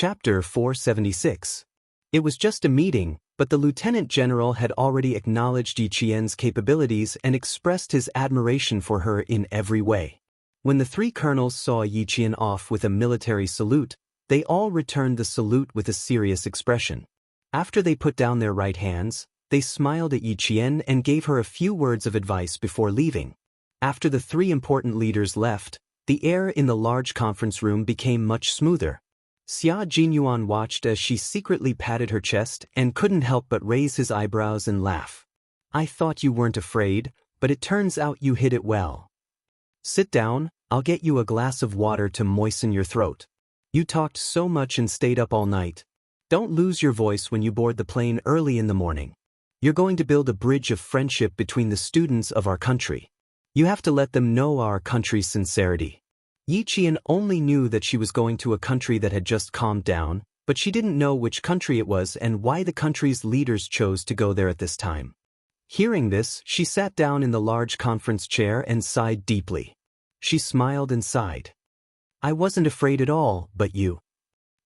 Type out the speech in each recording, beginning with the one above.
Chapter 476. It was just a meeting, but the Lieutenant General had already acknowledged Yi Qian's capabilities and expressed his admiration for her in every way. When the three colonels saw Yi Qian off with a military salute, they all returned the salute with a serious expression. After they put down their right hands, they smiled at Yi Qian and gave her a few words of advice before leaving. After the three important leaders left, the air in the large conference room became much smoother. Xia Jinyuan watched as she secretly patted her chest and couldn't help but raise his eyebrows and laugh. "I thought you weren't afraid, but it turns out you hid it well. Sit down, I'll get you a glass of water to moisten your throat. You talked so much and stayed up all night. Don't lose your voice when you board the plane early in the morning. You're going to build a bridge of friendship between the students of our country. You have to let them know our country's sincerity." Yi Qian only knew that she was going to a country that had just calmed down, but she didn't know which country it was and why the country's leaders chose to go there at this time. Hearing this, she sat down in the large conference chair and sighed deeply. She smiled and sighed. "I wasn't afraid at all, but you.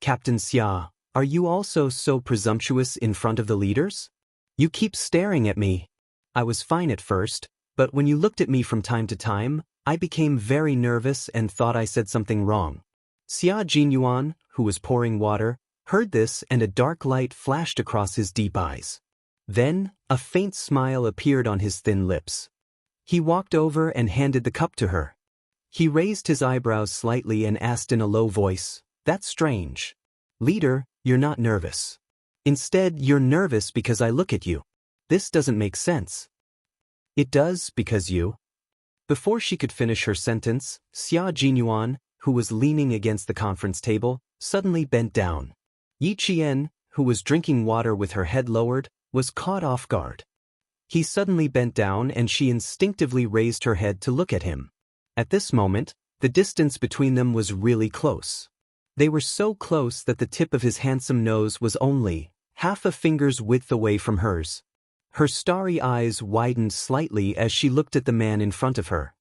Captain Xia, are you also so presumptuous in front of the leaders? You keep staring at me. I was fine at first, but when you looked at me from time to time, I became very nervous and thought I said something wrong." Xia Jinyuan, who was pouring water, heard this and a dark light flashed across his deep eyes. Then, a faint smile appeared on his thin lips. He walked over and handed the cup to her. He raised his eyebrows slightly and asked in a low voice, "That's strange. Leader, you're not nervous. Instead, you're nervous because I look at you. This doesn't make sense." "It does, because you..." Before she could finish her sentence, Xia Jinyuan, who was leaning against the conference table, suddenly bent down. Yi Qian, who was drinking water with her head lowered, was caught off guard. He suddenly bent down and she instinctively raised her head to look at him. At this moment, the distance between them was really close. They were so close that the tip of his handsome nose was only half a finger's width away from hers. Her starry eyes widened slightly as she looked at the man in front of her.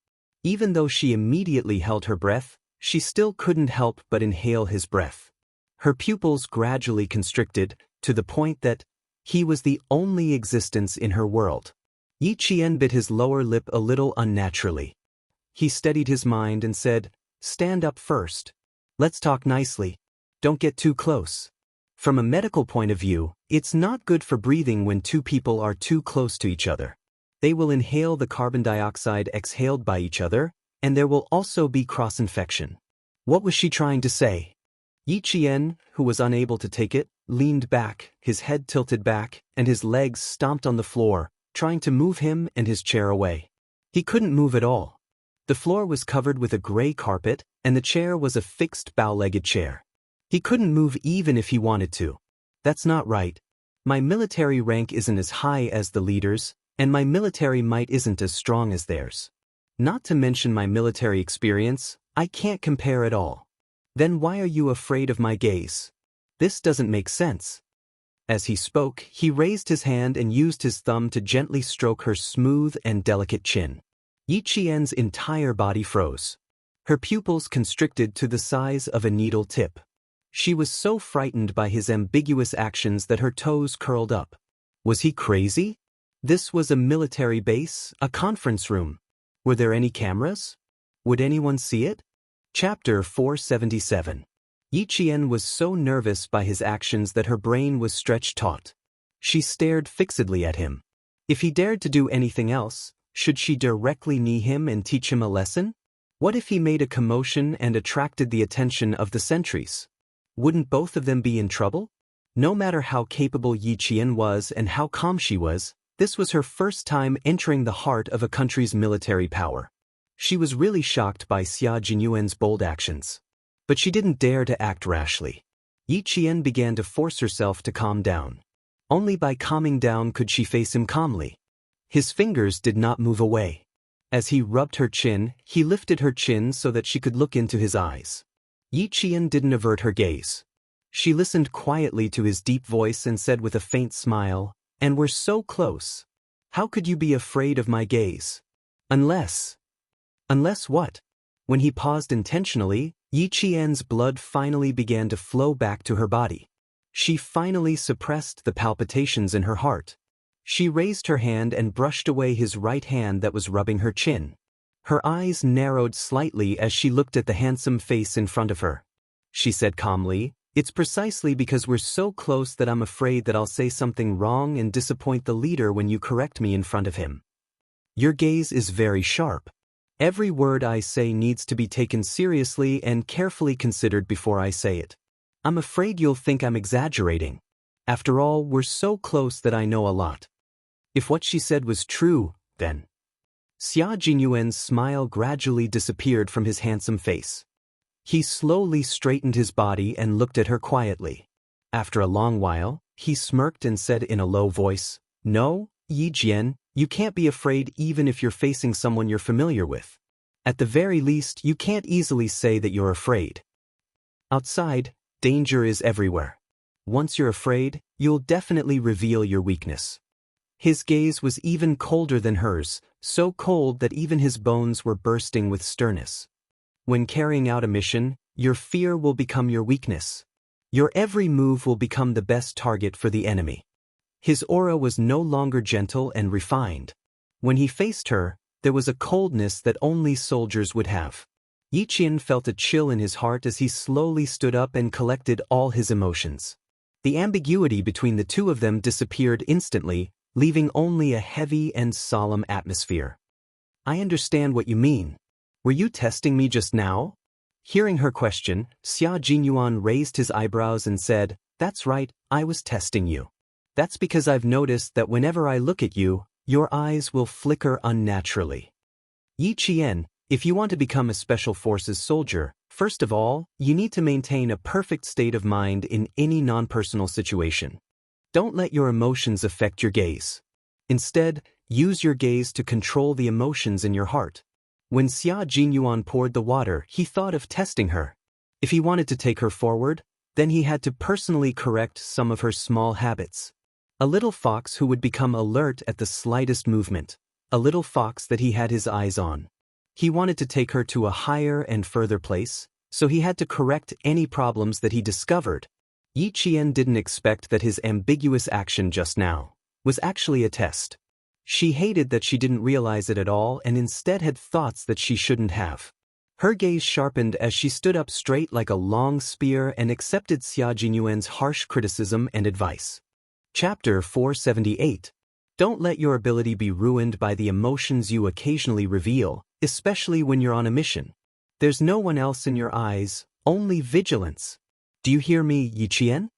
Even though she immediately held her breath, she still couldn't help but inhale his breath. Her pupils gradually constricted, to the point that he was the only existence in her world. Yi Qian bit his lower lip a little unnaturally. He steadied his mind and said, "Stand up first. Let's talk nicely. Don't get too close. From a medical point of view, it's not good for breathing when two people are too close to each other. They will inhale the carbon dioxide exhaled by each other, and there will also be cross-infection." What was she trying to say? Yi Qian, who was unable to take it, leaned back, his head tilted back, and his legs stomped on the floor, trying to move him and his chair away. He couldn't move at all. The floor was covered with a gray carpet, and the chair was a fixed bow-legged chair. He couldn't move even if he wanted to. "That's not right. My military rank isn't as high as the leaders, and my military might isn't as strong as theirs. Not to mention my military experience, I can't compare at all. Then why are you afraid of my gaze? This doesn't make sense." As he spoke, he raised his hand and used his thumb to gently stroke her smooth and delicate chin. Yi Qian's entire body froze. Her pupils constricted to the size of a needle tip. She was so frightened by his ambiguous actions that her toes curled up. Was he crazy? This was a military base, a conference room. Were there any cameras? Would anyone see it? Chapter 477. Yi Qian was so nervous by his actions that her brain was stretched taut. She stared fixedly at him. If he dared to do anything else, should she directly knee him and teach him a lesson? What if he made a commotion and attracted the attention of the sentries? Wouldn't both of them be in trouble? No matter how capable Yi Qian was and how calm she was, this was her first time entering the heart of a country's military power. She was really shocked by Xia Jinyuan's bold actions. But she didn't dare to act rashly. Yi Qian began to force herself to calm down. Only by calming down could she face him calmly. His fingers did not move away. As he rubbed her chin, he lifted her chin so that she could look into his eyes. Yi Qian didn't avert her gaze. She listened quietly to his deep voice and said with a faint smile, "And we're so close. How could you be afraid of my gaze? Unless..." "Unless what?" When he paused intentionally, Yi Qian's blood finally began to flow back to her body. She finally suppressed the palpitations in her heart. She raised her hand and brushed away his right hand that was rubbing her chin. Her eyes narrowed slightly as she looked at the handsome face in front of her. She said calmly, "It's precisely because we're so close that I'm afraid that I'll say something wrong and disappoint the leader when you correct me in front of him. Your gaze is very sharp. Every word I say needs to be taken seriously and carefully considered before I say it. I'm afraid you'll think I'm exaggerating. After all, we're so close that I know a lot." If what she said was true, then... Xia Jinyuan's smile gradually disappeared from his handsome face. He slowly straightened his body and looked at her quietly. After a long while, he smirked and said in a low voice, "No, Yi Jian, you can't be afraid even if you're facing someone you're familiar with. At the very least, you can't easily say that you're afraid. Outside, danger is everywhere. Once you're afraid, you'll definitely reveal your weakness." His gaze was even colder than hers, so cold that even his bones were bursting with sternness. When carrying out a mission, your fear will become your weakness. Your every move will become the best target for the enemy. His aura was no longer gentle and refined. When he faced her, there was a coldness that only soldiers would have. Yi Qian felt a chill in his heart as he slowly stood up and collected all his emotions. The ambiguity between the two of them disappeared instantly, leaving only a heavy and solemn atmosphere. "I understand what you mean. Were you testing me just now?" Hearing her question, Xia Jinyuan raised his eyebrows and said, "That's right, I was testing you. That's because I've noticed that whenever I look at you, your eyes will flicker unnaturally. Yi Qian, if you want to become a Special Forces soldier, first of all, you need to maintain a perfect state of mind in any non-personal situation. Don't let your emotions affect your gaze. Instead, use your gaze to control the emotions in your heart." When Xia Jinyuan poured the water, he thought of testing her. If he wanted to take her forward, then he had to personally correct some of her small habits. A little fox who would become alert at the slightest movement. A little fox that he had his eyes on. He wanted to take her to a higher and further place, so he had to correct any problems that he discovered. Yi Qian didn't expect that his ambiguous action just now was actually a test. She hated that she didn't realize it at all and instead had thoughts that she shouldn't have. Her gaze sharpened as she stood up straight like a long spear and accepted Xia Jinyuan's harsh criticism and advice. Chapter 478. Don't let your ability be ruined by the emotions you occasionally reveal, especially when you're on a mission. There's no one else in your eyes, only vigilance. Do you hear me, Yi Qian?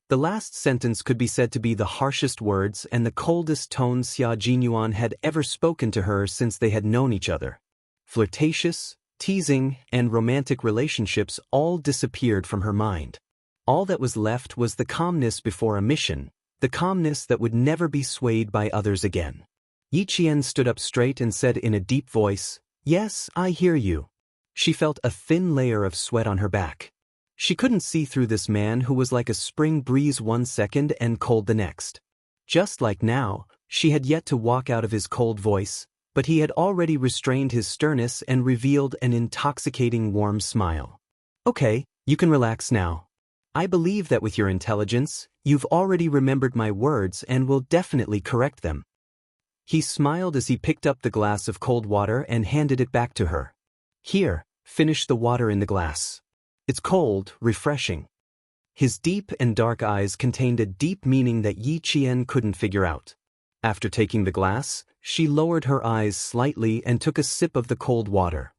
The last sentence could be said to be the harshest words and the coldest tone Xia Jinyuan had ever spoken to her since they had known each other. Flirtatious, teasing, and romantic relationships all disappeared from her mind. All that was left was the calmness before a mission, the calmness that would never be swayed by others again. Yi Qian stood up straight and said in a deep voice, "Yes, I hear you." She felt a thin layer of sweat on her back. She couldn't see through this man who was like a spring breeze one second and cold the next. Just like now, she had yet to walk out of his cold voice, but he had already restrained his sternness and revealed an intoxicating warm smile. "Okay, you can relax now. I believe that with your intelligence, you've already remembered my words and will definitely correct them." He smiled as he picked up the glass of cold water and handed it back to her. "Here, finish the water in the glass. It's cold, refreshing." His deep and dark eyes contained a deep meaning that Yi Qian couldn't figure out. After taking the glass, she lowered her eyes slightly and took a sip of the cold water.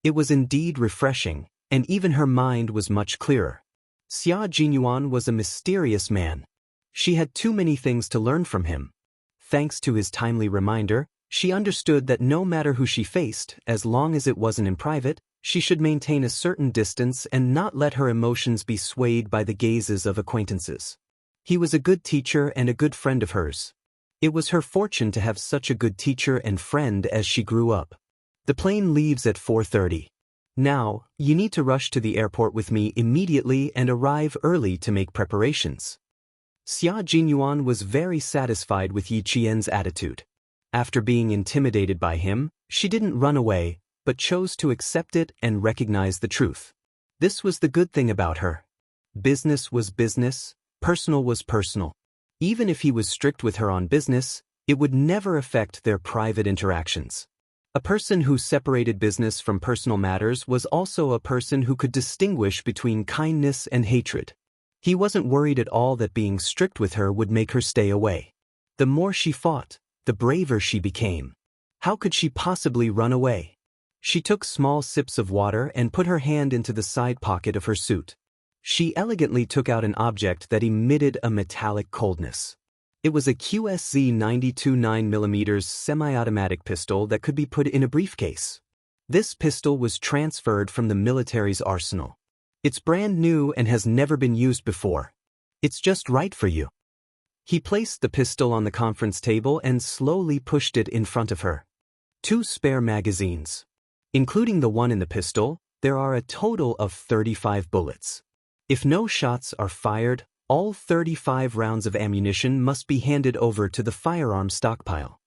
It was indeed refreshing, and even her mind was much clearer. Xia Jinyuan was a mysterious man. She had too many things to learn from him. Thanks to his timely reminder, she understood that no matter who she faced, as long as it wasn't in private, she should maintain a certain distance and not let her emotions be swayed by the gazes of acquaintances. He was a good teacher and a good friend of hers. It was her fortune to have such a good teacher and friend as she grew up. "The plane leaves at 4:30. Now, you need to rush to the airport with me immediately and arrive early to make preparations." Xia Jinyuan was very satisfied with Yi Qian's attitude. After being intimidated by him, she didn't run away, but chose to accept it and recognize the truth. This was the good thing about her. Business was business, personal was personal. Even if he was strict with her on business, it would never affect their private interactions. A person who separated business from personal matters was also a person who could distinguish between kindness and hatred. He wasn't worried at all that being strict with her would make her stay away. The more she fought, the braver she became. How could she possibly run away? She took small sips of water and put her hand into the side pocket of her suit. She elegantly took out an object that emitted a metallic coldness. It was a QSZ 92 9mm semi-automatic pistol that could be put in a briefcase. This pistol was transferred from the military's arsenal. It's brand new and has never been used before. It's just right for you. He placed the pistol on the conference table and slowly pushed it in front of her. 2 spare magazines. Including the one in the pistol, there are a total of 35 bullets. If no shots are fired, all 35 rounds of ammunition must be handed over to the firearm stockpile.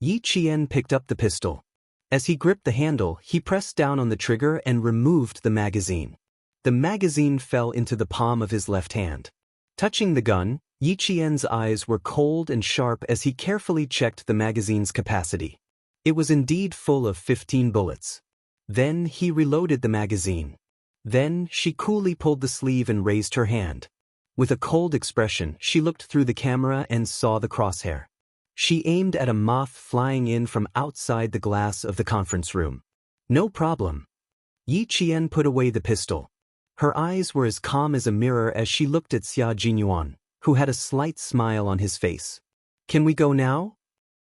Yi Qian picked up the pistol. As he gripped the handle, he pressed down on the trigger and removed the magazine. The magazine fell into the palm of his left hand. Touching the gun, Yi Qian's eyes were cold and sharp as he carefully checked the magazine's capacity. It was indeed full of 15 bullets. Then he reloaded the magazine. Then she coolly pulled the sleeve and raised her hand. With a cold expression, she looked through the camera and saw the crosshair. She aimed at a moth flying in from outside the glass of the conference room. No problem. Yi Qian put away the pistol. Her eyes were as calm as a mirror as she looked at Xia Jinyuan, who had a slight smile on his face. Can we go now?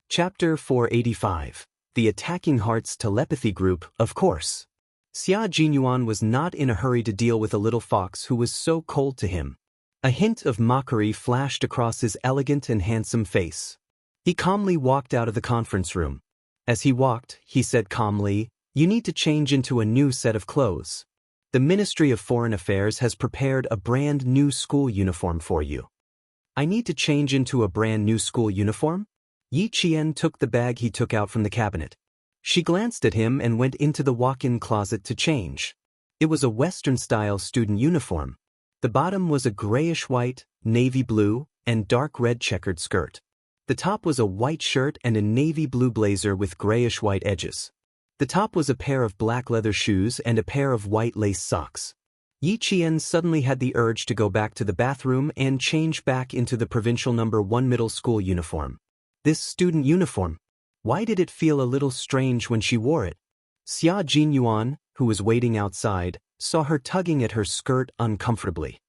Chapter 485. The Attacking Hearts Telepathy Group, of course. Xia Jinyuan was not in a hurry to deal with a little fox who was so cold to him. A hint of mockery flashed across his elegant and handsome face. He calmly walked out of the conference room. As he walked, he said calmly, "You need to change into a new set of clothes. The Ministry of Foreign Affairs has prepared a brand new school uniform for you." I need to change into a brand new school uniform? Yi Qian took the bag he took out from the cabinet. She glanced at him and went into the walk-in closet to change. It was a Western-style student uniform. The bottom was a grayish-white, navy blue, and dark red checkered skirt. The top was a white shirt and a navy blue blazer with grayish-white edges. The top was a pair of black leather shoes and a pair of white lace socks. Yi Qian suddenly had the urge to go back to the bathroom and change back into the provincial No. 1 middle school uniform. This student uniform. Why did it feel a little strange when she wore it? Xia Jinyuan, who was waiting outside, saw her tugging at her skirt uncomfortably.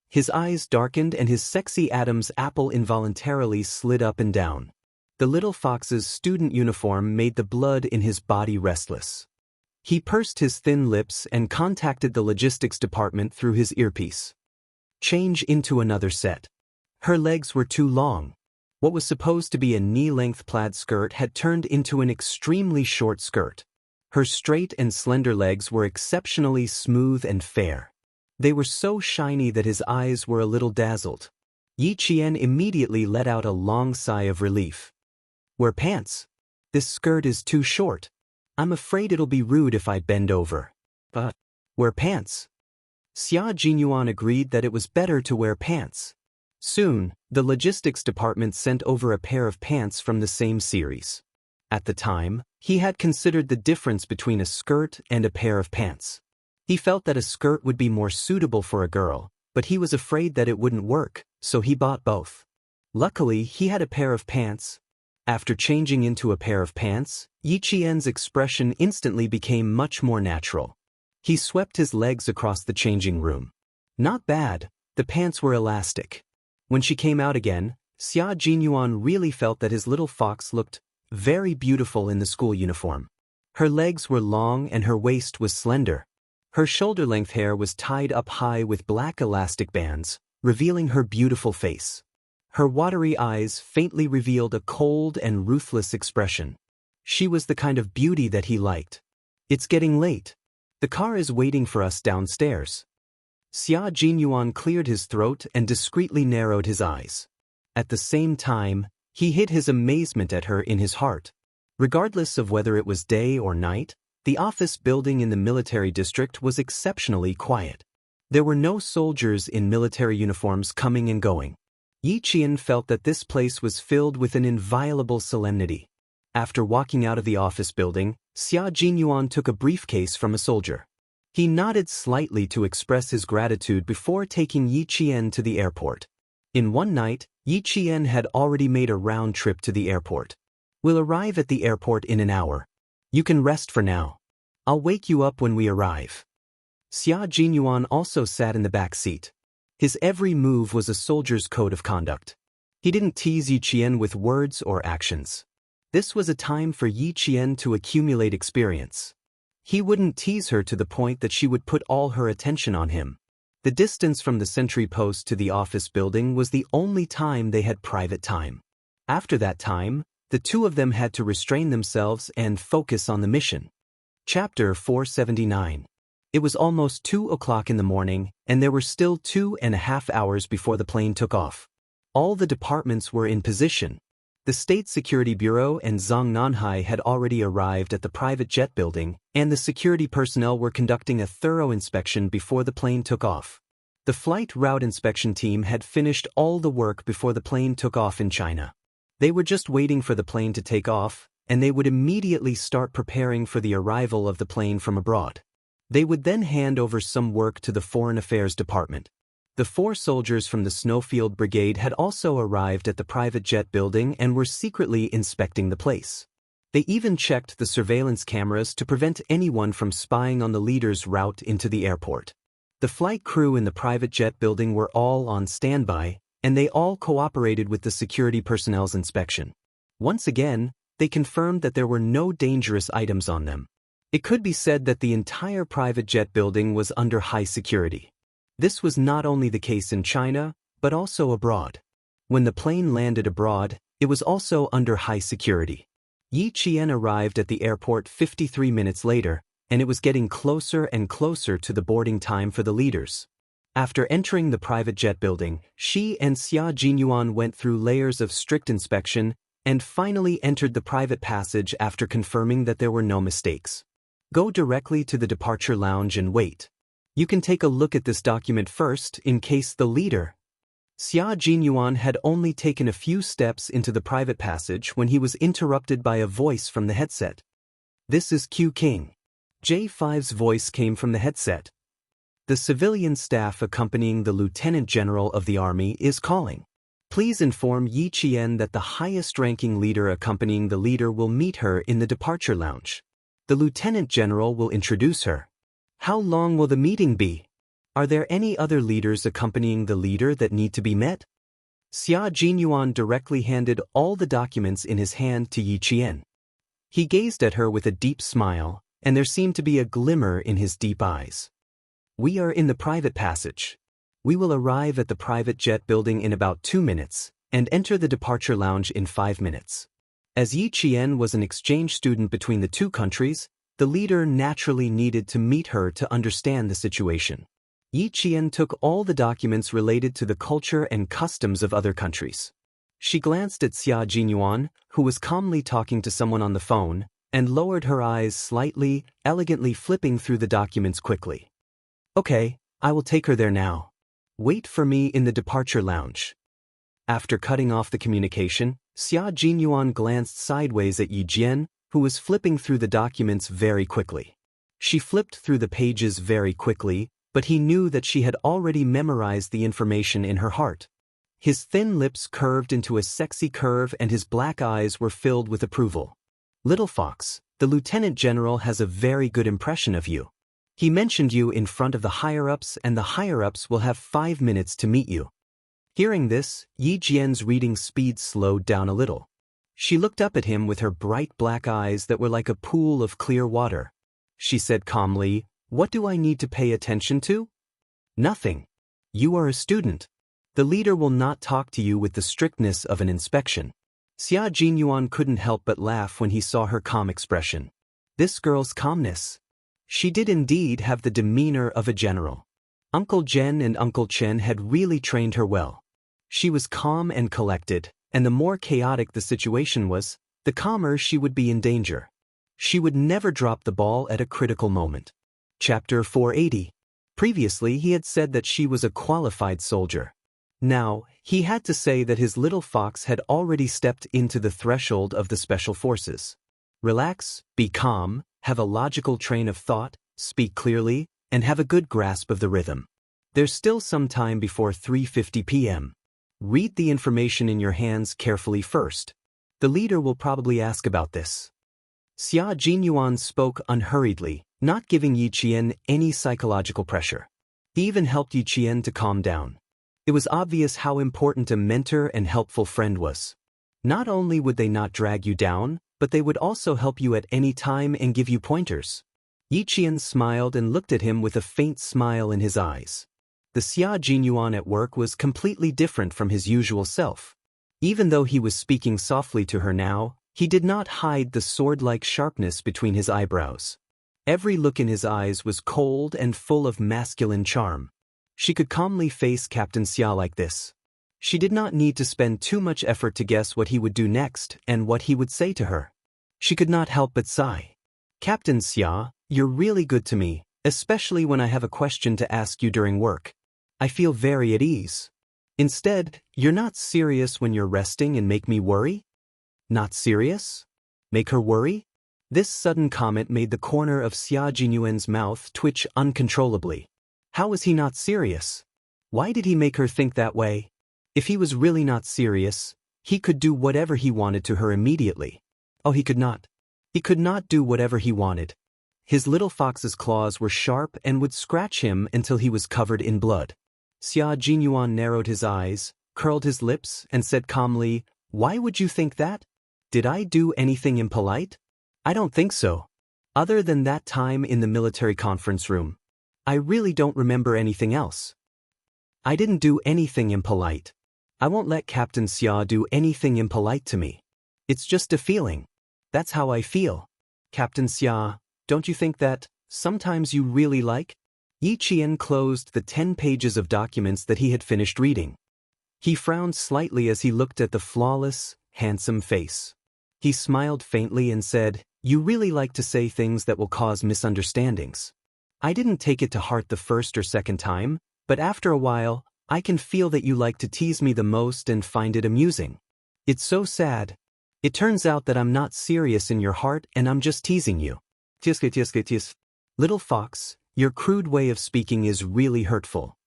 His eyes darkened and his sexy Adam's apple involuntarily slid up and down. The little fox's student uniform made the blood in his body restless. He pursed his thin lips and contacted the logistics department through his earpiece. Change into another set. Her legs were too long. What was supposed to be a knee-length plaid skirt had turned into an extremely short skirt. Her straight and slender legs were exceptionally smooth and fair. They were so shiny that his eyes were a little dazzled. Yi Qian immediately let out a long sigh of relief. Wear pants. This skirt is too short. I'm afraid it'll be rude if I bend over. But wear pants. Xia Jinyuan agreed that it was better to wear pants. Soon, the logistics department sent over a pair of pants from the same series. At the time, he had considered the difference between a skirt and a pair of pants. He felt that a skirt would be more suitable for a girl, but he was afraid that it wouldn't work, so he bought both. Luckily, he had a pair of pants. After changing into a pair of pants, Yi Qian's expression instantly became much more natural. He swept his legs across the changing room. Not bad, the pants were elastic. When she came out again, Xia Jinyuan really felt that his little fox looked very beautiful in the school uniform. Her legs were long and her waist was slender. Her shoulder-length hair was tied up high with black elastic bands, revealing her beautiful face. Her watery eyes faintly revealed a cold and ruthless expression. She was the kind of beauty that he liked. It's getting late. The car is waiting for us downstairs. Xia Jinyuan cleared his throat and discreetly narrowed his eyes. At the same time, he hid his amazement at her in his heart. Regardless of whether it was day or night, The office building in the military district was exceptionally quiet. There were no soldiers in military uniforms coming and going. Yi Qian felt that this place was filled with an inviolable solemnity. After walking out of the office building, Xia Jinyuan took a briefcase from a soldier. He nodded slightly to express his gratitude before taking Yi Qian to the airport. In one night, Yi Qian had already made a round trip to the airport. "We'll arrive at the airport in an hour. You can rest for now. I'll wake you up when we arrive." Xia Jinyuan also sat in the back seat. His every move was a soldier's code of conduct. He didn't tease Yi Qian with words or actions. This was a time for Yi Qian to accumulate experience. He wouldn't tease her to the point that she would put all her attention on him. The distance from the sentry post to the office building was the only time they had private time. After that time, the two of them had to restrain themselves and focus on the mission. Chapter 479. It was almost 2 o'clock in the morning, and there were still 2.5 hours before the plane took off. All the departments were in position. The State Security Bureau and Zhang Nanhai had already arrived at the private jet building, and the security personnel were conducting a thorough inspection before the plane took off. The flight route inspection team had finished all the work before the plane took off in China. They were just waiting for the plane to take off, and they would immediately start preparing for the arrival of the plane from abroad. They would then hand over some work to the Foreign Affairs Department. The 4 soldiers from the Snowfield Brigade had also arrived at the private jet building and were secretly inspecting the place. They even checked the surveillance cameras to prevent anyone from spying on the leader's route into the airport. The flight crew in the private jet building were all on standby, and they all cooperated with the security personnel's inspection. Once again, they confirmed that there were no dangerous items on them. It could be said that the entire private jet building was under high security. This was not only the case in China, but also abroad. When the plane landed abroad, it was also under high security. Yi Qian arrived at the airport 53 minutes later, and it was getting closer and closer to the boarding time for the leaders. After entering the private jet building, she and Xia Jinyuan went through layers of strict inspection and finally entered the private passage after confirming that there were no mistakes. Go directly to the departure lounge and wait. You can take a look at this document first in case the leader. Xia Jinyuan had only taken a few steps into the private passage when he was interrupted by a voice from the headset. "This is Q King." J5's voice came from the headset. "The civilian staff accompanying the Lieutenant General of the Army is calling. Please inform Yi Qian that the highest-ranking leader accompanying the leader will meet her in the departure lounge. The Lieutenant General will introduce her. How long will the meeting be? Are there any other leaders accompanying the leader that need to be met?" Xia Jinyuan directly handed all the documents in his hand to Yi Qian. He gazed at her with a deep smile, and there seemed to be a glimmer in his deep eyes. "We are in the private passage. We will arrive at the private jet building in about 2 minutes, and enter the departure lounge in 5 minutes. As Yi Qian was an exchange student between the two countries, the leader naturally needed to meet her to understand the situation. Yi Qian took all the documents related to the culture and customs of other countries. She glanced at Xia Jinyuan, who was calmly talking to someone on the phone, and lowered her eyes slightly, elegantly flipping through the documents quickly. "Okay, I will take her there now. Wait for me in the departure lounge." After cutting off the communication, Xia Jinyuan glanced sideways at Yi Jian, who was flipping through the documents very quickly. She flipped through the pages very quickly, but he knew that she had already memorized the information in her heart. His thin lips curved into a sexy curve and his black eyes were filled with approval. "Little Fox, the Lieutenant General has a very good impression of you. He mentioned you in front of the higher-ups, and the higher-ups will have 5 minutes to meet you." Hearing this, Yi Jian's reading speed slowed down a little. She looked up at him with her bright black eyes that were like a pool of clear water. She said calmly, "What do I need to pay attention to?" "Nothing. You are a student. The leader will not talk to you with the strictness of an inspection." Xia Jinyuan couldn't help but laugh when he saw her calm expression. This girl's calmness. She did indeed have the demeanor of a general. Uncle Jen and Uncle Chen had really trained her well. She was calm and collected, and the more chaotic the situation was, the calmer she would be in danger. She would never drop the ball at a critical moment. Chapter 480. Previously he had said that she was a qualified soldier. Now, he had to say that his little fox had already stepped into the threshold of the special forces. Relax, be calm, have a logical train of thought, speak clearly, and have a good grasp of the rhythm. There's still some time before 3:50 p.m. Read the information in your hands carefully first. The leader will probably ask about this. Xia Jinyuan spoke unhurriedly, not giving Yi Qian any psychological pressure. He even helped Yi Qian to calm down. It was obvious how important a mentor and helpful friend was. Not only would they not drag you down, but they would also help you at any time and give you pointers. Yi Qian smiled and looked at him with a faint smile in his eyes. The Xia Jinyuan at work was completely different from his usual self. Even though he was speaking softly to her now, he did not hide the sword-like sharpness between his eyebrows. Every look in his eyes was cold and full of masculine charm. She could calmly face Captain Xia like this. She did not need to spend too much effort to guess what he would do next and what he would say to her. She could not help but sigh. Captain Xia, you're really good to me, especially when I have a question to ask you during work. I feel very at ease. Instead, you're not serious when you're resting and make me worry? Not serious? Make her worry? This sudden comment made the corner of Xia Jinyuan's mouth twitch uncontrollably. How was he not serious? Why did he make her think that way? If he was really not serious, he could do whatever he wanted to her immediately. Oh, he could not. He could not do whatever he wanted. His little fox's claws were sharp and would scratch him until he was covered in blood. Xia Jinyuan narrowed his eyes, curled his lips, and said calmly, "Why would you think that? Did I do anything impolite? I don't think so. Other than that time in the military conference room. I really don't remember anything else. I didn't do anything impolite. I won't let Captain Xia do anything impolite to me. It's just a feeling. That's how I feel. Captain Xia, don't you think that sometimes you really like?" Yi Qian closed the 10 pages of documents that he had finished reading. He frowned slightly as he looked at the flawless, handsome face. He smiled faintly and said, "You really like to say things that will cause misunderstandings. I didn't take it to heart the first or second time, but after a while, I can feel that you like to tease me the most and find it amusing. It's so sad. It turns out that I'm not serious in your heart and I'm just teasing you. Tis. Little fox, your crude way of speaking is really hurtful."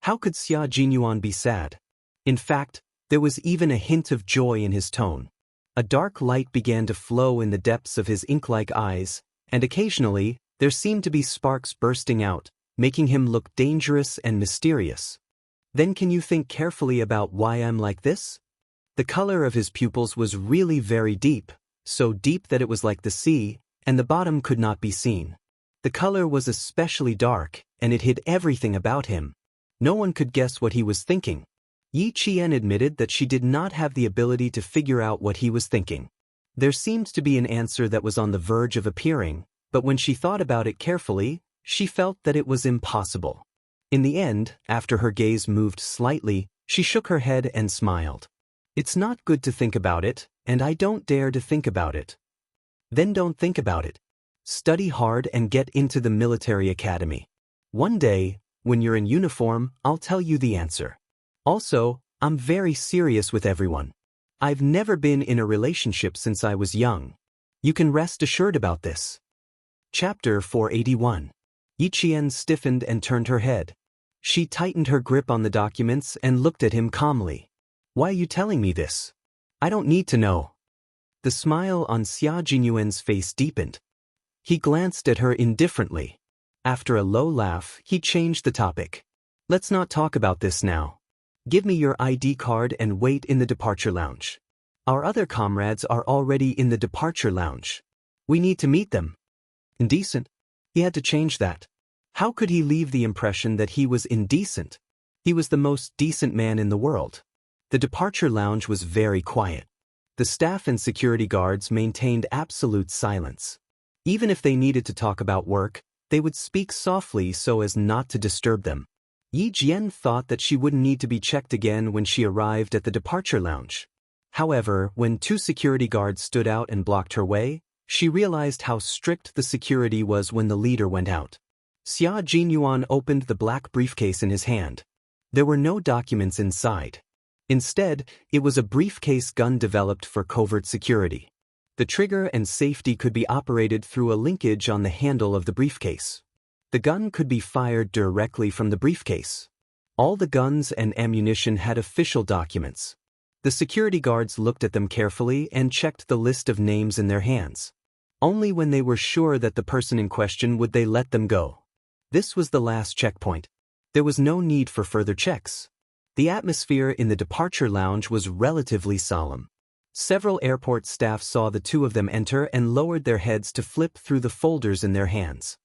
How could Xia Jinyuan be sad? In fact, there was even a hint of joy in his tone. A dark light began to flow in the depths of his ink-like eyes, and occasionally, there seemed to be sparks bursting out, making him look dangerous and mysterious. Then can you think carefully about why I'm like this? The color of his pupils was really very deep, so deep that it was like the sea, and the bottom could not be seen. The color was especially dark, and it hid everything about him. No one could guess what he was thinking. Yi Qian admitted that she did not have the ability to figure out what he was thinking. There seemed to be an answer that was on the verge of appearing, but when she thought about it carefully, she felt that it was impossible. In the end, after her gaze moved slightly, she shook her head and smiled. "It's not good to think about it, and I don't dare to think about it." "Then don't think about it. Study hard and get into the military academy. One day, when you're in uniform, I'll tell you the answer. Also, I'm very serious with everyone. I've never been in a relationship since I was young. You can rest assured about this." Chapter 481. Yi Qian stiffened and turned her head. She tightened her grip on the documents and looked at him calmly. "Why are you telling me this? I don't need to know." The smile on Xia Jinyuan's face deepened. He glanced at her indifferently. After a low laugh, he changed the topic. "Let's not talk about this now. Give me your ID card and wait in the departure lounge. Our other comrades are already in the departure lounge. We need to meet them." Indecent? He had to change that. How could he leave the impression that he was indecent? He was the most decent man in the world. The departure lounge was very quiet. The staff and security guards maintained absolute silence. Even if they needed to talk about work, they would speak softly so as not to disturb them. Yi Jian thought that she wouldn't need to be checked again when she arrived at the departure lounge. However, when 2 security guards stood out and blocked her way, She realized how strict the security was when the leader went out. Xia Jinyuan opened the black briefcase in his hand. There were no documents inside. Instead, it was a briefcase gun developed for covert security. The trigger and safety could be operated through a linkage on the handle of the briefcase. The gun could be fired directly from the briefcase. All the guns and ammunition had official documents. The security guards looked at them carefully and checked the list of names in their hands. Only when they were sure that the person in question would they let them go. This was the last checkpoint. There was no need for further checks. The atmosphere in the departure lounge was relatively solemn. Several airport staff saw the two of them enter and lowered their heads to flip through the folders in their hands.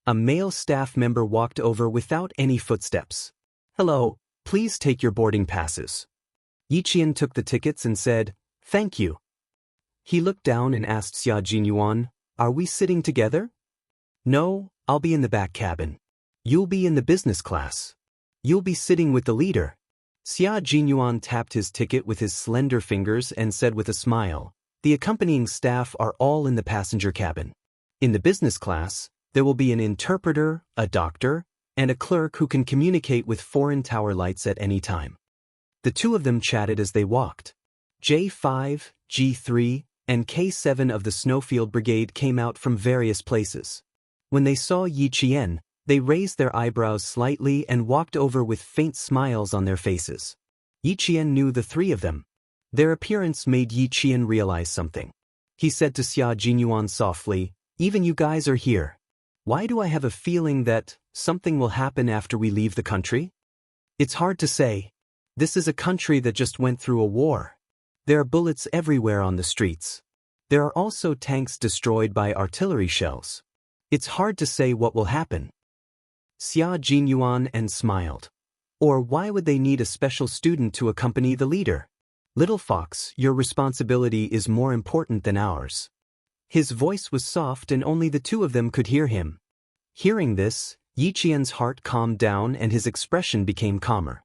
A male staff member walked over without any footsteps. "Hello, please take your boarding passes." Yiqian took the tickets and said, "Thank you." He looked down and asked Xia Jinyuan, "Are we sitting together?" "No, I'll be in the back cabin. You'll be in the business class. You'll be sitting with the leader." Xia Jinyuan tapped his ticket with his slender fingers and said with a smile, "The accompanying staff are all in the passenger cabin. In the business class, there will be an interpreter, a doctor, and a clerk who can communicate with foreign tower lights at any time." The two of them chatted as they walked. J5, G3, and K7 of the Snowfield Brigade came out from various places. When they saw Yiqian, they raised their eyebrows slightly and walked over with faint smiles on their faces. Yiqian knew the three of them. Their appearance made Yiqian realize something. He said to Xia Jinyuan softly, "Even you guys are here. Why do I have a feeling that something will happen after we leave the country? It's hard to say. This is a country that just went through a war. There are bullets everywhere on the streets. There are also tanks destroyed by artillery shells. It's hard to say what will happen." Xia Jinyuan and smiled. "Or why would they need a special student to accompany the leader? Little fox, your responsibility is more important than ours." His voice was soft and only the two of them could hear him. Hearing this, Yiqian's heart calmed down and his expression became calmer.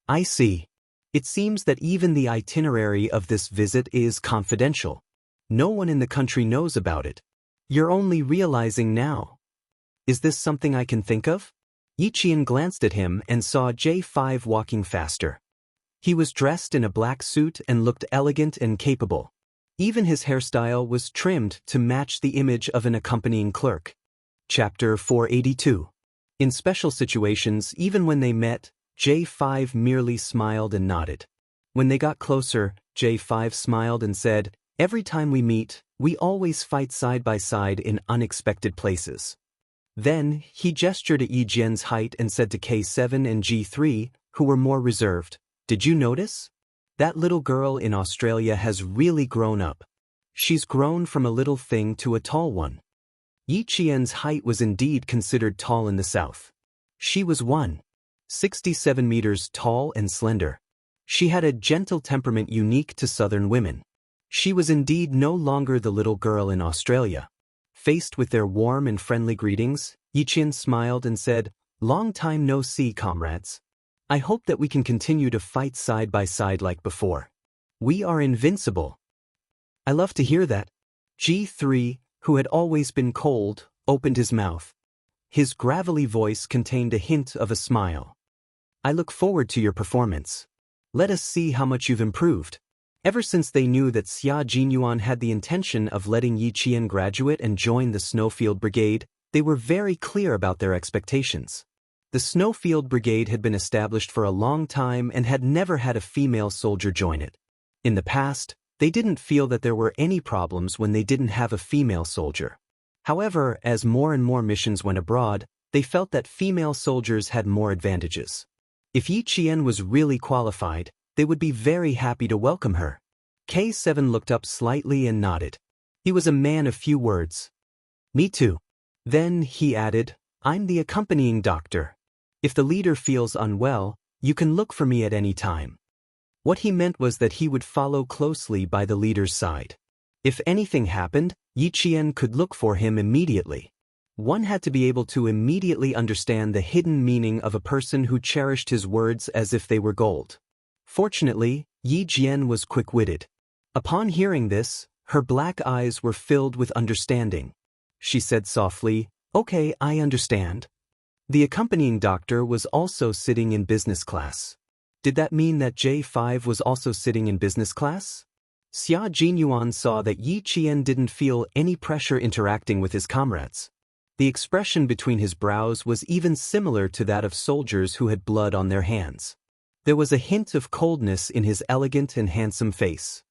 "I see. It seems that even the itinerary of this visit is confidential. No one in the country knows about it. You're only realizing now. Is this something I can think of?" Yiqian glanced at him and saw J5 walking faster. He was dressed in a black suit and looked elegant and capable. Even his hairstyle was trimmed to match the image of an accompanying clerk. Chapter 482. In special situations, even when they met, J5 merely smiled and nodded. When they got closer, J5 smiled and said, "Every time we meet, we always fight side by side in unexpected places." Then, he gestured at Yijian's height and said to K7 and G3, who were more reserved, "Did you notice? That little girl in Australia has really grown up. She's grown from a little thing to a tall one." Yiqian's height was indeed considered tall in the south. She was 1.67 meters tall and slender. She had a gentle temperament unique to southern women. She was indeed no longer the little girl in Australia. Faced with their warm and friendly greetings, Yiqian smiled and said, "Long time no see, comrades. I hope that we can continue to fight side by side like before. We are invincible." "I love to hear that." G3, who had always been cold, opened his mouth. His gravelly voice contained a hint of a smile. "I look forward to your performance. Let us see how much you've improved." Ever since they knew that Xia Jinyuan had the intention of letting Yiqian graduate and join the Snowfield Brigade, they were very clear about their expectations. The Snowfield Brigade had been established for a long time and had never had a female soldier join it. In the past, they didn't feel that there were any problems when they didn't have a female soldier. However, as more and more missions went abroad, they felt that female soldiers had more advantages. If Yiqian was really qualified, they would be very happy to welcome her. K7 looked up slightly and nodded. He was a man of few words. "Me too." Then, he added, "I'm the accompanying doctor. If the leader feels unwell, you can look for me at any time." What he meant was that he would follow closely by the leader's side. If anything happened, Yiqian could look for him immediately. One had to be able to immediately understand the hidden meaning of a person who cherished his words as if they were gold. Fortunately, Yiqian was quick-witted. Upon hearing this, Her black eyes were filled with understanding. She said softly, "Okay, I understand." The accompanying doctor was also sitting in business class. Did that mean that J5 was also sitting in business class? Xia Jinyuan saw that Yi Qian didn't feel any pressure interacting with his comrades. The expression between his brows was even similar to that of soldiers who had blood on their hands. There was a hint of coldness in his elegant and handsome face.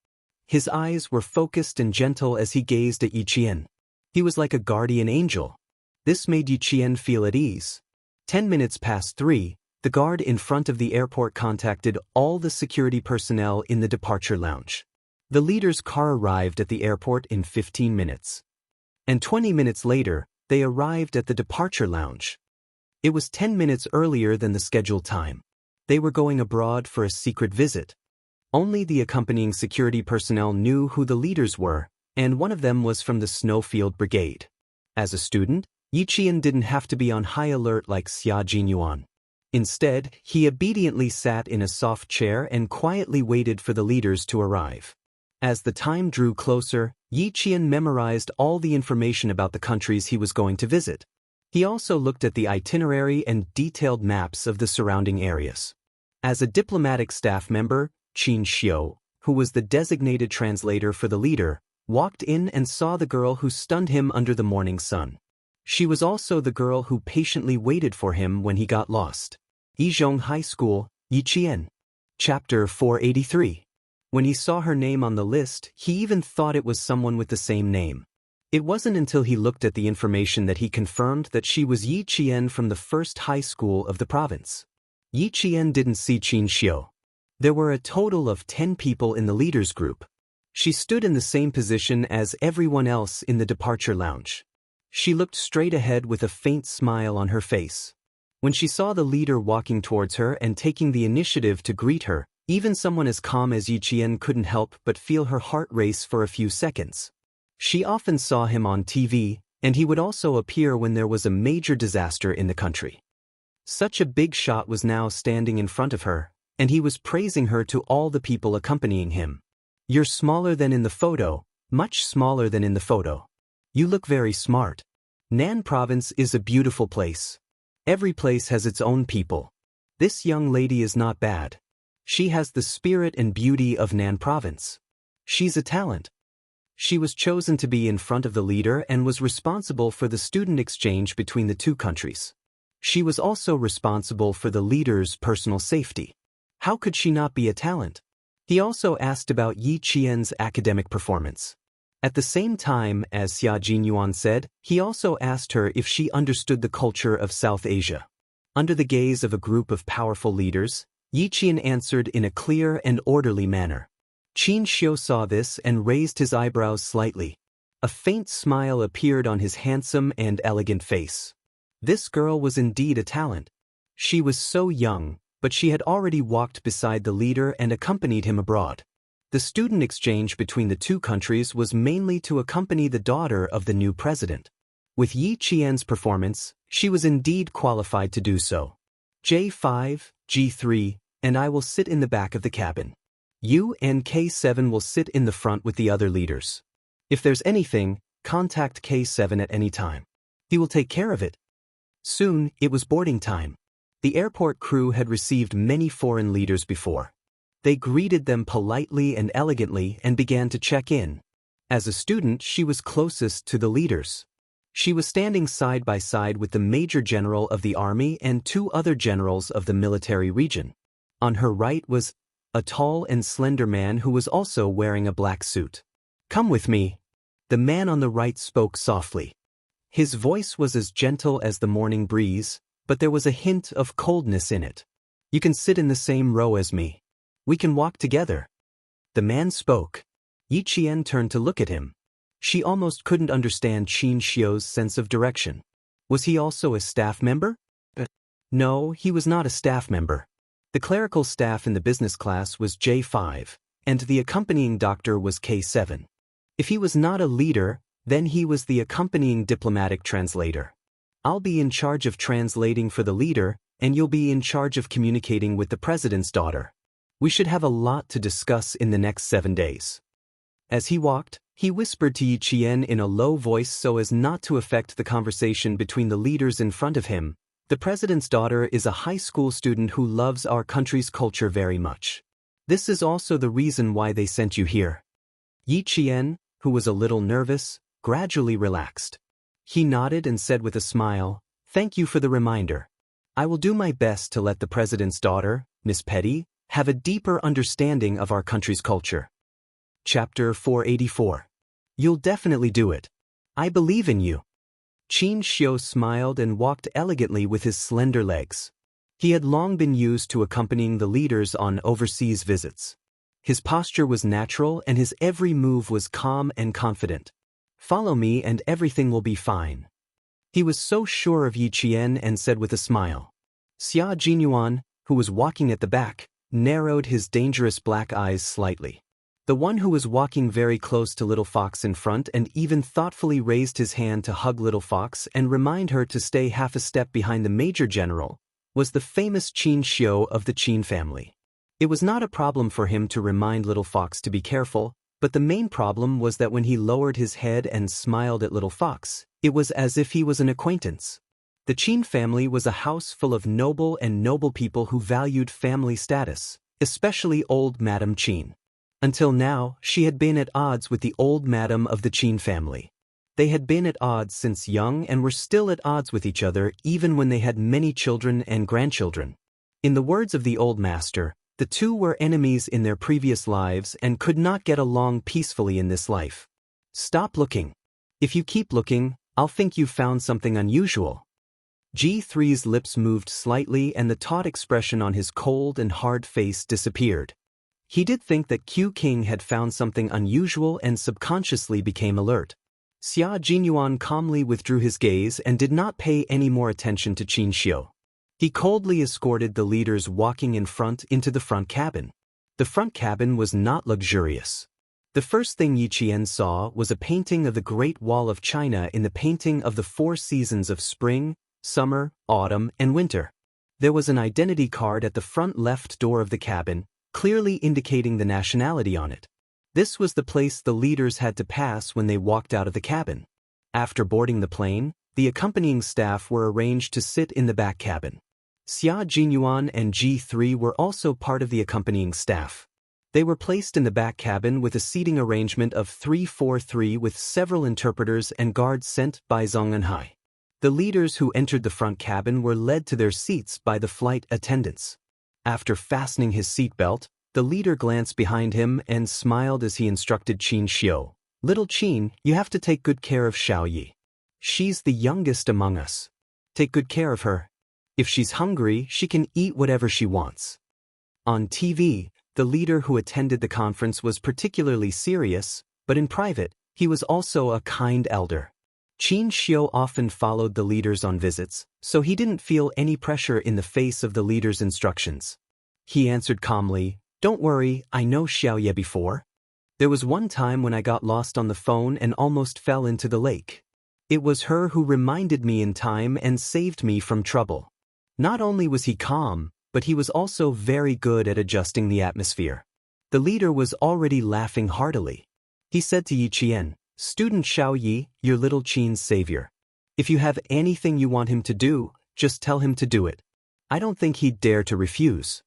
His eyes were focused and gentle as he gazed at Yi Qian. He was like a guardian angel. This made Yi Qian feel at ease. 10 minutes past 3, the guard in front of the airport contacted all the security personnel in the departure lounge. The leader's car arrived at the airport in 15 minutes. And 20 minutes later, they arrived at the departure lounge. It was 10 minutes earlier than the scheduled time. They were going abroad for a secret visit. Only the accompanying security personnel knew who the leaders were, and one of them was from the Snowfield Brigade. As a student, Yi Qian didn't have to be on high alert like Xia Jinyuan. Instead, he obediently sat in a soft chair and quietly waited for the leaders to arrive. As the time drew closer, Yi Qian memorized all the information about the countries he was going to visit. He also looked at the itinerary and detailed maps of the surrounding areas. As a diplomatic staff member, Qin Xiu, who was the designated translator for the leader, walked in and saw the girl who stunned him under the morning sun. She was also the girl who patiently waited for him when he got lost. Yizhong High School, Yi Qian. Chapter 483. When he saw her name on the list, he even thought it was someone with the same name. It wasn't until he looked at the information that he confirmed that she was Yi Qian from the first high school of the province. Yi Qian didn't see Qin Xiu. There were a total of 10 people in the leaders group. She stood in the same position as everyone else in the departure lounge. She looked straight ahead with a faint smile on her face. When she saw the leader walking towards her and taking the initiative to greet her, even someone as calm as Yi Qian couldn't help but feel her heart race for a few seconds. She often saw him on TV, and he would also appear when there was a major disaster in the country. Such a big shot was now standing in front of her, and he was praising her to all the people accompanying him. "You're smaller than in the photo, much smaller than in the photo. You look very smart. Nan Province is a beautiful place. Every place has its own people. This young lady is not bad. She has the spirit and beauty of Nan Province. She's a talent." She was chosen to be in front of the leader and was responsible for the student exchange between the two countries. She was also responsible for the leader's personal safety. How could she not be a talent? He also asked about Yi Qian's academic performance. At the same time, as Xia Jinyuan said, he also asked her if she understood the culture of South Asia. Under the gaze of a group of powerful leaders, Yi Qian answered in a clear and orderly manner. Qin Xiu saw this and raised his eyebrows slightly. A faint smile appeared on his handsome and elegant face. This girl was indeed a talent. She was so young, but she had already walked beside the leader and accompanied him abroad. The student exchange between the two countries was mainly to accompany the daughter of the new president. With Yi Qian's performance, she was indeed qualified to do so. J5, G3, and I will sit in the back of the cabin. You and K7 will sit in the front with the other leaders. If there's anything, contact K7 at any time. He will take care of it. Soon, it was boarding time. The airport crew had received many foreign leaders before. They greeted them politely and elegantly and began to check in. As a student, she was closest to the leaders. She was standing side by side with the Major General of the Army and 2 other generals of the military region. On her right was a tall and slender man who was also wearing a black suit. "Come with me." The man on the right spoke softly. His voice was as gentle as the morning breeze, but there was a hint of coldness in it. "You can sit in the same row as me. We can walk together." The man spoke. Yi Qian turned to look at him. She almost couldn't understand Qin Xiu's sense of direction. Was he also a staff member? No, he was not a staff member. The clerical staff in the business class was J5, and the accompanying doctor was K7. If he was not a leader, then he was the accompanying diplomatic translator. "I'll be in charge of translating for the leader, and you'll be in charge of communicating with the president's daughter. We should have a lot to discuss in the next 7 days." As he walked, He whispered to Yi Qian in a low voice so as not to affect the conversation between the leaders in front of him. The president's daughter is a high school student who loves our country's culture very much. This is also the reason why they sent you here. Yi Qian, who was a little nervous, gradually relaxed. He nodded and said with a smile, "Thank you for the reminder. I will do my best to let the president's daughter, Miss Petty, have a deeper understanding of our country's culture." Chapter 484. You'll definitely do it. I believe in you. Xianxia smiled and walked elegantly with his slender legs. He had long been used to accompanying the leaders on overseas visits. His posture was natural and his every move was calm and confident. "Follow me and everything will be fine." He was so sure of Yi Qian and said with a smile. Xia Jinyuan, who was walking at the back, narrowed his dangerous black eyes slightly. The one who was walking very close to Little Fox in front and even thoughtfully raised his hand to hug Little Fox and remind her to stay half a step behind the Major General, was the famous Qin Xiu of the Qin family. It was not a problem for him to remind Little Fox to be careful, but the main problem was that when he lowered his head and smiled at Little Fox, it was as if he was an acquaintance. The Qin family was a house full of noble people who valued family status, especially old Madame Qin. Until now, she had been at odds with the old madam of the Qin family. They had been at odds since young and were still at odds with each other even when they had many children and grandchildren. In the words of the old master, the two were enemies in their previous lives and could not get along peacefully in this life. Stop looking. If you keep looking, I'll think you've found something unusual. G3's lips moved slightly and the taut expression on his cold and hard face disappeared. He did think that Q King had found something unusual and subconsciously became alert. Xia Jinyuan calmly withdrew his gaze and did not pay any more attention to Qin Xiu. He coldly escorted the leaders walking in front into the front cabin. The front cabin was not luxurious. The first thing Yi Qian saw was a painting of the Great Wall of China in the painting of the 4 seasons of spring, summer, autumn, and winter. There was an identity card at the front left door of the cabin, clearly indicating the nationality on it. This was the place the leaders had to pass when they walked out of the cabin. After boarding the plane, the accompanying staff were arranged to sit in the back cabin. Xia Jinyuan and G3 were also part of the accompanying staff. They were placed in the back cabin with a seating arrangement of 3-4-3 with several interpreters and guards sent by Zhongnanhai. The leaders who entered the front cabin were led to their seats by the flight attendants. After fastening his seatbelt, the leader glanced behind him and smiled as he instructed Qin Xiu. "Little Qin, you have to take good care of Xiao Yi. She's the youngest among us. Take good care of her. If she's hungry, she can eat whatever she wants." On TV, the leader who attended the conference was particularly serious, but in private, he was also a kind elder. Qin Xiu often followed the leaders on visits, so he didn't feel any pressure in the face of the leader's instructions. He answered calmly, "Don't worry, I know Xiaoye before. There was one time when I got lost on the phone and almost fell into the lake. It was her who reminded me in time and saved me from trouble." Not only was he calm, but he was also very good at adjusting the atmosphere. The leader was already laughing heartily. He said to Yi Qian, "Student Xiao Yi, your little Qin's savior. If you have anything you want him to do, just tell him to do it. I don't think he'd dare to refuse."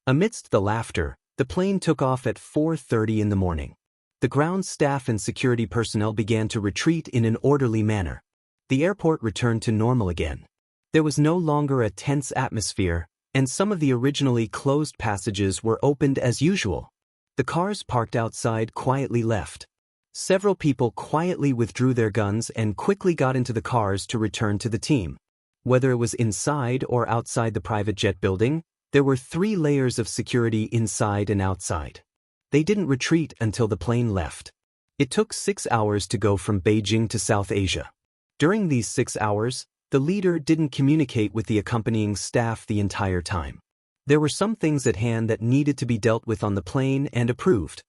Amidst the laughter, the plane took off at 4:30 in the morning. The ground staff and security personnel began to retreat in an orderly manner. The airport returned to normal again. There was no longer a tense atmosphere, and some of the originally closed passages were opened as usual. The cars parked outside quietly left. Several people quietly withdrew their guns and quickly got into the cars to return to the team. Whether it was inside or outside the private jet building, there were 3 layers of security inside and outside. They didn't retreat until the plane left. It took 6 hours to go from Beijing to South Asia. During these 6 hours, the leader didn't communicate with the accompanying staff the entire time. There were some things at hand that needed to be dealt with on the plane and approved.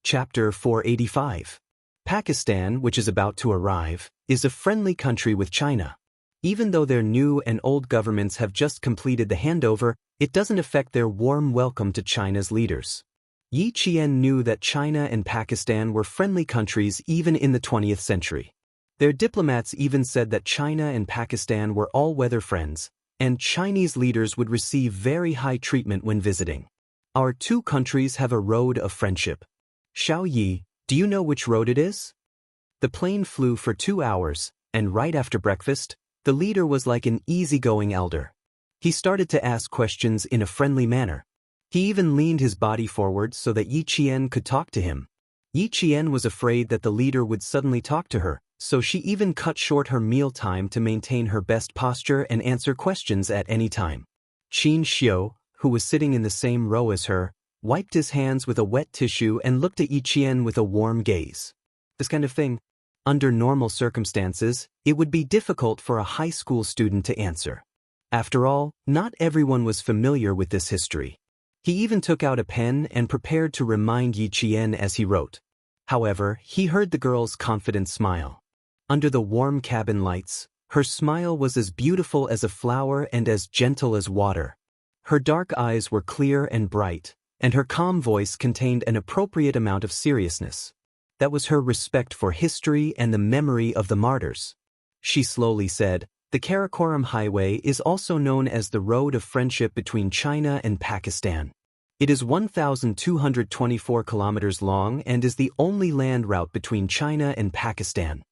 Chapter 485. Pakistan, which is about to arrive, is a friendly country with China. Even though their new and old governments have just completed the handover, it doesn't affect their warm welcome to China's leaders. Yi Qian knew that China and Pakistan were friendly countries even in the 20th century. Their diplomats even said that China and Pakistan were all-weather friends, and Chinese leaders would receive very high treatment when visiting. Our two countries have a road of friendship. Xiao Yi, do you know which road it is? The plane flew for 2 hours, and right after breakfast, the leader was like an easygoing elder. He started to ask questions in a friendly manner. He even leaned his body forward so that Yi Qian could talk to him. Yi Qian was afraid that the leader would suddenly talk to her, so she even cut short her meal time to maintain her best posture and answer questions at any time. Qin Xiu, who was sitting in the same row as her, wiped his hands with a wet tissue and looked at Yi Qian with a warm gaze. This kind of thing, under normal circumstances, it would be difficult for a high school student to answer. After all, not everyone was familiar with this history. He even took out a pen and prepared to remind Yi Qian as he wrote. However, he heard the girl's confident smile. Under the warm cabin lights, her smile was as beautiful as a flower and as gentle as water. Her dark eyes were clear and bright, and her calm voice contained an appropriate amount of seriousness. That was her respect for history and the memory of the martyrs. She slowly said, "The Karakoram Highway is also known as the Road of Friendship between China and Pakistan. It is 1,224 kilometers long and is the only land route between China and Pakistan.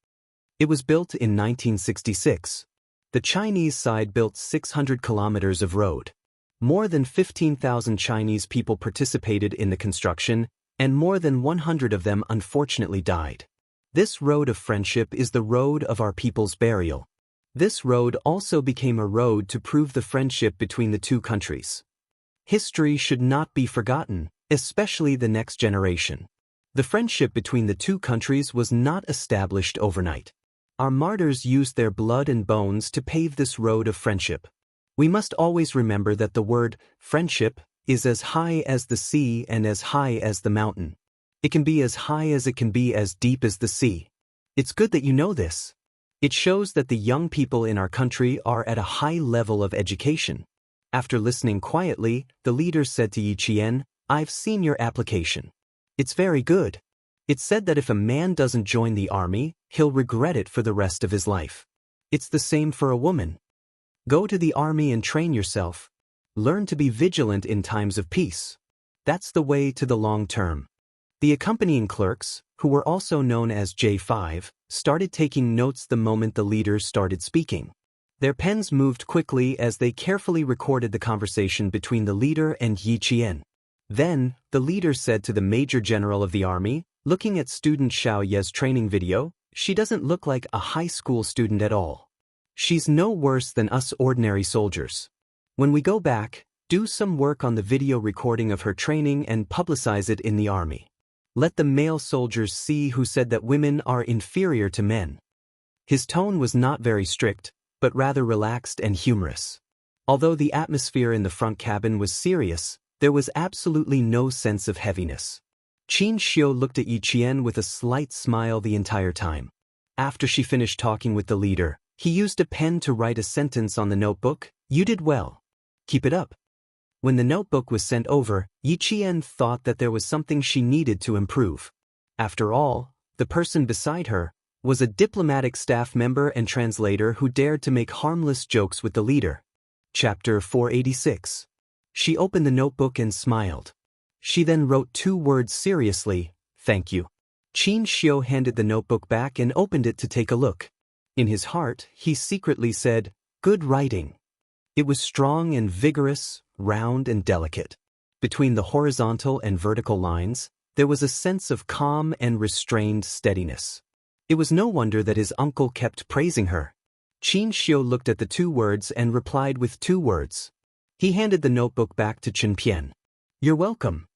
It was built in 1966. The Chinese side built 600 kilometers of road. More than 15,000 Chinese people participated in the construction, and more than 100 of them unfortunately died. This road of friendship is the road of our people's burial. This road also became a road to prove the friendship between the two countries. History should not be forgotten, especially the next generation. The friendship between the two countries was not established overnight. Our martyrs used their blood and bones to pave this road of friendship. We must always remember that the word friendship is as high as the sea and as high as the mountain. It can be as high as it can be as deep as the sea. It's good that you know this. It shows that the young people in our country are at a high level of education. After listening quietly, the leader said to Yi Qian, "I've seen your application. It's very good. It said that if a man doesn't join the army, he'll regret it for the rest of his life. It's the same for a woman. Go to the army and train yourself. Learn to be vigilant in times of peace. That's the way to the long term." The accompanying clerks, who were also known as J5, started taking notes the moment the leader started speaking. Their pens moved quickly as they carefully recorded the conversation between the leader and Yi Qian. Then, the leader said to the Major General of the Army, looking at student Xiao Ye's training video, "She doesn't look like a high school student at all. She's no worse than us ordinary soldiers. When we go back, do some work on the video recording of her training and publicize it in the army. Let the male soldiers see who said that women are inferior to men." His tone was not very strict, but rather relaxed and humorous. Although the atmosphere in the front cabin was serious, there was absolutely no sense of heaviness. Qin Xiu looked at Yi Qian with a slight smile the entire time. After she finished talking with the leader, he used a pen to write a sentence on the notebook. "You did well. Keep it up." When the notebook was sent over, Yi Qian thought that there was something she needed to improve. After all, the person beside her was a diplomatic staff member and translator who dared to make harmless jokes with the leader. Chapter 486. She opened the notebook and smiled. She then wrote 2 words seriously, "Thank you." Qin Xiu handed the notebook back and opened it to take a look. In his heart, he secretly said, "Good writing." It was strong and vigorous, round and delicate. Between the horizontal and vertical lines, there was a sense of calm and restrained steadiness. It was no wonder that his uncle kept praising her. Qin Xiu looked at the 2 words and replied with 2 words. He handed the notebook back to Chen Pian. "You're welcome."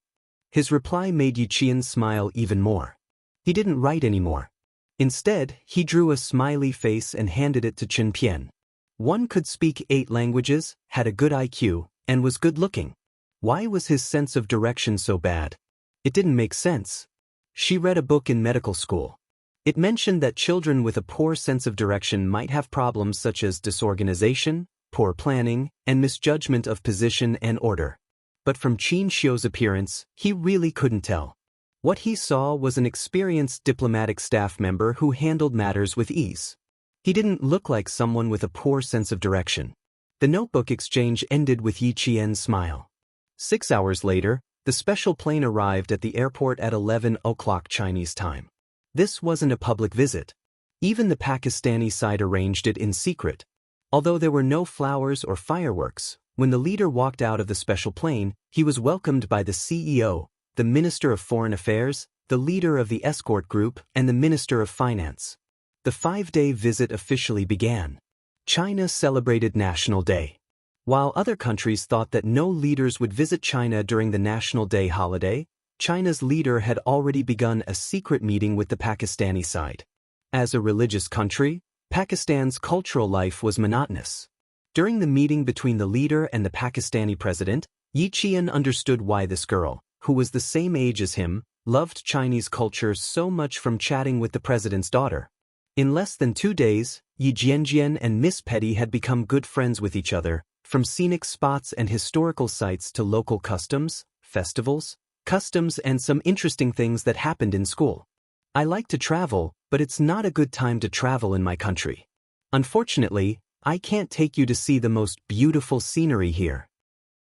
His reply made Yi Qian smile even more. He didn't write anymore. Instead, he drew a smiley face and handed it to Chen Pian. One could speak 8 languages, had a good IQ, and was good-looking. Why was his sense of direction so bad? It didn't make sense. She read a book in medical school. It mentioned that children with a poor sense of direction might have problems such as disorganization, poor planning, and misjudgment of position and order. but from Qin Xiu's appearance, he really couldn't tell. What he saw was an experienced diplomatic staff member who handled matters with ease. He didn't look like someone with a poor sense of direction. The notebook exchange ended with Yi Qian's smile. 6 hours later, the special plane arrived at the airport at 11 o'clock Chinese time. This wasn't a public visit. Even the Pakistani side arranged it in secret. Although there were no flowers or fireworks, when the leader walked out of the special plane, he was welcomed by the CEO, the Minister of Foreign Affairs, the leader of the escort group, and the Minister of Finance. The 5-day visit officially began. China celebrated National Day. While other countries thought that no leaders would visit China during the National Day holiday, China's leader had already begun a secret meeting with the Pakistani side. As a religious country, Pakistan's cultural life was monotonous. During the meeting between the leader and the Pakistani president, Yi Qian understood why this girl, who was the same age as him, loved Chinese culture so much from chatting with the president's daughter. In less than 2 days, Yi Jianjian and Miss Petty had become good friends with each other, from scenic spots and historical sites to local customs, festivals, customs, and some interesting things that happened in school. I like to travel, but it's not a good time to travel in my country. Unfortunately, I can't take you to see the most beautiful scenery here.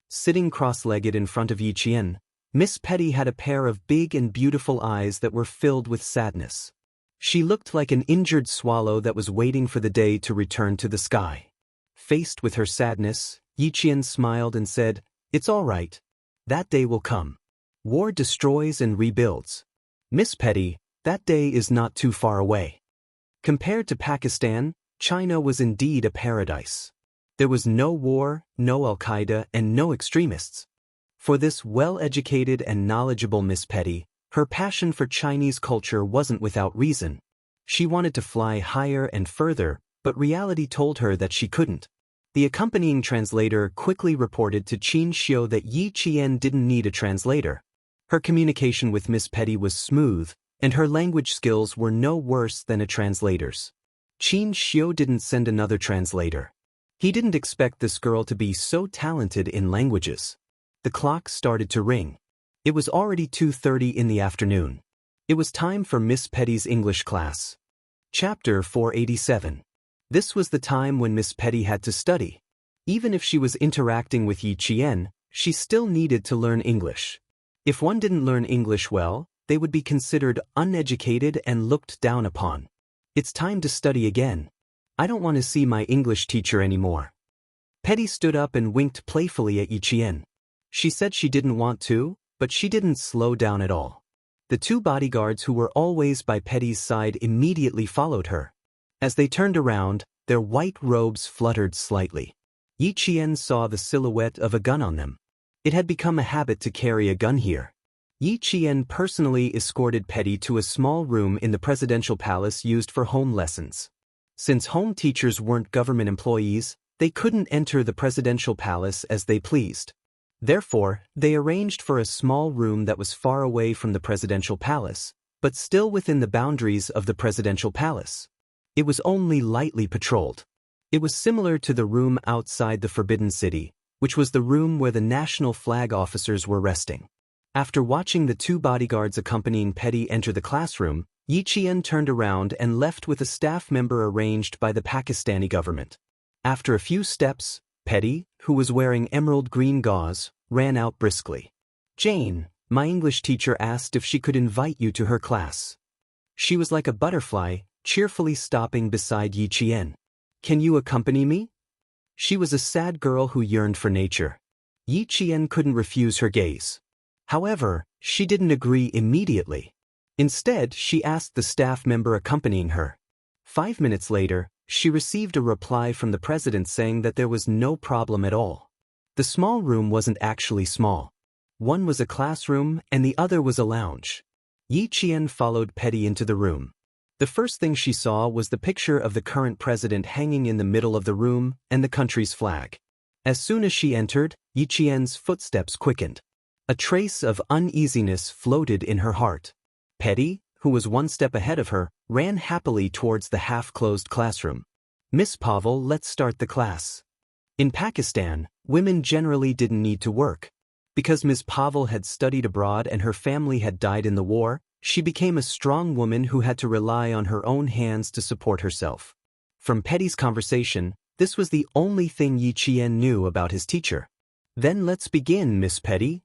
Sitting cross-legged in front of Yi Qian, Miss Petty had a pair of big and beautiful eyes that were filled with sadness. She looked like an injured swallow that was waiting for the day to return to the sky. Faced with her sadness, Yi Qian smiled and said, "It's all right. That day will come. War destroys and rebuilds. Miss Petty, that day is not too far away." Compared to Pakistan, China was indeed a paradise. There was no war, no Al-Qaeda, and no extremists. For this well-educated and knowledgeable Miss Petty, her passion for Chinese culture wasn't without reason. She wanted to fly higher and further, but reality told her that she couldn't. The accompanying translator quickly reported to Qin Xiu that Yi Qian didn't need a translator. Her communication with Miss Petty was smooth, and her language skills were no worse than a translator's. Qin Xiu didn't send another translator. He didn't expect this girl to be so talented in languages. The clock started to ring. It was already 2:30 in the afternoon. It was time for Miss Petty's English class. Chapter 487. This was the time when Miss Petty had to study. Even if she was interacting with Yi Qian, she still needed to learn English. If one didn't learn English well, they would be considered uneducated and looked down upon. It's time to study again. I don't want to see my English teacher anymore. Petty stood up and winked playfully at Yi Qian. She said she didn't want to, but she didn't slow down at all. The 2 bodyguards who were always by Petty's side immediately followed her. As they turned around, their white robes fluttered slightly. Yi Qian saw the silhouette of a gun on them. It had become a habit to carry a gun here. Yi Qian personally escorted Petty to a small room in the presidential palace used for home lessons. Since home teachers weren't government employees, they couldn't enter the presidential palace as they pleased. Therefore, they arranged for a small room that was far away from the presidential palace, but still within the boundaries of the presidential palace. It was only lightly patrolled. It was similar to the room outside the Forbidden City, which was the room where the national flag officers were resting. After watching the 2 bodyguards accompanying Petty enter the classroom, Yi Qian turned around and left with a staff member arranged by the Pakistani government. After a few steps, Petty, who was wearing emerald green gauze, ran out briskly. "Jane, my English teacher asked if she could invite you to her class." She was like a butterfly, cheerfully stopping beside Yi Qian. "Can you accompany me?" She was a sad girl who yearned for nature. Yi Qian couldn't refuse her gaze. However, she didn't agree immediately. Instead, she asked the staff member accompanying her. 5 minutes later, she received a reply from the president saying that there was no problem at all. The small room wasn't actually small. One was a classroom and the other was a lounge. Yi Qian followed Petty into the room. The first thing she saw was the picture of the current president hanging in the middle of the room and the country's flag. As soon as she entered, Yi Qian's footsteps quickened. A trace of uneasiness floated in her heart. Petty, who was 1 step ahead of her, ran happily towards the half-closed classroom. "Miss Pavel, let's start the class." In Pakistan, women generally didn't need to work. Because Ms. Pavel had studied abroad and her family had died in the war, she became a strong woman who had to rely on her own hands to support herself. From Petty's conversation, this was the only thing Yi Qian knew about his teacher. "Then let's begin, Miss Petty."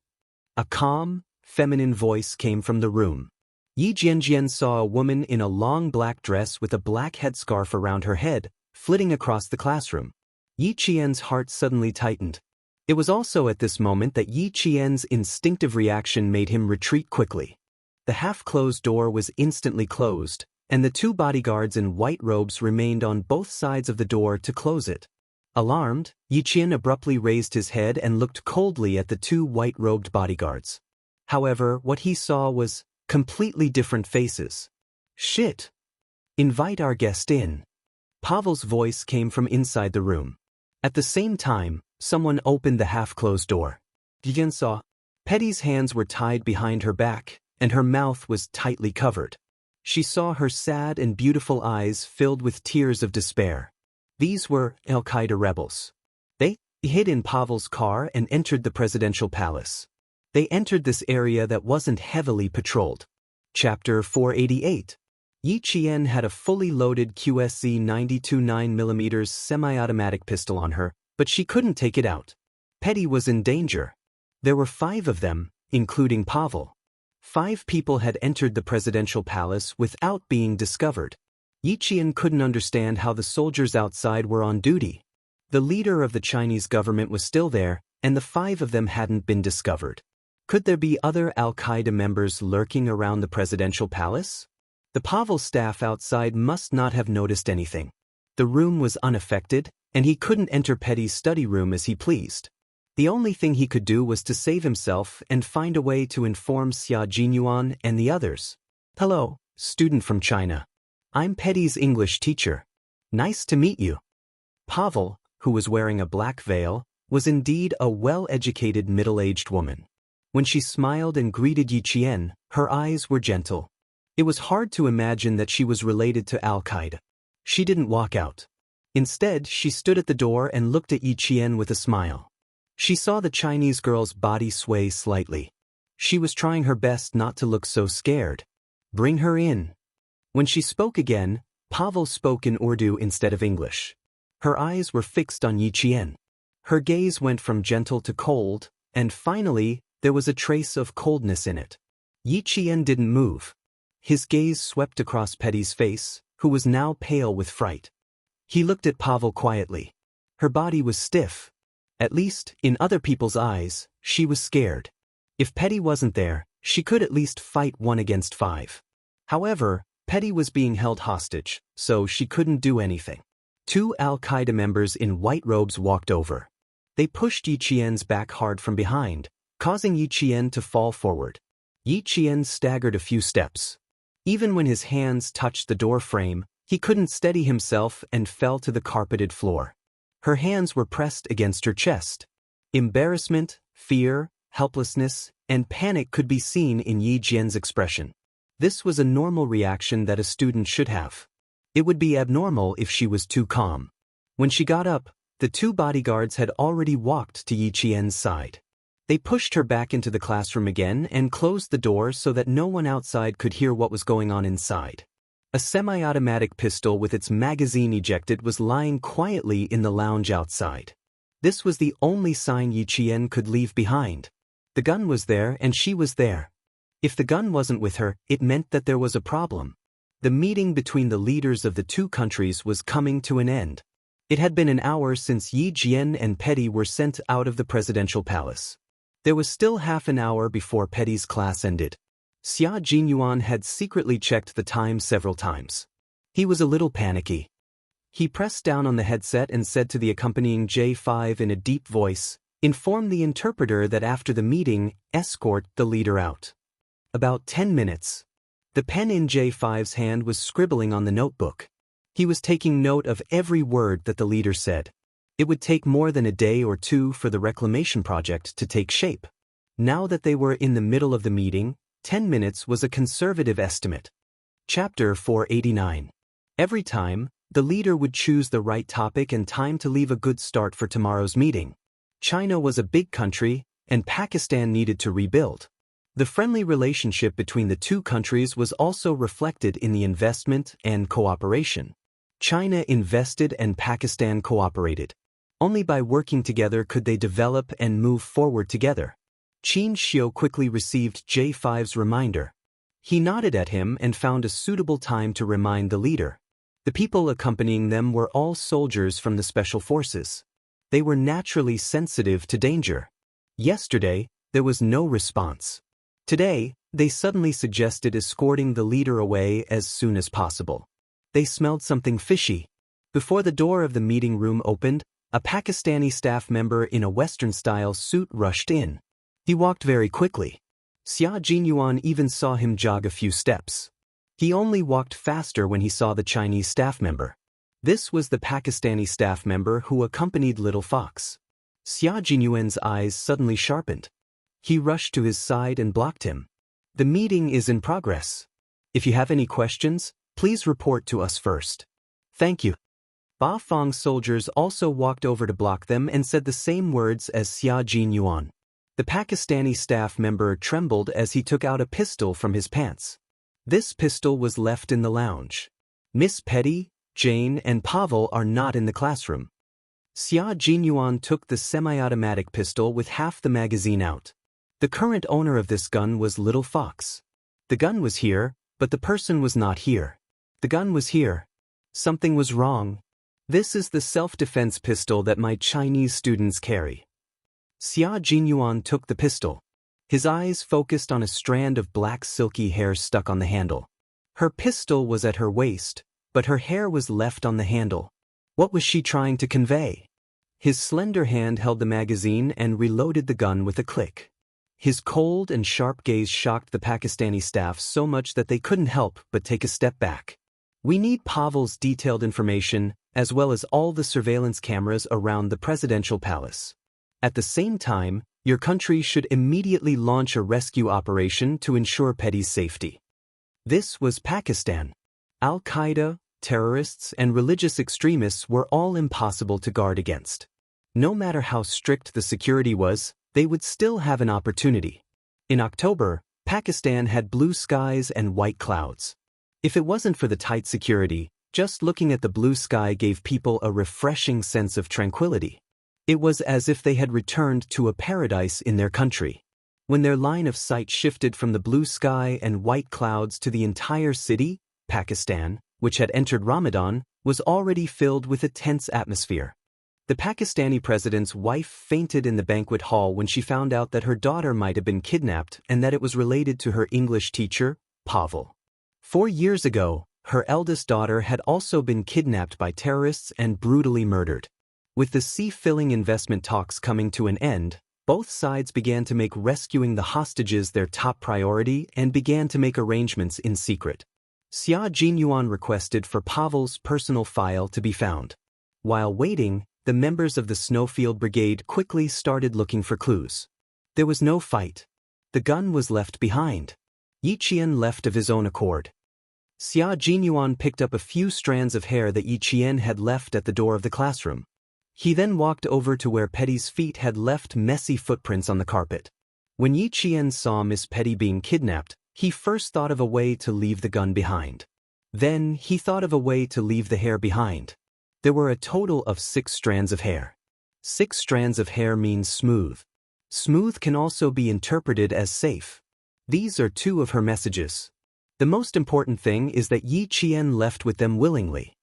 A calm, feminine voice came from the room. Yi Jianjian saw a woman in a long black dress with a black headscarf around her head, flitting across the classroom. Yi Qian's heart suddenly tightened. It was also at this moment that Yi Qian's instinctive reaction made him retreat quickly. The half-closed door was instantly closed, and the two bodyguards in white robes remained on both sides of the door to close it. Alarmed, Yi Qian abruptly raised his head and looked coldly at the two white-robed bodyguards. However, what he saw was completely different faces. "Shit! Invite our guest in." Pavel's voice came from inside the room. At the same time, someone opened the half-closed door. Yi saw. Petty's hands were tied behind her back, and her mouth was tightly covered. She saw her sad and beautiful eyes filled with tears of despair. These were Al-Qaeda rebels. They hid in Pavel's car and entered the presidential palace. They entered this area that wasn't heavily patrolled. Chapter 488. Yi Qian had a fully loaded QSC 92 9mm semi-automatic pistol on her, but she couldn't take it out. Petty was in danger. There were 5 of them, including Pavel. 5 people had entered the presidential palace without being discovered. Yi Qian couldn't understand how the soldiers outside were on duty. The leader of the Chinese government was still there, and the 5 of them hadn't been discovered. Could there be other Al-Qaeda members lurking around the presidential palace? The Pavel staff outside must not have noticed anything. The room was unaffected, and he couldn't enter Petty's study room as he pleased. The only thing he could do was to save himself and find a way to inform Xia Jinyuan and the others. "Hello, student from China. I'm Petty's English teacher. Nice to meet you." Pavel, who was wearing a black veil, was indeed a well-educated middle-aged woman. When she smiled and greeted Yi Qian, her eyes were gentle. It was hard to imagine that she was related to Al-Qaeda. She didn't walk out. Instead, she stood at the door and looked at Yi Qian with a smile. She saw the Chinese girl's body sway slightly. She was trying her best not to look so scared. "Bring her in." When she spoke again, Pavel spoke in Urdu instead of English. Her eyes were fixed on Yi Qian. Her gaze went from gentle to cold, and finally, there was a trace of coldness in it. Yi Qian didn't move. His gaze swept across Petty's face, who was now pale with fright. He looked at Pavel quietly. Her body was stiff. At least, in other people's eyes, she was scared. If Petty wasn't there, she could at least fight 1 against 5. However, Petty was being held hostage, so she couldn't do anything. 2 Al-Qaeda members in white robes walked over. They pushed Yi Qian's back hard from behind, causing Yi Qian to fall forward. Yi Qian staggered a few steps. Even when his hands touched the door frame, he couldn't steady himself and fell to the carpeted floor. Her hands were pressed against her chest. Embarrassment, fear, helplessness, and panic could be seen in Yi Qian's expression. This was a normal reaction that a student should have. It would be abnormal if she was too calm. When she got up, the 2 bodyguards had already walked to Yi Qian's side. They pushed her back into the classroom again and closed the door so that no one outside could hear what was going on inside. A semi-automatic pistol with its magazine ejected was lying quietly in the lounge outside. This was the only sign Yi Qian could leave behind. The gun was there and she was there. If the gun wasn't with her, it meant that there was a problem. The meeting between the leaders of the 2 countries was coming to an end. It had been an hour since Yi Qian and Petty were sent out of the presidential palace. There was still half an hour before Petty's class ended. Xia Jinyuan had secretly checked the time several times. He was a little panicky. He pressed down on the headset and said to the accompanying J5 in a deep voice, "Inform the interpreter that after the meeting, escort the leader out." About 10 minutes. The pen in J5's hand was scribbling on the notebook. He was taking note of every word that the leader said. It would take more than a day or 2 for the reclamation project to take shape. Now that they were in the middle of the meeting, 10 minutes was a conservative estimate. Chapter 489. Every time, the leader would choose the right topic and time to leave a good start for tomorrow's meeting. China was a big country, and Pakistan needed to rebuild. The friendly relationship between the two countries was also reflected in the investment and cooperation. China invested and Pakistan cooperated. Only by working together could they develop and move forward together. Qin Xiu quickly received J5's reminder. He nodded at him and found a suitable time to remind the leader. The people accompanying them were all soldiers from the special forces. They were naturally sensitive to danger. Yesterday, there was no response. Today, they suddenly suggested escorting the leader away as soon as possible. They smelled something fishy. Before the door of the meeting room opened, a Pakistani staff member in a Western-style suit rushed in. He walked very quickly. Xia Jinyuan even saw him jog a few steps. He only walked faster when he saw the Chinese staff member. This was the Pakistani staff member who accompanied Little Fox. Xia Jinyuan's eyes suddenly sharpened. He rushed to his side and blocked him. The meeting is in progress. If you have any questions, please report to us first. Thank you. Ba Feng's soldiers also walked over to block them and said the same words as Xia Jinyuan. The Pakistani staff member trembled as he took out a pistol from his pants. This pistol was left in the lounge. Miss Petty, Jane, and Pavel are not in the classroom. Xia Jinyuan took the semi-automatic pistol with half the magazine out. The current owner of this gun was Little Fox. The gun was here, but the person was not here. The gun was here. Something was wrong. This is the self-defense pistol that my Chinese students carry. Xia Jinyuan took the pistol. His eyes focused on a strand of black silky hair stuck on the handle. Her pistol was at her waist, but her hair was left on the handle. What was she trying to convey? His slender hand held the magazine and reloaded the gun with a click. His cold and sharp gaze shocked the Pakistani staff so much that they couldn't help but take a step back. We need Pavel's detailed information, as well as all the surveillance cameras around the presidential palace. At the same time, your country should immediately launch a rescue operation to ensure Petty's safety. This was Pakistan. Al-Qaeda, terrorists, and religious extremists were all impossible to guard against. No matter how strict the security was, they would still have an opportunity. In October, Pakistan had blue skies and white clouds. If it wasn't for the tight security, just looking at the blue sky gave people a refreshing sense of tranquility. It was as if they had returned to a paradise in their country. When their line of sight shifted from the blue sky and white clouds to the entire city, Pakistan, which had entered Ramadan, was already filled with a tense atmosphere. The Pakistani president's wife fainted in the banquet hall when she found out that her daughter might have been kidnapped and that it was related to her English teacher, Pavel. 4 years ago, her eldest daughter had also been kidnapped by terrorists and brutally murdered. With the sea-filling investment talks coming to an end, both sides began to make rescuing the hostages their top priority and began to make arrangements in secret. Xia Jinyuan requested for Pavel's personal file to be found. While waiting, the members of the Snowfield Brigade quickly started looking for clues. There was no fight. The gun was left behind. Yiqian left of his own accord. Xia Jinyuan picked up a few strands of hair that Yiqian had left at the door of the classroom. He then walked over to where Petty's feet had left messy footprints on the carpet. When Yiqian saw Miss Petty being kidnapped, he first thought of a way to leave the gun behind. Then he thought of a way to leave the hair behind. There were a total of 6 strands of hair. 6 strands of hair means smooth. Smooth can also be interpreted as safe. These are 2 of her messages. The most important thing is that Yiqian left with them willingly.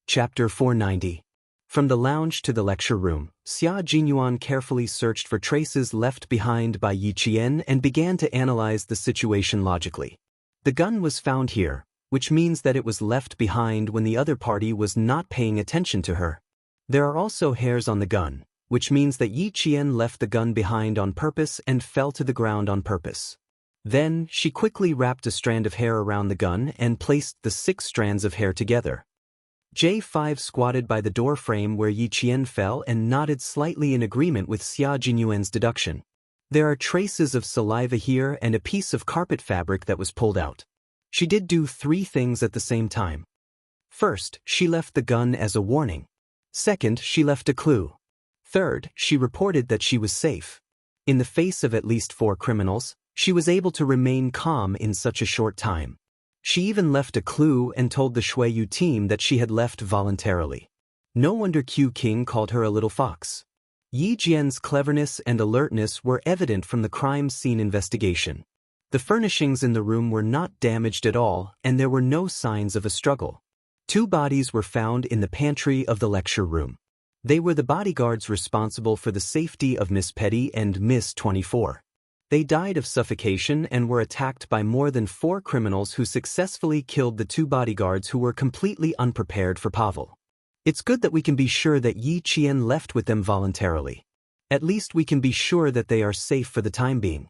Chapter 490. From the lounge to the lecture room, Xia Jinyuan carefully searched for traces left behind by Yiqian and began to analyze the situation logically. The gun was found here, which means that it was left behind when the other party was not paying attention to her. There are also hairs on the gun, which means that Yiqian left the gun behind on purpose and fell to the ground on purpose. Then, she quickly wrapped a strand of hair around the gun and placed the 6 strands of hair together. J5 squatted by the door frame where Yiqian fell and nodded slightly in agreement with Xia Jinyuan's deduction. There are traces of saliva here and a piece of carpet fabric that was pulled out. She did do 3 things at the same time. First, she left the gun as a warning. Second, she left a clue. Third, she reported that she was safe. In the face of at least 4 criminals, she was able to remain calm in such a short time. She even left a clue and told the Shuiyu team that she had left voluntarily. No wonder Q King called her a little fox. Yi Jian's cleverness and alertness were evident from the crime scene investigation. The furnishings in the room were not damaged at all, and there were no signs of a struggle. 2 bodies were found in the pantry of the lecture room. They were the bodyguards responsible for the safety of Miss Petty and Miss 24. They died of suffocation and were attacked by more than 4 criminals who successfully killed the 2 bodyguards who were completely unprepared for Pavel. It's good that we can be sure that Yi Qian left with them voluntarily. At least we can be sure that they are safe for the time being.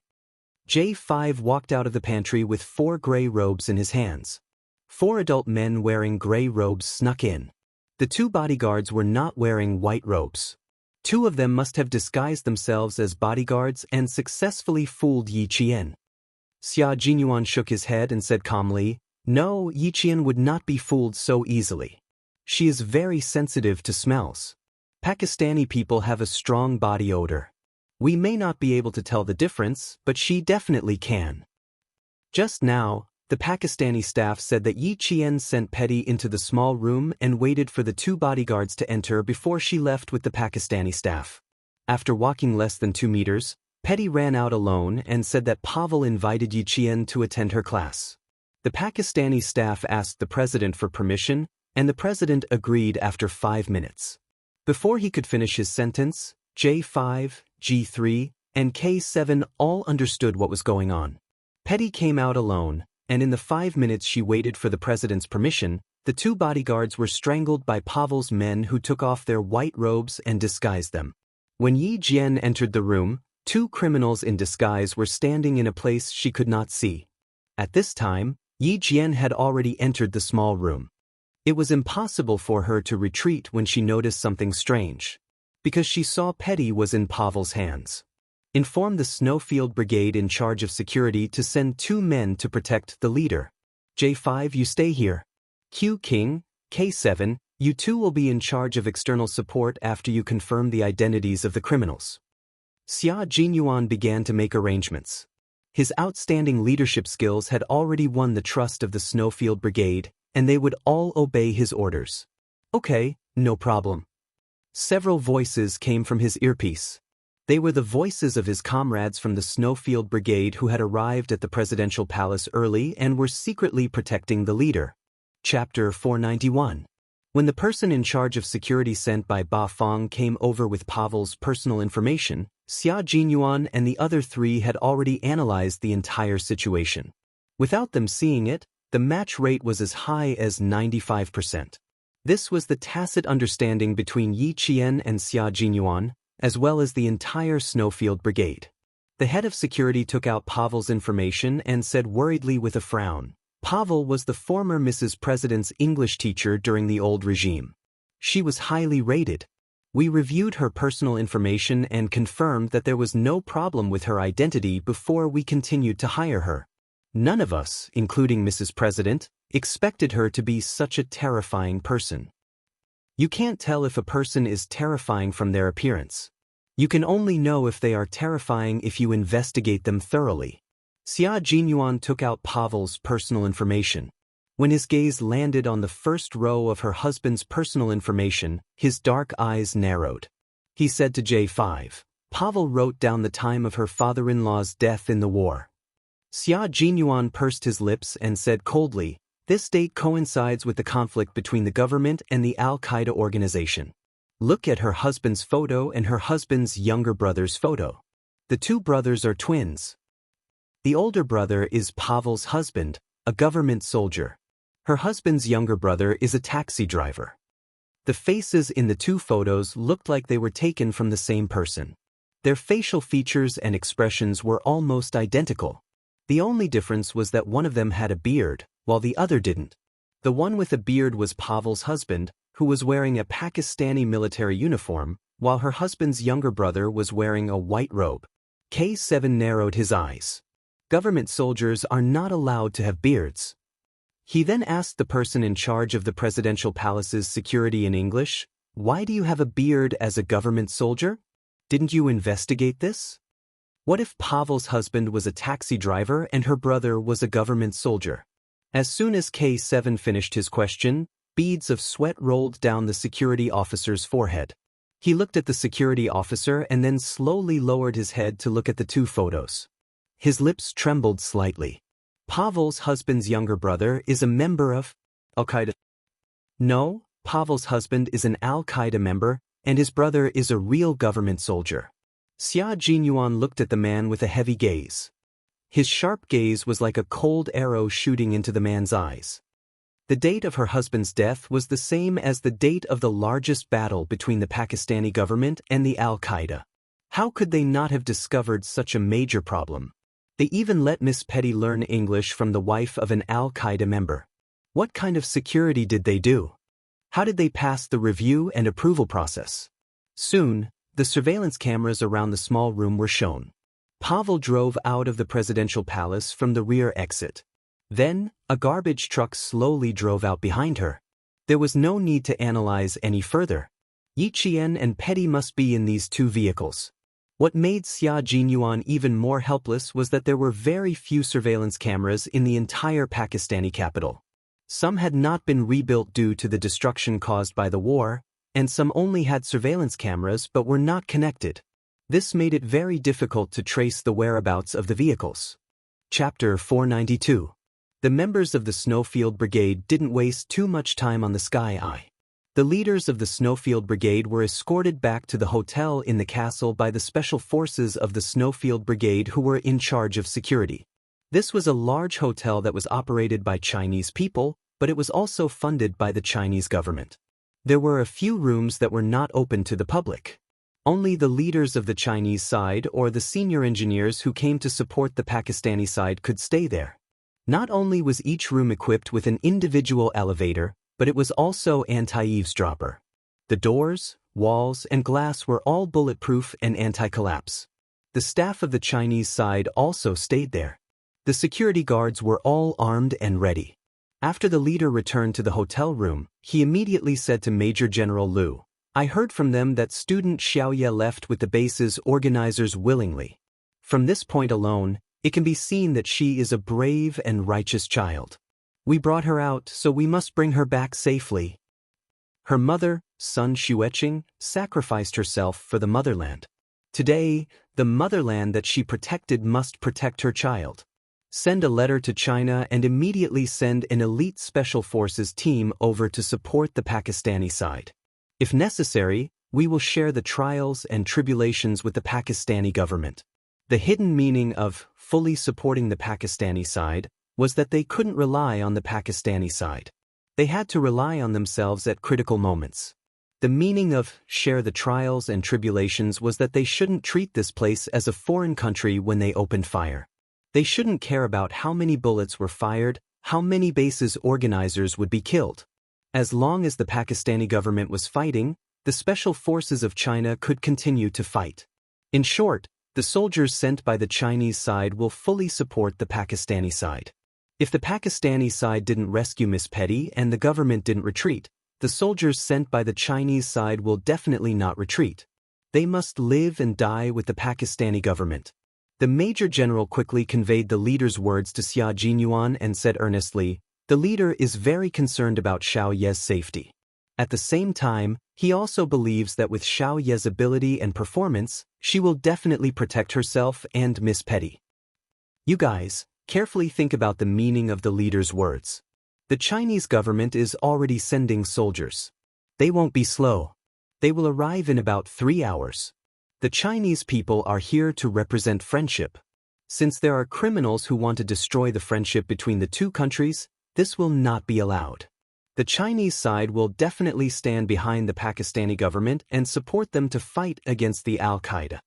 J5 walked out of the pantry with 4 gray robes in his hands. 4 adult men wearing gray robes snuck in. The 2 bodyguards were not wearing white robes. 2 of them must have disguised themselves as bodyguards and successfully fooled Yi Qian. Xia Jinyuan shook his head and said calmly, "No, Yi Qian would not be fooled so easily. She is very sensitive to smells. Pakistani people have a strong body odor. We may not be able to tell the difference, but she definitely can." Just now, the Pakistani staff said that Yi Qian sent Petty into the small room and waited for the 2 bodyguards to enter before she left with the Pakistani staff. After walking less than 2 meters, Petty ran out alone and said that Pavel invited Yi Qian to attend her class. The Pakistani staff asked the president for permission, and the president agreed after 5 minutes. Before he could finish his sentence, J5, G3, and K7 all understood what was going on. Petty came out alone, and in the 5 minutes she waited for the president's permission, the 2 bodyguards were strangled by Pavel's men who took off their white robes and disguised them. When Yi Jian entered the room, 2 criminals in disguise were standing in a place she could not see. At this time, Yi Jian had already entered the small room. It was impossible for her to retreat when she noticed something strange, because she saw Petty was in Pavel's hands. Inform the Snowfield Brigade in charge of security to send 2 men to protect the leader. J5, you stay here. Q King, K7, you 2 will be in charge of external support after you confirm the identities of the criminals. Xia Jinyuan began to make arrangements. His outstanding leadership skills had already won the trust of the Snowfield Brigade, and they would all obey his orders. Okay, no problem. Several voices came from his earpiece. They were the voices of his comrades from the Snowfield Brigade who had arrived at the presidential palace early and were secretly protecting the leader. Chapter 491. When the person in charge of security sent by Ba Feng came over with Pavel's personal information, Xia Jinyuan and the other 3 had already analyzed the entire situation. Without them seeing it, the match rate was as high as 95%. This was the tacit understanding between Yi Qian and Xia Jinyuan, as well as the entire Snowfield Brigade. The head of security took out Pavel's information and said worriedly with a frown, Pavel was the former Mrs. President's English teacher during the old regime. She was highly rated. We reviewed her personal information and confirmed that there was no problem with her identity before we continued to hire her. None of us, including Mrs. President, expected her to be such a terrifying person. You can't tell if a person is terrifying from their appearance. You can only know if they are terrifying if you investigate them thoroughly. Xia Jinyuan took out Pavel's personal information. When his gaze landed on the first row of her husband's personal information, his dark eyes narrowed. He said to J5, Pavel wrote down the time of her father-in-law's death in the war. Xia Jinyuan pursed his lips and said coldly, this date coincides with the conflict between the government and the Al-Qaeda organization. Look at her husband's photo and her husband's younger brother's photo. The 2 brothers are twins. The older brother is Pavel's husband, a government soldier. Her husband's younger brother is a taxi driver. The faces in the 2 photos looked like they were taken from the same person. Their facial features and expressions were almost identical. The only difference was that one of them had a beard, while the other didn't. The one with a beard was Pavel's husband, who was wearing a Pakistani military uniform, while her husband's younger brother was wearing a white robe. K7 narrowed his eyes. Government soldiers are not allowed to have beards. He then asked the person in charge of the presidential palace's security in English, why do you have a beard as a government soldier? Didn't you investigate this? What if Pavel's husband was a taxi driver and her brother was a government soldier? As soon as K7 finished his question, beads of sweat rolled down the security officer's forehead. He looked at the security officer and then slowly lowered his head to look at the two photos. His lips trembled slightly. Pavel's husband's younger brother is a member of Al-Qaeda. No, Pavel's husband is an Al-Qaeda member, and his brother is a real government soldier. Xia Jinyuan looked at the man with a heavy gaze. His sharp gaze was like a cold arrow shooting into the man's eyes. The date of her husband's death was the same as the date of the largest battle between the Pakistani government and the Al-Qaeda. How could they not have discovered such a major problem? They even let Miss Petty learn English from the wife of an Al-Qaeda member. What kind of security did they do? How did they pass the review and approval process? Soon, the surveillance cameras around the small room were shown. Pavel drove out of the presidential palace from the rear exit. Then, a garbage truck slowly drove out behind her. There was no need to analyze any further. Yiqian and Petty must be in these two vehicles. What made Xia Jinyuan even more helpless was that there were very few surveillance cameras in the entire Pakistani capital. Some had not been rebuilt due to the destruction caused by the war, and some only had surveillance cameras but were not connected. This made it very difficult to trace the whereabouts of the vehicles. Chapter 492. The members of the Snowfield Brigade didn't waste too much time on the Sky Eye. The leaders of the Snowfield Brigade were escorted back to the hotel in the castle by the special forces of the Snowfield Brigade who were in charge of security. This was a large hotel that was operated by Chinese people, but it was also funded by the Chinese government. There were a few rooms that were not open to the public. Only the leaders of the Chinese side or the senior engineers who came to support the Pakistani side could stay there. Not only was each room equipped with an individual elevator, but it was also anti-eavesdropper. The doors, walls, and glass were all bulletproof and anti-collapse. The staff of the Chinese side also stayed there. The security guards were all armed and ready. After the leader returned to the hotel room, he immediately said to Major General Liu, "I heard from them that student Xiaoye left with the base's organizers willingly. From this point alone, it can be seen that she is a brave and righteous child. We brought her out, so we must bring her back safely." Her mother, Sun Xueqing, sacrificed herself for the motherland. Today, the motherland that she protected must protect her child. Send a letter to China and immediately send an elite special forces team over to support the Pakistani side. If necessary, we will share the trials and tribulations with the Pakistani government. The hidden meaning of fully supporting the Pakistani side was that they couldn't rely on the Pakistani side. They had to rely on themselves at critical moments. The meaning of share the trials and tribulations was that they shouldn't treat this place as a foreign country when they opened fire. They shouldn't care about how many bullets were fired, how many bases organizers would be killed. As long as the Pakistani government was fighting, the special forces of China could continue to fight. In short, the soldiers sent by the Chinese side will fully support the Pakistani side. If the Pakistani side didn't rescue Miss Petty and the government didn't retreat, the soldiers sent by the Chinese side will definitely not retreat. They must live and die with the Pakistani government. The Major General quickly conveyed the leader's words to Xia Jinyuan and said earnestly, "The leader is very concerned about Xiaoye's safety. At the same time, he also believes that with Xiaoye's ability and performance, she will definitely protect herself and Miss Petty." You guys, carefully think about the meaning of the leader's words. The Chinese government is already sending soldiers. They won't be slow. They will arrive in about 3 hours. The Chinese people are here to represent friendship. Since there are criminals who want to destroy the friendship between the two countries, this will not be allowed. The Chinese side will definitely stand behind the Pakistani government and support them to fight against the Al-Qaeda.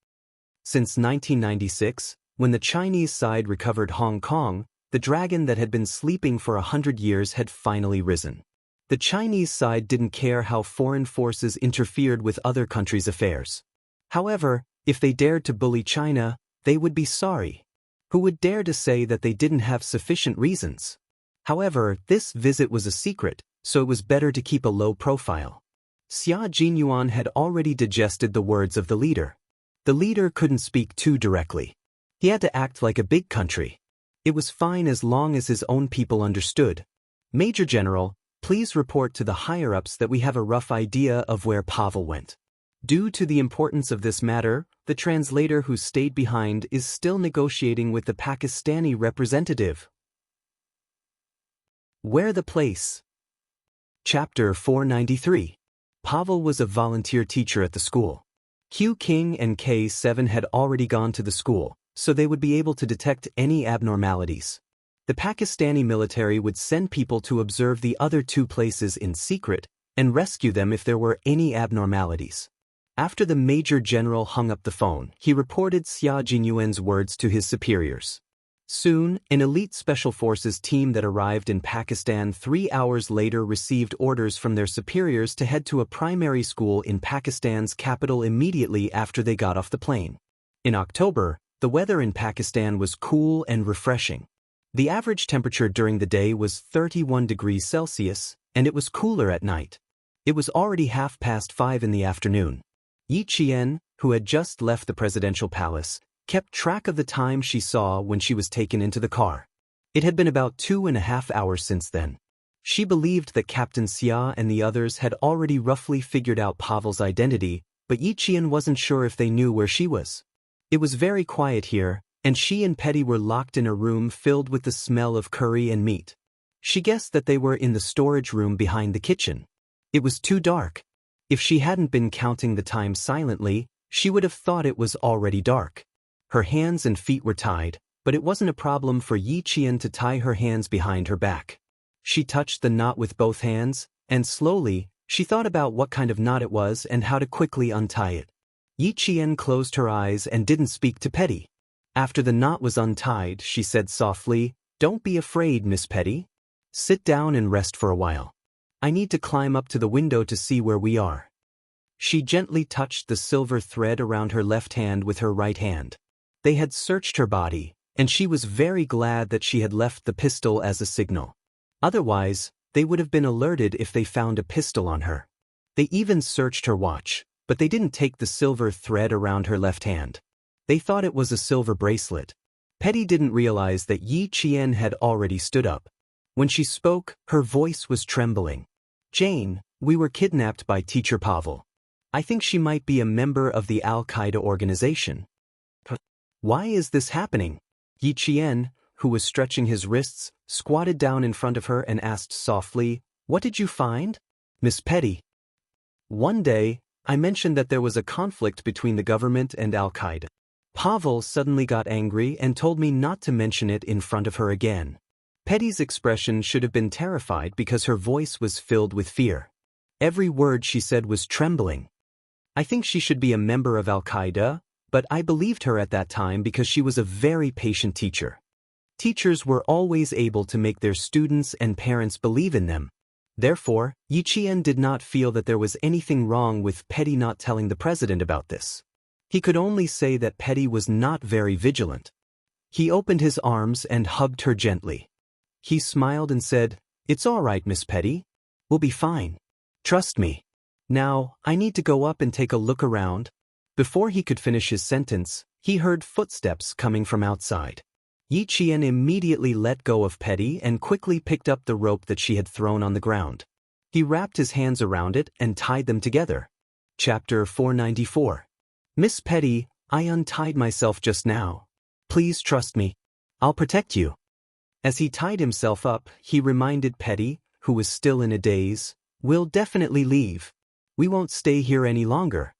Since 1996, when the Chinese side recovered Hong Kong, the dragon that had been sleeping for 100 years had finally risen. The Chinese side didn't care how foreign forces interfered with other countries' affairs. However, if they dared to bully China, they would be sorry. Who would dare to say that they didn't have sufficient reasons? However, this visit was a secret, so it was better to keep a low profile. Xia Jinyuan had already digested the words of the leader. The leader couldn't speak too directly. He had to act like a big country. It was fine as long as his own people understood. Major General, please report to the higher-ups that we have a rough idea of where Pavel went. Due to the importance of this matter, the translator who stayed behind is still negotiating with the Pakistani representative. Where the place? Chapter 493. Pavel was a volunteer teacher at the school. Q King and K7 had already gone to the school, so they would be able to detect any abnormalities. The Pakistani military would send people to observe the other two places in secret and rescue them if there were any abnormalities. After the Major General hung up the phone, he reported Xia Jinyuan's words to his superiors. Soon, an elite special forces team that arrived in Pakistan 3 hours later received orders from their superiors to head to a primary school in Pakistan's capital immediately after they got off the plane. In October, the weather in Pakistan was cool and refreshing. The average temperature during the day was 31 degrees Celsius, and it was cooler at night. It was already 5:30 in the afternoon. Yi Qian, who had just left the presidential palace, kept track of the time she saw when she was taken into the car. It had been about 2.5 hours since then. She believed that Captain Xia and the others had already roughly figured out Pavel's identity, but Yi Qian wasn't sure if they knew where she was. It was very quiet here, and she and Petty were locked in a room filled with the smell of curry and meat. She guessed that they were in the storage room behind the kitchen. It was too dark. If she hadn't been counting the time silently, she would have thought it was already dark. Her hands and feet were tied, but it wasn't a problem for Yi Qian to tie her hands behind her back. She touched the knot with both hands, and slowly, she thought about what kind of knot it was and how to quickly untie it. Yi Qian closed her eyes and didn't speak to Petty. After the knot was untied, she said softly, "Don't be afraid, Miss Petty. Sit down and rest for a while. I need to climb up to the window to see where we are." She gently touched the silver thread around her left hand with her right hand. They had searched her body, and she was very glad that she had left the pistol as a signal. Otherwise, they would have been alerted if they found a pistol on her. They even searched her watch, but they didn't take the silver thread around her left hand. They thought it was a silver bracelet. Petty didn't realize that Yi Qian had already stood up. When she spoke, her voice was trembling. "Jane, we were kidnapped by Teacher Pavel. I think she might be a member of the Al-Qaeda organization." "Why is this happening?" Yi Qian, who was stretching his wrists, squatted down in front of her and asked softly, "What did you find?" "Miss Petty. One day, I mentioned that there was a conflict between the government and Al-Qaeda. Pavel suddenly got angry and told me not to mention it in front of her again." Petty's expression should have been terrified because her voice was filled with fear. Every word she said was trembling. "I think she should be a member of Al-Qaeda, but I believed her at that time because she was a very patient teacher. Teachers were always able to make their students and parents believe in them. Therefore, Yi Qian did not feel that there was anything wrong with Petty not telling the president about this. He could only say that Petty was not very vigilant. He opened his arms and hugged her gently. He smiled and said, "It's all right, Miss Petty. We'll be fine. Trust me. Now, I need to go up and take a look around." Before he could finish his sentence, he heard footsteps coming from outside. Yi Qian immediately let go of Petty and quickly picked up the rope that she had thrown on the ground. He wrapped his hands around it and tied them together. Chapter 494. "Miss Petty, I untied myself just now. Please trust me. I'll protect you." As he tied himself up, he reminded Petty, who was still in a daze, "We'll definitely leave. We won't stay here any longer."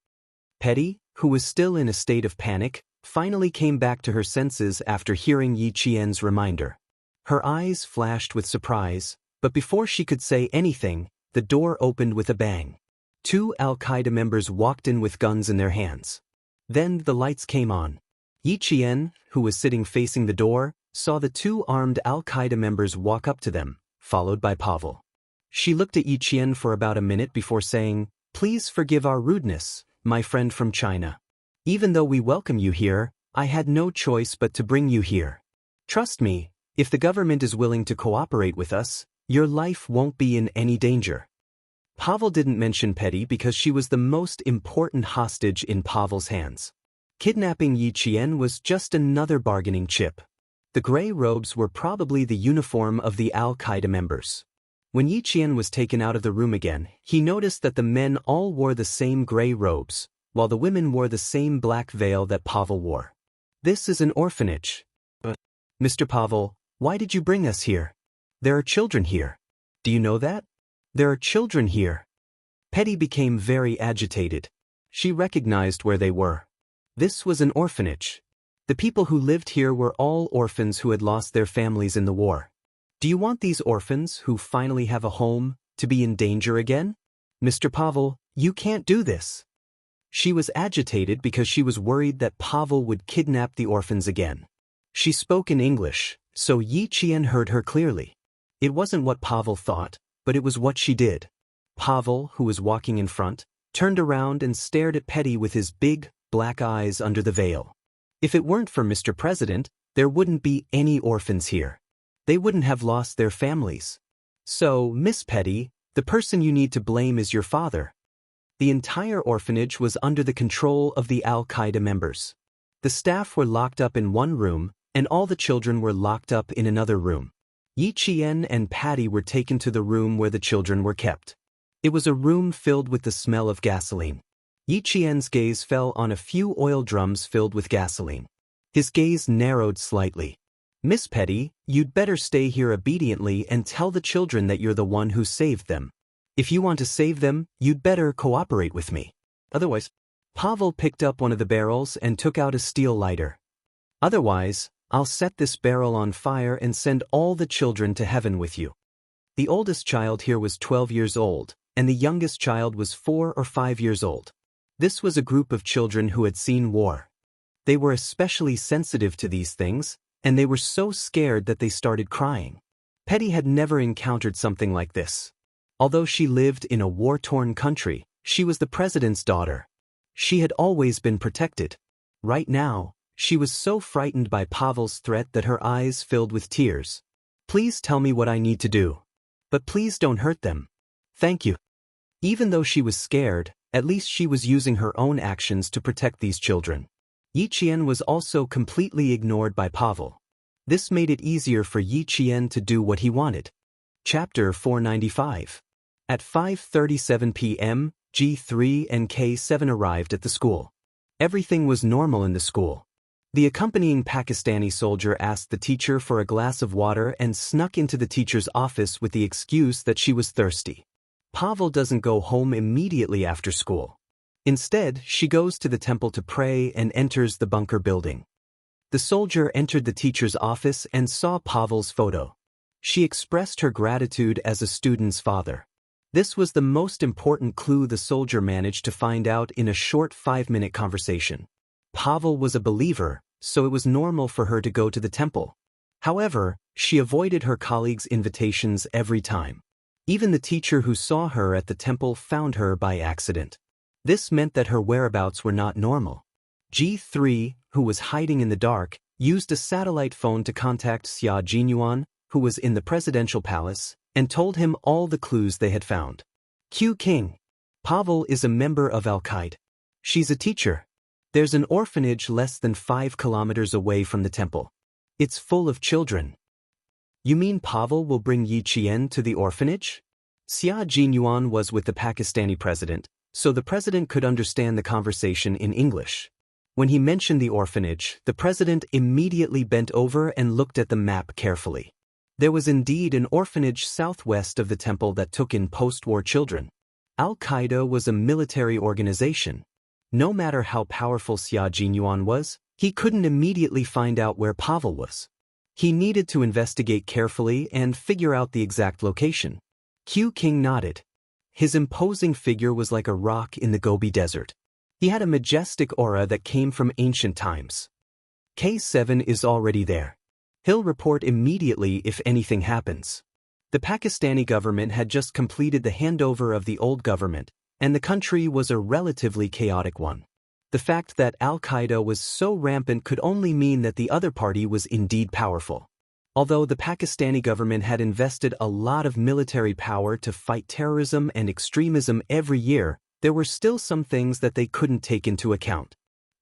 Petty, who was still in a state of panic, finally came back to her senses after hearing Yi Qian's reminder. Her eyes flashed with surprise, but before she could say anything, the door opened with a bang. 2 Al-Qaeda members walked in with guns in their hands. Then the lights came on. Yi Qian, who was sitting facing the door, saw the 2 armed Al-Qaeda members walk up to them, followed by Pavel. She looked at Yi Qian for about a minute before saying, "Please forgive our rudeness, my friend from China. Even though we welcome you here, I had no choice but to bring you here. Trust me, if the government is willing to cooperate with us, your life won't be in any danger." Pavel didn't mention Petty because she was the most important hostage in Pavel's hands. Kidnapping Yi Qian was just another bargaining chip. The gray robes were probably the uniform of the Al-Qaeda members. When Yi Qian was taken out of the room again, he noticed that the men all wore the same gray robes, while the women wore the same black veil that Pavel wore. This is an orphanage. Mr. Pavel, why did you bring us here? There are children here. Do you know that? There are children here. Petty became very agitated. She recognized where they were. This was an orphanage. The people who lived here were all orphans who had lost their families in the war. Do you want these orphans, who finally have a home, to be in danger again? Mr. Pavel, you can't do this. She was agitated because she was worried that Pavel would kidnap the orphans again. She spoke in English, so Yi Qian heard her clearly. It wasn't what Pavel thought, but it was what she did. Pavel, who was walking in front, turned around and stared at Petty with his big, black eyes under the veil. If it weren't for Mr. President, there wouldn't be any orphans here. They wouldn't have lost their families. So, Miss Petty, the person you need to blame is your father. The entire orphanage was under the control of the Al-Qaeda members. The staff were locked up in one room, and all the children were locked up in another room. Yi Qian and Patty were taken to the room where the children were kept. It was a room filled with the smell of gasoline. Yi Qian's gaze fell on a few oil drums filled with gasoline. His gaze narrowed slightly. Miss Petty, you'd better stay here obediently and tell the children that you're the one who saved them. If you want to save them, you'd better cooperate with me. Otherwise, Pavel picked up one of the barrels and took out a steel lighter. Otherwise, I'll set this barrel on fire and send all the children to heaven with you. The oldest child here was 12 years old, and the youngest child was 4 or 5 years old. This was a group of children who had seen war. They were especially sensitive to these things, and they were so scared that they started crying. Petty had never encountered something like this. Although she lived in a war-torn country, she was the president's daughter. She had always been protected. Right now, she was so frightened by Pavel's threat that her eyes filled with tears. Please tell me what I need to do. But please don't hurt them. Thank you. Even though she was scared, at least she was using her own actions to protect these children. Yi Qian was also completely ignored by Pavel. This made it easier for Yi Qian to do what he wanted. Chapter 495. At 5:37 p.m., G3 and K7 arrived at the school. Everything was normal in the school. The accompanying Pakistani soldier asked the teacher for a glass of water and snuck into the teacher's office with the excuse that she was thirsty. Pavel doesn't go home immediately after school. Instead, she goes to the temple to pray and enters the bunker building. The soldier entered the teacher's office and saw Pavel's photo. She expressed her gratitude as a student's father. This was the most important clue the soldier managed to find out in a short 5-minute conversation. Pavel was a believer, so it was normal for her to go to the temple. However, she avoided her colleagues' invitations every time. Even the teacher who saw her at the temple found her by accident. This meant that her whereabouts were not normal. G3, who was hiding in the dark, used a satellite phone to contact Xia Jinyuan, who was in the presidential palace, and told him all the clues they had found. Q King. Pavel is a member of Al-Qaeda. She's a teacher. There's an orphanage less than 5 kilometers away from the temple. It's full of children. You mean Pavel will bring Yi Qian to the orphanage? Xia Jinyuan was with the Pakistani president, so the president could understand the conversation in English. When he mentioned the orphanage, the president immediately bent over and looked at the map carefully. There was indeed an orphanage southwest of the temple that took in post-war children. Al-Qaeda was a military organization. No matter how powerful Xia Jinyuan was, he couldn't immediately find out where Pavel was. He needed to investigate carefully and figure out the exact location. Q King nodded. His imposing figure was like a rock in the Gobi Desert. He had a majestic aura that came from ancient times. K7 is already there. He'll report immediately if anything happens. The Pakistani government had just completed the handover of the old government, and the country was a relatively chaotic one. The fact that Al-Qaeda was so rampant could only mean that the other party was indeed powerful. Although the Pakistani government had invested a lot of military power to fight terrorism and extremism every year, there were still some things that they couldn't take into account.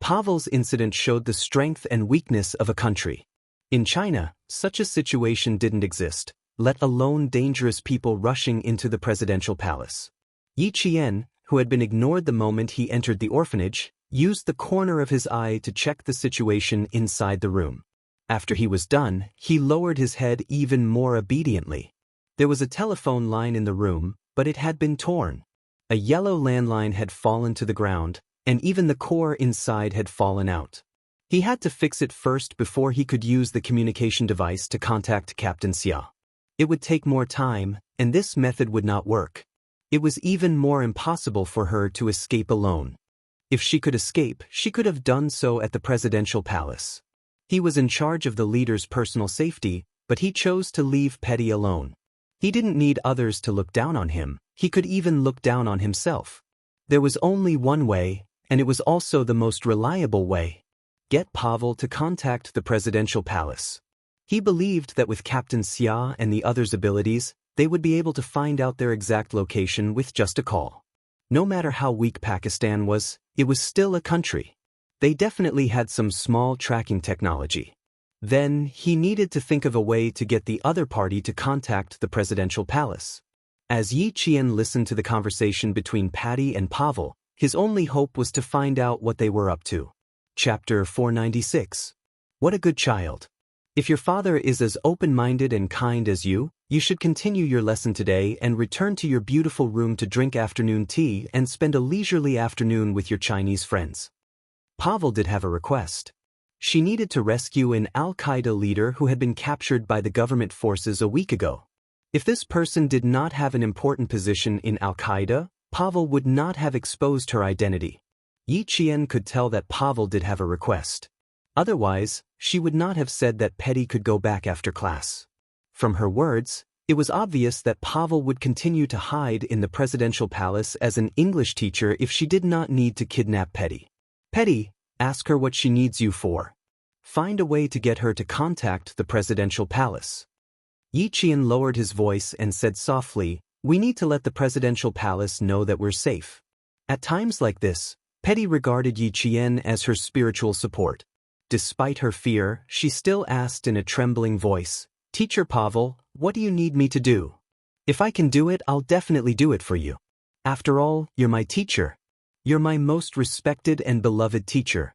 Pavel's incident showed the strength and weakness of a country. In China, such a situation didn't exist, let alone dangerous people rushing into the presidential palace. Yi Qian, who had been ignored the moment he entered the orphanage, used the corner of his eye to check the situation inside the room. After he was done, he lowered his head even more obediently. There was a telephone line in the room, but it had been torn. A yellow landline had fallen to the ground, and even the core inside had fallen out. He had to fix it first before he could use the communication device to contact Captain Xia. It would take more time, and this method would not work. It was even more impossible for her to escape alone. If she could escape, she could have done so at the presidential palace. He was in charge of the leader's personal safety, but he chose to leave Petty alone. He didn't need others to look down on him, he could even look down on himself. There was only one way, and it was also the most reliable way. Get Pavel to contact the presidential palace. He believed that with Captain Xia and the others' abilities, they would be able to find out their exact location with just a call. No matter how weak Pakistan was, it was still a country. They definitely had some small tracking technology. Then, he needed to think of a way to get the other party to contact the presidential palace. As Yi Qian listened to the conversation between Patty and Pavel, his only hope was to find out what they were up to. Chapter 496. What a good child. If your father is as open-minded and kind as you should continue your lesson today and return to your beautiful room to drink afternoon tea and spend a leisurely afternoon with your Chinese friends. Pavel did have a request. She needed to rescue an Al-Qaeda leader who had been captured by the government forces a week ago. If this person did not have an important position in Al-Qaeda, Pavel would not have exposed her identity. Yi Qian could tell that Pavel did have a request. Otherwise, she would not have said that Petty could go back after class. From her words, it was obvious that Pavel would continue to hide in the presidential palace as an English teacher if she did not need to kidnap Petty. Petty, ask her what she needs you for. Find a way to get her to contact the presidential palace. Yi Qian lowered his voice and said softly, "We need to let the presidential palace know that we're safe." At times like this, Petty regarded Yi Qian as her spiritual support. Despite her fear, she still asked in a trembling voice, "Teacher Pavel, what do you need me to do? If I can do it, I'll definitely do it for you. After all, you're my teacher. You're my most respected and beloved teacher."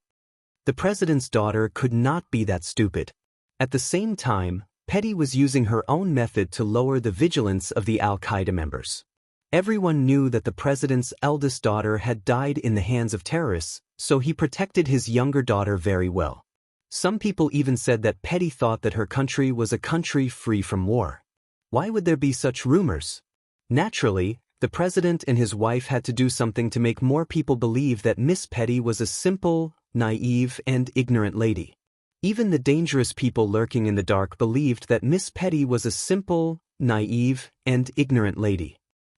The president's daughter could not be that stupid. At the same time, Petty was using her own method to lower the vigilance of the Al-Qaeda members. Everyone knew that the president's eldest daughter had died in the hands of terrorists, so he protected his younger daughter very well. Some people even said that Petty thought that her country was a country free from war. Why would there be such rumors? Naturally, the president and his wife had to do something to make more people believe that Miss Petty was a simple, naive, and ignorant lady. Even the dangerous people lurking in the dark believed that Miss Petty was a simple, naive, and ignorant lady.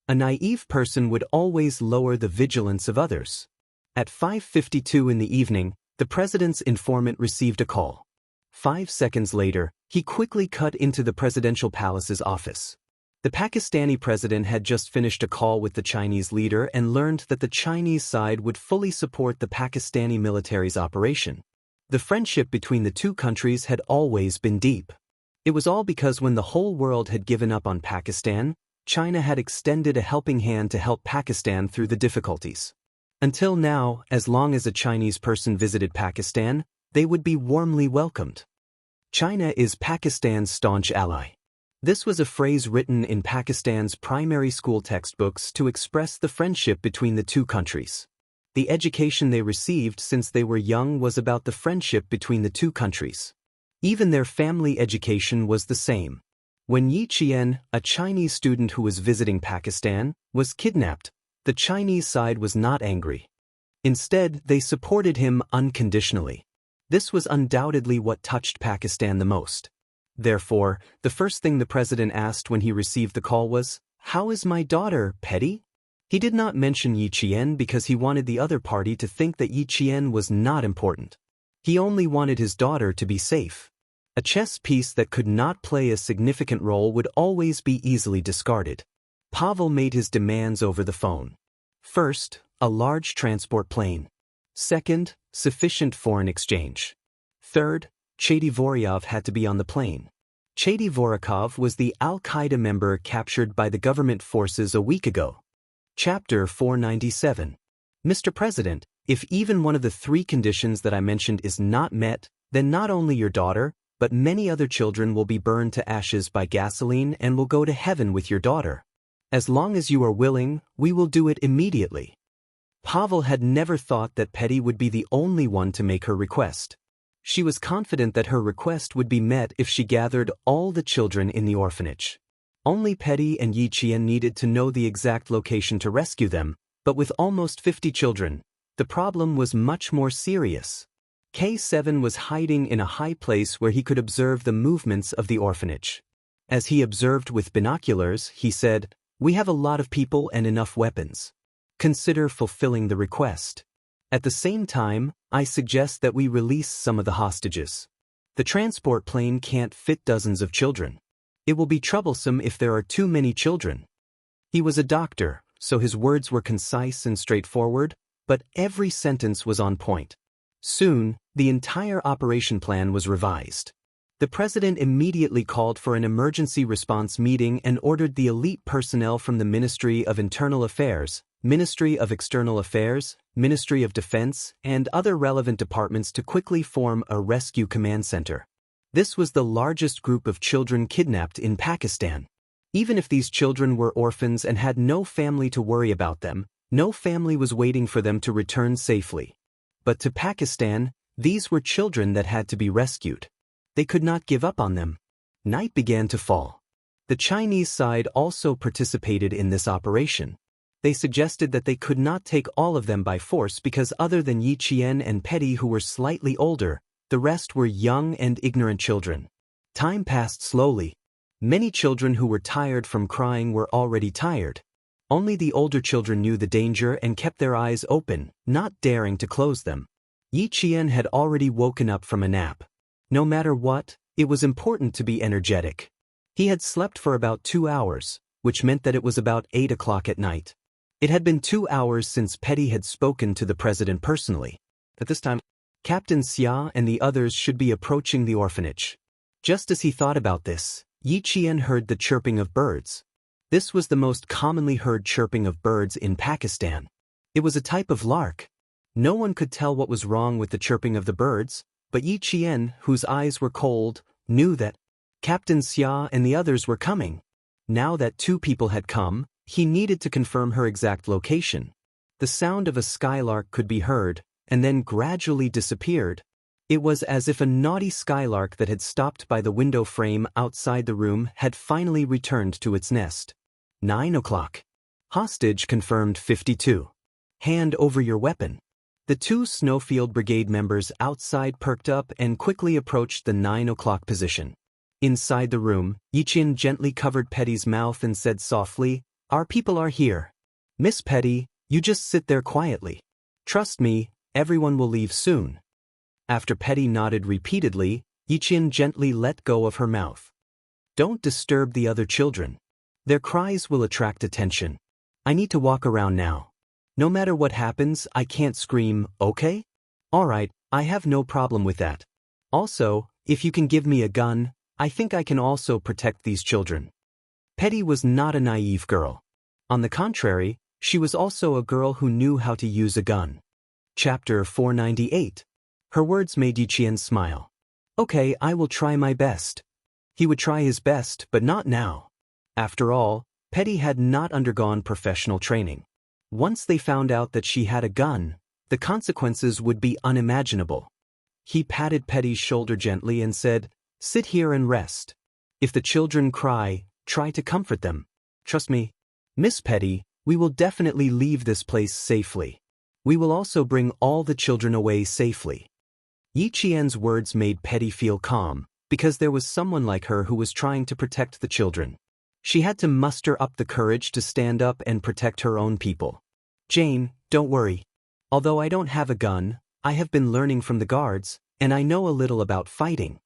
A naive person would always lower the vigilance of others. At 5:52 in the evening, the president's informant received a call. 5 seconds later, he quickly cut into the presidential palace's office. The Pakistani president had just finished a call with the Chinese leader and learned that the Chinese side would fully support the Pakistani military's operation. The friendship between the two countries had always been deep. It was all because when the whole world had given up on Pakistan, China had extended a helping hand to help Pakistan through the difficulties. Until now, as long as a Chinese person visited Pakistan, they would be warmly welcomed. China is Pakistan's staunch ally. This was a phrase written in Pakistan's primary school textbooks to express the friendship between the two countries. The education they received since they were young was about the friendship between the two countries. Even their family education was the same. When Yi Qian, a Chinese student who was visiting Pakistan, was kidnapped, the Chinese side was not angry. Instead, they supported him unconditionally. This was undoubtedly what touched Pakistan the most. Therefore, the first thing the president asked when he received the call was, "How is my daughter, Petty?" He did not mention Yi Qian because he wanted the other party to think that Yi Qian was not important. He only wanted his daughter to be safe. A chess piece that could not play a significant role would always be easily discarded. Pavel made his demands over the phone. First, a large transport plane. Second, sufficient foreign exchange. Third, Chady-Voryov had to be on the plane. Chady-Voryakov was the Al-Qaeda member captured by the government forces a week ago. Chapter 497. Mr. President, if even one of the three conditions that I mentioned is not met, then not only your daughter, but many other children will be burned to ashes by gasoline and will go to heaven with your daughter. As long as you are willing, we will do it immediately. Pavel had never thought that Petty would be the only one to make her request. She was confident that her request would be met if she gathered all the children in the orphanage. Only Petty and Yiqian needed to know the exact location to rescue them, but with almost 50 children, the problem was much more serious. K7 was hiding in a high place where he could observe the movements of the orphanage. As he observed with binoculars, he said, "We have a lot of people and enough weapons. Consider fulfilling the request. At the same time, I suggest that we release some of the hostages. The transport plane can't fit dozens of children. It will be troublesome if there are too many children." He was a doctor, so his words were concise and straightforward, but every sentence was on point. Soon, the entire operation plan was revised. The president immediately called for an emergency response meeting and ordered the elite personnel from the Ministry of Internal Affairs, Ministry of External Affairs, Ministry of Defense, and other relevant departments to quickly form a rescue command center. This was the largest group of children kidnapped in Pakistan. Even if these children were orphans and had no family to worry about them, no family was waiting for them to return safely. But to Pakistan, these were children that had to be rescued. They could not give up on them. Night began to fall. The Chinese side also participated in this operation. They suggested that they could not take all of them by force because other than Yiqian and Petty, who were slightly older, the rest were young and ignorant children. Time passed slowly. Many children who were tired from crying were already tired. Only the older children knew the danger and kept their eyes open, not daring to close them. Yiqian had already woken up from a nap. No matter what, it was important to be energetic. He had slept for about 2 hours, which meant that it was about 8 o'clock at night. It had been 2 hours since Petty had spoken to the president personally. At this time, Captain Xia and the others should be approaching the orphanage. Just as he thought about this, Yiqian heard the chirping of birds. This was the most commonly heard chirping of birds in Pakistan. It was a type of lark. No one could tell what was wrong with the chirping of the birds, but Yiqian, whose eyes were cold, knew that Captain Xia and the others were coming. Now that 2 people had come, he needed to confirm her exact location. The sound of a skylark could be heard, and then gradually disappeared. It was as if a naughty skylark that had stopped by the window frame outside the room had finally returned to its nest. 9 o'clock. Hostage confirmed 52. Hand over your weapon. The 2 Snowfield Brigade members outside perked up and quickly approached the 9 o'clock position. Inside the room, Yiqian gently covered Petty's mouth and said softly, "Our people are here. Miss Petty, you just sit there quietly. Trust me, everyone will leave soon." After Petty nodded repeatedly, Yiqian gently let go of her mouth. "Don't disturb the other children. Their cries will attract attention. I need to walk around now. No matter what happens, I can't scream, okay? Alright, I have no problem with that. Also, if you can give me a gun, I think I can also protect these children." Petty was not a naive girl. On the contrary, she was also a girl who knew how to use a gun. Chapter 498. Her words made Yiqian smile. "Okay, I will try my best." He would try his best, but not now. After all, Petty had not undergone professional training. Once they found out that she had a gun, the consequences would be unimaginable. He patted Petty's shoulder gently and said, "Sit here and rest. If the children cry, try to comfort them. Trust me. Miss Petty, we will definitely leave this place safely. We will also bring all the children away safely." Yiqian's words made Petty feel calm, because there was someone like her who was trying to protect the children. She had to muster up the courage to stand up and protect her own people. "Jane, don't worry. Although I don't have a gun, I have been learning from the guards, and I know a little about fighting."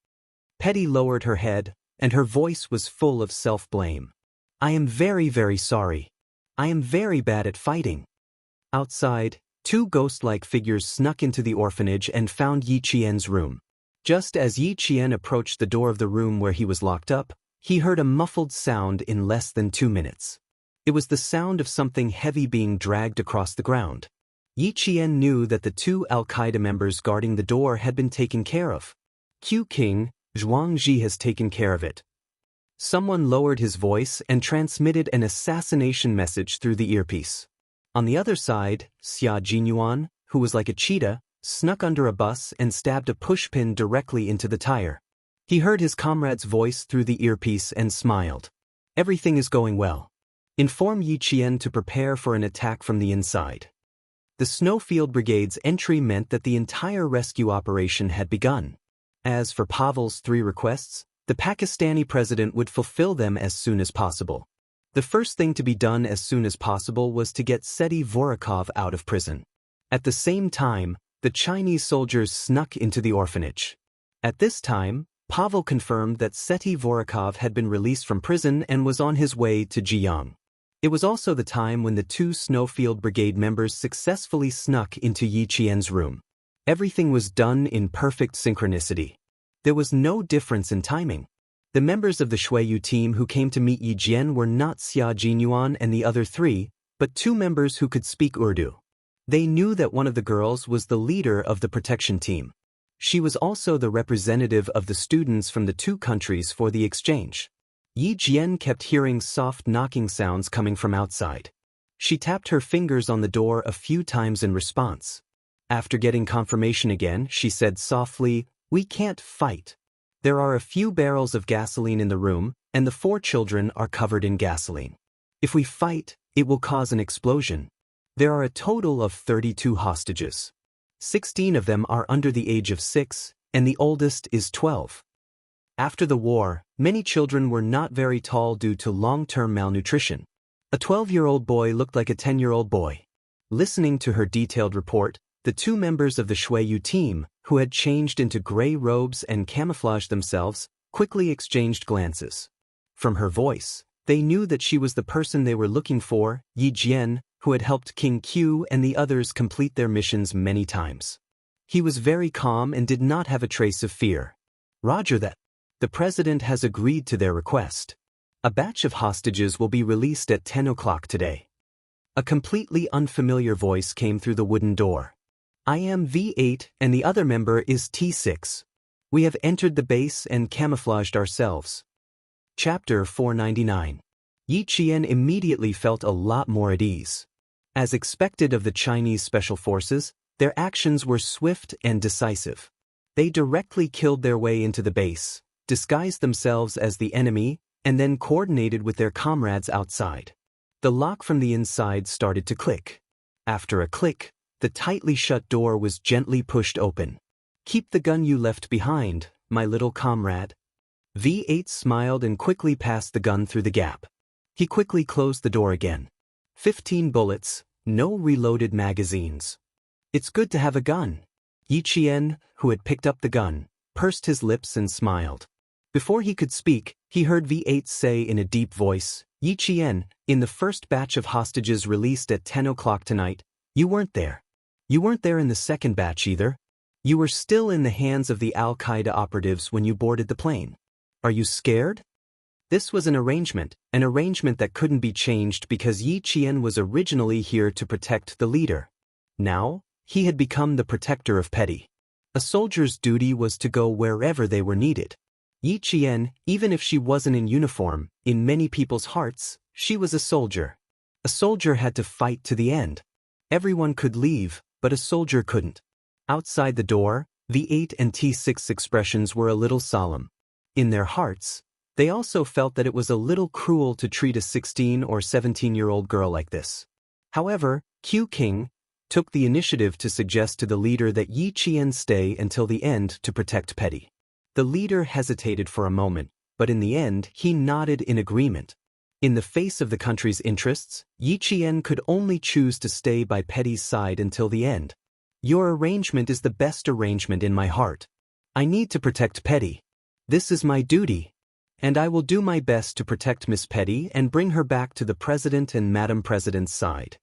Petty lowered her head, and her voice was full of self-blame. "I am very, very sorry. I am very bad at fighting." Outside, Two ghost-like figures snuck into the orphanage and found Yi Qian's room. Just as Yi Qian approached the door of the room where he was locked up, he heard a muffled sound in less than 2 minutes. It was the sound of something heavy being dragged across the ground. Yi Qian knew that the 2 Al-Qaeda members guarding the door had been taken care of. Q King, Zhuang Ji has taken care of it. Someone lowered his voice and transmitted an assassination message through the earpiece. On the other side, Xia Jinyuan, who was like a cheetah, snuck under a bus and stabbed a pushpin directly into the tire. He heard his comrade's voice through the earpiece and smiled. Everything is going well. Inform Yi Qian to prepare for an attack from the inside. The Snowfield Brigade's entry meant that the entire rescue operation had begun. As for Pavel's 3 requests, the Pakistani president would fulfill them as soon as possible. The first thing to be done as soon as possible was to get Seti Vorakov out of prison. At the same time, the Chinese soldiers snuck into the orphanage. At this time, Pavel confirmed that Seti Vorakov had been released from prison and was on his way to Jiyang. It was also the time when the 2 Snowfield Brigade members successfully snuck into Yi Qian's room. Everything was done in perfect synchronicity. There was no difference in timing. The members of the Shuiyu team who came to meet Yi Jian were not Xia Jinyuan and the other 3, but 2 members who could speak Urdu. They knew that one of the girls was the leader of the protection team. She was also the representative of the students from the 2 countries for the exchange. Yi Jian kept hearing soft knocking sounds coming from outside. She tapped her fingers on the door a few times in response. After getting confirmation again, she said softly, "We can't fight. There are a few barrels of gasoline in the room, and the 4 children are covered in gasoline. If we fight, it will cause an explosion. There are a total of 32 hostages. 16 of them are under the age of 6, and the oldest is 12. After the war, many children were not very tall due to long-term malnutrition. A 12-year-old boy looked like a 10-year-old boy." Listening to her detailed report, the 2 members of the Shuiyu team, who had changed into gray robes and camouflaged themselves, quickly exchanged glances. From her voice, they knew that she was the person they were looking for, Yi Jian, who had helped King Q and the others complete their missions many times. He was very calm and did not have a trace of fear. "Roger that. The president has agreed to their request. A batch of hostages will be released at 10 o'clock today." A completely unfamiliar voice came through the wooden door. "I am V8 and the other member is T6. We have entered the base and camouflaged ourselves." Chapter 499. Yi Qian immediately felt a lot more at ease. As expected of the Chinese special forces, their actions were swift and decisive. They directly killed their way into the base, disguised themselves as the enemy, and then coordinated with their comrades outside. The lock from the inside started to click. After a click, the tightly shut door was gently pushed open. "Keep the gun you left behind, my little comrade." V8 smiled and quickly passed the gun through the gap. He quickly closed the door again. 15 bullets, no reloaded magazines. "It's good to have a gun." Yi Qian, who had picked up the gun, pursed his lips and smiled. Before he could speak, he heard V8 say in a deep voice, "Yi Qian, in the first batch of hostages released at 10 o'clock tonight, you weren't there. You weren't there in the second batch either. You were still in the hands of the Al-Qaeda operatives when you boarded the plane. Are you scared?" This was an arrangement that couldn't be changed because Yi Qian was originally here to protect the leader. Now, he had become the protector of Petty. A soldier's duty was to go wherever they were needed. Yi Qian, even if she wasn't in uniform, in many people's hearts, she was a soldier. A soldier had to fight to the end. Everyone could leave, but a soldier couldn't. Outside the door, V8 and T6 expressions were a little solemn. In their hearts, they also felt that it was a little cruel to treat a 16 or 17-year-old girl like this. However, Q King took the initiative to suggest to the leader that Yi Qian stay until the end to protect Petty. The leader hesitated for a moment, but in the end he nodded in agreement. In the face of the country's interests, Yi Qian could only choose to stay by Petty's side until the end. "Your arrangement is the best arrangement in my heart. I need to protect Petty. This is my duty. And I will do my best to protect Miss Petty and bring her back to the President and Madam President's side."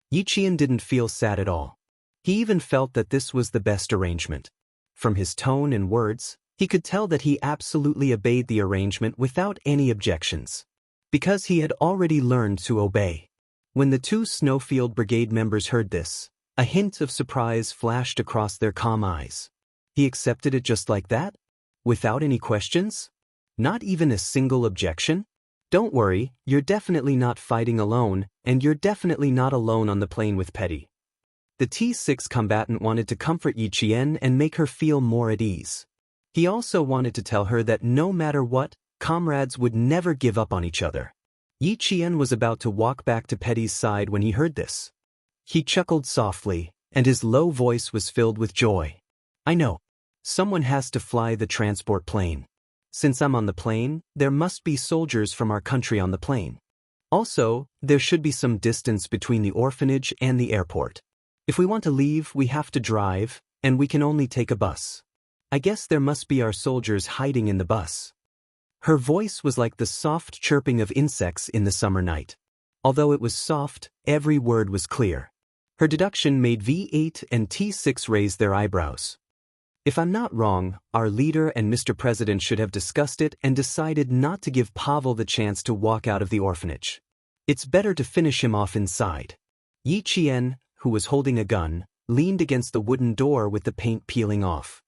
Yi Qian didn't feel sad at all. He even felt that this was the best arrangement. From his tone and words, he could tell that he absolutely obeyed the arrangement without any objections. Because he had already learned to obey. When the two Snowfield Brigade members heard this, a hint of surprise flashed across their calm eyes. He accepted it just like that? Without any questions? Not even a single objection? Don't worry, you're definitely not fighting alone, and you're definitely not alone on the plane with Petty. The T6 combatant wanted to comfort Yi Qian and make her feel more at ease. He also wanted to tell her that no matter what, comrades would never give up on each other. Yi Qian was about to walk back to Petty's side when he heard this. He chuckled softly, and his low voice was filled with joy. I know. Someone has to fly the transport plane. Since I'm on the plane, there must be soldiers from our country on the plane. Also, there should be some distance between the orphanage and the airport. If we want to leave, we have to drive, and we can only take a bus. I guess there must be our soldiers hiding in the bus. Her voice was like the soft chirping of insects in the summer night. Although it was soft, every word was clear. Her deduction made V8 and T6 raise their eyebrows. If I'm not wrong, our leader and Mr. President should have discussed it and decided not to give Pavel the chance to walk out of the orphanage. It's better to finish him off inside. Yi Qian, who was holding a gun, leaned against the wooden door with the paint peeling off.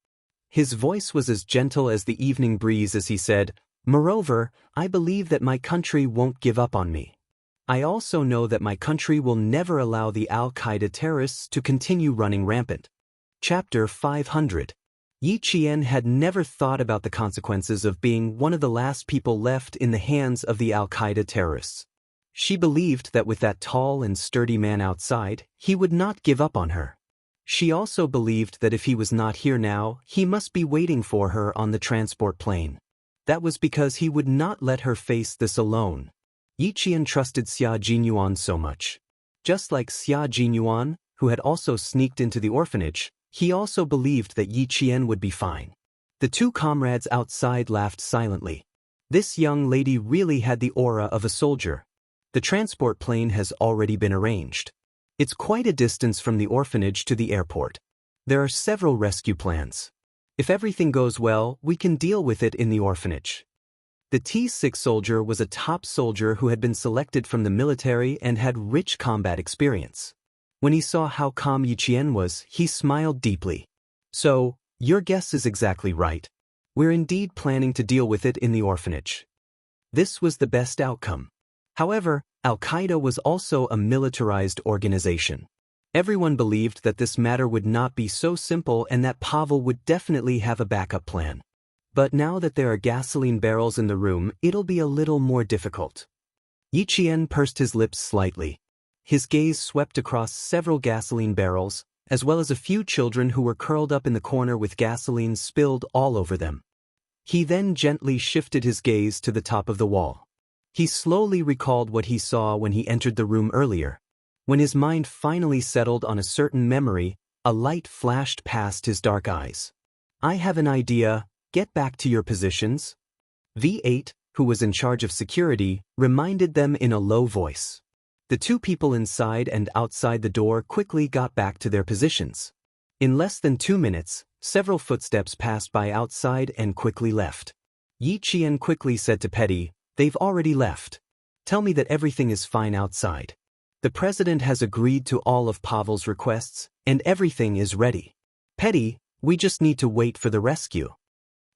His voice was as gentle as the evening breeze as he said, "Moreover, I believe that my country won't give up on me. I also know that my country will never allow the Al-Qaeda terrorists to continue running rampant." Chapter 500. Yi Qian had never thought about the consequences of being one of the last people left in the hands of the Al-Qaeda terrorists. She believed that with that tall and sturdy man outside, he would not give up on her. She also believed that if he was not here now, he must be waiting for her on the transport plane. That was because he would not let her face this alone. Yi Qian trusted Xia Jinyuan so much. Just like Xia Jinyuan, who had also sneaked into the orphanage, he also believed that Yi Qian would be fine. The two comrades outside laughed silently. This young lady really had the aura of a soldier. The transport plane has already been arranged. It's quite a distance from the orphanage to the airport. There are several rescue plans. If everything goes well, we can deal with it in the orphanage. The T6 soldier was a top soldier who had been selected from the military and had rich combat experience. When he saw how calm Yi Qian was, he smiled deeply. So, your guess is exactly right. We're indeed planning to deal with it in the orphanage. This was the best outcome. However, Al-Qaeda was also a militarized organization. Everyone believed that this matter would not be so simple and that Pavel would definitely have a backup plan. But now that there are gasoline barrels in the room, it'll be a little more difficult. Yi Qian pursed his lips slightly. His gaze swept across several gasoline barrels, as well as a few children who were curled up in the corner with gasoline spilled all over them. He then gently shifted his gaze to the top of the wall. He slowly recalled what he saw when he entered the room earlier. When his mind finally settled on a certain memory, a light flashed past his dark eyes. I have an idea, get back to your positions. V8, who was in charge of security, reminded them in a low voice. The two people inside and outside the door quickly got back to their positions. In less than 2 minutes, several footsteps passed by outside and quickly left. Yi Qian quickly said to Petty, "They've already left. Tell me that everything is fine outside. The president has agreed to all of Pavel's requests, and everything is ready. Petty, we just need to wait for the rescue."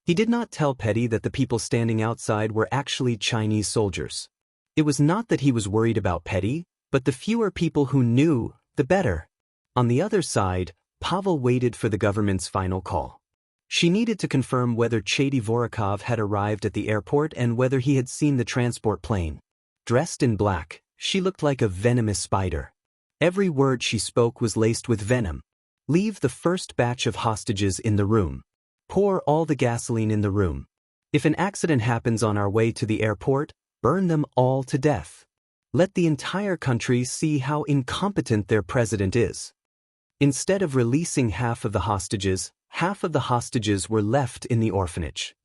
He did not tell Petty that the people standing outside were actually Chinese soldiers. It was not that he was worried about Petty, but the fewer people who knew, the better. On the other side, Pavel waited for the government's final call. She needed to confirm whether Chady Vorokov had arrived at the airport and whether he had seen the transport plane. Dressed in black, she looked like a venomous spider. Every word she spoke was laced with venom. Leave the first batch of hostages in the room. Pour all the gasoline in the room. If an accident happens on our way to the airport, burn them all to death. Let the entire country see how incompetent their president is. Instead of releasing half of the hostages were left in the orphanage.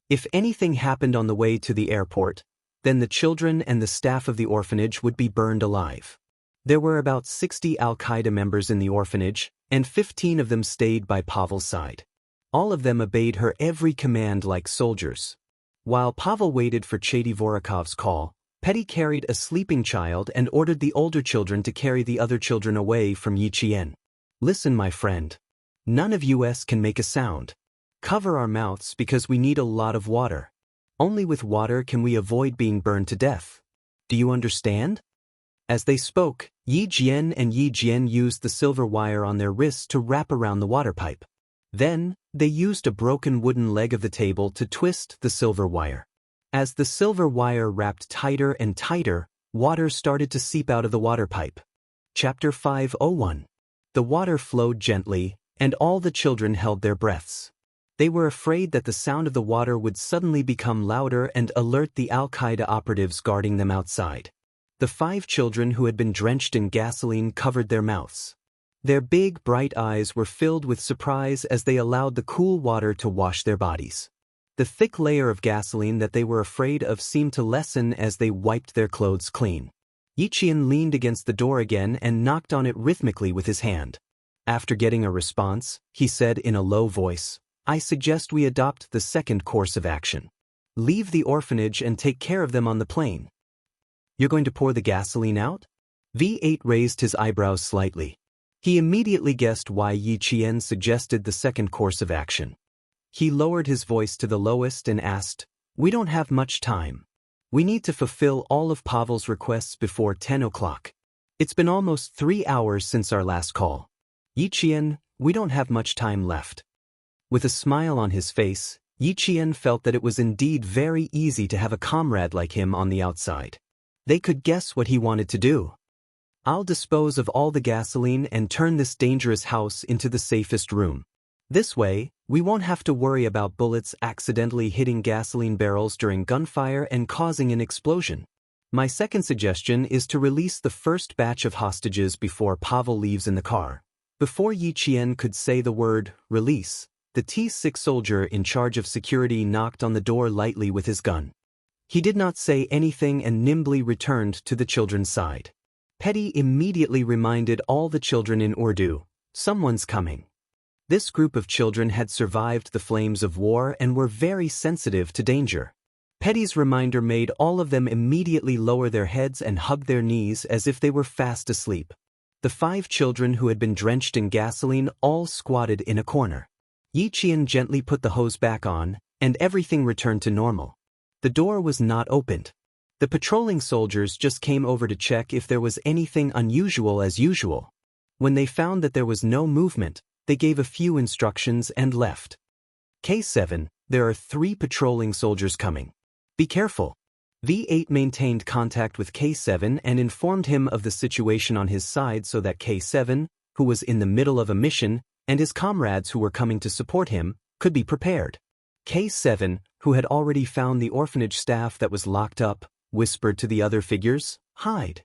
If anything happened on the way to the airport, then the children and the staff of the orphanage would be burned alive. There were about 60 Al-Qaeda members in the orphanage, and 15 of them stayed by Pavel's side. All of them obeyed her every command like soldiers. While Pavel waited for Chedivorikov's call, Petty carried a sleeping child and ordered the older children to carry the other children away from Yiqian. Listen, my friend. None of us can make a sound. Cover our mouths because we need a lot of water. Only with water can we avoid being burned to death. Do you understand? As they spoke, Yi Jian and Yi Jian used the silver wire on their wrists to wrap around the water pipe. Then, they used a broken wooden leg of the table to twist the silver wire. As the silver wire wrapped tighter and tighter, water started to seep out of the water pipe. Chapter 501. The water flowed gently, and all the children held their breaths. They were afraid that the sound of the water would suddenly become louder and alert the Al-Qaeda operatives guarding them outside. The 5 children who had been drenched in gasoline covered their mouths. Their big, bright eyes were filled with surprise as they allowed the cool water to wash their bodies. The thick layer of gasoline that they were afraid of seemed to lessen as they wiped their clothes clean. Yiqian leaned against the door again and knocked on it rhythmically with his hand. After getting a response, he said in a low voice, "I suggest we adopt the second course of action. Leave the orphanage and take care of them on the plane." "You're going to pour the gasoline out?" V8 raised his eyebrows slightly. He immediately guessed why Yi Qian suggested the second course of action. He lowered his voice to the lowest and asked, "We don't have much time. We need to fulfill all of Pavel's requests before 10 o'clock. It's been almost 3 hours since our last call. Yi Qian, we don't have much time left." With a smile on his face, Yi Qian felt that it was indeed very easy to have a comrade like him on the outside. They could guess what he wanted to do. "I'll dispose of all the gasoline and turn this dangerous house into the safest room. This way, we won't have to worry about bullets accidentally hitting gasoline barrels during gunfire and causing an explosion. My second suggestion is to release the first batch of hostages before Pavel leaves in the car." Before Yi Qian could say the word, "release," the T6 soldier in charge of security knocked on the door lightly with his gun. He did not say anything and nimbly returned to the children's side. Petty immediately reminded all the children in Urdu, "Someone's coming." This group of children had survived the flames of war and were very sensitive to danger. Petty's reminder made all of them immediately lower their heads and hug their knees as if they were fast asleep. The 5 children who had been drenched in gasoline all squatted in a corner. Yi Qian gently put the hose back on, and everything returned to normal. The door was not opened. The patrolling soldiers just came over to check if there was anything unusual as usual. When they found that there was no movement, they gave a few instructions and left. K7, there are 3 patrolling soldiers coming. Be careful. V8 maintained contact with K7 and informed him of the situation on his side so that K7, who was in the middle of a mission, and his comrades who were coming to support him, could be prepared. K7, who had already found the orphanage staff that was locked up, whispered to the other figures, "Hide."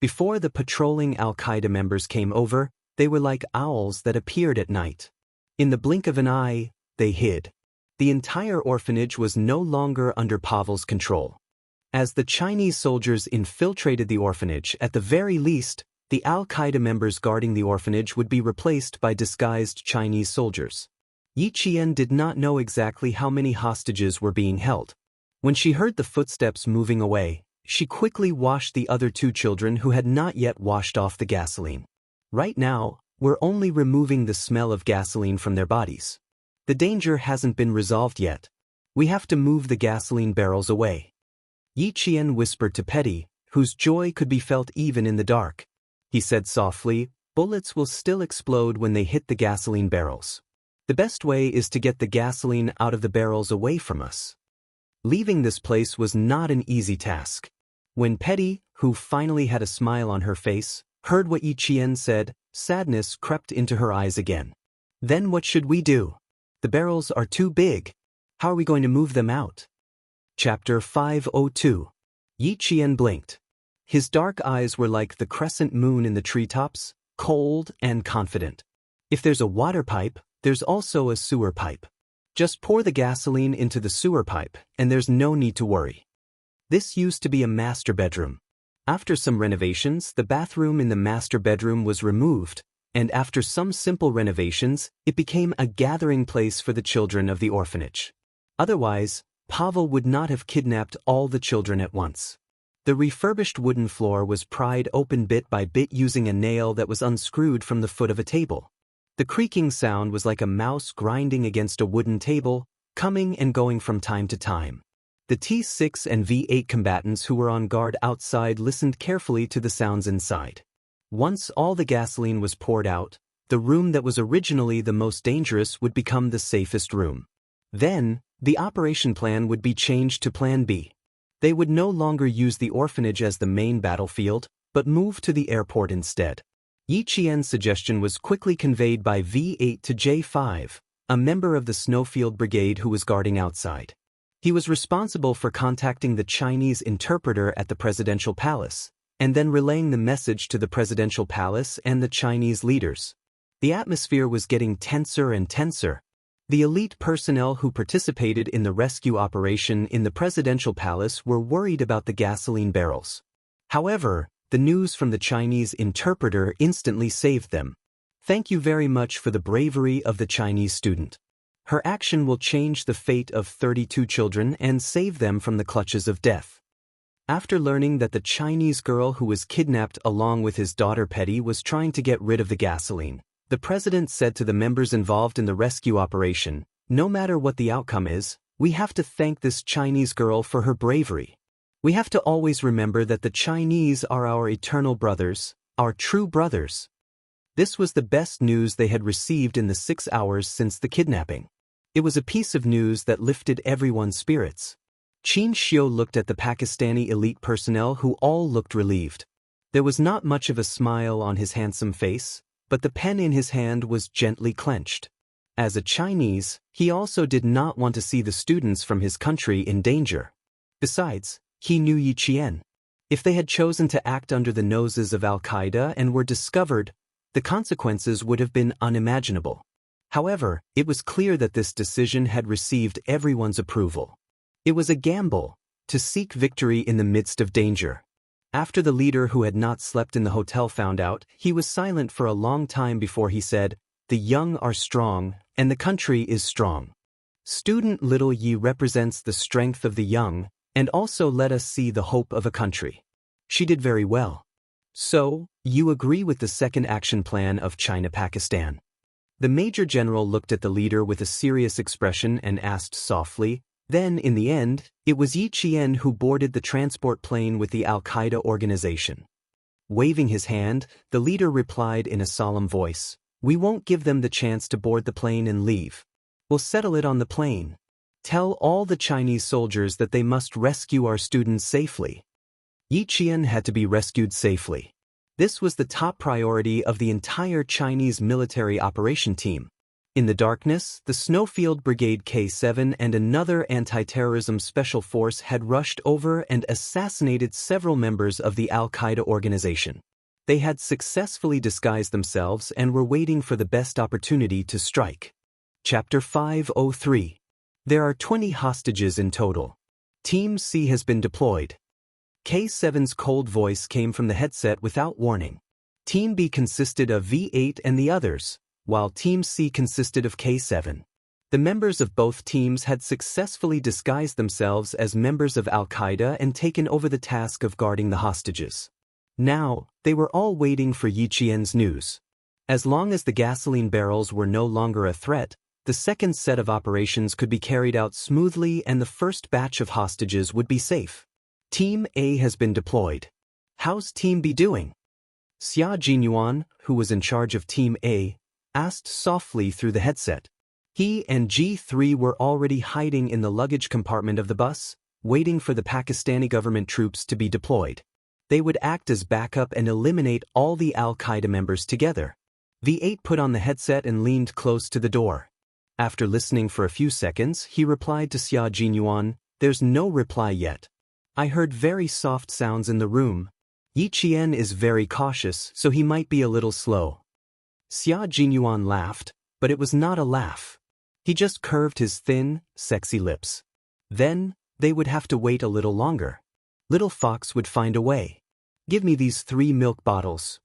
Before the patrolling Al-Qaeda members came over, they were like owls that appeared at night. In the blink of an eye, they hid. The entire orphanage was no longer under Pavel's control. As the Chinese soldiers infiltrated the orphanage, at the very least, the Al-Qaeda members guarding the orphanage would be replaced by disguised Chinese soldiers. Yi Qian did not know exactly how many hostages were being held. When she heard the footsteps moving away, she quickly washed the other 2 children who had not yet washed off the gasoline. Right now, we're only removing the smell of gasoline from their bodies. The danger hasn't been resolved yet. We have to move the gasoline barrels away. Yi Qian whispered to Petty, whose joy could be felt even in the dark. He said softly, "Bullets will still explode when they hit the gasoline barrels. The best way is to get the gasoline out of the barrels away from us." Leaving this place was not an easy task. When Petty, who finally had a smile on her face, heard what Yi Qian said, sadness crept into her eyes again. "Then what should we do? The barrels are too big. How are we going to move them out?" Chapter 502. Yi Qian blinked. His dark eyes were like the crescent moon in the treetops, cold and confident. If there's a water pipe, there's also a sewer pipe. Just pour the gasoline into the sewer pipe, and there's no need to worry. This used to be a master bedroom. After some renovations, the bathroom in the master bedroom was removed, and after some simple renovations, it became a gathering place for the children of the orphanage. Otherwise, Pavel would not have kidnapped all the children at once. The refurbished wooden floor was pried open bit by bit using a nail that was unscrewed from the foot of a table. The creaking sound was like a mouse grinding against a wooden table, coming and going from time to time. The T6 and V8 combatants who were on guard outside listened carefully to the sounds inside. Once all the gasoline was poured out, the room that was originally the most dangerous would become the safest room. Then, the operation plan would be changed to Plan B. They would no longer use the orphanage as the main battlefield, but move to the airport instead. Yi Qian's suggestion was quickly conveyed by V8 to J5, a member of the Snowfield Brigade who was guarding outside. He was responsible for contacting the Chinese interpreter at the presidential palace, and then relaying the message to the presidential palace and the Chinese leaders. The atmosphere was getting tenser and tenser. The elite personnel who participated in the rescue operation in the presidential palace were worried about the gasoline barrels. However, the news from the Chinese interpreter instantly saved them. "Thank you very much for the bravery of the Chinese student. Her action will change the fate of 32 children and save them from the clutches of death." After learning that the Chinese girl who was kidnapped along with his daughter Petty was trying to get rid of the gasoline, the president said to the members involved in the rescue operation, "No matter what the outcome is, we have to thank this Chinese girl for her bravery. We have to always remember that the Chinese are our eternal brothers, our true brothers." This was the best news they had received in the 6 hours since the kidnapping. It was a piece of news that lifted everyone's spirits. Qin Xiu looked at the Pakistani elite personnel who all looked relieved. There was not much of a smile on his handsome face, but the pen in his hand was gently clenched. As a Chinese, he also did not want to see the students from his country in danger. Besides, he knew Yi Qian. If they had chosen to act under the noses of Al-Qaeda and were discovered, the consequences would have been unimaginable. However, it was clear that this decision had received everyone's approval. It was a gamble, to seek victory in the midst of danger. After the leader who had not slept in the hotel found out, he was silent for a long time before he said, "The young are strong, and the country is strong. Student Little Yi represents the strength of the young, and also let us see the hope of a country." She did very well. "So, you agree with the second action plan of China-Pakistan?" The Major General looked at the leader with a serious expression and asked softly. Then, in the end, it was Yi Qian who boarded the transport plane with the Al-Qaeda organization. Waving his hand, the leader replied in a solemn voice, "We won't give them the chance to board the plane and leave. We'll settle it on the plane. Tell all the Chinese soldiers that they must rescue our students safely." Yi Qian had to be rescued safely. This was the top priority of the entire Chinese military operation team. In the darkness, the Snowfield Brigade K7 and another anti-terrorism special force had rushed over and assassinated several members of the Al-Qaeda organization. They had successfully disguised themselves and were waiting for the best opportunity to strike. Chapter 503. There are 20 hostages in total. Team C has been deployed. K7's cold voice came from the headset without warning. Team B consisted of V8 and the others, while Team C consisted of K7. The members of both teams had successfully disguised themselves as members of Al-Qaeda and taken over the task of guarding the hostages. Now, they were all waiting for Yi Qian's news. As long as the gasoline barrels were no longer a threat, the second set of operations could be carried out smoothly and the first batch of hostages would be safe. Team A has been deployed. How's Team B doing? Xia Jinyuan, who was in charge of Team A, asked softly through the headset. He and G3 were already hiding in the luggage compartment of the bus, waiting for the Pakistani government troops to be deployed. They would act as backup and eliminate all the Al-Qaeda members together. V8 put on the headset and leaned close to the door. After listening for a few seconds, he replied to Xia Jinyuan, "There's no reply yet. I heard very soft sounds in the room. Yi Qian is very cautious, so he might be a little slow." Xia Jinyuan laughed, but it was not a laugh. He just curved his thin, sexy lips. Then, they would have to wait a little longer. Little Fox would find a way. Give me these 3 milk bottles.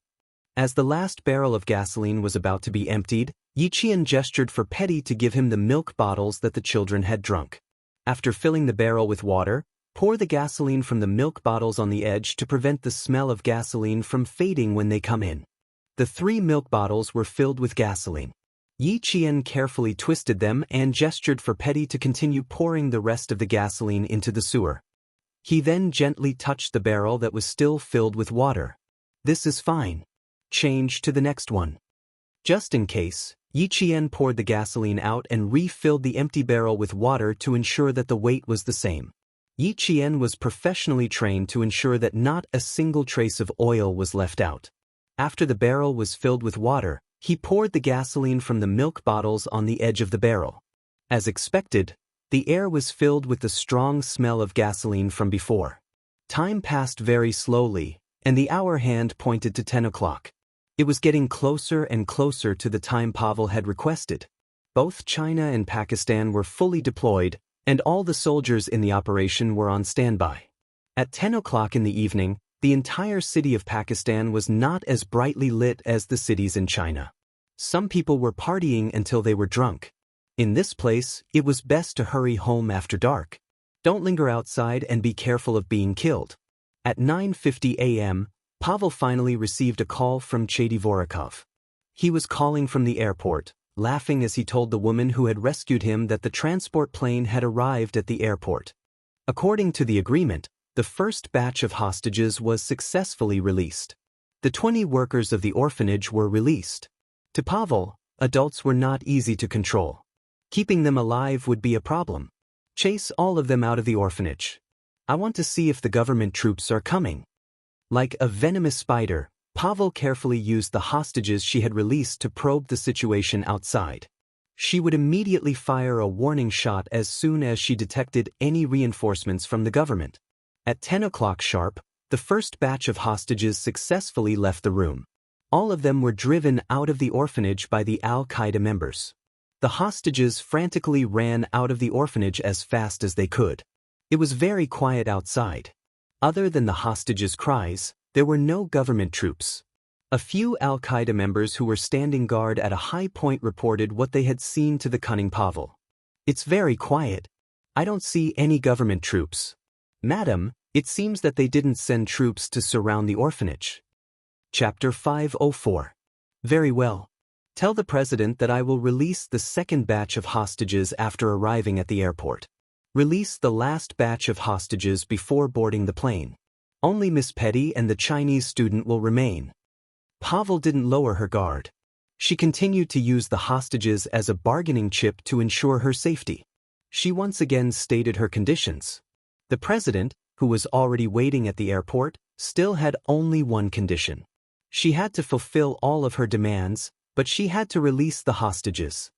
As the last barrel of gasoline was about to be emptied, Yiqian gestured for Petty to give him the milk bottles that the children had drunk. After filling the barrel with water, pour the gasoline from the milk bottles on the edge to prevent the smell of gasoline from fading when they come in. The 3 milk bottles were filled with gasoline. Yiqian carefully twisted them and gestured for Petty to continue pouring the rest of the gasoline into the sewer. He then gently touched the barrel that was still filled with water. This is fine. Change to the next one. Just in case, Yiqian poured the gasoline out and refilled the empty barrel with water to ensure that the weight was the same. Yiqian was professionally trained to ensure that not a single trace of oil was left out. After the barrel was filled with water, he poured the gasoline from the milk bottles on the edge of the barrel. As expected, the air was filled with the strong smell of gasoline from before. Time passed very slowly, and the hour hand pointed to 10 o'clock. It was getting closer and closer to the time Pavel had requested. Both China and Pakistan were fully deployed, and all the soldiers in the operation were on standby. At 10 o'clock in the evening, the entire city of Pakistan was not as brightly lit as the cities in China. Some people were partying until they were drunk. In this place, it was best to hurry home after dark. Don't linger outside and be careful of being killed. At 9:50 a.m., Pavel finally received a call from Chedivorikov. He was calling from the airport, laughing as he told the woman who had rescued him that the transport plane had arrived at the airport. According to the agreement, the first batch of hostages was successfully released. The 20 workers of the orphanage were released. To Pavel, adults were not easy to control. Keeping them alive would be a problem. Chase all of them out of the orphanage. I want to see if the government troops are coming. Like a venomous spider, Pavel carefully used the hostages she had released to probe the situation outside. She would immediately fire a warning shot as soon as she detected any reinforcements from the government. At 10 o'clock sharp, the first batch of hostages successfully left the room. All of them were driven out of the orphanage by the Al-Qaeda members. The hostages frantically ran out of the orphanage as fast as they could. It was very quiet outside. Other than the hostages' cries, there were no government troops. A few Al-Qaeda members who were standing guard at a high point reported what they had seen to the cunning Pavel. It's very quiet. I don't see any government troops. Madam, it seems that they didn't send troops to surround the orphanage. Chapter 504. Very well. Tell the president that I will release the second batch of hostages after arriving at the airport. Release the last batch of hostages before boarding the plane. Only Miss Petty and the Chinese student will remain. Pavel didn't lower her guard. She continued to use the hostages as a bargaining chip to ensure her safety. She once again stated her conditions. The president, who was already waiting at the airport, still had only one condition. She had to fulfill all of her demands, but she had to release the hostages.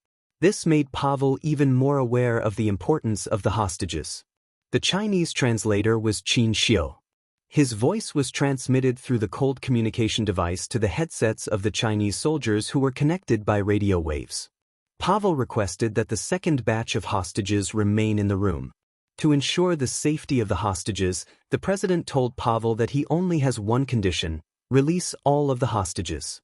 This made Pavel even more aware of the importance of the hostages. The Chinese translator was Qin Xiu. His voice was transmitted through the cold communication device to the headsets of the Chinese soldiers who were connected by radio waves. Pavel requested that the second batch of hostages remain in the room. To ensure the safety of the hostages, the president told Pavel that he only has one condition: release all of the hostages.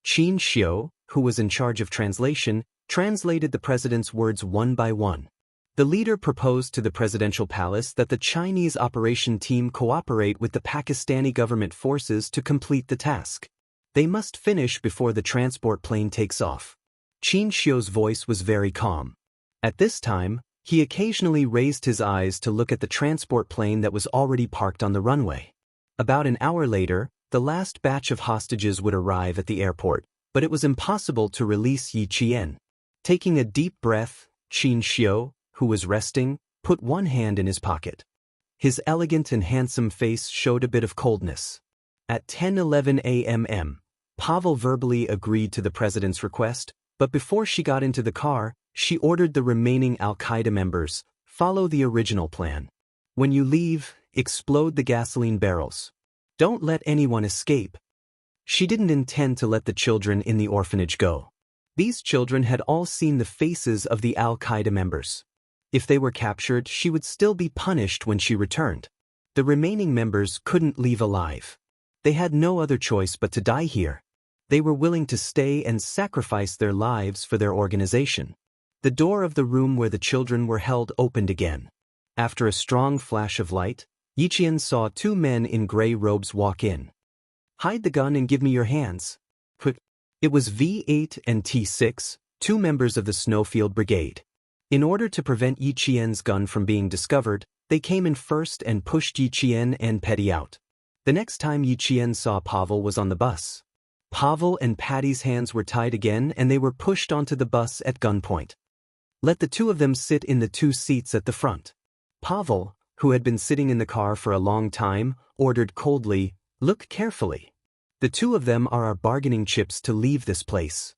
Qin Xiu, who was in charge of translation, translated the president's words one by one. The leader proposed to the presidential palace that the Chinese operation team cooperate with the Pakistani government forces to complete the task. They must finish before the transport plane takes off. Qin Xiu's voice was very calm. At this time, he occasionally raised his eyes to look at the transport plane that was already parked on the runway. About an hour later, the last batch of hostages would arrive at the airport, but it was impossible to release Yiqian. Taking a deep breath, Qin Xiu, who was resting, put one hand in his pocket. His elegant and handsome face showed a bit of coldness. At 10:11 a.m., Pavel verbally agreed to the president's request, but before she got into the car, she ordered the remaining Al-Qaeda members, follow the original plan. When you leave, explode the gasoline barrels. Don't let anyone escape. She didn't intend to let the children in the orphanage go. These children had all seen the faces of the Al-Qaeda members. If they were captured, she would still be punished when she returned. The remaining members couldn't leave alive. They had no other choice but to die here. They were willing to stay and sacrifice their lives for their organization. The door of the room where the children were held opened again. After a strong flash of light, Yiqian saw two men in gray robes walk in. "Hide the gun and give me your hands." It was V8 and T6, two members of the Snowfield Brigade. In order to prevent Yiqian's gun from being discovered, they came in first and pushed Yiqian and Petty out. The next time Yiqian saw Pavel was on the bus. Pavel and Patty's hands were tied again and they were pushed onto the bus at gunpoint. "Let the two of them sit in the two seats at the front." Pavel, who had been sitting in the car for a long time, ordered coldly, "Look carefully. The two of them are our bargaining chips to leave this place.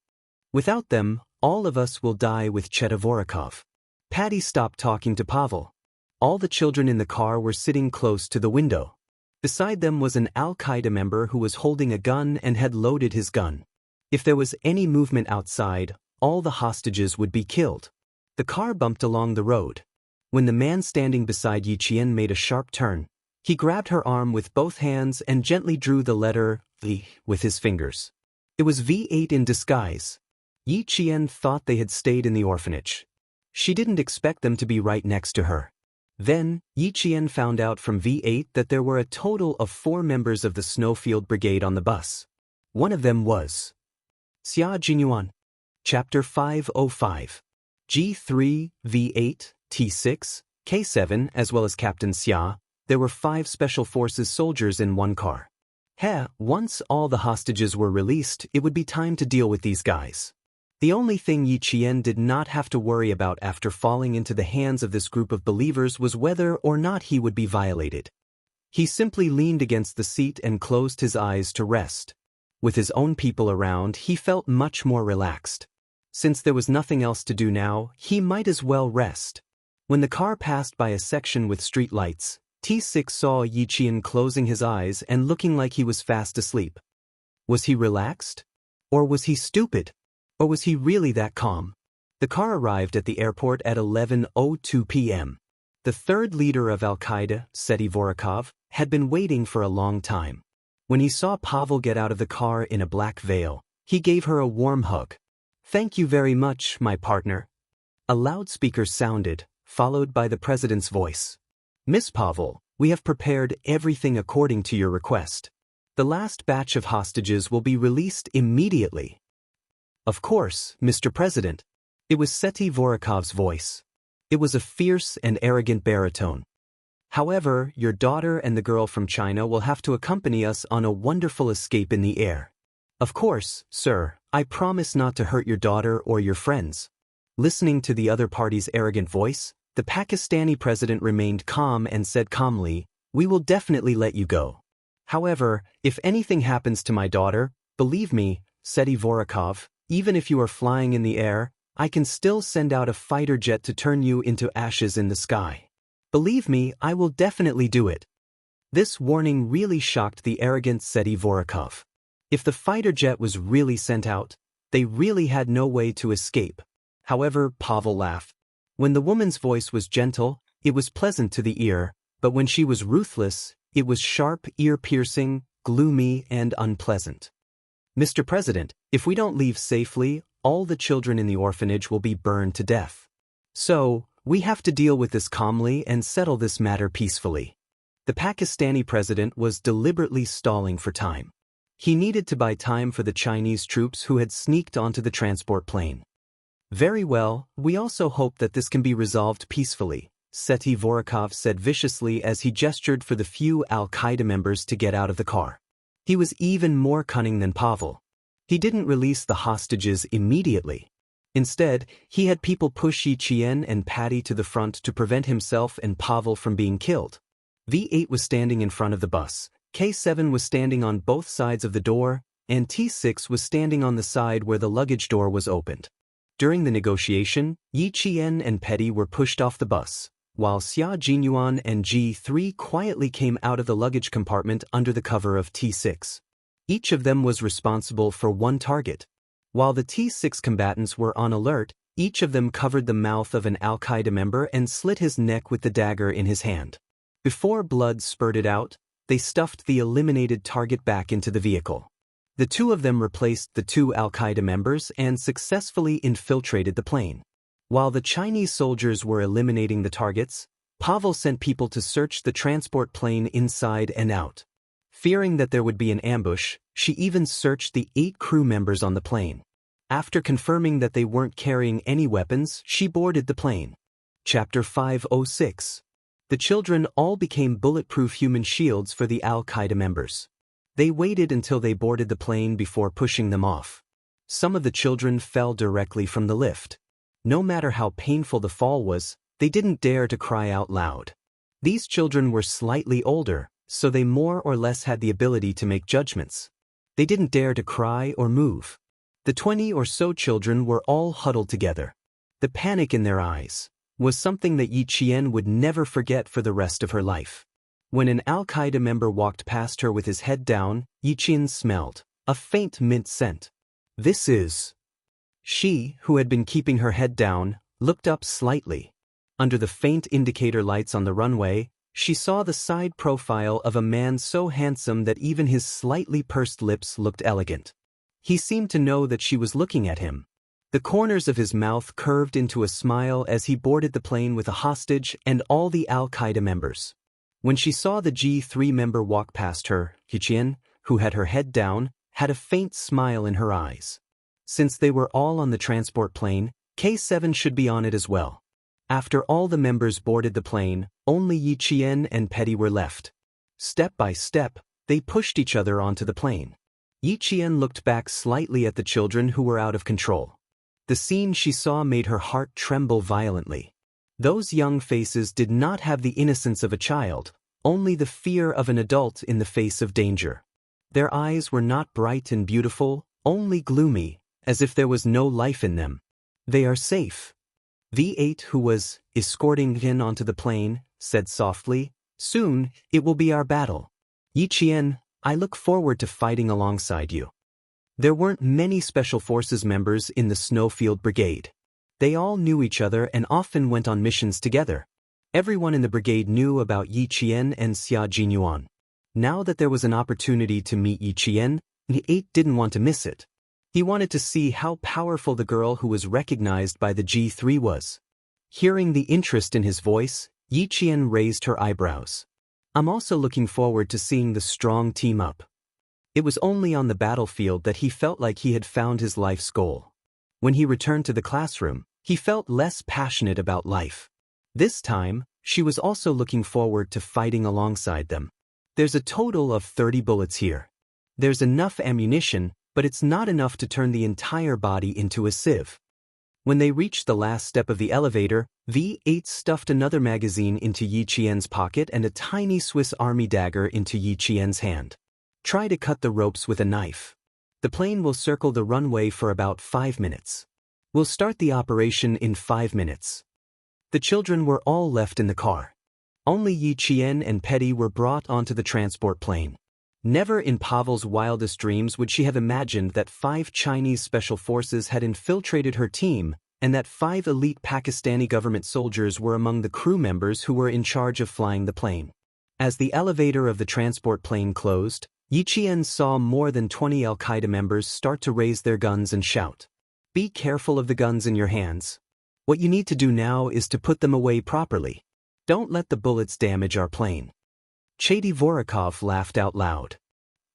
Without them, all of us will die with Chetovorikov." Patty stopped talking to Pavel. All the children in the car were sitting close to the window. Beside them was an Al-Qaeda member who was holding a gun and had loaded his gun. If there was any movement outside, all the hostages would be killed. The car bumped along the road. When the man standing beside Yiqian made a sharp turn, he grabbed her arm with both hands and gently drew the letter V with his fingers. It was V8 in disguise. Yiqian thought they had stayed in the orphanage. She didn't expect them to be right next to her. Then, Yiqian found out from V8 that there were a total of 4 members of the Snowfield Brigade on the bus. One of them was Xia Jinyuan. Chapter 505. G3, V8, T6, K7, as well as Captain Xia. There were 5 Special Forces soldiers in one car. Once all the hostages were released, it would be time to deal with these guys. The only thing Yiqian did not have to worry about after falling into the hands of this group of believers was whether or not he would be violated. He simply leaned against the seat and closed his eyes to rest. With his own people around, he felt much more relaxed. Since there was nothing else to do now, he might as well rest. When the car passed by a section with street lights, T6 saw Yiqian closing his eyes and looking like he was fast asleep. Was he relaxed? Or was he stupid? Or was he really that calm? The car arrived at the airport at 11:02 p.m. The third leader of Al-Qaeda, Chetovorikov, had been waiting for a long time. When he saw Pavel get out of the car in a black veil, he gave her a warm hug. "Thank you very much, my partner." A loudspeaker sounded, followed by the president's voice. "Miss Pavel, we have prepared everything according to your request. The last batch of hostages will be released immediately." "Of course, Mr. President." It was Chetovoricov's voice. It was a fierce and arrogant baritone. "However, your daughter and the girl from China will have to accompany us on a wonderful escape in the air." "Of course, sir, I promise not to hurt your daughter or your friends." Listening to the other party's arrogant voice, the Pakistani president remained calm and said calmly, "We will definitely let you go. However, if anything happens to my daughter, believe me, Chetovorikov, even if you are flying in the air, I can still send out a fighter jet to turn you into ashes in the sky. Believe me, I will definitely do it." This warning really shocked the arrogant Chetovorikov. If the fighter jet was really sent out, they really had no way to escape. However, Pavel laughed. When the woman's voice was gentle, it was pleasant to the ear, but when she was ruthless, it was sharp, ear-piercing, gloomy, and unpleasant. "Mr. President, if we don't leave safely, all the children in the orphanage will be burned to death. So, we have to deal with this calmly and settle this matter peacefully." The Pakistani president was deliberately stalling for time. He needed to buy time for the Chinese troops who had sneaked onto the transport plane. "Very well, we also hope that this can be resolved peacefully," Chetovorikov said viciously as he gestured for the few Al-Qaeda members to get out of the car. He was even more cunning than Pavel. He didn't release the hostages immediately. Instead, he had people push Yiqian and Patty to the front to prevent himself and Pavel from being killed. V8 was standing in front of the bus, K7 was standing on both sides of the door, and T6 was standing on the side where the luggage door was opened. During the negotiation, Yiqian and Petty were pushed off the bus, while Xia Jinyuan and G3 quietly came out of the luggage compartment under the cover of T6. Each of them was responsible for one target. While the T6 combatants were on alert, each of them covered the mouth of an Al-Qaeda member and slit his neck with the dagger in his hand. Before blood spurted out, They stuffed the eliminated target back into the vehicle. The two of them replaced the two Al-Qaeda members and successfully infiltrated the plane. While the Chinese soldiers were eliminating the targets, Pavel sent people to search the transport plane inside and out. Fearing that there would be an ambush, she even searched the 8 crew members on the plane. After confirming that they weren't carrying any weapons, she boarded the plane. Chapter 506. The children all became bulletproof human shields for the Al-Qaeda members. They waited until they boarded the plane before pushing them off. Some of the children fell directly from the lift. No matter how painful the fall was, they didn't dare to cry out loud. These children were slightly older, so they more or less had the ability to make judgments. They didn't dare to cry or move. The 20 or so children were all huddled together. The panic in their eyes was something that Xianxia would never forget for the rest of her life. When an Al-Qaeda member walked past her with his head down, Xianxia smelled a faint mint scent. This is... She, who had been keeping her head down, looked up slightly. Under the faint indicator lights on the runway, she saw the side profile of a man so handsome that even his slightly pursed lips looked elegant. He seemed to know that she was looking at him. The corners of his mouth curved into a smile as he boarded the plane with a hostage and all the Al-Qaeda members. When she saw the G3 member walk past her, Xianxia, who had her head down, had a faint smile in her eyes. Since they were all on the transport plane, K7 should be on it as well. After all the members boarded the plane, only Xianxia and Petty were left. Step by step, they pushed each other onto the plane. Xianxia looked back slightly at the children who were out of control. The scene she saw made her heart tremble violently. Those young faces did not have the innocence of a child, only the fear of an adult in the face of danger. Their eyes were not bright and beautiful, only gloomy, as if there was no life in them. They are safe. V8, who was escorting Lin onto the plane, said softly, "Soon, it will be our battle. Xianxia, I look forward to fighting alongside you." There weren't many Special Forces members in the Snowfield Brigade. They all knew each other and often went on missions together. Everyone in the brigade knew about Xianxia and Xia Jinyuan. Now that there was an opportunity to meet Xianxia, V8 didn't want to miss it. He wanted to see how powerful the girl who was recognized by the G3 was. Hearing the interest in his voice, Xianxia raised her eyebrows. "I'm also looking forward to seeing the strong team up." It was only on the battlefield that he felt like he had found his life's goal. When he returned to the classroom, he felt less passionate about life. This time, she was also looking forward to fighting alongside them. There's a total of 30 bullets here. There's enough ammunition, but it's not enough to turn the entire body into a sieve. When they reached the last step of the elevator, V8 stuffed another magazine into Xianxia's pocket and a tiny Swiss Army dagger into Xianxia's hand. "Try to cut the ropes with a knife. The plane will circle the runway for about 5 minutes. We'll start the operation in 5 minutes. The children were all left in the car. Only Xianxia and Petty were brought onto the transport plane. Never in Pavel's wildest dreams would she have imagined that 5 Chinese special forces had infiltrated her team and that 5 elite Pakistani government soldiers were among the crew members who were in charge of flying the plane. As the elevator of the transport plane closed, Xianxia saw more than 20 Al-Qaeda members start to raise their guns and shout, "Be careful of the guns in your hands. What you need to do now is to put them away properly. Don't let the bullets damage our plane." Chady Vorokov laughed out loud.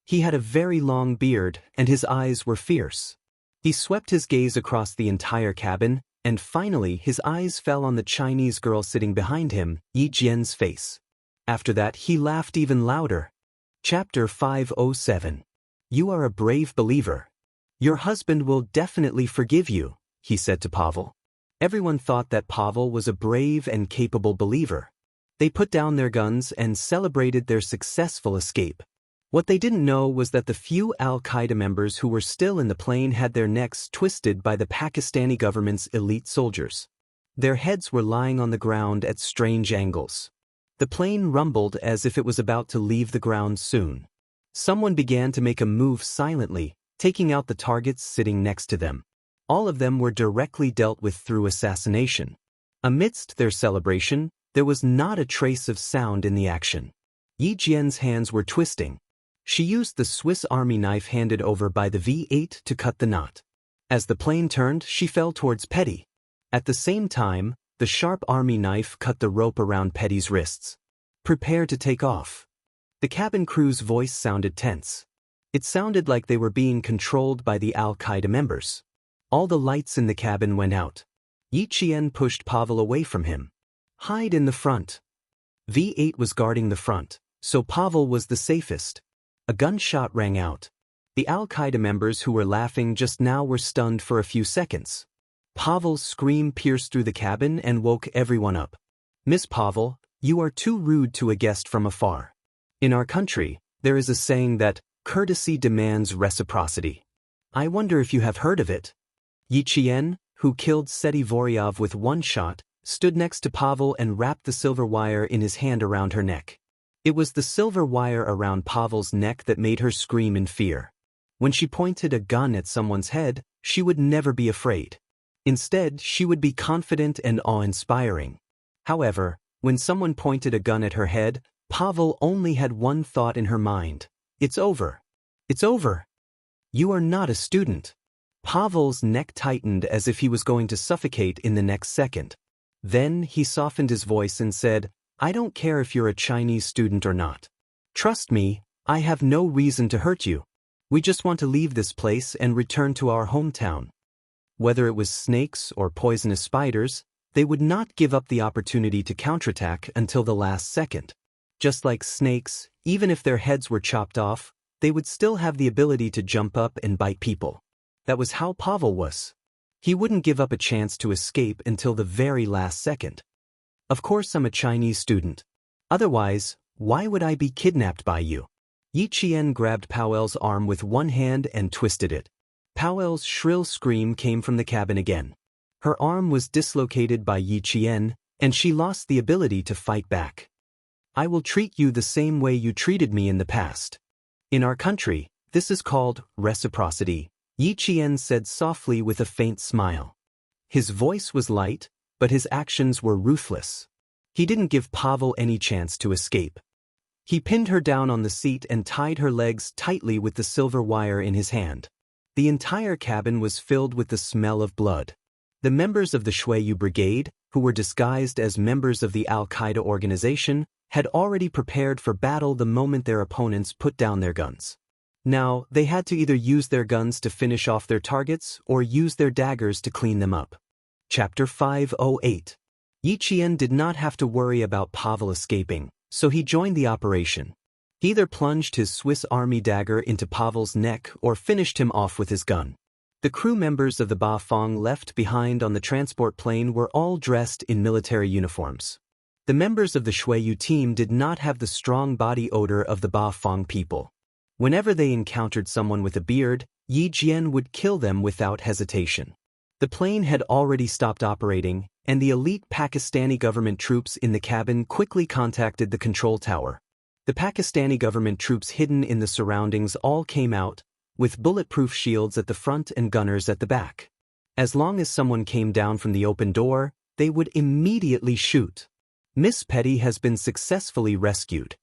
He had a very long beard, and his eyes were fierce. He swept his gaze across the entire cabin, and finally his eyes fell on the Chinese girl sitting behind him, Xianxia's face. After that he laughed even louder. Chapter 507. "You are a brave believer. Your husband will definitely forgive you," he said to Pavel. Everyone thought that Pavel was a brave and capable believer. They put down their guns and celebrated their successful escape. What they didn't know was that the few Al-Qaeda members who were still in the plane had their necks twisted by the Pakistani government's elite soldiers. Their heads were lying on the ground at strange angles. The plane rumbled as if it was about to leave the ground soon. Someone began to make a move silently, taking out the targets sitting next to them. All of them were directly dealt with through assassination. Amidst their celebration, there was not a trace of sound in the action. Yi Jian's hands were twisting. She used the Swiss Army knife handed over by the V8 to cut the knot. As the plane turned, she fell towards Petty. At the same time, the sharp army knife cut the rope around Petty's wrists. Prepare to take off. The cabin crew's voice sounded tense. It sounded like they were being controlled by the Al-Qaeda members. All the lights in the cabin went out. Yi Qian pushed Pavel away from him. Hide in the front. V8 was guarding the front, so Pavel was the safest. A gunshot rang out. The Al-Qaeda members who were laughing just now were stunned for a few seconds. Pavel's scream pierced through the cabin and woke everyone up. Miss Pavel, you are too rude to a guest from afar. In our country, there is a saying that courtesy demands reciprocity. I wonder if you have heard of it. Yi Qian, who killed Seti Voroyov with one shot, stood next to Pavel and wrapped the silver wire in his hand around her neck. It was the silver wire around Pavel's neck that made her scream in fear. When she pointed a gun at someone's head, she would never be afraid. Instead, she would be confident and awe-inspiring. However, when someone pointed a gun at her head, Pavel only had one thought in her mind. It's over. It's over. You are not a student. Pavel's neck tightened as if he was going to suffocate in the next second. Then he softened his voice and said, I don't care if you're a Chinese student or not. Trust me, I have no reason to hurt you. We just want to leave this place and return to our hometown. Whether it was snakes or poisonous spiders, they would not give up the opportunity to counterattack until the last second. Just like snakes, even if their heads were chopped off, they would still have the ability to jump up and bite people. That was how Pavel was. He wouldn't give up a chance to escape until the very last second. Of course I'm a Chinese student. Otherwise, why would I be kidnapped by you? Yi Qian grabbed Powell's arm with one hand and twisted it. Powell's shrill scream came from the cabin again. Her arm was dislocated by Yi Qian, and she lost the ability to fight back. I will treat you the same way you treated me in the past. In our country, this is called reciprocity, Yi Qian said softly with a faint smile. His voice was light, but his actions were ruthless. He didn't give Pavel any chance to escape. He pinned her down on the seat and tied her legs tightly with the silver wire in his hand. The entire cabin was filled with the smell of blood. The members of the Shuiyu Brigade, who were disguised as members of the Al-Qaeda organization, had already prepared for battle the moment their opponents put down their guns. Now, they had to either use their guns to finish off their targets or use their daggers to clean them up. Chapter 508. Yi Qian did not have to worry about Pavel escaping, so he joined the operation. He either plunged his Swiss Army dagger into Pavel's neck or finished him off with his gun. The crew members of the Bafang left behind on the transport plane were all dressed in military uniforms. The members of the Shuiyu team did not have the strong body odor of the Bafang people. Whenever they encountered someone with a beard, Yi Jian would kill them without hesitation. The plane had already stopped operating, and the elite Pakistani government troops in the cabin quickly contacted the control tower. The Pakistani government troops hidden in the surroundings all came out, with bulletproof shields at the front and gunners at the back. As long as someone came down from the open door, they would immediately shoot. Miss Petty has been successfully rescued.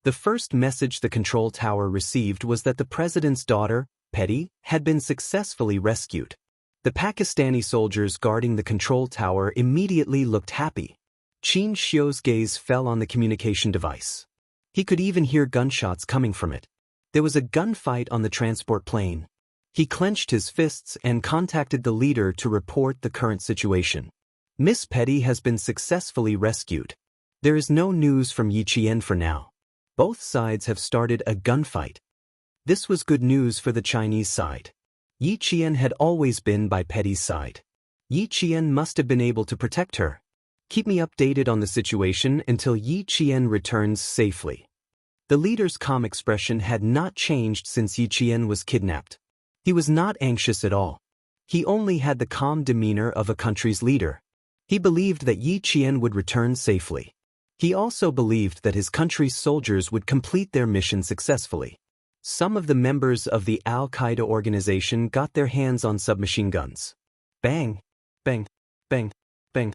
The first message the control tower received was that the president's daughter, Petty, had been successfully rescued. The Pakistani soldiers guarding the control tower immediately looked happy. Qin Xiu's gaze fell on the communication device. He could even hear gunshots coming from it. There was a gunfight on the transport plane. He clenched his fists and contacted the leader to report the current situation. Miss Petty has been successfully rescued. There is no news from Yi Qian for now. Both sides have started a gunfight. This was good news for the Chinese side. Yi Qian had always been by Petty's side. Yi Qian must have been able to protect her. Keep me updated on the situation until Yi Qian returns safely. The leader's calm expression had not changed since Yi Qian was kidnapped. He was not anxious at all. He only had the calm demeanor of a country's leader. He believed that Yi Qian would return safely. He also believed that his country's soldiers would complete their mission successfully. Some of the members of the Al-Qaeda organization got their hands on submachine guns. Bang, bang, bang, bang.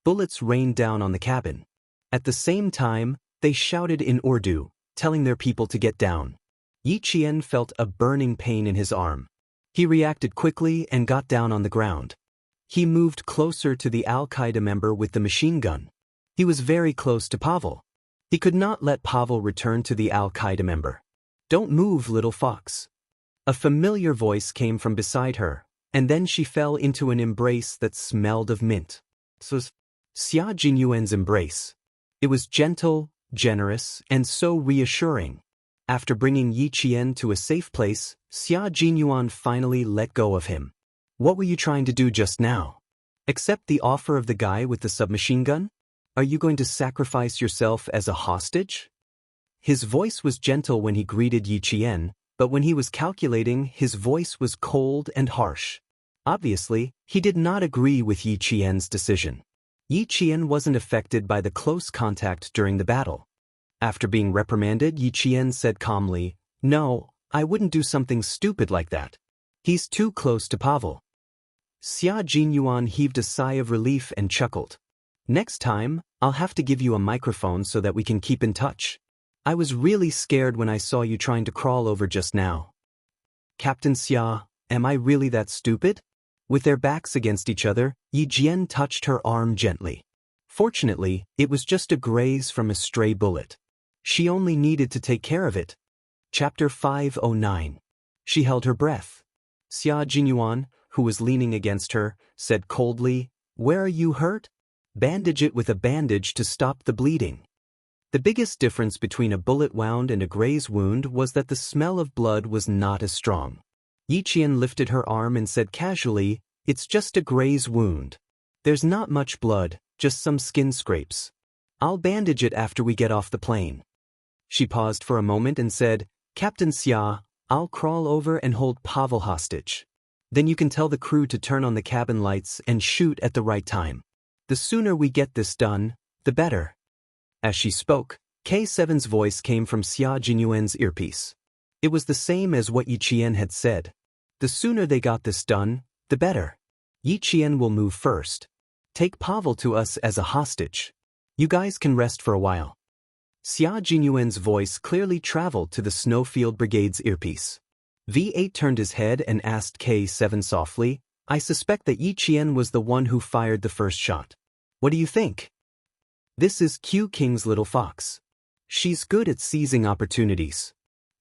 Bullets rained down on the cabin. At the same time, They shouted in Urdu, telling their people to get down. Yi Qian felt a burning pain in his arm. He reacted quickly and got down on the ground. He moved closer to the Al-Qaeda member with the machine gun. He was very close to Pavel. He could not let Pavel return to the Al-Qaeda member. "Don't move, little fox." A familiar voice came from beside her, and then she fell into an embrace that smelled of mint. This was Xia Jinyuan's embrace. It was gentle, generous, and so reassuring. After bringing Yi Qian to a safe place, Xia Jinyuan finally let go of him. "What were you trying to do just now? Accept the offer of the guy with the submachine gun? Are you going to sacrifice yourself as a hostage?" His voice was gentle when he greeted Yi Qian, but when he was calculating, his voice was cold and harsh. Obviously, he did not agree with Yi Qian's decision. Yi Qian wasn't affected by the close contact during the battle. After being reprimanded, Yi Qian said calmly, "No, I wouldn't do something stupid like that. He's too close to Pavel." Xia Jinyuan heaved a sigh of relief and chuckled. "Next time, I'll have to give you a microphone so that we can keep in touch. I was really scared when I saw you trying to crawl over just now." "Captain Xia, am I really that stupid?" With their backs against each other, Yi Jian touched her arm gently. Fortunately, it was just a graze from a stray bullet. She only needed to take care of it. Chapter 509. She held her breath. Xia Jinyuan, who was leaning against her, said coldly, "Where are you hurt? Bandage it with a bandage to stop the bleeding." The biggest difference between a bullet wound and a graze wound was that the smell of blood was not as strong. Yi Qian lifted her arm and said casually, "It's just a graze wound. There's not much blood, just some skin scrapes. I'll bandage it after we get off the plane." She paused for a moment and said, "Captain Xia, I'll crawl over and hold Pavel hostage. Then you can tell the crew to turn on the cabin lights and shoot at the right time. The sooner we get this done, the better." As she spoke, K7's voice came from Xia Jinyuan's earpiece. It was the same as what Yi Qian had said. The sooner they got this done, the better. Yi Qian will move first. Take Pavel to us as a hostage. You guys can rest for a while. Xia Jinyuan's voice clearly traveled to the Snowfield Brigade's earpiece. V8 turned his head and asked K7 softly, "I suspect that Yi Qian was the one who fired the first shot. What do you think?" "This is Q King's little fox. She's good at seizing opportunities.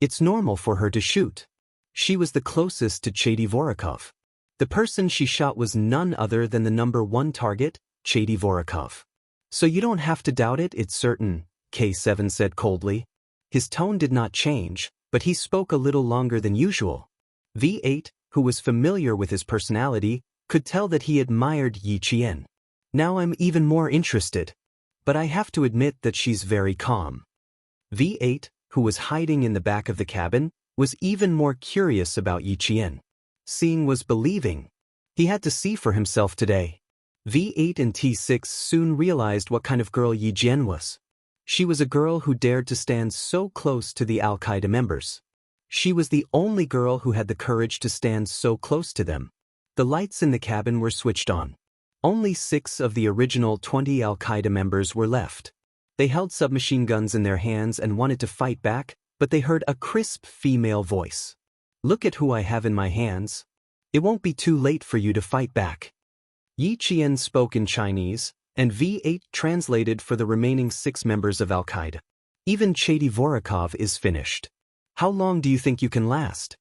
It's normal for her to shoot. She was the closest to Chady-Vorakov. The person she shot was none other than the #1 target, Chady-Vorakov. So you don't have to doubt it, it's certain," K7 said coldly. His tone did not change, but he spoke a little longer than usual. V8, who was familiar with his personality, could tell that he admired Yi Qian. "Now I'm even more interested. But I have to admit that she's very calm." V8, who was hiding in the back of the cabin, was even more curious about Yi Qian. Seeing was believing. He had to see for himself today. V8 and T6 soon realized what kind of girl Yi Qian was. She was a girl who dared to stand so close to the Al-Qaeda members. She was the only girl who had the courage to stand so close to them. The lights in the cabin were switched on. Only 6 of the original 20 Al-Qaeda members were left. They held submachine guns in their hands and wanted to fight back, but they heard a crisp female voice. "Look at who I have in my hands. It won't be too late for you to fight back." Yi Qian spoke in Chinese, and V8 translated for the remaining 6 members of Al-Qaeda. "Even Chady-Vorakov is finished. How long do you think you can last?"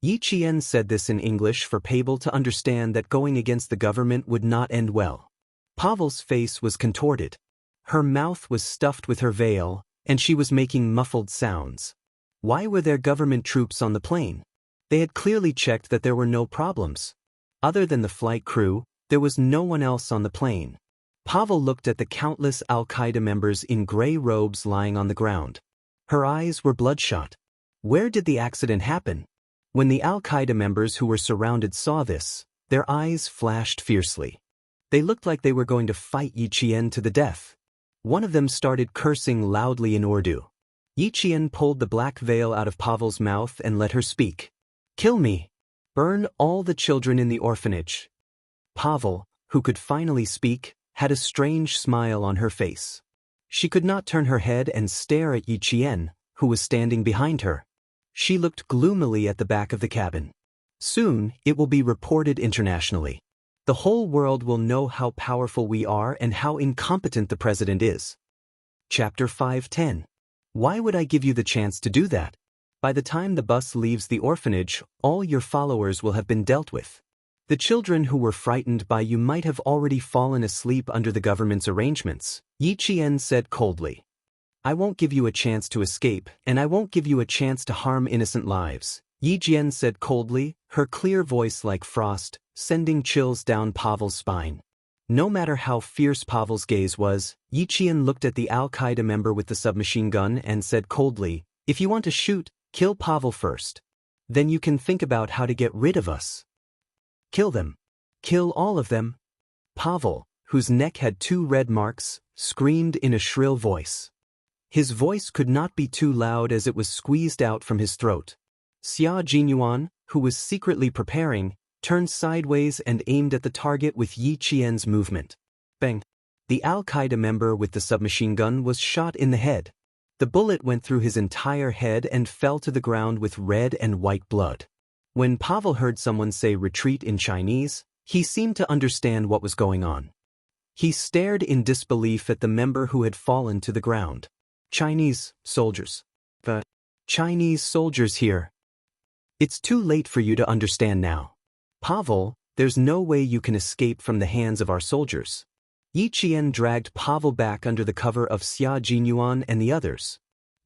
Yi Qian said this in English for Pavel to understand that going against the government would not end well. Pavel's face was contorted. Her mouth was stuffed with her veil, and she was making muffled sounds. Why were there government troops on the plane? They had clearly checked that there were no problems. Other than the flight crew, there was no one else on the plane. Pavel looked at the countless Al-Qaeda members in gray robes lying on the ground. Her eyes were bloodshot. Where did the accident happen? When the Al-Qaeda members who were surrounded saw this, their eyes flashed fiercely. They looked like they were going to fight Yi Qian to the death. One of them started cursing loudly in Urdu. Yi Qian pulled the black veil out of Pavel's mouth and let her speak. "Kill me. Burn all the children in the orphanage." Pavel, who could finally speak, had a strange smile on her face. She could not turn her head and stare at Yi Qian, who was standing behind her. She looked gloomily at the back of the cabin. Soon, it will be reported internationally. The whole world will know how powerful we are and how incompetent the president is. Chapter 5:10. Why would I give you the chance to do that? By the time the bus leaves the orphanage, all your followers will have been dealt with. The children who were frightened by you might have already fallen asleep under the government's arrangements, Yi Qian said coldly. I won't give you a chance to escape, and I won't give you a chance to harm innocent lives, Yi Qian said coldly, her clear voice like frost, sending chills down Pavel's spine. No matter how fierce Pavel's gaze was, Yi Qian looked at the Al-Qaeda member with the submachine gun and said coldly, if you want to shoot, kill Pavel first. Then you can think about how to get rid of us. Kill them. Kill all of them. Pavel, whose neck had 2 red marks, screamed in a shrill voice. His voice could not be too loud as it was squeezed out from his throat. Xia Jinyuan, who was secretly preparing, turned sideways and aimed at the target with Yi Qian's movement. Bang! The Al-Qaeda member with the submachine gun was shot in the head. The bullet went through his entire head and fell to the ground with red and white blood. When Pavel heard someone say retreat in Chinese, he seemed to understand what was going on. He stared in disbelief at the member who had fallen to the ground. Chinese soldiers. The Chinese soldiers here. It's too late for you to understand now. Pavel, there's no way you can escape from the hands of our soldiers. Yi Qian dragged Pavel back under the cover of Xia Jinyuan and the others.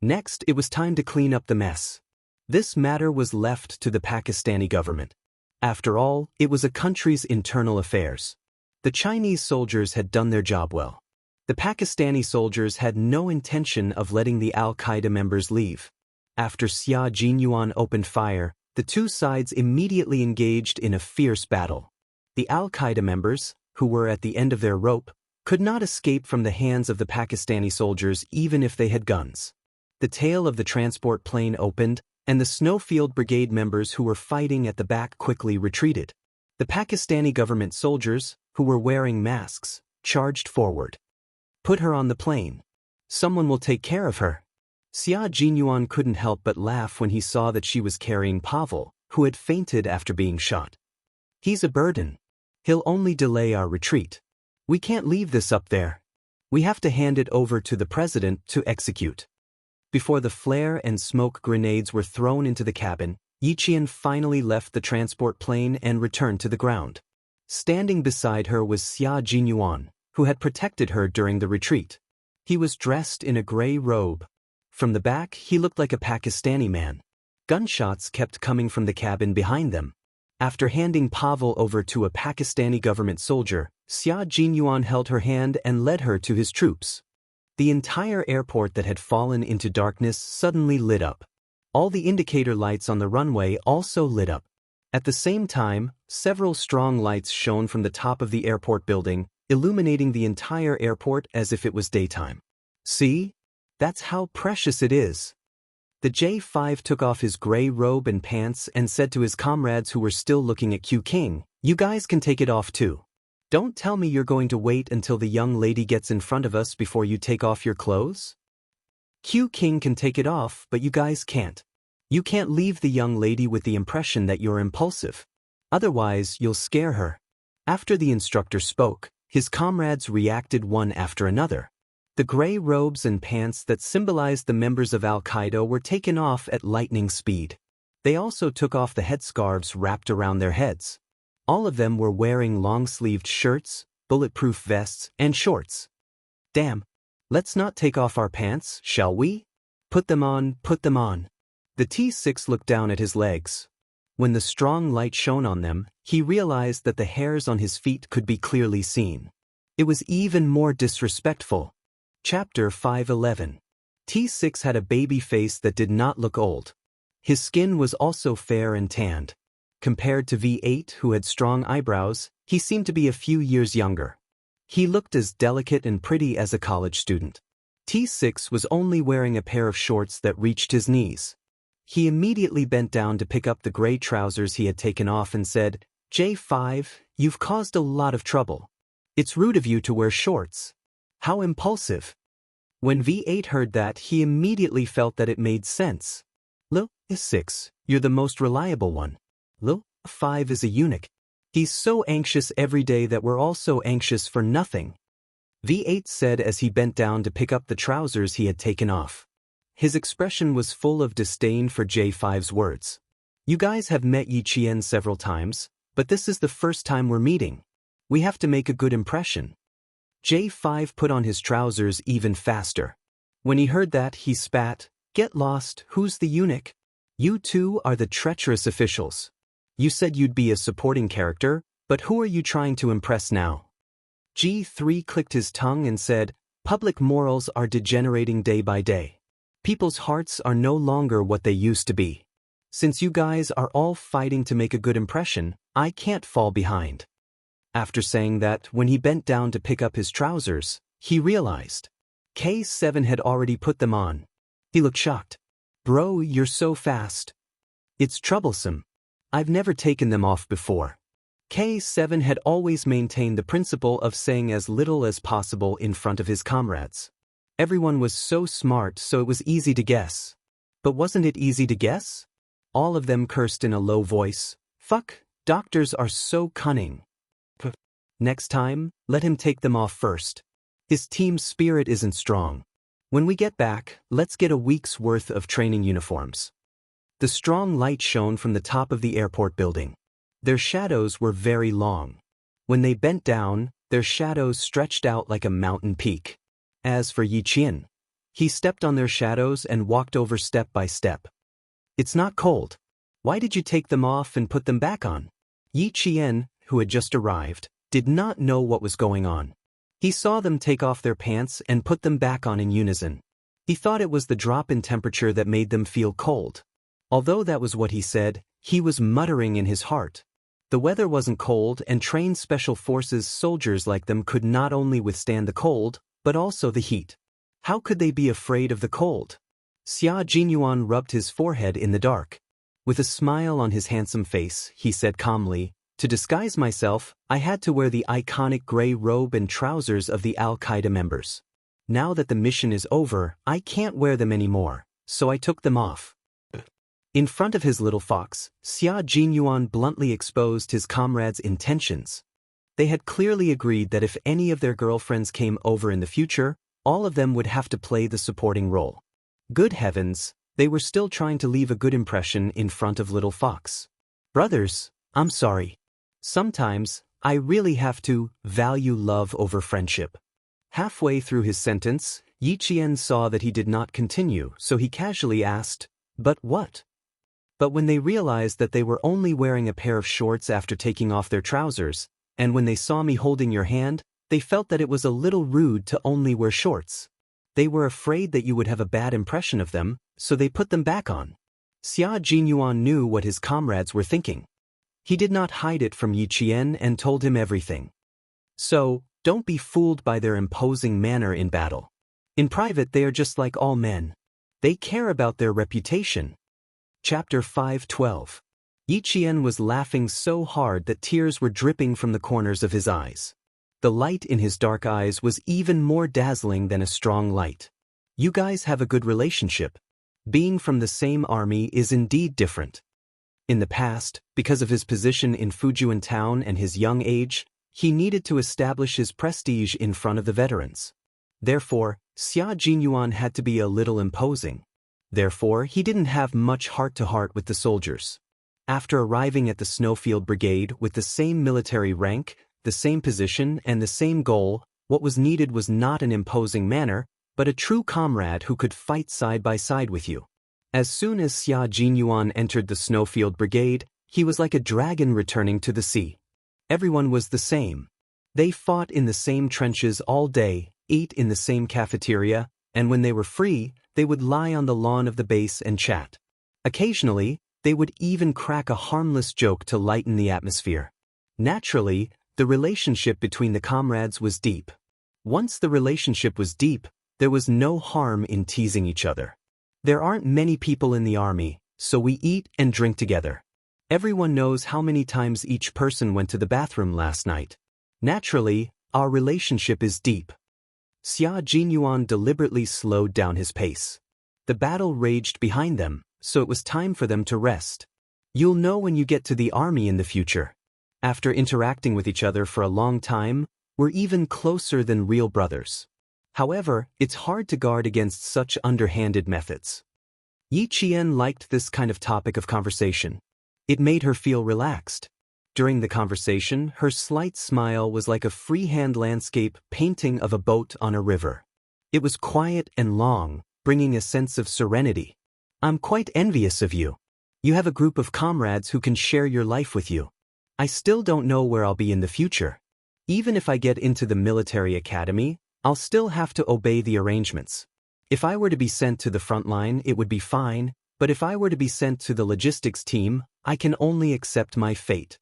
Next, it was time to clean up the mess. This matter was left to the Pakistani government. After all, it was a country's internal affairs. The Chinese soldiers had done their job well. The Pakistani soldiers had no intention of letting the Al-Qaeda members leave. After Xia Jinyuan opened fire, the two sides immediately engaged in a fierce battle. The Al-Qaeda members, who were at the end of their rope, could not escape from the hands of the Pakistani soldiers even if they had guns. The tail of the transport plane opened, and the Snowfield Brigade members who were fighting at the back quickly retreated. The Pakistani government soldiers, who were wearing masks, charged forward. Put her on the plane. Someone will take care of her. Xia Jinyuan couldn't help but laugh when he saw that she was carrying Pavel, who had fainted after being shot. He's a burden. He'll only delay our retreat. We can't leave this up there. We have to hand it over to the president to execute. Before the flare and smoke grenades were thrown into the cabin, Yi Qian finally left the transport plane and returned to the ground. Standing beside her was Xia Jinyuan, who had protected her during the retreat. He was dressed in a gray robe. From the back, he looked like a Pakistani man. Gunshots kept coming from the cabin behind them. After handing Pavel over to a Pakistani government soldier, Xia Jinyuan held her hand and led her to his troops. The entire airport that had fallen into darkness suddenly lit up. All the indicator lights on the runway also lit up. At the same time, several strong lights shone from the top of the airport building, illuminating the entire airport as if it was daytime. See? That's how precious it is. The J5 took off his gray robe and pants and said to his comrades who were still looking at Q King, "You guys can take it off too. Don't tell me you're going to wait until the young lady gets in front of us before you take off your clothes? Q King can take it off, but you guys can't. You can't leave the young lady with the impression that you're impulsive. Otherwise, you'll scare her." After the instructor spoke, his comrades reacted one after another. The gray robes and pants that symbolized the members of Al-Qaeda were taken off at lightning speed. They also took off the headscarves wrapped around their heads. All of them were wearing long-sleeved shirts, bulletproof vests, and shorts. Damn. Let's not take off our pants, shall we? Put them on, put them on. The T6 looked down at his legs. When the strong light shone on them, he realized that the hairs on his feet could be clearly seen. It was even more disrespectful. Chapter 5:11. T6 had a baby face that did not look old. His skin was also fair and tanned. Compared to V8, who had strong eyebrows, he seemed to be a few years younger. He looked as delicate and pretty as a college student. T6 was only wearing a pair of shorts that reached his knees. He immediately bent down to pick up the gray trousers he had taken off and said, "J5, you've caused a lot of trouble. It's rude of you to wear shorts. How impulsive." When V8 heard that, he immediately felt that it made sense. Lil 6, you're the most reliable one. Lil 5 is a eunuch. He's so anxious every day that we're all so anxious for nothing. V8 said as he bent down to pick up the trousers he had taken off. His expression was full of disdain for J5's words. You guys have met Yi Qian several times, but this is the first time we're meeting. We have to make a good impression. J5 put on his trousers even faster. When he heard that, he spat, "Get lost, who's the eunuch? You two are the treacherous officials. You said you'd be a supporting character, but who are you trying to impress now?" G3 clicked his tongue and said, "Public morals are degenerating day by day. People's hearts are no longer what they used to be. Since you guys are all fighting to make a good impression, I can't fall behind." After saying that, when he bent down to pick up his trousers, he realized K7 had already put them on. He looked shocked. "Bro, you're so fast. It's troublesome. I've never taken them off before." K7 had always maintained the principle of saying as little as possible in front of his comrades. Everyone was so smart, so it was easy to guess. But wasn't it easy to guess? All of them cursed in a low voice. "Fuck, doctors are so cunning. Next time, let him take them off first. His team spirit isn't strong. When we get back, let's get a week's worth of training uniforms." The strong light shone from the top of the airport building. Their shadows were very long. When they bent down, their shadows stretched out like a mountain peak. As for Yi Qian, he stepped on their shadows and walked over step by step. "It's not cold. Why did you take them off and put them back on?" Yi Qian, who had just arrived, did not know what was going on. He saw them take off their pants and put them back on in unison. He thought it was the drop in temperature that made them feel cold. Although that was what he said, he was muttering in his heart. The weather wasn't cold, and trained special forces soldiers like them could not only withstand the cold, but also the heat. How could they be afraid of the cold? Xia Jinyuan rubbed his forehead in the dark. With a smile on his handsome face, he said calmly, "To disguise myself, I had to wear the iconic gray robe and trousers of the Al-Qaeda members. Now that the mission is over, I can't wear them anymore, so I took them off." In front of his little fox, Xia Jinyuan bluntly exposed his comrades' intentions. They had clearly agreed that if any of their girlfriends came over in the future, all of them would have to play the supporting role. Good heavens, they were still trying to leave a good impression in front of little fox. "Brothers, I'm sorry. Sometimes, I really have to value love over friendship." Halfway through his sentence, Yi Qian saw that he did not continue, so he casually asked, "But what?" But when they realized that they were only wearing a pair of shorts after taking off their trousers, and when they saw me holding your hand, they felt that it was a little rude to only wear shorts. They were afraid that you would have a bad impression of them, so they put them back on. Xia Jinyuan knew what his comrades were thinking. He did not hide it from Yi Qian and told him everything. "So, don't be fooled by their imposing manner in battle. In private they are just like all men. They care about their reputation." Chapter 5:12. Yi Qian was laughing so hard that tears were dripping from the corners of his eyes. The light in his dark eyes was even more dazzling than a strong light. "You guys have a good relationship. Being from the same army is indeed different." In the past, because of his position in Fujian town and his young age, he needed to establish his prestige in front of the veterans. Therefore, Xia Jinyuan had to be a little imposing. Therefore, he didn't have much heart-to-heart with the soldiers. After arriving at the Snowfield Brigade with the same military rank, the same position, and the same goal, what was needed was not an imposing manner, but a true comrade who could fight side by side with you. As soon as Xia Jinyuan entered the Snowfield Brigade, he was like a dragon returning to the sea. Everyone was the same. They fought in the same trenches all day, ate in the same cafeteria, and when they were free, they would lie on the lawn of the base and chat. Occasionally, they would even crack a harmless joke to lighten the atmosphere. Naturally, the relationship between the comrades was deep. Once the relationship was deep, there was no harm in teasing each other. There aren't many people in the army, so we eat and drink together. Everyone knows how many times each person went to the bathroom last night. Naturally, our relationship is deep. Xia Jinyuan deliberately slowed down his pace. The battle raged behind them, so it was time for them to rest. You'll know when you get to the army in the future. After interacting with each other for a long time, we're even closer than real brothers. However, it's hard to guard against such underhanded methods. Yi Qian liked this kind of topic of conversation. It made her feel relaxed. During the conversation, her slight smile was like a freehand landscape painting of a boat on a river. It was quiet and long, bringing a sense of serenity. I'm quite envious of you. You have a group of comrades who can share your life with you. I still don't know where I'll be in the future. Even if I get into the military academy, I'll still have to obey the arrangements. If I were to be sent to the front line, it would be fine, but if I were to be sent to the logistics team, I can only accept my fate.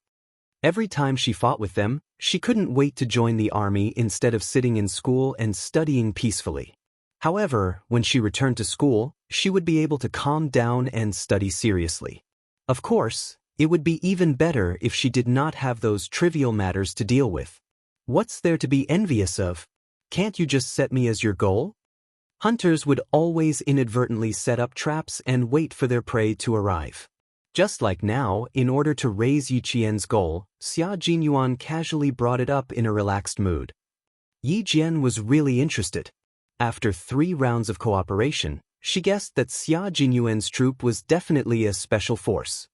Every time she fought with them, she couldn't wait to join the army instead of sitting in school and studying peacefully. However, when she returned to school, she would be able to calm down and study seriously. Of course, it would be even better if she did not have those trivial matters to deal with. What's there to be envious of? Can't you just set me as your goal? Hunters would always inadvertently set up traps and wait for their prey to arrive. Just like now, in order to raise Yi Qian's goal, Xia Jinyuan casually brought it up in a relaxed mood. Yi Jian was really interested. After 3 rounds of cooperation, she guessed that Xia Jinyuan's troop was definitely a special force.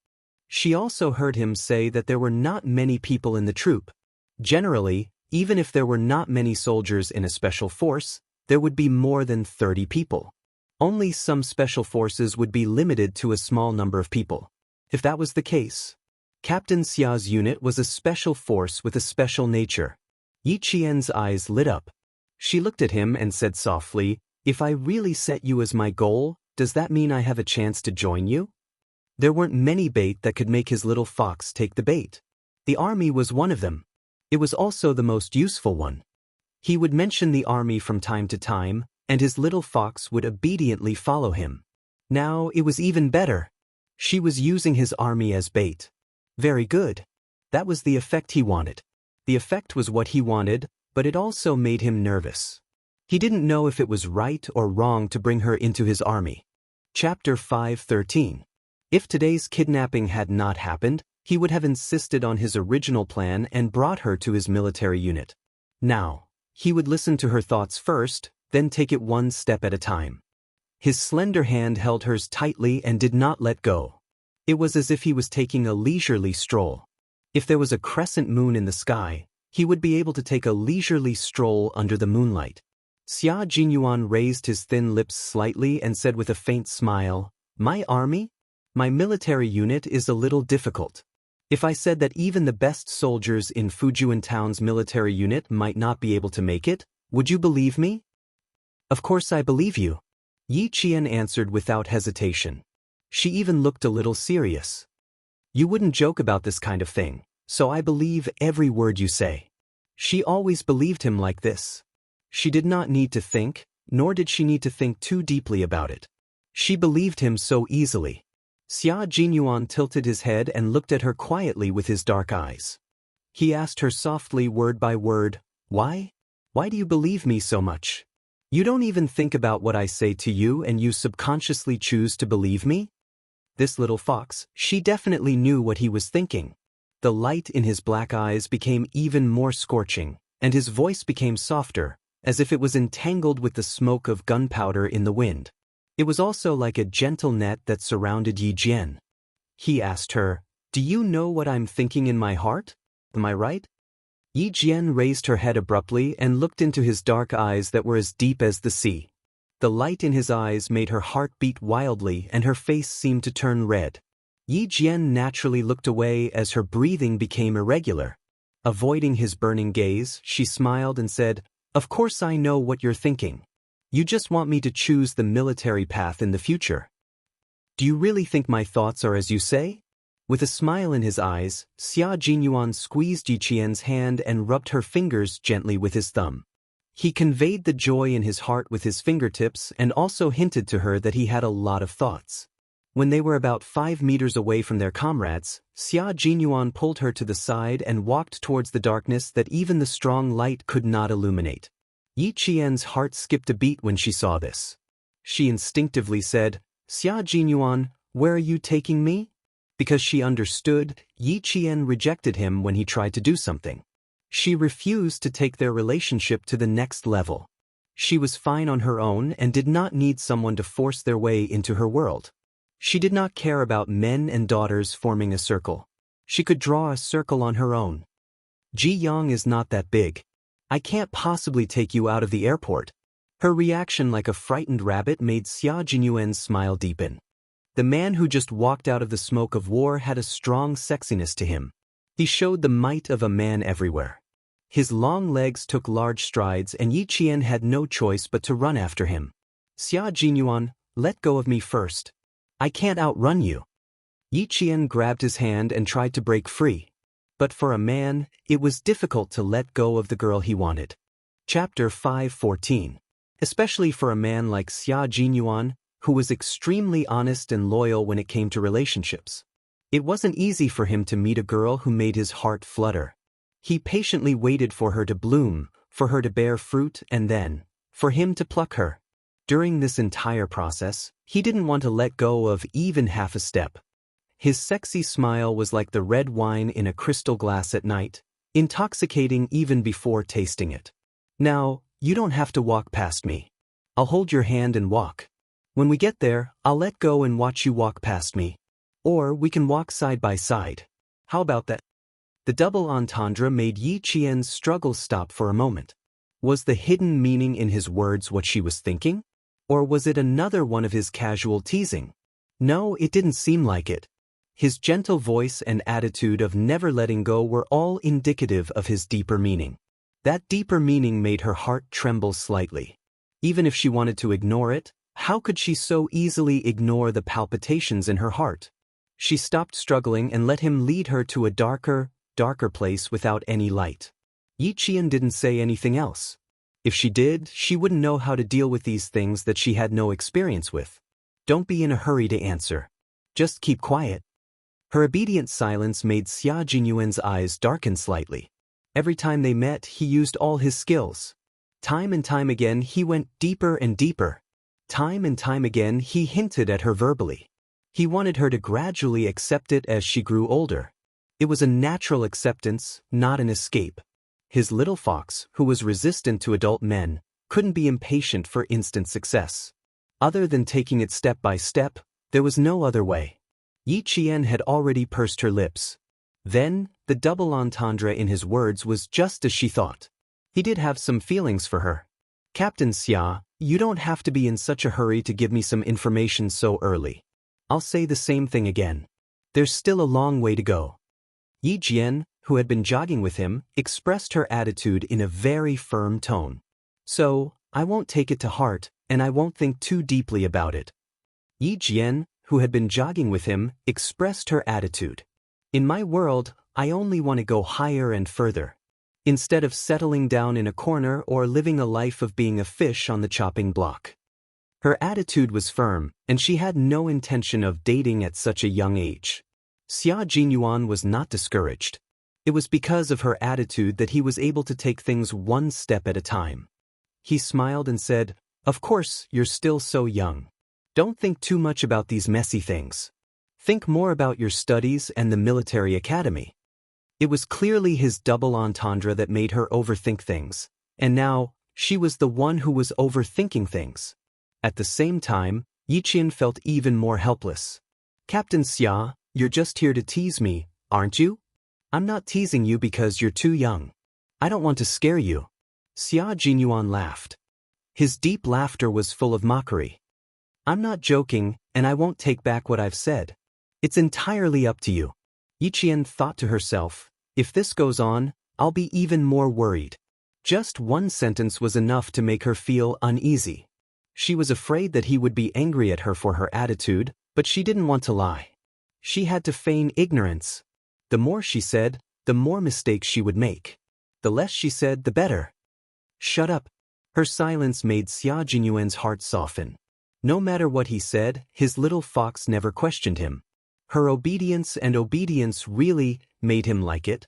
She also heard him say that there were not many people in the troop. Generally, even if there were not many soldiers in a special force, there would be more than 30 people. Only some special forces would be limited to a small number of people. If that was the case, Captain Xia's unit was a special force with a special nature. Yi Qian's eyes lit up. She looked at him and said softly, "If I really set you as my goal, does that mean I have a chance to join you?" There weren't many bait that could make his little fox take the bait. The army was one of them. It was also the most useful one. He would mention the army from time to time, and his little fox would obediently follow him. Now it was even better. She was using his army as bait. Very good. That was the effect he wanted. The effect was what he wanted, but it also made him nervous. He didn't know if it was right or wrong to bring her into his army. Chapter 5:13. If today's kidnapping had not happened, he would have insisted on his original plan and brought her to his military unit. Now, he would listen to her thoughts first, then take it one step at a time. His slender hand held hers tightly and did not let go. It was as if he was taking a leisurely stroll. If there was a crescent moon in the sky, he would be able to take a leisurely stroll under the moonlight. Xia Jinyuan raised his thin lips slightly and said with a faint smile, "My army? My military unit is a little difficult. If I said that even the best soldiers in Fujian Town's military unit might not be able to make it, would you believe me?" "Of course I believe you," Yi Qian answered without hesitation. She even looked a little serious. "You wouldn't joke about this kind of thing, so I believe every word you say." She always believed him like this. She did not need to think, nor did she need to think too deeply about it. She believed him so easily. Xia Jinyuan tilted his head and looked at her quietly with his dark eyes. He asked her softly word by word, "Why? Why do you believe me so much? You don't even think about what I say to you and you subconsciously choose to believe me?" This little fox, she definitely knew what he was thinking. The light in his black eyes became even more scorching, and his voice became softer, as if it was entangled with the smoke of gunpowder in the wind. It was also like a gentle net that surrounded Yi Jian. He asked her, "Do you know what I'm thinking in my heart? Am I right?" Yi Jian raised her head abruptly and looked into his dark eyes that were as deep as the sea. The light in his eyes made her heart beat wildly and her face seemed to turn red. Yi Jian naturally looked away as her breathing became irregular. Avoiding his burning gaze, she smiled and said, "Of course I know what you're thinking. You just want me to choose the military path in the future. Do you really think my thoughts are as you say?" With a smile in his eyes, Xia Jinyuan squeezed Yi Qian's hand and rubbed her fingers gently with his thumb. He conveyed the joy in his heart with his fingertips and also hinted to her that he had a lot of thoughts. When they were about 5 meters away from their comrades, Xia Jinyuan pulled her to the side and walked towards the darkness that even the strong light could not illuminate. Yi Qian's heart skipped a beat when she saw this. She instinctively said, "Xia Jinyuan, where are you taking me?" Because she understood, Yi Qian rejected him when he tried to do something. She refused to take their relationship to the next level. She was fine on her own and did not need someone to force their way into her world. She did not care about men and daughters forming a circle. She could draw a circle on her own. "Ji Yang is not that big. I can't possibly take you out of the airport." Her reaction like a frightened rabbit made Xia Jinyuan's smile deepen. The man who just walked out of the smoke of war had a strong sexiness to him. He showed the might of a man everywhere. His long legs took large strides and Yi Qian had no choice but to run after him. "Xia Jinyuan, let go of me first. I can't outrun you." Yi Qian grabbed his hand and tried to break free. But for a man, it was difficult to let go of the girl he wanted. Chapter 5:14. Especially for a man like Xia Jinyuan, who was extremely honest and loyal when it came to relationships. It wasn't easy for him to meet a girl who made his heart flutter. He patiently waited for her to bloom, for her to bear fruit, and then, for him to pluck her. During this entire process, he didn't want to let go of even half a step. His sexy smile was like the red wine in a crystal glass at night, intoxicating even before tasting it. "Now, you don't have to walk past me. I'll hold your hand and walk. When we get there, I'll let go and watch you walk past me. Or we can walk side by side. How about that?" The double entendre made Yi Qian's struggle stop for a moment. Was the hidden meaning in his words what she was thinking? Or was it another one of his casual teasing? No, it didn't seem like it. His gentle voice and attitude of never letting go were all indicative of his deeper meaning. That deeper meaning made her heart tremble slightly. Even if she wanted to ignore it, how could she so easily ignore the palpitations in her heart? She stopped struggling and let him lead her to a darker place without any light. Yi Qian didn't say anything else. If she did, she wouldn't know how to deal with these things that she had no experience with. "Don't be in a hurry to answer. Just keep quiet." Her obedient silence made Xia Jinyuan's eyes darken slightly. Every time they met, he used all his skills. Time and time again, he went deeper and deeper. Time and time again, he hinted at her verbally. He wanted her to gradually accept it as she grew older. It was a natural acceptance, not an escape. His little fox, who was resistant to adult men, couldn't be impatient for instant success. Other than taking it step by step, there was no other way. Yi Qian had already pursed her lips. Then, the double entendre in his words was just as she thought. He did have some feelings for her. "Captain Xia, you don't have to be in such a hurry to give me some information so early. I'll say the same thing again. There's still a long way to go." Yi Jian, who had been jogging with him, expressed her attitude in a very firm tone. "So, I won't take it to heart, and I won't think too deeply about it." Yi Jian, who had been jogging with him, expressed her attitude. "In my world, I only want to go higher and further. Instead of settling down in a corner or living a life of being a fish on the chopping block." Her attitude was firm, and she had no intention of dating at such a young age. Xia Jinyuan was not discouraged. It was because of her attitude that he was able to take things one step at a time. He smiled and said, "Of course, you're still so young. Don't think too much about these messy things. Think more about your studies and the military academy." It was clearly his double entendre that made her overthink things, and now, she was the one who was overthinking things. At the same time, Yi Qian felt even more helpless. "Captain Xia, you're just here to tease me, aren't you?" "I'm not teasing you because you're too young. I don't want to scare you." Xia Jinyuan laughed. His deep laughter was full of mockery. "I'm not joking, and I won't take back what I've said. It's entirely up to you." Yi Qian thought to herself, "If this goes on, I'll be even more worried." Just one sentence was enough to make her feel uneasy. She was afraid that he would be angry at her for her attitude, but she didn't want to lie. She had to feign ignorance. The more she said, the more mistakes she would make. The less she said, the better. "Shut up." Her silence made Xia Jinyuan's heart soften. No matter what he said, his little fox never questioned him. Her obedience really made him like it.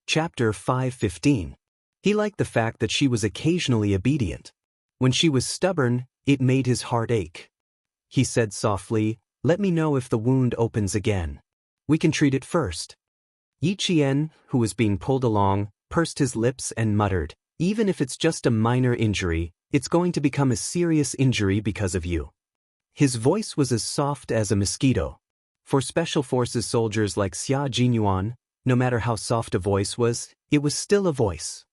Chapter 5:15. He liked the fact that she was occasionally obedient. When she was stubborn, it made his heart ache. He said softly, "Let me know if the wound opens again. We can treat it first." Yi Qian, who was being pulled along, pursed his lips and muttered, "Even if it's just a minor injury, it's going to become a serious injury because of you." His voice was as soft as a mosquito. For Special Forces soldiers like Xia Jinyuan, no matter how soft a voice was, it was still a voice.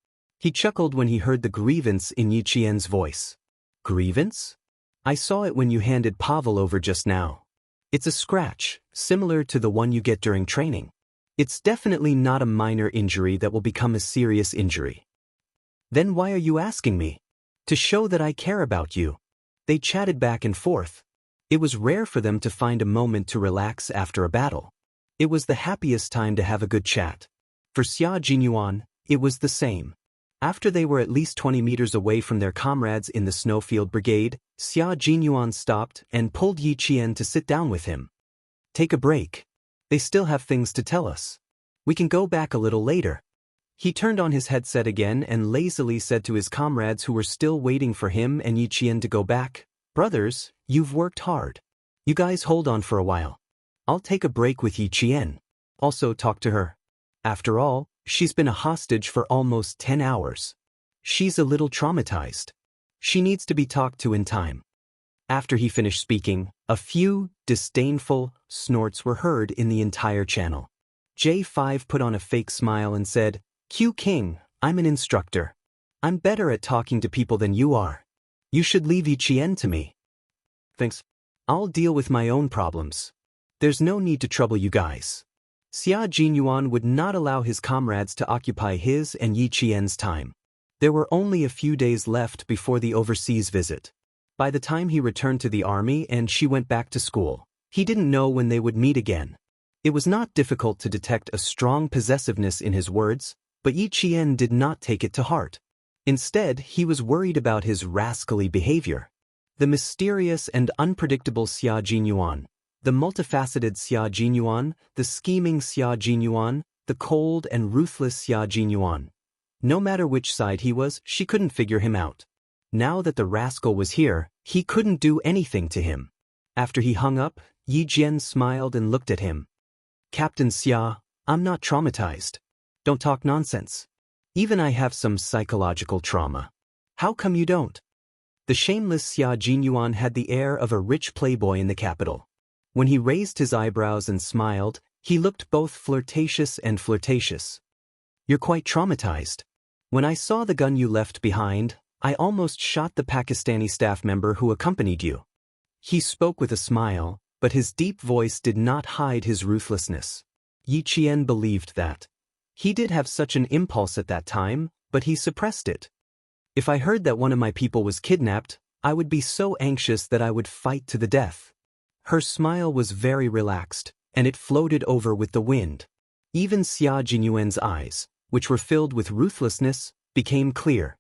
He chuckled when he heard the grievance in Yi Qian's voice. "Grievance? I saw it when you handed Pavel over just now. It's a scratch, similar to the one you get during training. It's definitely not a minor injury that will become a serious injury." "Then why are you asking me?" "To show that I care about you." They chatted back and forth. It was rare for them to find a moment to relax after a battle. It was the happiest time to have a good chat. For Xia Jinyuan, it was the same. After they were at least 20 meters away from their comrades in the Snowfield Brigade, Xia Jinyuan stopped and pulled Yi Qian to sit down with him. "Take a break. They still have things to tell us. We can go back a little later." He turned on his headset again and lazily said to his comrades who were still waiting for him and Yi Qian to go back, "Brothers, you've worked hard. You guys hold on for a while. I'll take a break with Yi Qian. Also talk to her. After all, she's been a hostage for almost 10 hours. She's a little traumatized. She needs to be talked to in time." After he finished speaking, a few disdainful snorts were heard in the entire channel. J5 put on a fake smile and said, "Q King, I'm an instructor. I'm better at talking to people than you are. You should leave Yi Qian to me." "Thanks. I'll deal with my own problems. There's no need to trouble you guys." Xia Jinyuan would not allow his comrades to occupy his and Yi Qian's time. There were only a few days left before the overseas visit. By the time he returned to the army and she went back to school, he didn't know when they would meet again. It was not difficult to detect a strong possessiveness in his words, but Yi Qian did not take it to heart. Instead, he was worried about his rascally behavior. The mysterious and unpredictable Xia Jinyuan, the multifaceted Xia Jinyuan, the scheming Xia Jinyuan, the cold and ruthless Xia Jinyuan. No matter which side he was, she couldn't figure him out. Now that the rascal was here, he couldn't do anything to him. After he hung up, Yi Jian smiled and looked at him. "Captain Xia, I'm not traumatized. Don't talk nonsense. Even I have some psychological trauma. How come you don't?" The shameless Xia Jinyuan had the air of a rich playboy in the capital. When he raised his eyebrows and smiled, he looked both flirtatious and flirtatious. "You're quite traumatized. When I saw the gun you left behind, I almost shot the Pakistani staff member who accompanied you." He spoke with a smile, but his deep voice did not hide his ruthlessness. Yi Qian believed that. He did have such an impulse at that time, but he suppressed it. "If I heard that one of my people was kidnapped, I would be so anxious that I would fight to the death." Her smile was very relaxed, and it floated over with the wind. Even Xia Jinyuan's eyes, which were filled with ruthlessness, became clear.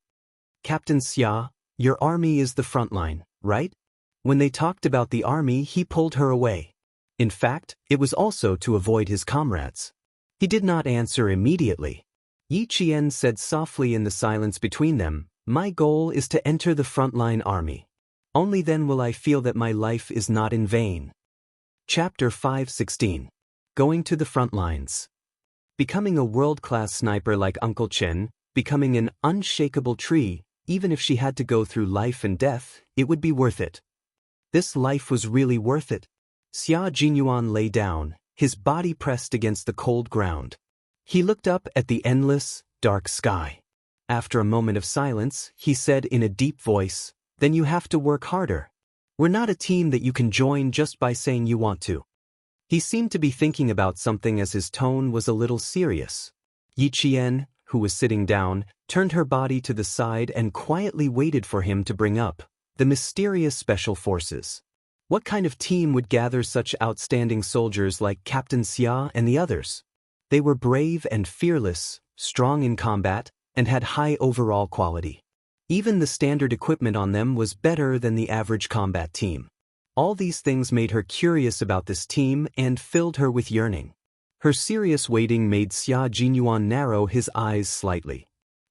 "Captain Xia, your army is the front line, right?" When they talked about the army, he pulled her away. In fact, it was also to avoid his comrades. He did not answer immediately. Yi Qian said softly in the silence between them, "My goal is to enter the frontline army. Only then will I feel that my life is not in vain." Chapter 5:16. Going to the front lines. Becoming a world-class sniper like Uncle Chen, becoming an unshakable tree, even if she had to go through life and death, it would be worth it. This life was really worth it. Xia Jinyuan lay down, his body pressed against the cold ground. He looked up at the endless, dark sky. After a moment of silence, he said in a deep voice, "Then you have to work harder. We're not a team that you can join just by saying you want to." He seemed to be thinking about something as his tone was a little serious. Yi Qian, who was sitting down, turned her body to the side and quietly waited for him to bring up the mysterious special forces. What kind of team would gather such outstanding soldiers like Captain Xia and the others? They were brave and fearless, strong in combat, and had high overall quality. Even the standard equipment on them was better than the average combat team. All these things made her curious about this team and filled her with yearning. Her serious waiting made Xia Jinyuan narrow his eyes slightly.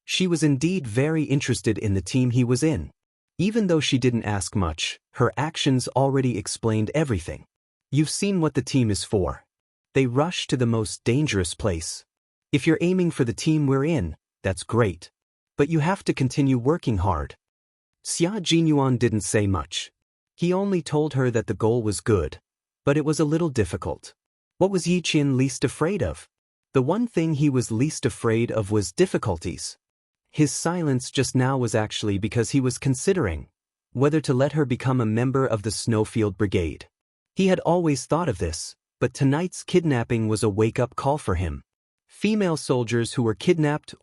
She was indeed very interested in the team he was in. Even though she didn't ask much, her actions already explained everything. You've seen what the team is for. They rush to the most dangerous place. If you're aiming for the team we're in, that's great. But you have to continue working hard. Xia Jinyuan didn't say much. He only told her that the goal was good, but it was a little difficult. What was Yi Qian least afraid of? The one thing he was least afraid of was difficulties. His silence just now was actually because he was considering whether to let her become a member of the Snowfield Brigade. He had always thought of this, but tonight's kidnapping was a wake-up call for him. Female soldiers who were kidnapped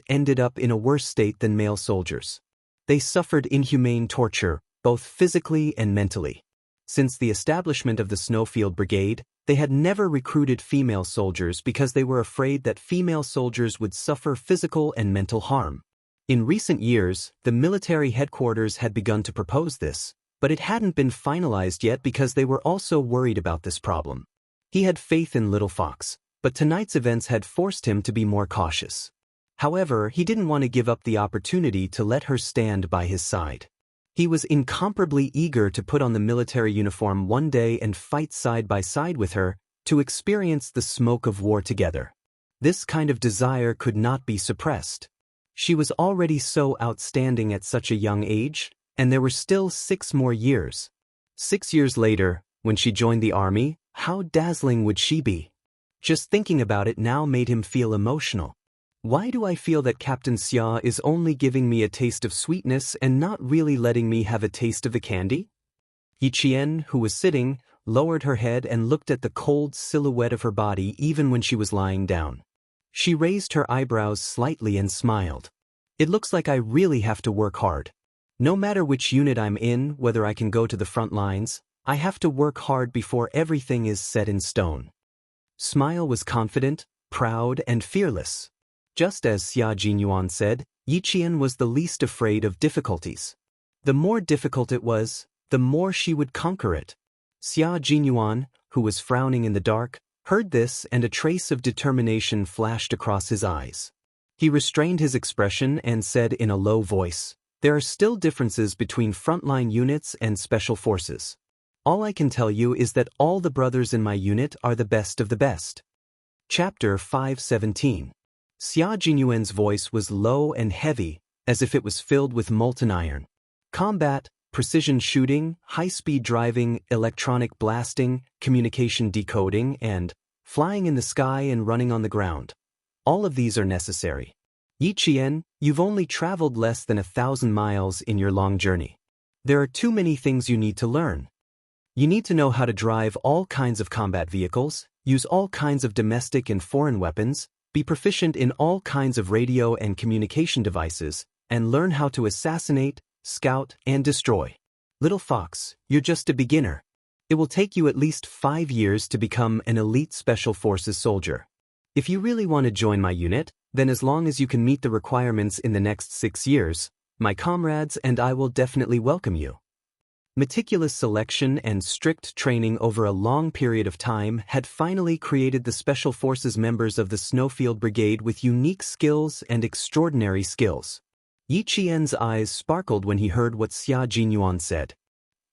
ended up in a worse state than male soldiers. They suffered inhumane torture, both physically and mentally. Since the establishment of the Snowfield Brigade, they had never recruited female soldiers because they were afraid that female soldiers would suffer physical and mental harm. In recent years, the military headquarters had begun to propose this, but it hadn't been finalized yet because they were also worried about this problem. He had faith in Little Fox, but tonight's events had forced him to be more cautious. However, he didn't want to give up the opportunity to let her stand by his side. He was incomparably eager to put on the military uniform one day and fight side by side with her, to experience the smoke of war together. This kind of desire could not be suppressed. She was already so outstanding at such a young age, and there were still 6 more years. 6 years later, when she joined the army, how dazzling would she be? Just thinking about it now made him feel emotional. Why do I feel that Captain Xia is only giving me a taste of sweetness and not really letting me have a taste of the candy? Yi Qian, who was sitting, lowered her head and looked at the cold silhouette of her body even when she was lying down. She raised her eyebrows slightly and smiled. It looks like I really have to work hard. No matter which unit I'm in, whether I can go to the front lines, I have to work hard before everything is set in stone. Smile was confident, proud, and fearless. Just as Xia Jinyuan said, Yi Qian was the least afraid of difficulties. The more difficult it was, the more she would conquer it. Xia Jinyuan, who was frowning in the dark, heard this and a trace of determination flashed across his eyes. He restrained his expression and said in a low voice, "There are still differences between frontline units and special forces. All I can tell you is that all the brothers in my unit are the best of the best." Chapter 517. Xia Jinyuan's voice was low and heavy, as if it was filled with molten iron. Combat, precision shooting, high-speed driving, electronic blasting, communication decoding, and flying in the sky and running on the ground. All of these are necessary. Yi Qian, you've only traveled less than 1,000 miles in your long journey. There are too many things you need to learn. You need to know how to drive all kinds of combat vehicles, use all kinds of domestic and foreign weapons, be proficient in all kinds of radio and communication devices, and learn how to assassinate, scout, and destroy. Little Fox, you're just a beginner. It will take you at least 5 years to become an elite Special Forces soldier. If you really want to join my unit, then as long as you can meet the requirements in the next 6 years, my comrades and I will definitely welcome you. Meticulous selection and strict training over a long period of time had finally created the Special Forces members of the Snowfield Brigade with unique skills and extraordinary skills. Yi Qian's eyes sparkled when he heard what Xia Jinyuan said.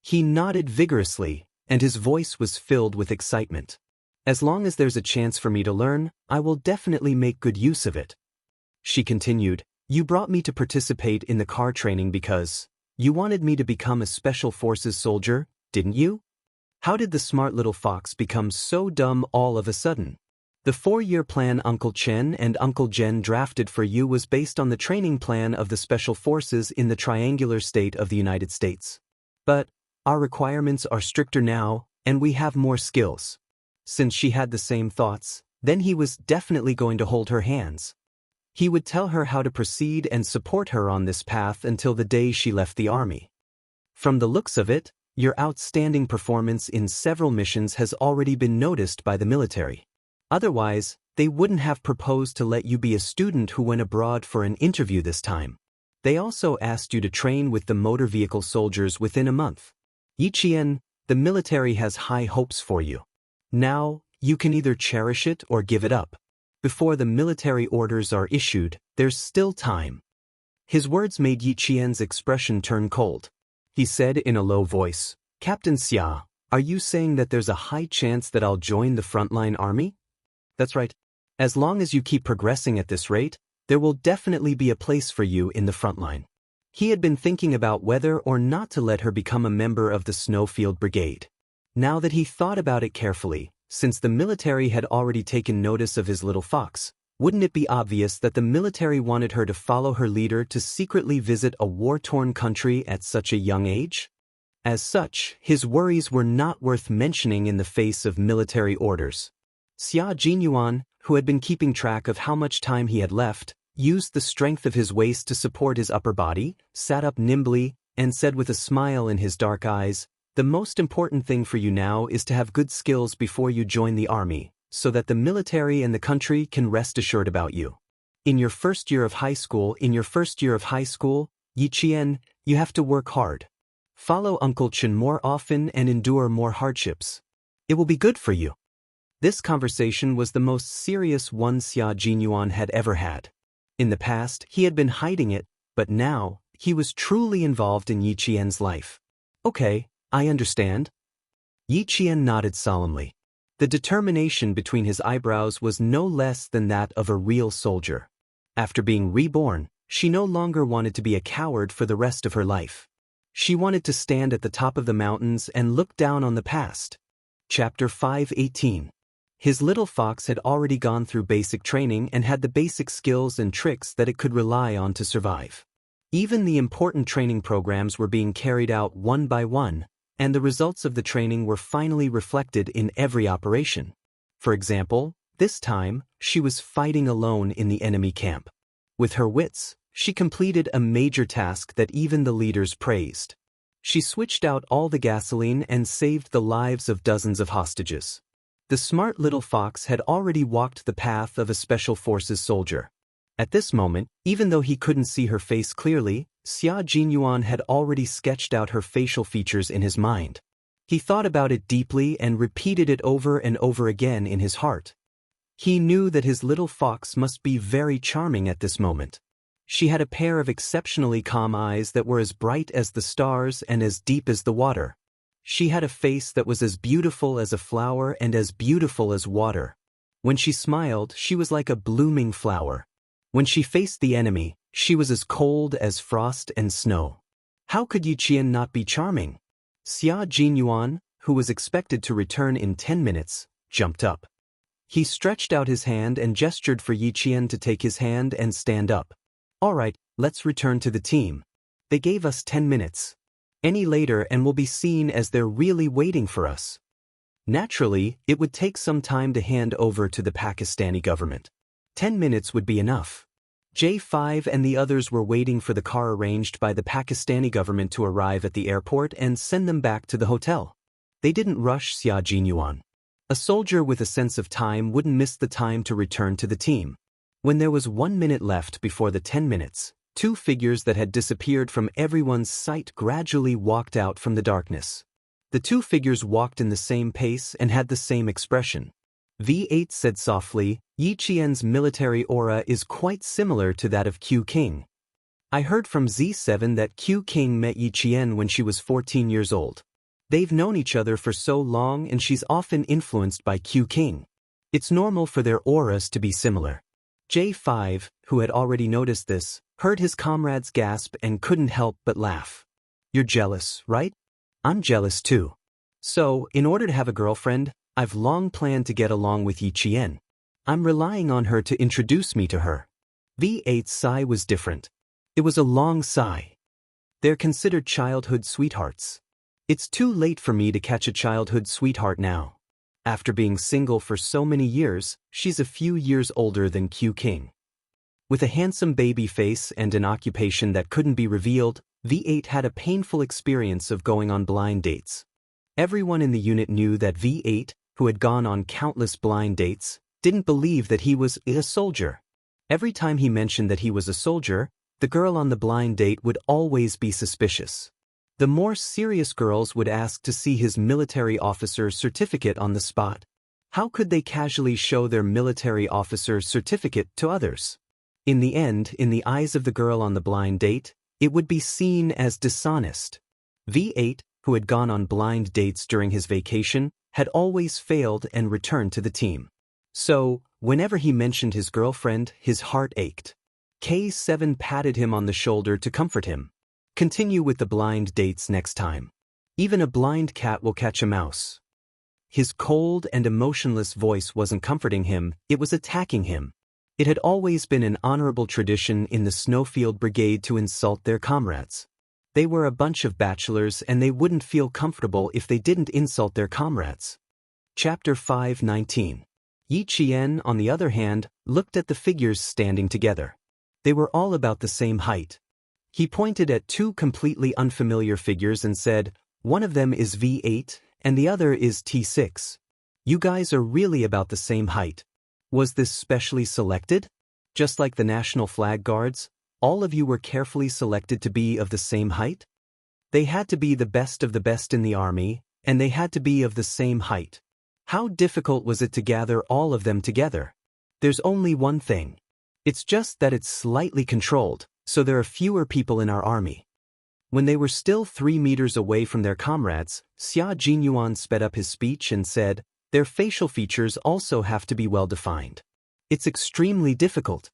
He nodded vigorously, and his voice was filled with excitement. As long as there's a chance for me to learn, I will definitely make good use of it. She continued, "You brought me to participate in the car training because you wanted me to become a Special Forces soldier, didn't you? How did the smart little fox become so dumb all of a sudden? The 4-year plan Uncle Chen and Uncle Jen drafted for you was based on the training plan of the Special Forces in the triangular state of the United States. But our requirements are stricter now, and we have more skills." Since she had the same thoughts, then he was definitely going to hold her hands. He would tell her how to proceed and support her on this path until the day she left the army. From the looks of it, your outstanding performance in several missions has already been noticed by the military. Otherwise, they wouldn't have proposed to let you be a student who went abroad for an interview this time. They also asked you to train with the motor vehicle soldiers within a month. Yi Qian, the military has high hopes for you. Now, you can either cherish it or give it up. Before the military orders are issued, there's still time. His words made Yi Qian's expression turn cold. He said in a low voice, "Captain Xia, are you saying that there's a high chance that I'll join the frontline army?" "That's right. As long as you keep progressing at this rate, there will definitely be a place for you in the frontline." He had been thinking about whether or not to let her become a member of the Snowfield Brigade. Now that he thought about it carefully, since the military had already taken notice of his little fox, wouldn't it be obvious that the military wanted her to follow her leader to secretly visit a war-torn country at such a young age? As such, his worries were not worth mentioning in the face of military orders. Xia Jinyuan, who had been keeping track of how much time he had left, used the strength of his waist to support his upper body, sat up nimbly, and said with a smile in his dark eyes, "The most important thing for you now is to have good skills before you join the army, so that the military and the country can rest assured about you. In your first year of high school, Yi Qian, you have to work hard. Follow Uncle Chen more often and endure more hardships. It will be good for you." This conversation was the most serious one Xia Jinyuan had ever had. In the past, he had been hiding it, but now, he was truly involved in Yi Qian's life. "Okay, I understand." Yi Qian nodded solemnly. The determination between his eyebrows was no less than that of a real soldier. After being reborn, she no longer wanted to be a coward for the rest of her life. She wanted to stand at the top of the mountains and look down on the past. Chapter 518. His little fox had already gone through basic training and had the basic skills and tricks that it could rely on to survive. Even the important training programs were being carried out one by one, and the results of the training were finally reflected in every operation. For example, this time, she was fighting alone in the enemy camp. With her wits, she completed a major task that even the leaders praised. She switched out all the gasoline and saved the lives of dozens of hostages. The smart little fox had already walked the path of a special forces soldier. At this moment, even though he couldn't see her face clearly, Xia Jinyuan had already sketched out her facial features in his mind. He thought about it deeply and repeated it over and over again in his heart. He knew that his little fox must be very charming at this moment. She had a pair of exceptionally calm eyes that were as bright as the stars and as deep as the water. She had a face that was as beautiful as a flower and as beautiful as water. When she smiled, she was like a blooming flower. When she faced the enemy, she was as cold as frost and snow. How could Yi Qian not be charming? Xia Jinyuan, who was expected to return in 10 minutes, jumped up. He stretched out his hand and gestured for Yi Qian to take his hand and stand up. "All right, let's return to the team. They gave us 10 minutes. Any later and we'll be seen as they're really waiting for us." Naturally, it would take some time to hand over to the Pakistani government. 10 minutes would be enough. J5 and the others were waiting for the car arranged by the Pakistani government to arrive at the airport and send them back to the hotel. They didn't rush Xia Jinyuan. A soldier with a sense of time wouldn't miss the time to return to the team. When there was 1 minute left before the 10 minutes, two figures that had disappeared from everyone's sight gradually walked out from the darkness. The two figures walked in the same pace and had the same expression. V8 said softly, "Yi Qian's military aura is quite similar to that of Q King. I heard from Z7 that Q King met Yi Qian when she was 14 years old. They've known each other for so long and she's often influenced by Q King. It's normal for their auras to be similar." J5, who had already noticed this, heard his comrades gasp and couldn't help but laugh. "You're jealous, right? I'm jealous too. So, in order to have a girlfriend, I've long planned to get along with Yi Qian. I'm relying on her to introduce me to her." V8's sigh was different. It was a long sigh. They're considered childhood sweethearts. It's too late for me to catch a childhood sweetheart now. After being single for so many years, she's a few years older than Q King. With a handsome baby face and an occupation that couldn't be revealed, V8 had a painful experience of going on blind dates. Everyone in the unit knew that V8, who had gone on countless blind dates, didn't believe that he was a soldier. Every time he mentioned that he was a soldier, the girl on the blind date would always be suspicious. The more serious girls would ask to see his military officer's certificate on the spot. How could they casually show their military officer's certificate to others? In the end, in the eyes of the girl on the blind date, it would be seen as dishonest. V8, who had gone on blind dates during his vacation, had always failed and returned to the team. So, whenever he mentioned his girlfriend, his heart ached. K7 patted him on the shoulder to comfort him. Continue with the blind dates next time. Even a blind cat will catch a mouse. His cold and emotionless voice wasn't comforting him, it was attacking him. It had always been an honorable tradition in the Snowfield Brigade to insult their comrades. They were a bunch of bachelors and they wouldn't feel comfortable if they didn't insult their comrades. Chapter 5:19. Yi Qian, on the other hand, looked at the figures standing together. They were all about the same height. He pointed at two completely unfamiliar figures and said, "One of them is V8, and the other is T6. You guys are really about the same height. Was this specially selected? Just like the National Flag Guards, all of you were carefully selected to be of the same height? They had to be the best of the best in the army, and they had to be of the same height. How difficult was it to gather all of them together? There's only one thing. It's just that it's slightly controlled, so there are fewer people in our army." When they were still 3 meters away from their comrades, Xia Jinyuan sped up his speech and said, "Their facial features also have to be well defined. It's extremely difficult."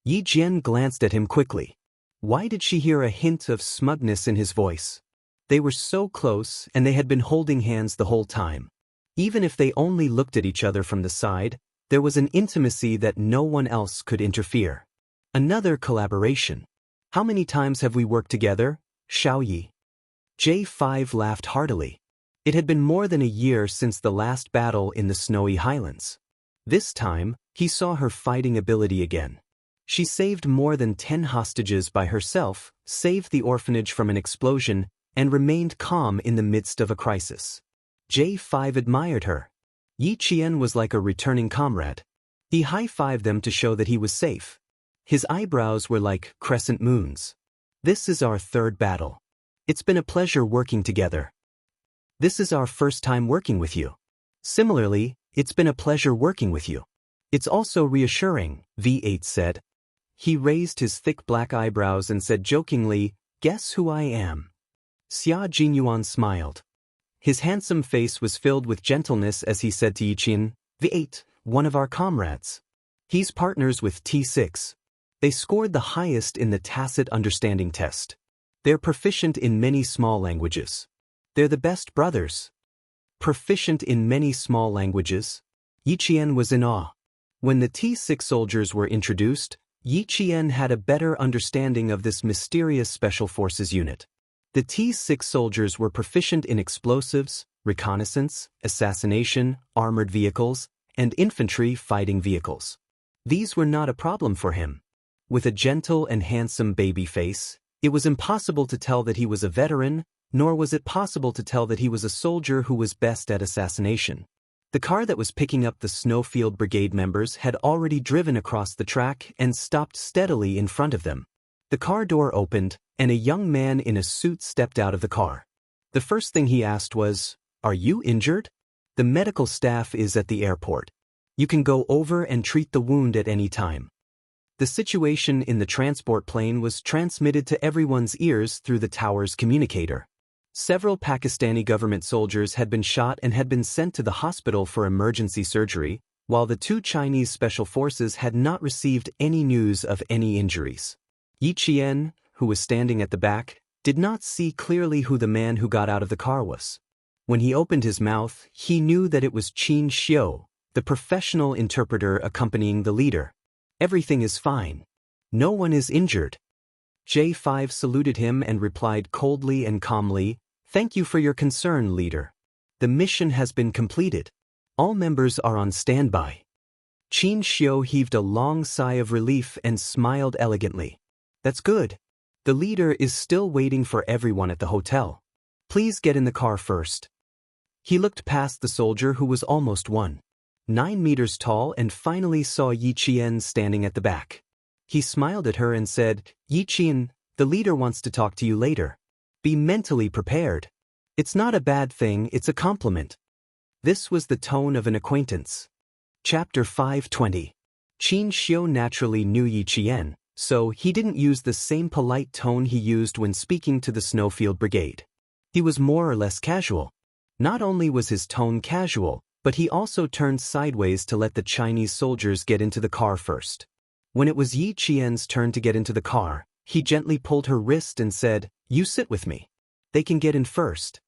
Yi Jian glanced at him quickly. Why did she hear a hint of smugness in his voice? They were so close and they had been holding hands the whole time. Even if they only looked at each other from the side, there was an intimacy that no one else could interfere. Another collaboration. How many times have we worked together, Xiaoyi? J5 laughed heartily. It had been more than a year since the last battle in the snowy highlands. This time, he saw her fighting ability again. She saved more than 10 hostages by herself, saved the orphanage from an explosion, and remained calm in the midst of a crisis. J5 admired her. Yi Qian was like a returning comrade. He high-fived them to show that he was safe. His eyebrows were like crescent moons. "This is our third battle. It's been a pleasure working together. This is our first time working with you. Similarly, it's been a pleasure working with you. It's also reassuring," V8 said. He raised his thick black eyebrows and said jokingly, "Guess who I am?" Xia Jinyuan smiled. His handsome face was filled with gentleness as he said to Yi Qian, "V8, one of our comrades. He's partners with T6. They scored the highest in the tacit understanding test. They're proficient in many small languages. They're the best brothers." Proficient in many small languages? Yi Qian was in awe. When the T6 soldiers were introduced, Yi Qian had a better understanding of this mysterious special forces unit. The T6 soldiers were proficient in explosives, reconnaissance, assassination, armored vehicles, and infantry fighting vehicles. These were not a problem for him. With a gentle and handsome baby face, it was impossible to tell that he was a veteran, nor was it possible to tell that he was a soldier who was best at assassination. The car that was picking up the Snowfield Brigade members had already driven across the track and stopped steadily in front of them. The car door opened, and a young man in a suit stepped out of the car. The first thing he asked was, "Are you injured? The medical staff is at the airport. You can go over and treat the wound at any time." The situation in the transport plane was transmitted to everyone's ears through the tower's communicator. Several Pakistani government soldiers had been shot and had been sent to the hospital for emergency surgery, while the 2 Chinese special forces had not received any news of any injuries. Yi Qian, who was standing at the back, did not see clearly who the man who got out of the car was. When he opened his mouth, he knew that it was Qin Xiu, the professional interpreter accompanying the leader. "Everything is fine. No one is injured." J5 saluted him and replied coldly and calmly, "Thank you for your concern, leader. The mission has been completed. All members are on standby." Qin Xiu heaved a long sigh of relief and smiled elegantly. "That's good. The leader is still waiting for everyone at the hotel. Please get in the car first." He looked past the soldier who was almost 1.9 meters tall and finally saw Yi Qian standing at the back. He smiled at her and said, "Yi Qian, the leader wants to talk to you later. Be mentally prepared. It's not a bad thing, it's a compliment." This was the tone of an acquaintance. Chapter 520. Qin Xiu naturally knew Yi Qian, so he didn't use the same polite tone he used when speaking to the Snowfield Brigade. He was more or less casual. Not only was his tone casual, but he also turned sideways to let the Chinese soldiers get into the car first. When it was Yi Qian's turn to get into the car, he gently pulled her wrist and said, "You sit with me. They can get in first."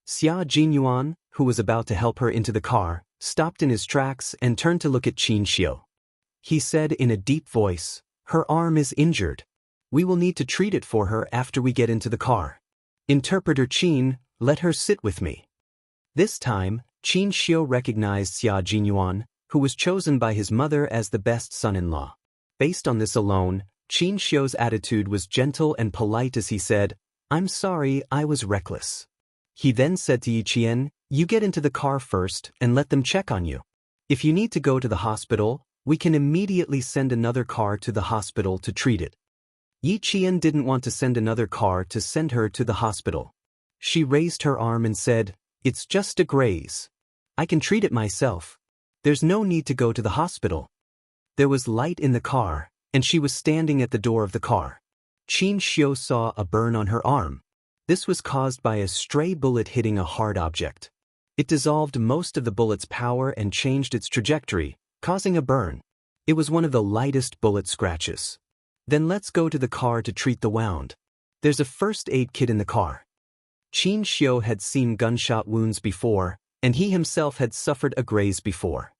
Xia Jinyuan, who was about to help her into the car, stopped in his tracks and turned to look at Qin Xiu. He said in a deep voice, "Her arm is injured. We will need to treat it for her after we get into the car. Interpreter Qin, let her sit with me." This time, Qin Xiu recognized Xia Jinyuan, who was chosen by his mother as the best son-in-law. Based on this alone, Qin Xiu's attitude was gentle and polite as he said, "I'm sorry, I was reckless." He then said to Yi Qian, "You get into the car first and let them check on you. If you need to go to the hospital, we can immediately send another car to the hospital to treat it." Yi Qian didn't want to send another car to send her to the hospital. She raised her arm and said, "It's just a graze. I can treat it myself. There's no need to go to the hospital." There was light in the car, and she was standing at the door of the car. Qin Xiu saw a burn on her arm. This was caused by a stray bullet hitting a hard object. It dissolved most of the bullet's power and changed its trajectory, causing a burn. It was one of the lightest bullet scratches. "Then let's go to the car to treat the wound. There's a first aid kit in the car." Qin Xiu had seen gunshot wounds before, and he himself had suffered a graze before.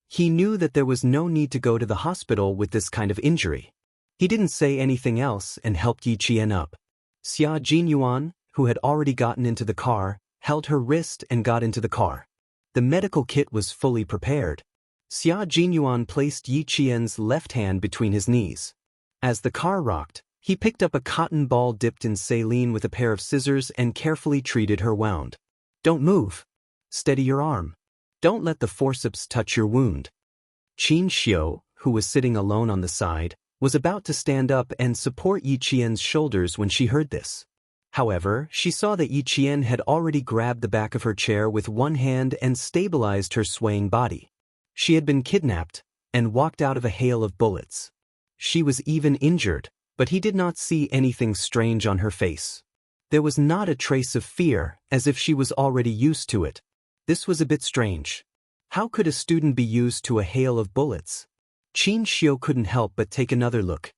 He knew that there was no need to go to the hospital with this kind of injury. He didn't say anything else and helped Yi Qian up. Xia Jinyuan, who had already gotten into the car, held her wrist and got into the car. The medical kit was fully prepared. Xia Jinyuan placed Yi Qian's left hand between his knees. As the car rocked, he picked up a cotton ball dipped in saline with a pair of scissors and carefully treated her wound. "Don't move. Steady your arm. Don't let the forceps touch your wound." Qin Xiu, who was sitting alone on the side, was about to stand up and support Yi Qian's shoulders when she heard this. However, she saw that Yi Qian had already grabbed the back of her chair with one hand and stabilized her swaying body. She had been kidnapped and walked out of a hail of bullets. She was even injured, but he did not see anything strange on her face. There was not a trace of fear, as if she was already used to it. This was a bit strange. How could a student be used to a hail of bullets? Qin Xiu couldn't help but take another look.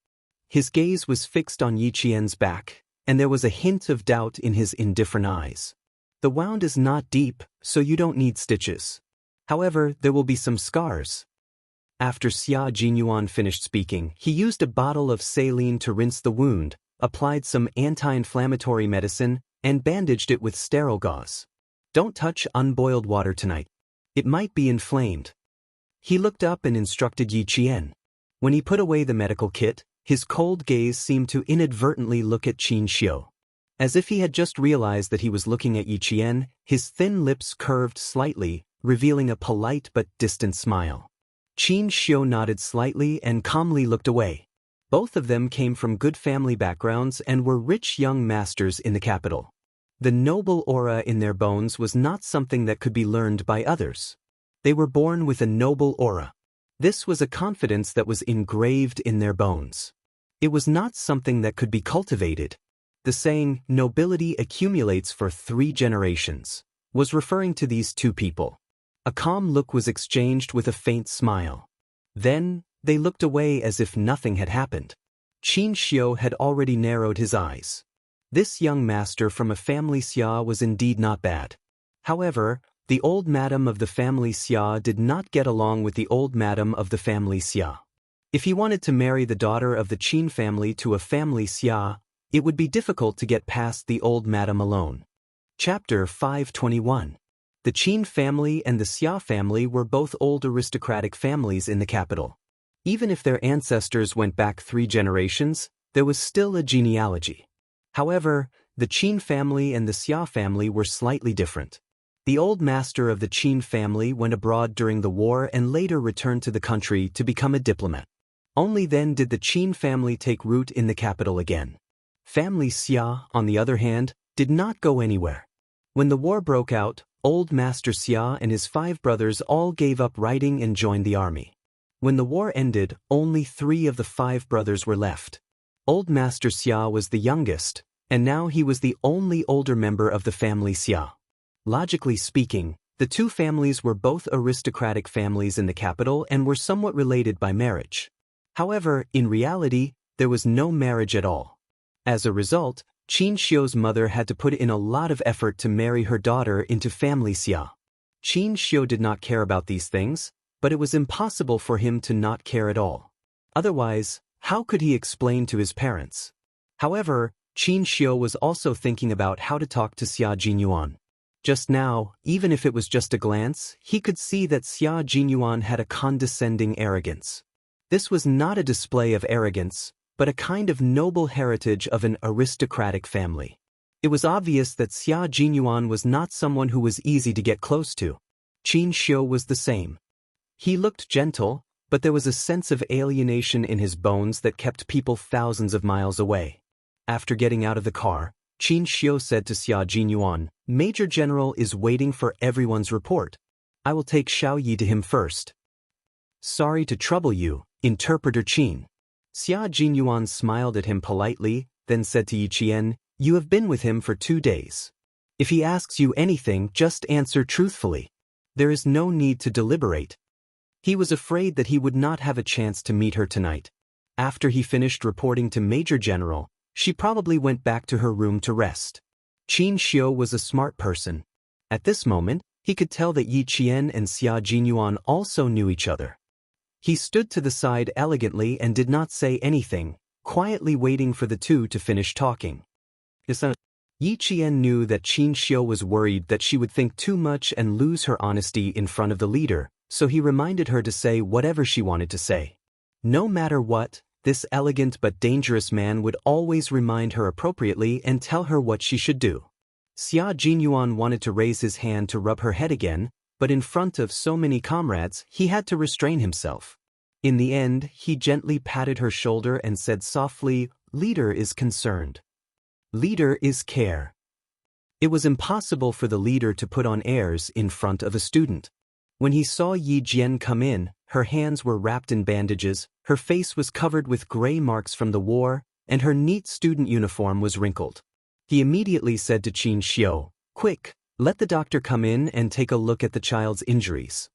His gaze was fixed on Yi Qian's back, and there was a hint of doubt in his indifferent eyes. "The wound is not deep, so you don't need stitches. However, there will be some scars." After Xia Jinyuan finished speaking, he used a bottle of saline to rinse the wound, applied some anti-inflammatory medicine, and bandaged it with sterile gauze. "Don't touch unboiled water tonight. It might be inflamed." He looked up and instructed Yi Qian. When he put away the medical kit, his cold gaze seemed to inadvertently look at Qin Xiu. As if he had just realized that he was looking at Yi Qian, his thin lips curved slightly, revealing a polite but distant smile. Qin Xiu nodded slightly and calmly looked away. Both of them came from good family backgrounds and were rich young masters in the capital. The noble aura in their bones was not something that could be learned by others. They were born with a noble aura. This was a confidence that was engraved in their bones. It was not something that could be cultivated. The saying, "Nobility accumulates for 3 generations," was referring to these two people. A calm look was exchanged with a faint smile. Then, they looked away as if nothing had happened. Qin Xiu had already narrowed his eyes. This young master from a family Xia was indeed not bad. However, the old madam of the family Xia did not get along with the old madam of the family Xia. If he wanted to marry the daughter of the Qin family to a family Xia, it would be difficult to get past the old madam alone. Chapter 521. The Qin family and the Xia family were both old aristocratic families in the capital. Even if their ancestors went back 3 generations, there was still a genealogy. However, the Qin family and the Xia family were slightly different. The old master of the Qin family went abroad during the war and later returned to the country to become a diplomat. Only then did the Qin family take root in the capital again. Family Xia, on the other hand, did not go anywhere. When the war broke out, Old Master Xia and his 5 brothers all gave up writing and joined the army. When the war ended, only 3 of the 5 brothers were left. Old Master Xia was the youngest, and now he was the only older member of the family Xia. Logically speaking, the 2 families were both aristocratic families in the capital and were somewhat related by marriage. However, in reality, there was no marriage at all. As a result, Xianxia's mother had to put in a lot of effort to marry her daughter into family Xia. Xianxia did not care about these things, but it was impossible for him to not care at all. Otherwise, how could he explain to his parents? However, Xianxia was also thinking about how to talk to Xia Jinyuan. Just now, even if it was just a glance, he could see that Xia Jinyuan had a condescending arrogance. This was not a display of arrogance, but a kind of noble heritage of an aristocratic family. It was obvious that Xia Jinyuan was not someone who was easy to get close to. Xianxia was the same. He looked gentle, but there was a sense of alienation in his bones that kept people thousands of miles away. After getting out of the car, Xianxia said to Xia Jinyuan, "Major General is waiting for everyone's report. I will take Xiao Yi to him first." "Sorry to trouble you, Interpreter Qin." Xia Jinyuan smiled at him politely, then said to Yi Qian, "You have been with him for 2 days. If he asks you anything, just answer truthfully. There is no need to deliberate." He was afraid that he would not have a chance to meet her tonight. After he finished reporting to Major General, she probably went back to her room to rest. Xianxia was a smart person. At this moment, he could tell that Yi Qian and Xia Jinyuan also knew each other. He stood to the side elegantly and did not say anything, quietly waiting for the 2 to finish talking. Yi Qian knew that Xianxia was worried that she would think too much and lose her honesty in front of the leader, so he reminded her to say whatever she wanted to say. No matter what, this elegant but dangerous man would always remind her appropriately and tell her what she should do. Xia Jinyuan wanted to raise his hand to rub her head again, but in front of so many comrades, he had to restrain himself. In the end, he gently patted her shoulder and said softly, "Leader is concerned. Leader is care." It was impossible for the leader to put on airs in front of a student. When he saw Yi Jian come in, her hands were wrapped in bandages, her face was covered with gray marks from the war, and her neat student uniform was wrinkled. He immediately said to Xianxia, "Quick, let the doctor come in and take a look at the child's injuries."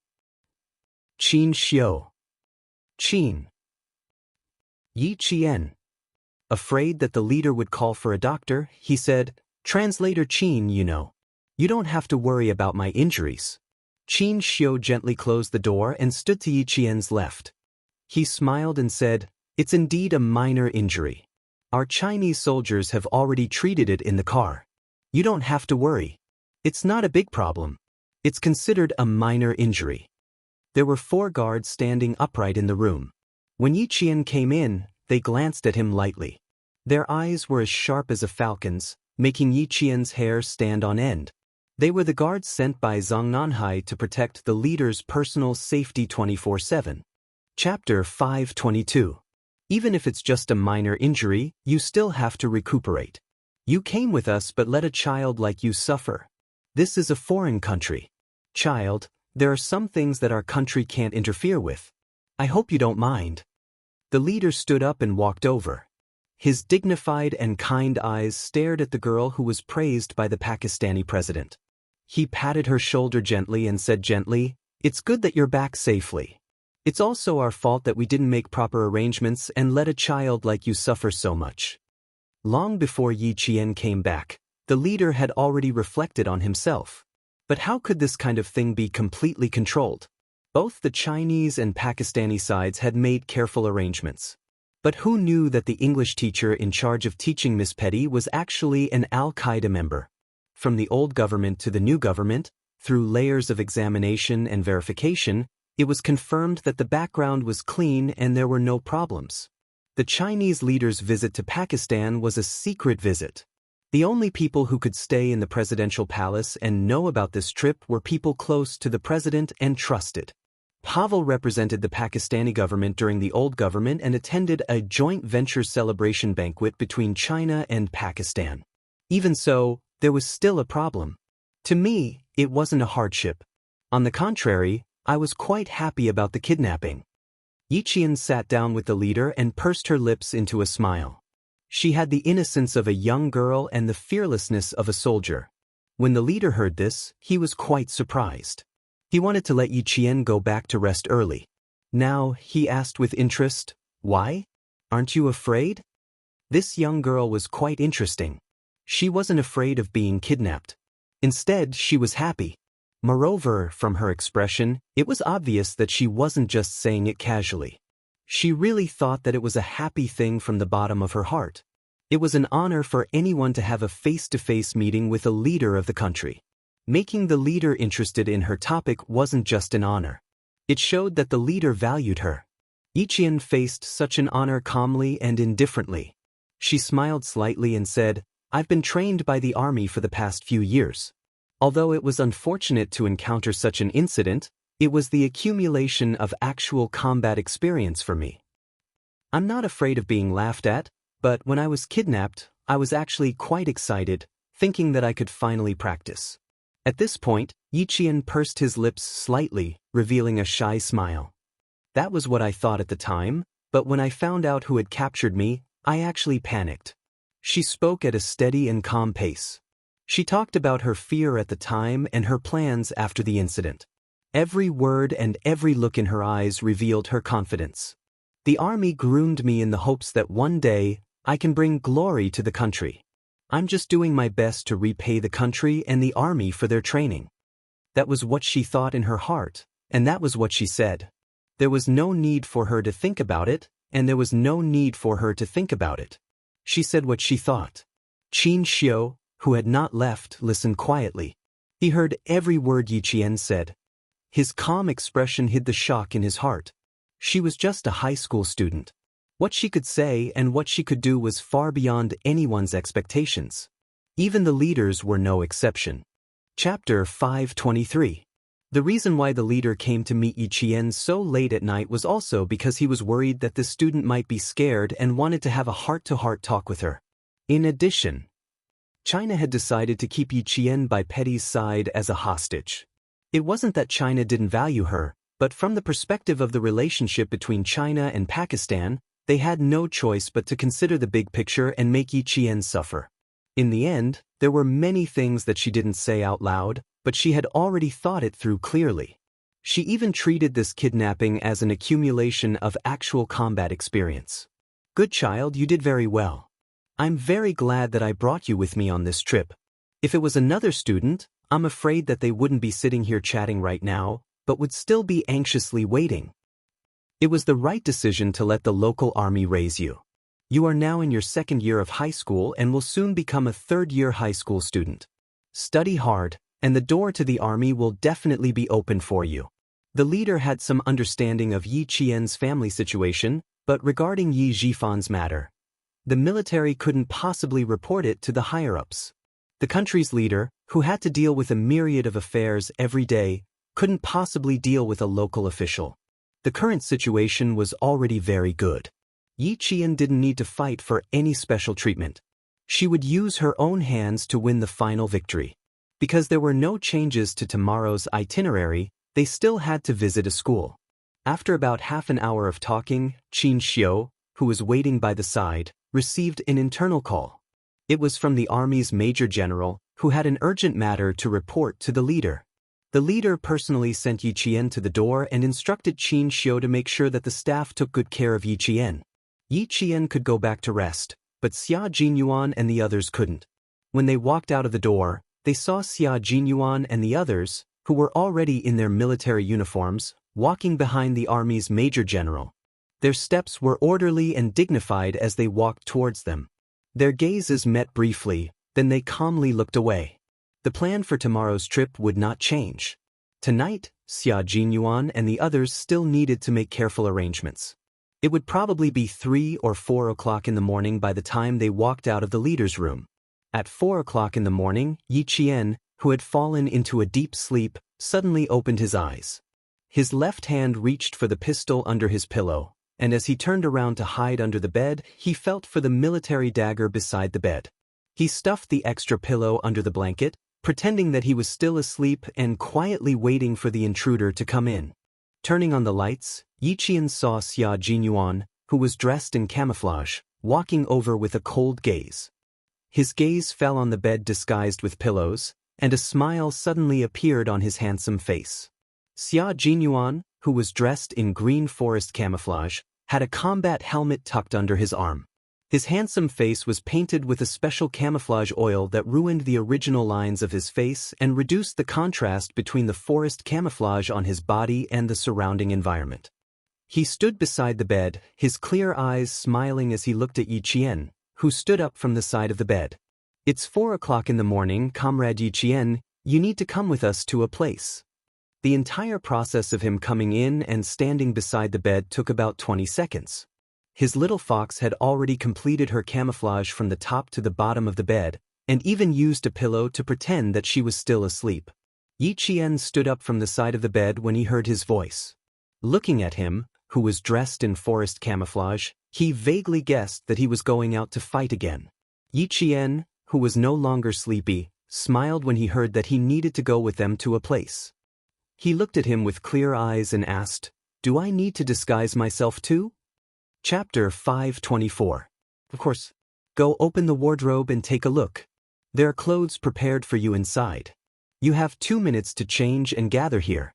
Xianxia. Qin. Yi Qian. Afraid that the leader would call for a doctor, he said, "Translator Qin, you know. You don't have to worry about my injuries." Xianxia gently closed the door and stood to Yi Qian's left. He smiled and said, "It's indeed a minor injury. Our Chinese soldiers have already treated it in the car. You don't have to worry. It's not a big problem. It's considered a minor injury." There were 4 guards standing upright in the room. When Yi Qian came in, they glanced at him lightly. Their eyes were as sharp as a falcon's, making Yi Qian's hair stand on end. They were the guards sent by Zhang Nanhai to protect the leader's personal safety 24/7. Chapter 522. Even if it's just a minor injury, you still have to recuperate. You came with us but let a child like you suffer. This is a foreign country. Child, there are some things that our country can't interfere with. I hope you don't mind. The leader stood up and walked over. His dignified and kind eyes stared at the girl who was praised by the Pakistani president. He patted her shoulder gently and said gently, "It's good that you're back safely. It's also our fault that we didn't make proper arrangements and let a child like you suffer so much." Long before Yi Qian came back, the leader had already reflected on himself. But how could this kind of thing be completely controlled? Both the Chinese and Pakistani sides had made careful arrangements. But who knew that the English teacher in charge of teaching Miss Petty was actually an Al-Qaeda member? From the old government to the new government, through layers of examination and verification, it was confirmed that the background was clean and there were no problems. The Chinese leader's visit to Pakistan was a secret visit. The only people who could stay in the presidential palace and know about this trip were people close to the president and trusted. Pavel represented the Pakistani government during the old government and attended a joint venture celebration banquet between China and Pakistan. Even so, there was still a problem. To me, it wasn't a hardship. On the contrary, I was quite happy about the kidnapping. Yiqian sat down with the leader and pursed her lips into a smile. She had the innocence of a young girl and the fearlessness of a soldier. When the leader heard this, he was quite surprised. He wanted to let Yiqian go back to rest early. Now, he asked with interest, "Why? Aren't you afraid?" This young girl was quite interesting. She wasn't afraid of being kidnapped. Instead, she was happy. Moreover, from her expression, it was obvious that she wasn't just saying it casually. She really thought that it was a happy thing from the bottom of her heart. It was an honor for anyone to have a face-to-face meeting with a leader of the country. Making the leader interested in her topic wasn't just an honor. It showed that the leader valued her. Yiqian faced such an honor calmly and indifferently. She smiled slightly and said, "I've been trained by the army for the past few years. Although it was unfortunate to encounter such an incident, it was the accumulation of actual combat experience for me. I'm not afraid of being laughed at, but when I was kidnapped, I was actually quite excited, thinking that I could finally practice." At this point, Yiqian pursed his lips slightly, revealing a shy smile. "That was what I thought at the time, but when I found out who had captured me, I actually panicked." She spoke at a steady and calm pace. She talked about her fear at the time and her plans after the incident. Every word and every look in her eyes revealed her confidence. "The army groomed me in the hopes that one day, I can bring glory to the country. I'm just doing my best to repay the country and the army for their training." That was what she thought in her heart, and that was what she said. There was no need for her to think about it, and there was no need for her to think about it. She said what she thought. Xianxia, who had not left, listened quietly. He heard every word Yiqian said. His calm expression hid the shock in his heart. She was just a high school student. What she could say and what she could do was far beyond anyone's expectations. Even the leaders were no exception. Chapter 523. The reason why the leader came to meet Yiqian so late at night was also because he was worried that the student might be scared and wanted to have a heart-to-heart talk with her. In addition, China had decided to keep Yiqian by Petty's side as a hostage. It wasn't that China didn't value her, but from the perspective of the relationship between China and Pakistan, they had no choice but to consider the big picture and make Yiqian suffer. In the end, there were many things that she didn't say out loud, but she had already thought it through clearly. She even treated this kidnapping as an accumulation of actual combat experience. "Good child, you did very well. I'm very glad that I brought you with me on this trip. If it was another student, I'm afraid that they wouldn't be sitting here chatting right now, but would still be anxiously waiting. It was the right decision to let the local army raise you. You are now in your second year of high school and will soon become a third-year high school student. Study hard, and the door to the army will definitely be open for you." The leader had some understanding of Yi Qian's family situation, but regarding Yi Jifan's matter, the military couldn't possibly report it to the higher-ups. The country's leader, who had to deal with a myriad of affairs every day, couldn't possibly deal with a local official. The current situation was already very good. Yi Qian didn't need to fight for any special treatment. She would use her own hands to win the final victory. Because there were no changes to tomorrow's itinerary, they still had to visit a school. After about half an hour of talking, Xianxia, who was waiting by the side, received an internal call. It was from the army's major general, who had an urgent matter to report to the leader. The leader personally sent Yiqian to the door and instructed Xianxia to make sure that the staff took good care of Yiqian. Yiqian could go back to rest, but Xia Jinyuan and the others couldn't. When they walked out of the door, they saw Xia Jinyuan and the others, who were already in their military uniforms, walking behind the army's major general. Their steps were orderly and dignified as they walked towards them. Their gazes met briefly, then they calmly looked away. The plan for tomorrow's trip would not change. Tonight, Xia Jinyuan and the others still needed to make careful arrangements. It would probably be 3 or 4 o'clock in the morning by the time they walked out of the leader's room. At 4 o'clock in the morning, Yiqian, who had fallen into a deep sleep, suddenly opened his eyes. His left hand reached for the pistol under his pillow, and as he turned around to hide under the bed, he felt for the military dagger beside the bed. He stuffed the extra pillow under the blanket, pretending that he was still asleep and quietly waiting for the intruder to come in. Turning on the lights, Yiqian saw Xia Jinyuan, who was dressed in camouflage, walking over with a cold gaze. His gaze fell on the bed disguised with pillows, and a smile suddenly appeared on his handsome face. Xia Jinyuan, who was dressed in green forest camouflage, had a combat helmet tucked under his arm. His handsome face was painted with a special camouflage oil that ruined the original lines of his face and reduced the contrast between the forest camouflage on his body and the surrounding environment. He stood beside the bed, his clear eyes smiling as he looked at Yiqian, who stood up from the side of the bed. "It's 4 o'clock in the morning, Comrade Yiqian, you need to come with us to a place." The entire process of him coming in and standing beside the bed took about 20 seconds. His little fox had already completed her camouflage from the top to the bottom of the bed, and even used a pillow to pretend that she was still asleep. Yiqian stood up from the side of the bed when he heard his voice. Looking at him, who was dressed in forest camouflage, he vaguely guessed that he was going out to fight again. Yiqian, who was no longer sleepy, smiled when he heard that he needed to go with them to a place. He looked at him with clear eyes and asked, "Do I need to disguise myself too?" Chapter 524. Of course. Go open the wardrobe and take a look. There are clothes prepared for you inside. You have 2 minutes to change and gather here.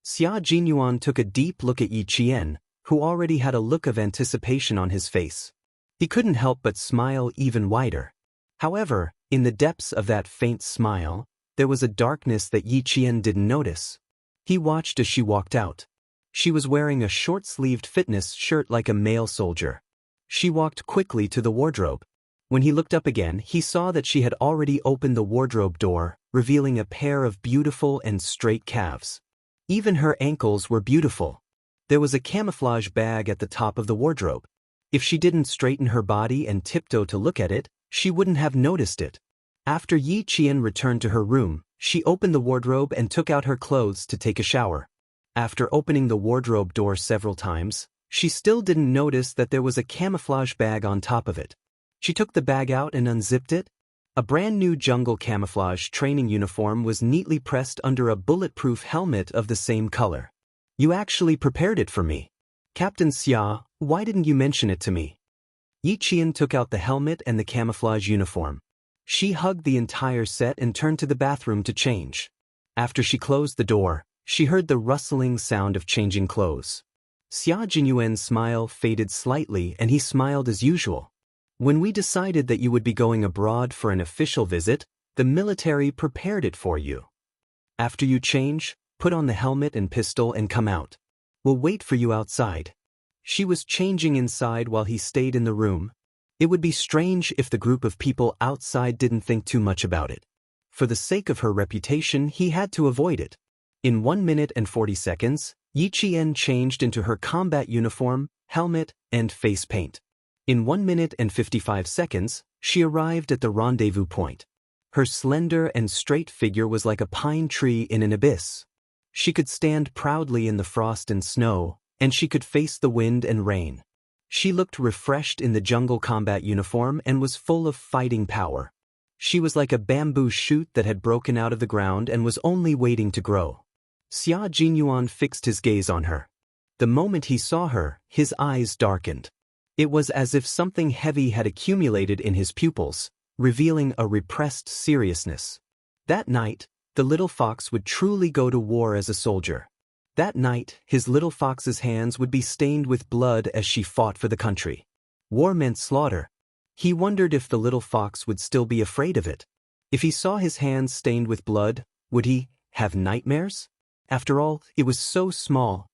Xia Jinyuan took a deep look at Yiqian, who already had a look of anticipation on his face. He couldn't help but smile even wider. However, in the depths of that faint smile, there was a darkness that Yiqian didn't notice. He watched as she walked out. She was wearing a short-sleeved fitness shirt like a male soldier. She walked quickly to the wardrobe. When he looked up again, he saw that she had already opened the wardrobe door, revealing a pair of beautiful and straight calves. Even her ankles were beautiful. There was a camouflage bag at the top of the wardrobe. If she didn't straighten her body and tiptoe to look at it, she wouldn't have noticed it. After Yiqian returned to her room, she opened the wardrobe and took out her clothes to take a shower. After opening the wardrobe door several times, she still didn't notice that there was a camouflage bag on top of it. She took the bag out and unzipped it. A brand new jungle camouflage training uniform was neatly pressed under a bulletproof helmet of the same color. "You actually prepared it for me. Captain Xia, why didn't you mention it to me?" Yiqian took out the helmet and the camouflage uniform. She hugged the entire set and turned to the bathroom to change. After she closed the door, she heard the rustling sound of changing clothes. Xia Jinyuan's smile faded slightly and he smiled as usual. "When we decided that you would be going abroad for an official visit, the military prepared it for you. After you change, put on the helmet and pistol and come out. We'll wait for you outside." She was changing inside while he stayed in the room. It would be strange if the group of people outside didn't think too much about it. For the sake of her reputation, he had to avoid it. In 1 minute and 40 seconds, Yiqian changed into her combat uniform, helmet, and face paint. In 1 minute and 55 seconds, she arrived at the rendezvous point. Her slender and straight figure was like a pine tree in an abyss. She could stand proudly in the frost and snow, and she could face the wind and rain. She looked refreshed in the jungle combat uniform and was full of fighting power. She was like a bamboo shoot that had broken out of the ground and was only waiting to grow. Xia Jinyuan fixed his gaze on her. The moment he saw her, his eyes darkened. It was as if something heavy had accumulated in his pupils, revealing a repressed seriousness. That night, the little fox would truly go to war as a soldier. That night, his little fox's hands would be stained with blood as she fought for the country. War meant slaughter. He wondered if the little fox would still be afraid of it. If he saw his hands stained with blood, would he have nightmares? After all, it was so small.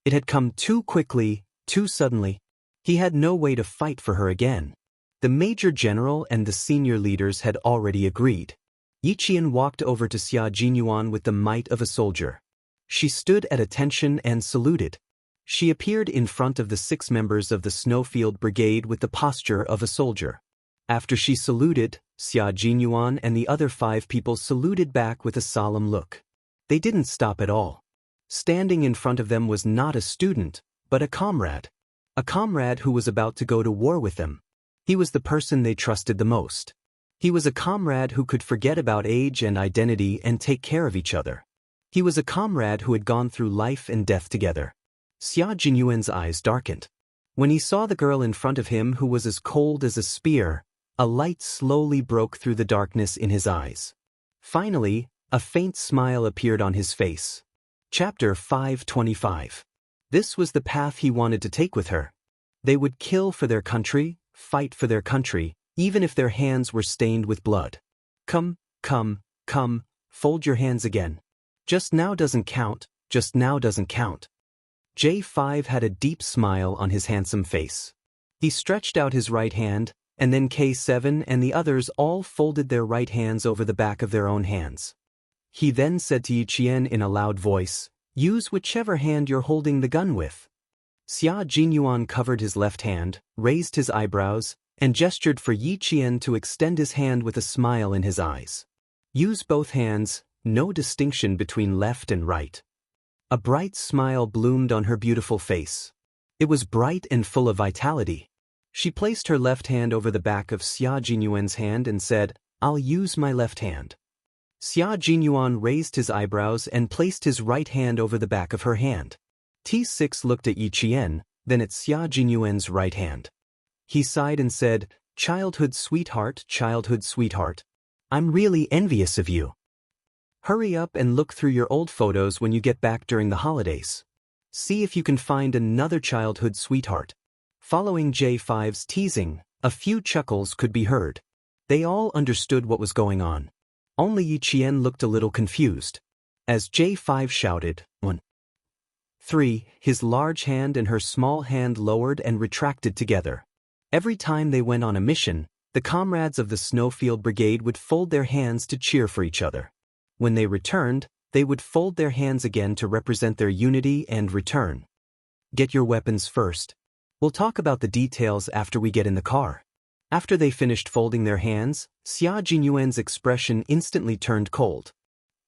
It had come too quickly, too suddenly. He had no way to fight for her again. The major general and the senior leaders had already agreed. Yiqian walked over to Xia Jinyuan with the might of a soldier. She stood at attention and saluted. She appeared in front of the 6 members of the Snowfield Brigade with the posture of a soldier. After she saluted, Xia Jinyuan and the other 5 people saluted back with a solemn look. They didn't stop at all. Standing in front of them was not a student, but a comrade. A comrade who was about to go to war with them. He was the person they trusted the most. He was a comrade who could forget about age and identity and take care of each other. He was a comrade who had gone through life and death together. Xia Jinyuan's eyes darkened. When he saw the girl in front of him who was as cold as a spear, a light slowly broke through the darkness in his eyes. Finally, a faint smile appeared on his face. Chapter 525. This was the path he wanted to take with her. They would kill for their country, fight for their country, even if their hands were stained with blood. Come, fold your hands again. Just now doesn't count, just now doesn't count. J5 had a deep smile on his handsome face. He stretched out his right hand, and then K7 and the others all folded their right hands over the back of their own hands. He then said to Yiqian in a loud voice, "Use whichever hand you're holding the gun with." Xia Jinyuan covered his left hand, raised his eyebrows, and gestured for Yiqian to extend his hand with a smile in his eyes. Use both hands, no distinction between left and right. A bright smile bloomed on her beautiful face. It was bright and full of vitality. She placed her left hand over the back of Xia Jinyuan's hand and said, "I'll use my left hand." Xia Jinyuan raised his eyebrows and placed his right hand over the back of her hand. T6 looked at Yiqian, then at Xia Jinyuan's right hand. He sighed and said, childhood sweetheart, I'm really envious of you. Hurry up and look through your old photos when you get back during the holidays. See if you can find another childhood sweetheart." Following J5's teasing, a few chuckles could be heard. They all understood what was going on. Only Yiqian looked a little confused. As J5 shouted, 1, 3, his large hand and her small hand lowered and retracted together. Every time they went on a mission, the comrades of the Snowfield Brigade would fold their hands to cheer for each other. When they returned, they would fold their hands again to represent their unity and return. Get your weapons first. We'll talk about the details after we get in the car. After they finished folding their hands, Xia Jinyuan's expression instantly turned cold.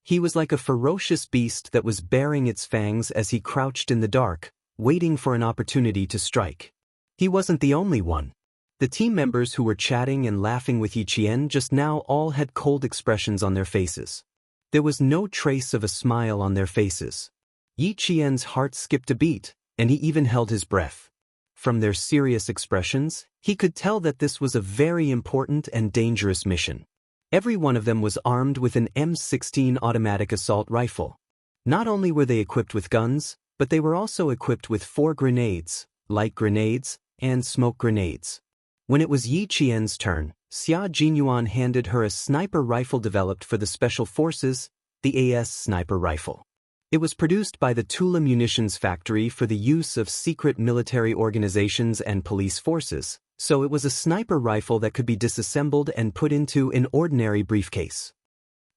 He was like a ferocious beast that was baring its fangs as he crouched in the dark, waiting for an opportunity to strike. He wasn't the only one. The team members who were chatting and laughing with Yiqian just now all had cold expressions on their faces. There was no trace of a smile on their faces. Yiqian's heart skipped a beat, and he even held his breath. From their serious expressions, he could tell that this was a very important and dangerous mission. Every one of them was armed with an M16 automatic assault rifle. Not only were they equipped with guns, but they were also equipped with 4 grenades, light grenades, and smoke grenades. When it was Yiqian's turn, Xia Jinyuan handed her a sniper rifle developed for the Special Forces, the AS sniper rifle. It was produced by the Tula Munitions Factory for the use of secret military organizations and police forces, so it was a sniper rifle that could be disassembled and put into an ordinary briefcase.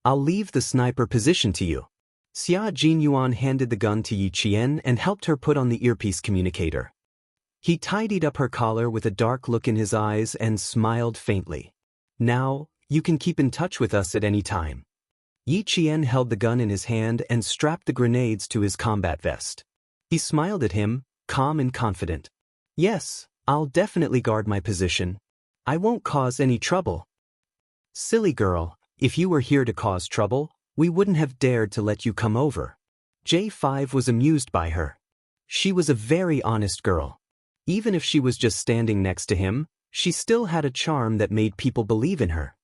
"I'll leave the sniper position to you." Xia Jinyuan handed the gun to Yiqian and helped her put on the earpiece communicator. He tidied up her collar with a dark look in his eyes and smiled faintly. "Now, you can keep in touch with us at any time." Yiqian held the gun in his hand and strapped the grenades to his combat vest. He smiled at him, calm and confident. "Yes, I'll definitely guard my position. I won't cause any trouble." "Silly girl, if you were here to cause trouble, we wouldn't have dared to let you come over." J5 was amused by her. She was a very honest girl. Even if she was just standing next to him, she still had a charm that made people believe in her.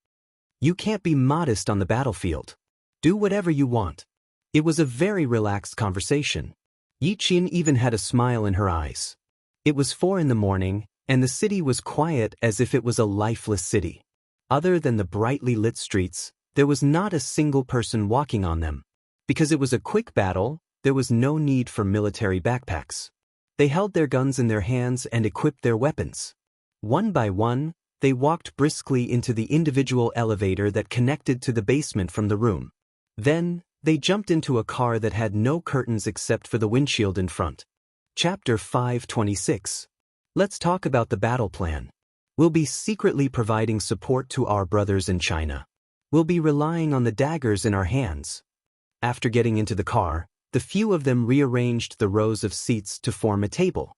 You can't be modest on the battlefield. Do whatever you want. It was a very relaxed conversation. Yiqian even had a smile in her eyes. It was 4 in the morning, and the city was quiet as if it was a lifeless city. Other than the brightly lit streets, there was not a single person walking on them. Because it was a quick battle, there was no need for military backpacks. They held their guns in their hands and equipped their weapons. One by one, they walked briskly into the individual elevator that connected to the basement from the room. Then, they jumped into a car that had no curtains except for the windshield in front. Chapter 526. Let's talk about the battle plan. We'll be secretly providing support to our brothers in China. We'll be relying on the daggers in our hands. After getting into the car, the few of them rearranged the rows of seats to form a table.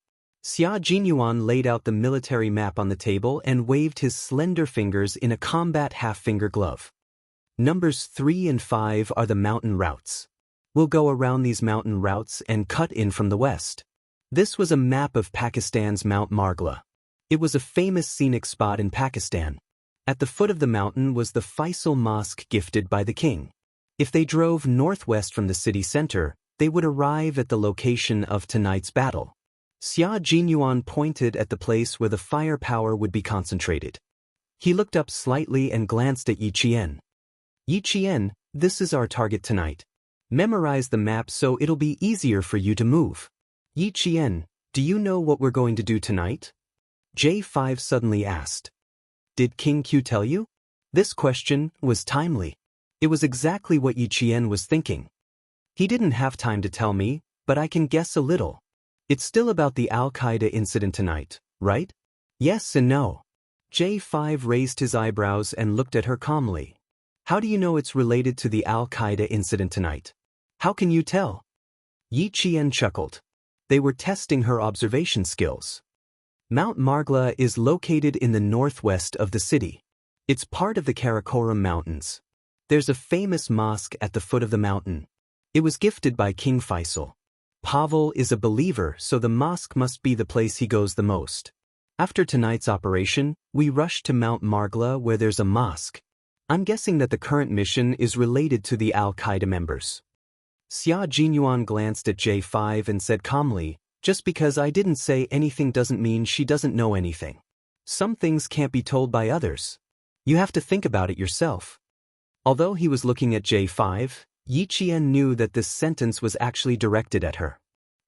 Xia Jinyuan laid out the military map on the table and waved his slender fingers in a combat half-finger glove. Numbers 3 and 5 are the mountain routes. We'll go around these mountain routes and cut in from the west. This was a map of Pakistan's Mount Margla. It was a famous scenic spot in Pakistan. At the foot of the mountain was the Faisal Mosque gifted by the king. If they drove northwest from the city center, they would arrive at the location of tonight's battle. Xia Jinyuan pointed at the place where the firepower would be concentrated. He looked up slightly and glanced at Yi Qian. Yi Qian, this is our target tonight. Memorize the map so it'll be easier for you to move. Yi Qian, do you know what we're going to do tonight? J5 suddenly asked. Did King Q tell you? This question was timely. It was exactly what Yi Qian was thinking. He didn't have time to tell me, but I can guess a little. It's still about the Al-Qaeda incident tonight, right? Yes and no. J5 raised his eyebrows and looked at her calmly. How do you know it's related to the Al-Qaeda incident tonight? How can you tell? Yi Qian chuckled. They were testing her observation skills. Mount Margla is located in the northwest of the city. It's part of the Karakoram Mountains. There's a famous mosque at the foot of the mountain. It was gifted by King Faisal. Pavel is a believer, so the mosque must be the place he goes the most. After tonight's operation, we rush to Mount Margla where there's a mosque. I'm guessing that the current mission is related to the Al-Qaeda members. Xia Jinyuan glanced at J5 and said calmly, just because I didn't say anything doesn't mean she doesn't know anything. Some things can't be told by others. You have to think about it yourself. Although he was looking at J5, Yi Qian knew that this sentence was actually directed at her.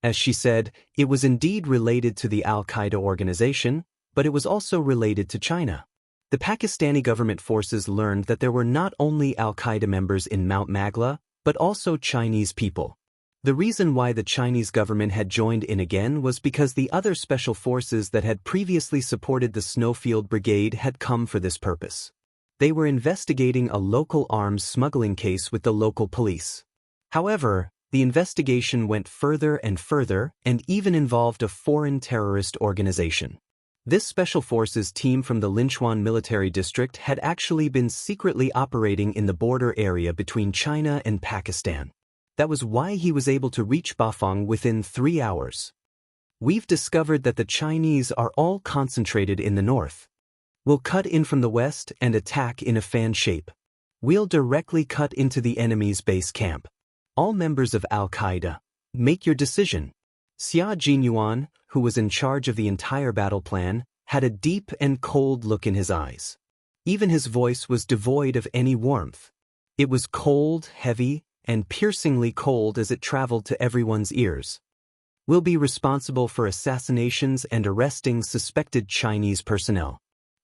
As she said, it was indeed related to the Al-Qaeda organization, but it was also related to China. The Pakistani government forces learned that there were not only Al-Qaeda members in Mount Margla, but also Chinese people. The reason why the Chinese government had joined in again was because the other special forces that had previously supported the Snowfield Brigade had come for this purpose. They were investigating a local arms smuggling case with the local police. However, the investigation went further and even involved a foreign terrorist organization. This Special Forces team from the Linchuan military district had actually been secretly operating in the border area between China and Pakistan. That was why he was able to reach Bafang within 3 hours. We've discovered that the Chinese are all concentrated in the north. We'll cut in from the west and attack in a fan shape. We'll directly cut into the enemy's base camp. All members of Al-Qaeda, make your decision. Xia Jinyuan, who was in charge of the entire battle plan, had a deep and cold look in his eyes. Even his voice was devoid of any warmth. It was cold, heavy, and piercingly cold as it traveled to everyone's ears. We'll be responsible for assassinations and arresting suspected Chinese personnel.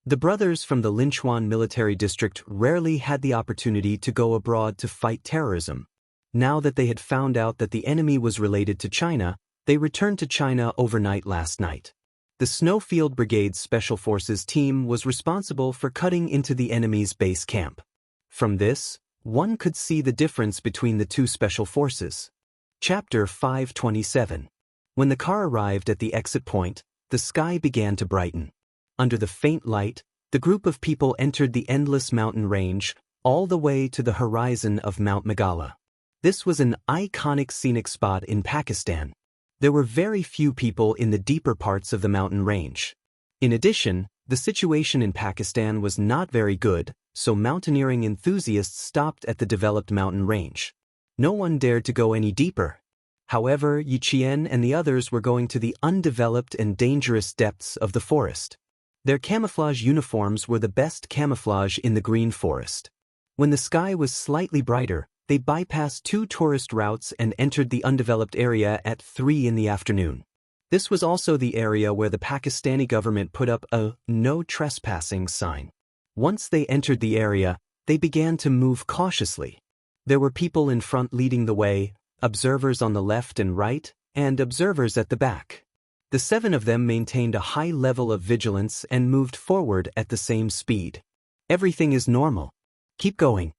The brothers from the Linchuan military district rarely had the opportunity to go abroad to fight terrorism. Now that they had found out that the enemy was related to China, they returned to China overnight last night. The Snowfield Brigade's Special Forces team was responsible for cutting into the enemy's base camp. From this, one could see the difference between the two special forces. Chapter 527. When the car arrived at the exit point, the sky began to brighten. Under the faint light, the group of people entered the endless mountain range, all the way to the horizon of Mount Megala. This was an iconic scenic spot in Pakistan. There were very few people in the deeper parts of the mountain range. In addition, the situation in Pakistan was not very good, so mountaineering enthusiasts stopped at the developed mountain range. No one dared to go any deeper. However, Yi Qian and the others were going to the undeveloped and dangerous depths of the forest. Their camouflage uniforms were the best camouflage in the green forest. When the sky was slightly brighter, they bypassed 2 tourist routes and entered the undeveloped area at 3 in the afternoon. This was also the area where the Pakistani government put up a "no trespassing" sign. Once they entered the area, they began to move cautiously. There were people in front leading the way, observers on the left and right, and observers at the back. The 7 of them maintained a high level of vigilance and moved forward at the same speed. Everything is normal. Keep going.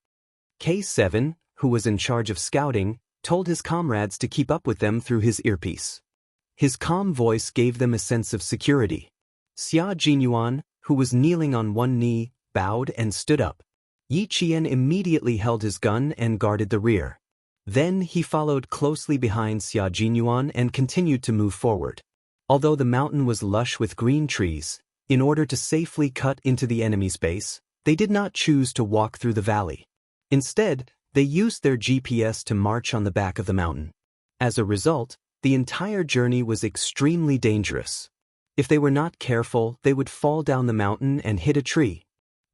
K7, who was in charge of scouting, told his comrades to keep up with them through his earpiece. His calm voice gave them a sense of security. Xia Jinyuan, who was kneeling on one knee, bowed and stood up. Yi Qian immediately held his gun and guarded the rear. Then he followed closely behind Xia Jinyuan and continued to move forward. Although the mountain was lush with green trees, in order to safely cut into the enemy's base, they did not choose to walk through the valley. Instead, they used their GPS to march on the back of the mountain. As a result, the entire journey was extremely dangerous. If they were not careful, they would fall down the mountain and hit a tree.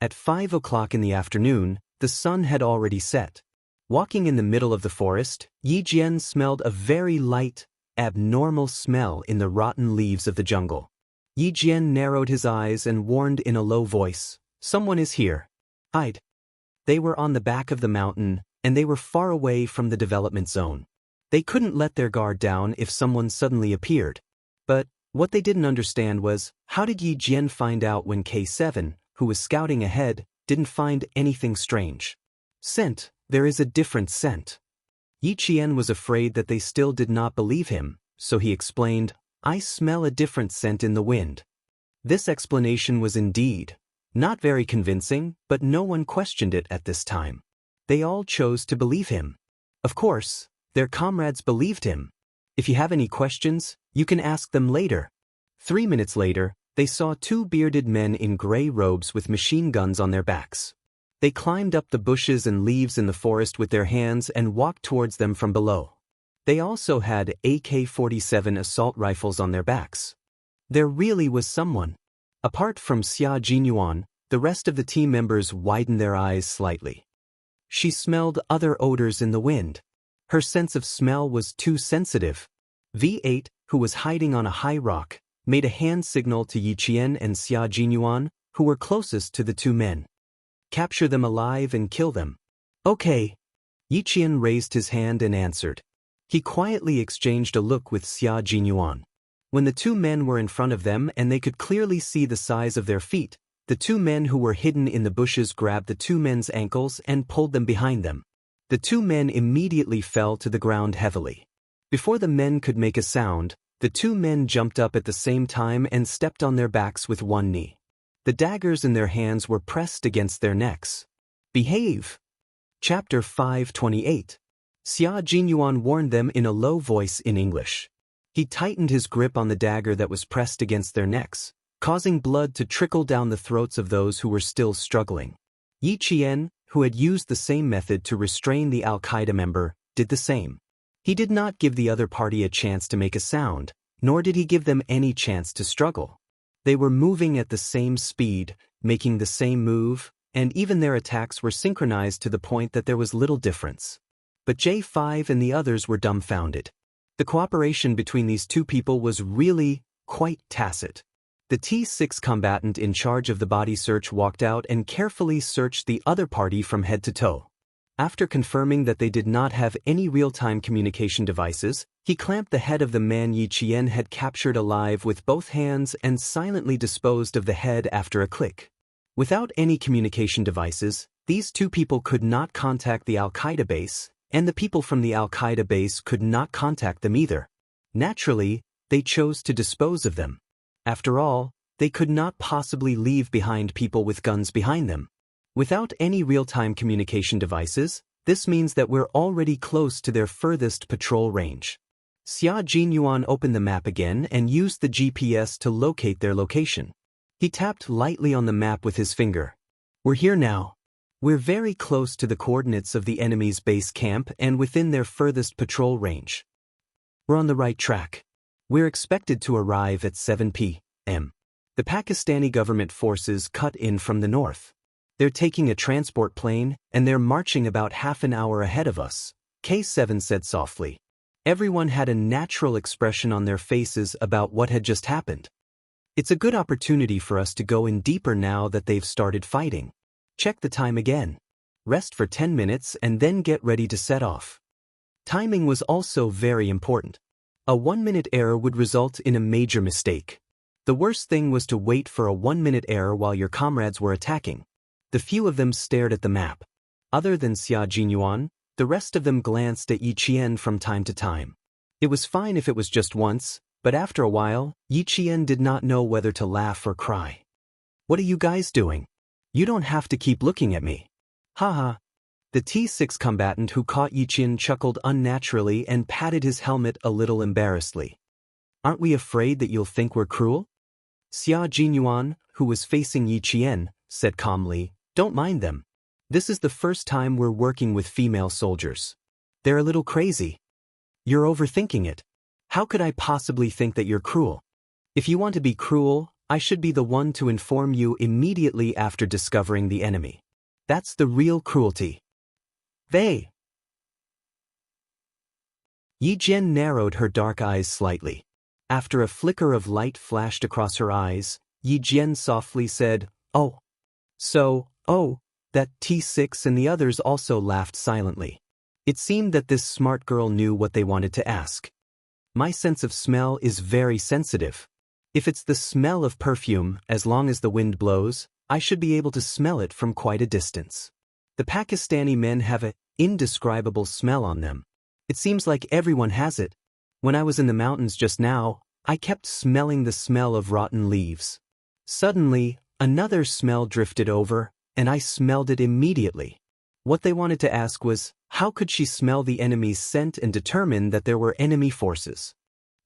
At 5 o'clock in the afternoon, the sun had already set. Walking in the middle of the forest, Yi Jian smelled a very light, abnormal smell in the rotten leaves of the jungle. Yi Jian narrowed his eyes and warned in a low voice, "Someone is here. Hide." They were on the back of the mountain, and they were far away from the development zone. They couldn't let their guard down if someone suddenly appeared. But what they didn't understand was, how did Yi Jian find out when K7, who was scouting ahead, didn't find anything strange? Scent, there is a different scent. Yi Qian was afraid that they still did not believe him, so he explained, "I smell a different scent in the wind." This explanation was indeed not very convincing, but no one questioned it at this time. They all chose to believe him. Of course, their comrades believed him. If you have any questions, you can ask them later. 3 minutes later, they saw two bearded men in gray robes with machine guns on their backs. They climbed up the bushes and leaves in the forest with their hands and walked towards them from below. They also had AK-47 assault rifles on their backs. There really was someone. Apart from Xia Jinyuan, the rest of the team members widened their eyes slightly. She smelled other odors in the wind. Her sense of smell was too sensitive. V8, who was hiding on a high rock, made a hand signal to Yi Qian and Xia Jinyuan, who were closest to the two men. "Capture them alive and kill them." "Okay." Yi Qian raised his hand and answered. He quietly exchanged a look with Xia Jinyuan. When the two men were in front of them and they could clearly see the size of their feet, the two men who were hidden in the bushes grabbed the two men's ankles and pulled them behind them. The two men immediately fell to the ground heavily. Before the men could make a sound, the two men jumped up at the same time and stepped on their backs with one knee. The daggers in their hands were pressed against their necks. "Behave!" Chapter 528. Xia Jinyuan warned them in a low voice in English. He tightened his grip on the dagger that was pressed against their necks, causing blood to trickle down the throats of those who were still struggling. Yi Qian, who had used the same method to restrain the Al-Qaeda member, did the same. He did not give the other party a chance to make a sound, nor did he give them any chance to struggle. They were moving at the same speed, making the same move, and even their attacks were synchronized to the point that there was little difference. But J5 and the others were dumbfounded. The cooperation between these two people was really quite tacit. The T6 combatant in charge of the body search walked out and carefully searched the other party from head to toe. After confirming that they did not have any real-time communication devices, he clamped the head of the man Yi Qian had captured alive with both hands and silently disposed of the head after a click. Without any communication devices, these two people could not contact the Al-Qaeda base, and the people from the Al-Qaeda base could not contact them either. Naturally, they chose to dispose of them. After all, they could not possibly leave behind people with guns behind them. Without any real-time communication devices, this means that we're already close to their furthest patrol range. Xia Jinyuan opened the map again and used the GPS to locate their location. He tapped lightly on the map with his finger. "We're here now. We're very close to the coordinates of the enemy's base camp and within their furthest patrol range. We're on the right track. We're expected to arrive at 7 p.m. The Pakistani government forces cut in from the north. They're taking a transport plane, and they're marching about half an hour ahead of us," K7 said softly. Everyone had a natural expression on their faces about what had just happened. "It's a good opportunity for us to go in deeper now that they've started fighting. Check the time again. Rest for 10 minutes and then get ready to set off." Timing was also very important. A 1-minute error would result in a major mistake. The worst thing was to wait for a 1-minute error while your comrades were attacking. The few of them stared at the map. Other than Xia Jinyuan, the rest of them glanced at Yi Qian from time to time. It was fine if it was just once, But after a while, Yi Qian did not know whether to laugh or cry. "What are you guys doing? You don't have to keep looking at me." Haha. The T6 combatant who caught Yi Qian chuckled unnaturally and patted his helmet a little embarrassedly. "Aren't we afraid that you'll think we're cruel?" Xia Jinyuan, who was facing Yi Qian, said calmly, "Don't mind them. This is the first time we're working with female soldiers. They're a little crazy." "You're overthinking it. How could I possibly think that you're cruel? If you want to be cruel, I should be the one to inform you immediately after discovering the enemy. That's the real cruelty." "They." Yi Jian narrowed her dark eyes slightly. After a flicker of light flashed across her eyes, Yi Jian softly said, "Oh." That T6 and the others also laughed silently. It seemed that this smart girl knew what they wanted to ask. "My sense of smell is very sensitive. If it's the smell of perfume, as long as the wind blows, I should be able to smell it from quite a distance. The Pakistani men have an indescribable smell on them. It seems like everyone has it. When I was in the mountains just now, I kept smelling the smell of rotten leaves. Suddenly, another smell drifted over, and I smelled it immediately." What they wanted to ask was, how could she smell the enemy's scent and determine that there were enemy forces?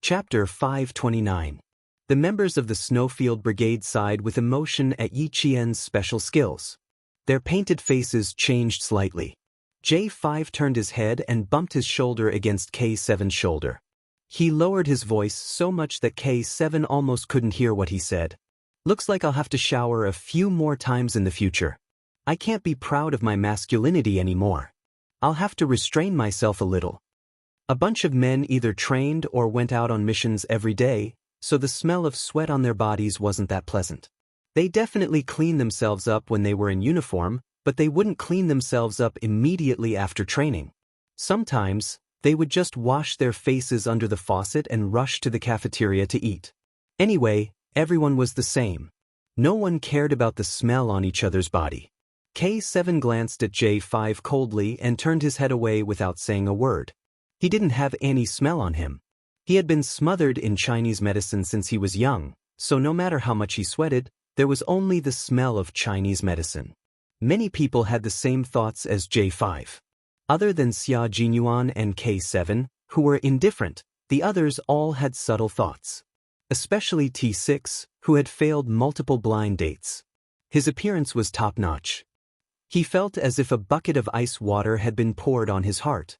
Chapter 529. The members of the Snowfield Brigade sighed with emotion at Yi Qian's special skills. Their painted faces changed slightly. J5 turned his head and bumped his shoulder against K7's shoulder. He lowered his voice so much that K7 almost couldn't hear what he said. "Looks like I'll have to shower a few more times in the future. I can't be proud of my masculinity anymore. I'll have to restrain myself a little." A bunch of men either trained or went out on missions every day, so the smell of sweat on their bodies wasn't that pleasant. They definitely cleaned themselves up when they were in uniform, but they wouldn't clean themselves up immediately after training. Sometimes, they would just wash their faces under the faucet and rush to the cafeteria to eat. Anyway, everyone was the same. No one cared about the smell on each other's body. K7 glanced at J5 coldly and turned his head away without saying a word. He didn't have any smell on him. He had been smothered in Chinese medicine since he was young, so no matter how much he sweated, there was only the smell of Chinese medicine. Many people had the same thoughts as J5. Other than Xia Jinyuan and K7, who were indifferent, the others all had subtle thoughts. Especially T6, who had failed multiple blind dates. His appearance was top-notch. He felt as if a bucket of ice water had been poured on his heart.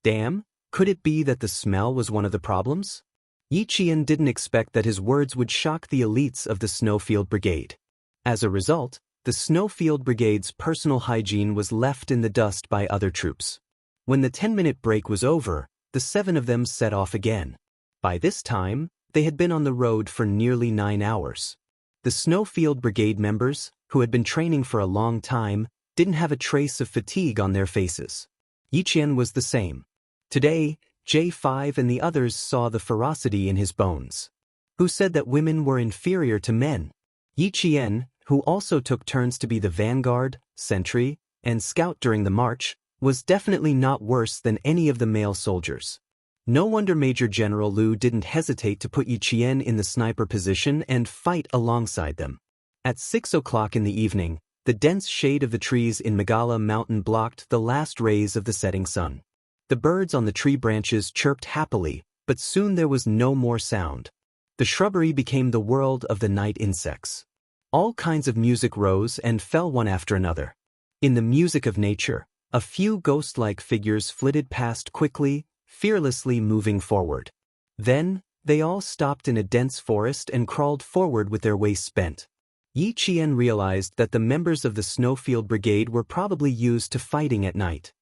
Damn, could it be that the smell was one of the problems? Yi Qian didn't expect that his words would shock the elites of the Snowfield Brigade. As a result, the Snowfield Brigade's personal hygiene was left in the dust by other troops. When the 10-minute break was over, the 7 of them set off again. By this time, they had been on the road for nearly 9 hours. The Snowfield Brigade members, who had been training for a long time, didn't have a trace of fatigue on their faces. Yi Qian was the same. Today, J5 and the others saw the ferocity in his bones. Who said that women were inferior to men? Yi Qian, who also took turns to be the vanguard, sentry, and scout during the march, was definitely not worse than any of the male soldiers. No wonder Major General Liu didn't hesitate to put Yi Qian in the sniper position and fight alongside them. At 6 o'clock in the evening, the dense shade of the trees in Megala Mountain blocked the last rays of the setting sun. The birds on the tree branches chirped happily, but soon there was no more sound. The shrubbery became the world of the night insects. All kinds of music rose and fell one after another. In the music of nature, a few ghost-like figures flitted past quickly, fearlessly moving forward. Then, they all stopped in a dense forest and crawled forward with their waists bent. Yi Qian realized that the members of the Snowfield Brigade were probably used to fighting at night.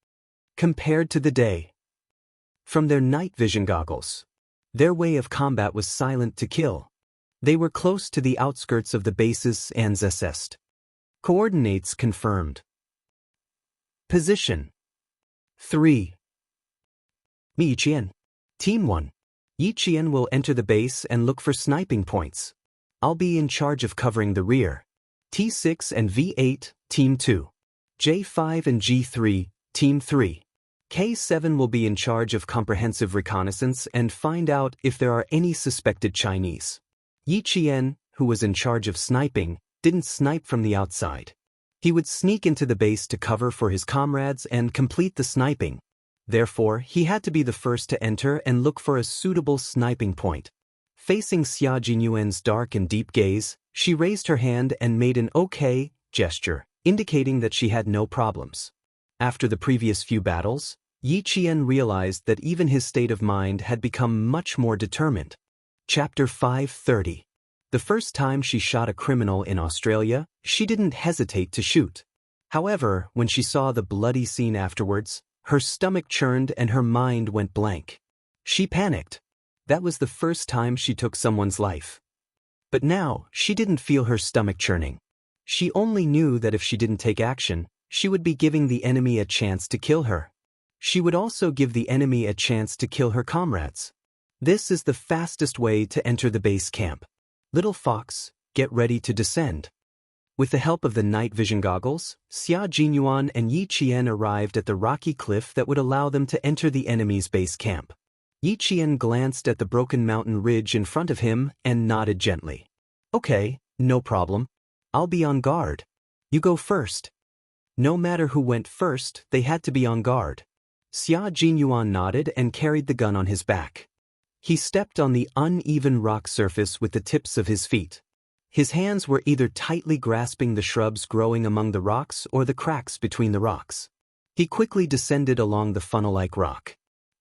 Compared to the day. From their night vision goggles, their way of combat was silent to kill. They were close to the outskirts of the bases and Zest. Coordinates confirmed. Position 3. Yi Qian. Team 1. Yi Qian will enter the base and look for sniping points. I'll be in charge of covering the rear. T6 and V8, Team 2. J5 and G3, Team 3. K7 will be in charge of comprehensive reconnaissance and find out if there are any suspected Chinese. Yi Qian, who was in charge of sniping, didn't snipe from the outside. He would sneak into the base to cover for his comrades and complete the sniping. Therefore, he had to be the first to enter and look for a suitable sniping point. Facing Xia Jinyuan's dark and deep gaze, she raised her hand and made an OK gesture, indicating that she had no problems. After the previous few battles, Yi Qian realized that even his state of mind had become much more determined. Chapter 530. The first time she shot a criminal in Australia, she didn't hesitate to shoot. However, when she saw the bloody scene afterwards, her stomach churned and her mind went blank. She panicked. That was the first time she took someone's life. But now, she didn't feel her stomach churning. She only knew that if she didn't take action, she would be giving the enemy a chance to kill her. She would also give the enemy a chance to kill her comrades. This is the fastest way to enter the base camp. Little Fox, get ready to descend. With the help of the night vision goggles, Xia Jinyuan and Yi Qian arrived at the rocky cliff that would allow them to enter the enemy's base camp. Yi Qian glanced at the broken mountain ridge in front of him and nodded gently. Okay, no problem. I'll be on guard. You go first. No matter who went first, they had to be on guard. Xia Jinyuan nodded and carried the gun on his back. He stepped on the uneven rock surface with the tips of his feet. His hands were either tightly grasping the shrubs growing among the rocks or the cracks between the rocks. He quickly descended along the funnel-like rock.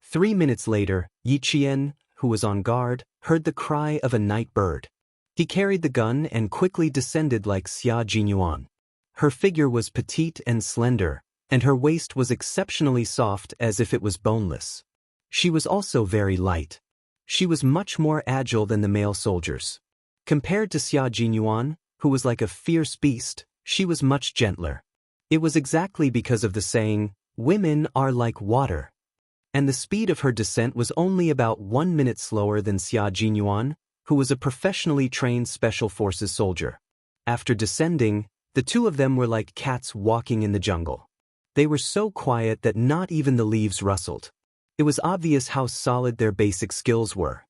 3 minutes later, Yi Qian, who was on guard, heard the cry of a night bird. He carried the gun and quickly descended like Xia Jinyuan. Her figure was petite and slender, and her waist was exceptionally soft as if it was boneless. She was also very light. She was much more agile than the male soldiers. Compared to Xia Jinyuan, who was like a fierce beast, she was much gentler. It was exactly because of the saying, "Women are like water." And the speed of her descent was only about 1 minute slower than Xia Jinyuan, who was a professionally trained special forces soldier. After descending, the two of them were like cats walking in the jungle. They were so quiet that not even the leaves rustled. It was obvious how solid their basic skills were.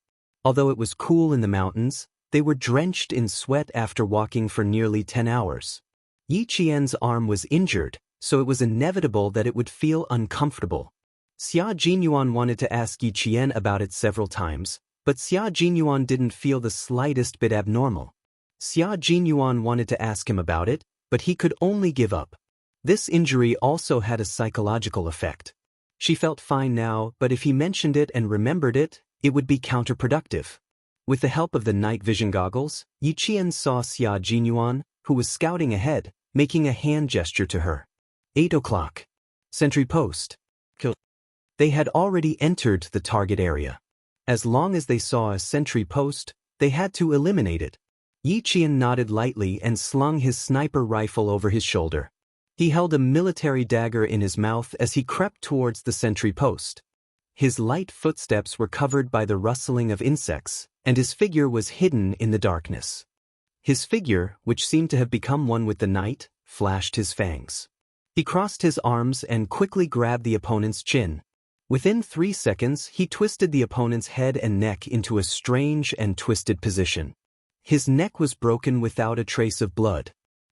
Although it was cool in the mountains, they were drenched in sweat after walking for nearly 10 hours. Yi Qian's arm was injured, so it was inevitable that it would feel uncomfortable. Xia Jinyuan wanted to ask Yi Qian about it several times, but Xia Jinyuan didn't feel the slightest bit abnormal. Xia Jinyuan wanted to ask him about it, but he could only give up. This injury also had a psychological effect. She felt fine now, but if he mentioned it and remembered it, it would be counterproductive. With the help of the night vision goggles, Yi Qian saw Xia Jinyuan, who was scouting ahead, making a hand gesture to her. 8 o'clock. Sentry post. Kill. They had already entered the target area. As long as they saw a sentry post, they had to eliminate it. Yi Qian nodded lightly and slung his sniper rifle over his shoulder. He held a military dagger in his mouth as he crept towards the sentry post. His light footsteps were covered by the rustling of insects, and his figure was hidden in the darkness. His figure, which seemed to have become one with the night, flashed his fangs. He crossed his arms and quickly grabbed the opponent's chin. Within 3 seconds, he twisted the opponent's head and neck into a strange and twisted position. His neck was broken without a trace of blood.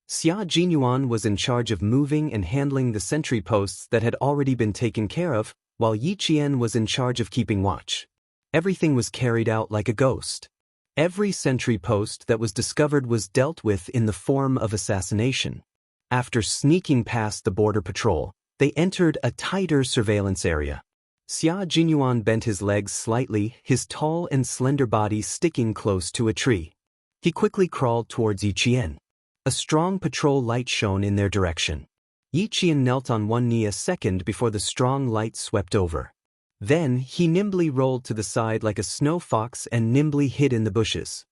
Xia Jinyuan was in charge of moving and handling the sentry posts that had already been taken care of, while Yi Qian was in charge of keeping watch. Everything was carried out like a ghost. Every sentry post that was discovered was dealt with in the form of assassination. After sneaking past the border patrol, they entered a tighter surveillance area. Xia Jinyuan bent his legs slightly, his tall and slender body sticking close to a tree. He quickly crawled towards Yi Qian. A strong patrol light shone in their direction. Yi Qian knelt on one knee a second before the strong light swept over. Then, he nimbly rolled to the side like a snow fox and nimbly hid in the bushes.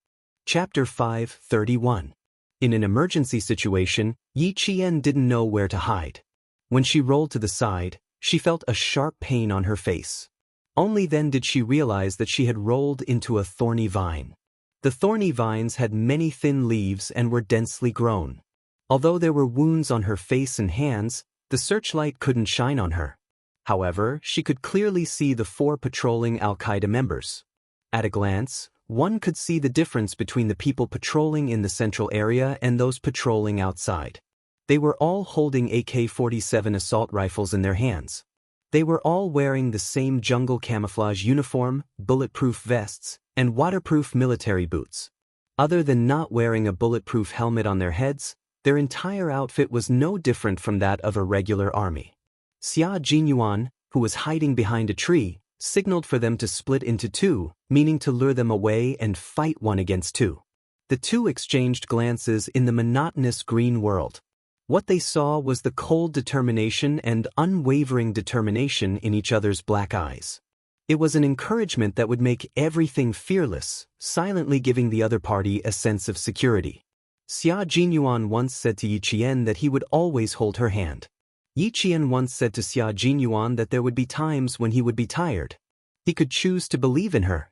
Chapter 531. In an emergency situation, Yi Qian didn't know where to hide. When she rolled to the side, she felt a sharp pain on her face. Only then did she realize that she had rolled into a thorny vine. The thorny vines had many thin leaves and were densely grown. Although there were wounds on her face and hands, the searchlight couldn't shine on her. However, she could clearly see the 4 patrolling Al-Qaeda members. At a glance, one could see the difference between the people patrolling in the central area and those patrolling outside. They were all holding AK-47 assault rifles in their hands. They were all wearing the same jungle camouflage uniform, bulletproof vests, and waterproof military boots. Other than not wearing a bulletproof helmet on their heads, their entire outfit was no different from that of a regular army. Xia Jinyuan, who was hiding behind a tree, signaled for them to split into 2, meaning to lure them away and fight 1 against 2. The 2 exchanged glances in the monotonous green world. What they saw was the cold determination and unwavering determination in each other's black eyes. It was an encouragement that would make everything fearless, silently giving the other party a sense of security. Xia Jinyuan once said to Yi Qian that he would always hold her hand. Yi Qian once said to Xia Jinyuan that there would be times when he would be tired. He could choose to believe in her.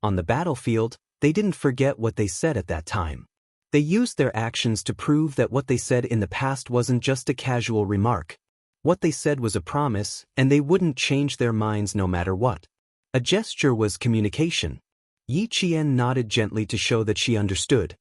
On the battlefield, they didn't forget what they said at that time. They used their actions to prove that what they said in the past wasn't just a casual remark. What they said was a promise, and they wouldn't change their minds no matter what. A gesture was communication. Yi Qian nodded gently to show that she understood.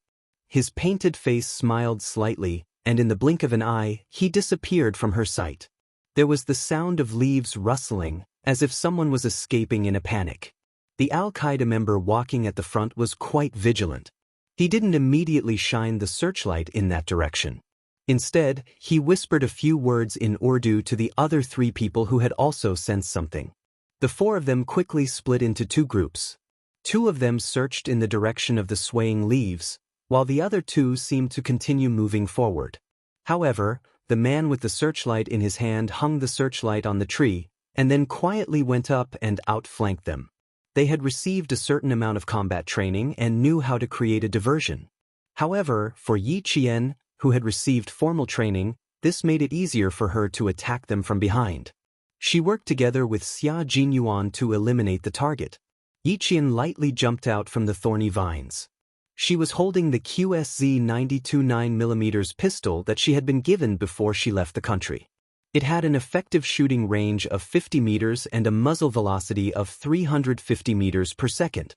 His painted face smiled slightly, and in the blink of an eye, he disappeared from her sight. There was the sound of leaves rustling, as if someone was escaping in a panic. The Al-Qaeda member walking at the front was quite vigilant. He didn't immediately shine the searchlight in that direction. Instead, he whispered a few words in Urdu to the other 3 people who had also sensed something. The 4 of them quickly split into 2 groups. 2 of them searched in the direction of the swaying leaves, while the other 2 seemed to continue moving forward. However, the man with the searchlight in his hand hung the searchlight on the tree, and then quietly went up and outflanked them. They had received a certain amount of combat training and knew how to create a diversion. However, for Yi Qian, who had received formal training, this made it easier for her to attack them from behind. She worked together with Xia Jinyuan to eliminate the target. Yi Qian lightly jumped out from the thorny vines. She was holding the QSZ 92 9mm pistol that she had been given before she left the country. It had an effective shooting range of 50 meters and a muzzle velocity of 350 meters per second.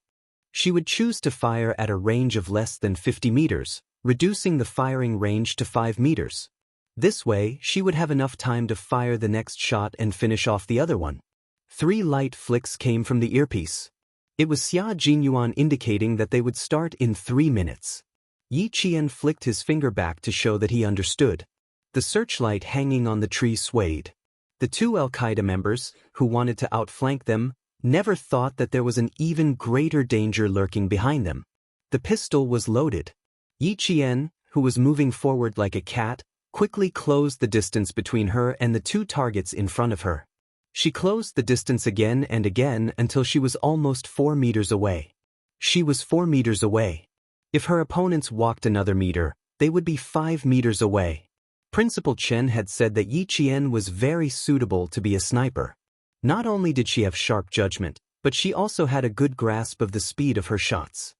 She would choose to fire at a range of less than 50 meters, reducing the firing range to 5 meters. This way, she would have enough time to fire the next shot and finish off the other one. 3 light flicks came from the earpiece. It was Xia Jinyuan indicating that they would start in 3 minutes. Yi Qian flicked his finger back to show that he understood. The searchlight hanging on the tree swayed. The 2 Al-Qaeda members, who wanted to outflank them, never thought that there was an even greater danger lurking behind them. The pistol was loaded. Yi Qian, who was moving forward like a cat, quickly closed the distance between her and the 2 targets in front of her. She closed the distance again and again until she was almost 4 meters away. She was 4 meters away. If her opponents walked another meter, they would be 5 meters away. Principal Chen had said that Yi Qian was very suitable to be a sniper. Not only did she have sharp judgment, but she also had a good grasp of the speed of her shots.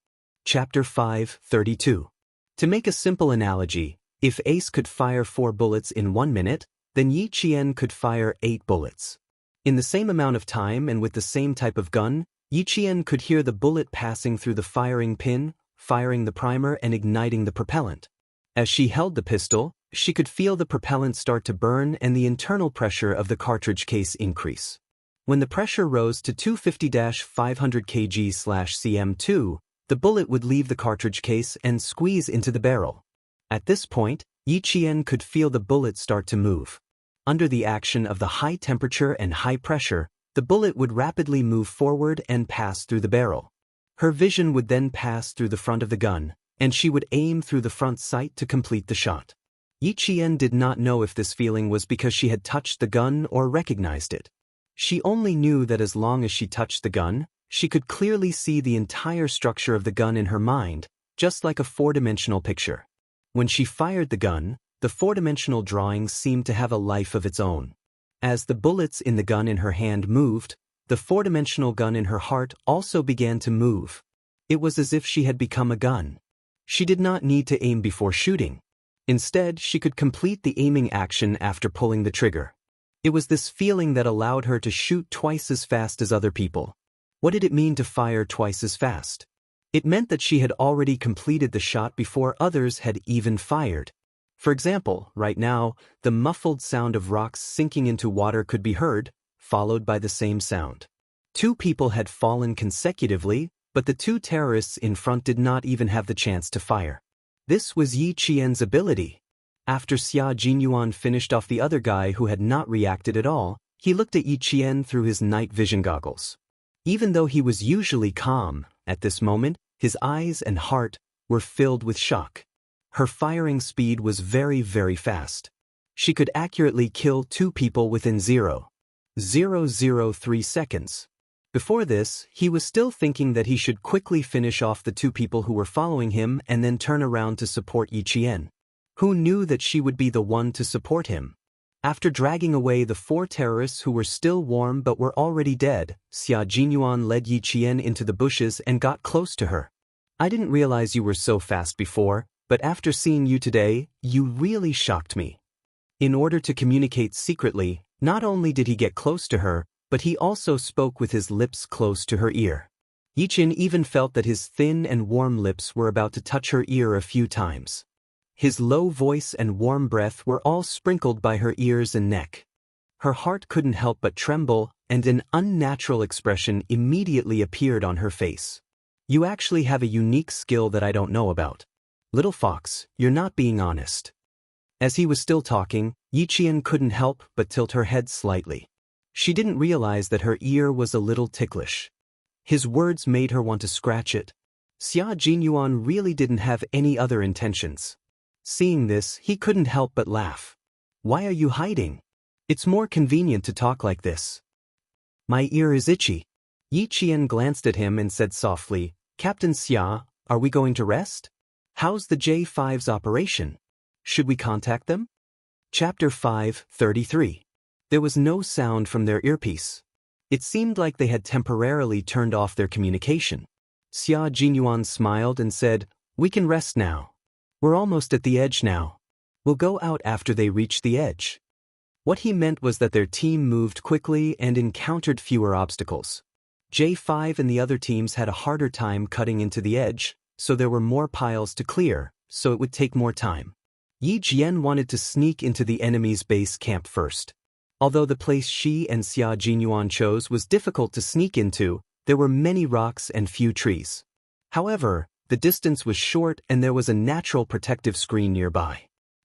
Chapter 5:32. To make a simple analogy, if Ace could fire 4 bullets in 1 minute, then Yi Qian could fire 8 bullets. In the same amount of time and with the same type of gun, Yi Qian could hear the bullet passing through the firing pin, firing the primer and igniting the propellant. As she held the pistol, she could feel the propellant start to burn and the internal pressure of the cartridge case increase. When the pressure rose to 250-500 kg/cm2, the bullet would leave the cartridge case and squeeze into the barrel. At this point, Yi Qian could feel the bullet start to move. Under the action of the high temperature and high pressure, the bullet would rapidly move forward and pass through the barrel. Her vision would then pass through the front of the gun, and she would aim through the front sight to complete the shot. Yi Qian did not know if this feeling was because she had touched the gun or recognized it. She only knew that as long as she touched the gun, she could clearly see the entire structure of the gun in her mind, just like a 4-dimensional picture. When she fired the gun, the 4-dimensional drawing seemed to have a life of its own. As the bullets in the gun in her hand moved, the 4-dimensional gun in her heart also began to move. It was as if she had become a gun. She did not need to aim before shooting. Instead, she could complete the aiming action after pulling the trigger. It was this feeling that allowed her to shoot twice as fast as other people. What did it mean to fire twice as fast? It meant that she had already completed the shot before others had even fired. For example, right now, the muffled sound of rocks sinking into water could be heard, followed by the same sound. 2 people had fallen consecutively, but the 2 terrorists in front did not even have the chance to fire. This was Yi Qian's ability. After Xia Jinyuan finished off the other guy who had not reacted at all, he looked at Yi Qian through his night vision goggles. Even though he was usually calm, at this moment, his eyes and heart were filled with shock. Her firing speed was very, very fast. She could accurately kill 2 people within 0.003 seconds. Before this, he was still thinking that he should quickly finish off the 2 people who were following him and then turn around to support Yi Qian. Who knew that she would be the one to support him? After dragging away the 4 terrorists who were still warm but were already dead, Xia Jinyuan led Yi Qian into the bushes and got close to her. I didn't realize you were so fast before, but after seeing you today, you really shocked me. In order to communicate secretly, not only did he get close to her, but he also spoke with his lips close to her ear. Yi Qian even felt that his thin and warm lips were about to touch her ear a few times. His low voice and warm breath were all sprinkled by her ears and neck. Her heart couldn't help but tremble, and an unnatural expression immediately appeared on her face. You actually have a unique skill that I don't know about. Little fox, you're not being honest. As he was still talking, Yi Qian couldn't help but tilt her head slightly. She didn't realize that her ear was a little ticklish. His words made her want to scratch it. Xia Jinyuan really didn't have any other intentions. Seeing this, he couldn't help but laugh. Why are you hiding? It's more convenient to talk like this. My ear is itchy. Yi Qian glanced at him and said softly, Captain Xia, are we going to rest? How's the J5's operation? Should we contact them? Chapter 5:33. There was no sound from their earpiece. It seemed like they had temporarily turned off their communication. Xia Jinyuan smiled and said, We can rest now. We're almost at the edge now. We'll go out after they reach the edge. What he meant was that their team moved quickly and encountered fewer obstacles. J5 and the other teams had a harder time cutting into the edge, so there were more piles to clear, so it would take more time. Yi Jian wanted to sneak into the enemy's base camp first. Although the place she and Xia Jinyuan chose was difficult to sneak into, there were many rocks and few trees. However, the distance was short and there was a natural protective screen nearby.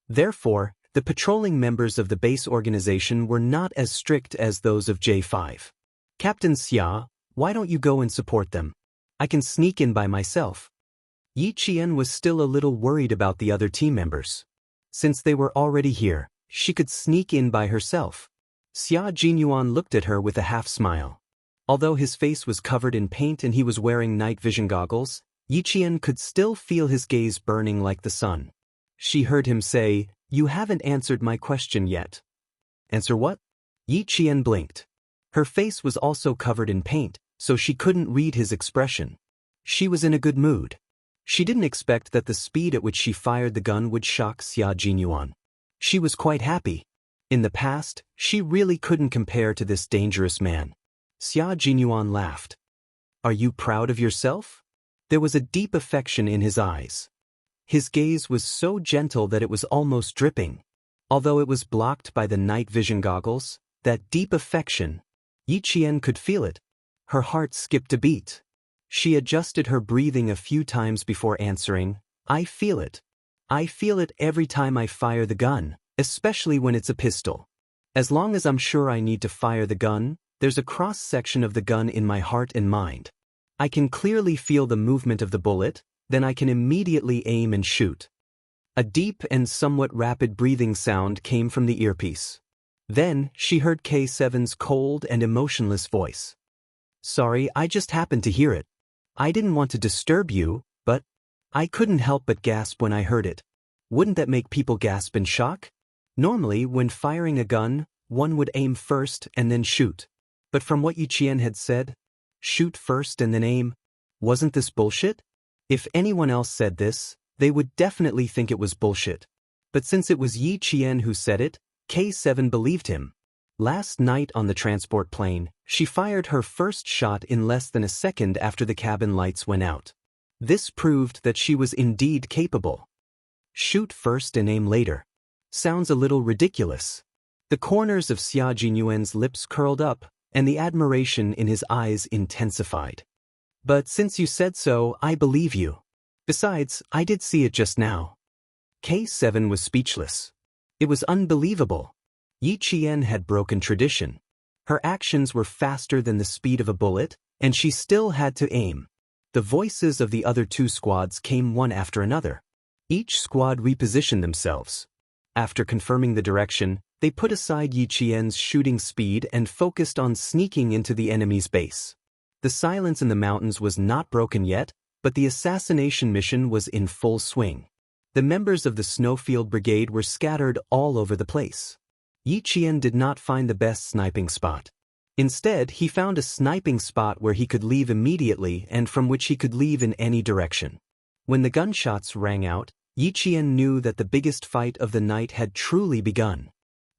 Therefore, the patrolling members of the base organization were not as strict as those of J5. Captain Xia, why don't you go and support them? I can sneak in by myself. Yi Qian was still a little worried about the other team members. Since they were already here, she could sneak in by herself. Xia Jinyuan looked at her with a half-smile. Although his face was covered in paint and he was wearing night vision goggles, Yi Qian could still feel his gaze burning like the sun. She heard him say, You haven't answered my question yet. Answer what? Yi Qian blinked. Her face was also covered in paint, so she couldn't read his expression. She was in a good mood. She didn't expect that the speed at which she fired the gun would shock Xia Jinyuan. She was quite happy. In the past, she really couldn't compare to this dangerous man. Xia Jinyuan laughed. Are you proud of yourself? There was a deep affection in his eyes. His gaze was so gentle that it was almost dripping. Although it was blocked by the night vision goggles, that deep affection, Yi Qian could feel it. Her heart skipped a beat. She adjusted her breathing a few times before answering, I feel it. I feel it every time I fire the gun, especially when it's a pistol. As long as I'm sure I need to fire the gun, there's a cross-section of the gun in my heart and mind. I can clearly feel the movement of the bullet, then I can immediately aim and shoot. A deep and somewhat rapid breathing sound came from the earpiece. Then, she heard K7's cold and emotionless voice. Sorry, I just happened to hear it. I didn't want to disturb you, but I couldn't help but gasp when I heard it. Wouldn't that make people gasp in shock? Normally, when firing a gun, one would aim first and then shoot. But from what Yi Qian had said, shoot first and then aim, wasn't this bullshit? If anyone else said this, they would definitely think it was bullshit. But since it was Yi Qian who said it, K7 believed him. Last night on the transport plane, she fired her first shot in less than a second after the cabin lights went out. This proved that she was indeed capable. Shoot first and aim later. Sounds a little ridiculous. The corners of Xia Jinyuan's lips curled up, and the admiration in his eyes intensified. But since you said so, I believe you. Besides, I did see it just now. K7 was speechless. It was unbelievable. Yi Qian had broken tradition. Her actions were faster than the speed of a bullet, and she still had to aim. The voices of the other two squads came one after another. Each squad repositioned themselves. After confirming the direction, they put aside Yi Qian's shooting speed and focused on sneaking into the enemy's base. The silence in the mountains was not broken yet, but the assassination mission was in full swing. The members of the Snowfield Brigade were scattered all over the place. Yi Qian did not find the best sniping spot. Instead, he found a sniping spot where he could leave immediately and from which he could leave in any direction. When the gunshots rang out, Yi Qian knew that the biggest fight of the night had truly begun.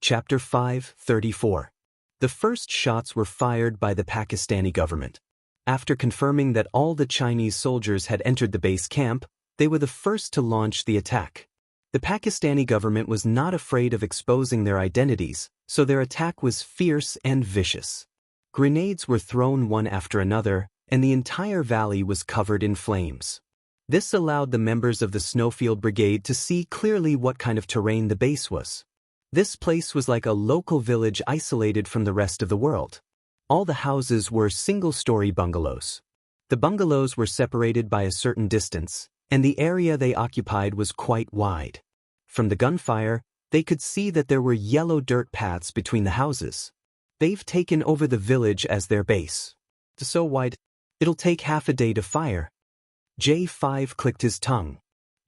Chapter 5:34. The first shots were fired by the Pakistani government. After confirming that all the Chinese soldiers had entered the base camp, they were the first to launch the attack. The Pakistani government was not afraid of exposing their identities, so their attack was fierce and vicious. Grenades were thrown one after another, and the entire valley was covered in flames. This allowed the members of the Snowfield Brigade to see clearly what kind of terrain the base was. This place was like a local village isolated from the rest of the world. All the houses were single-story bungalows. The bungalows were separated by a certain distance, and the area they occupied was quite wide. From the gunfire, they could see that there were yellow dirt paths between the houses. They've taken over the village as their base. So wide, it'll take half a day to fire. J5 clicked his tongue.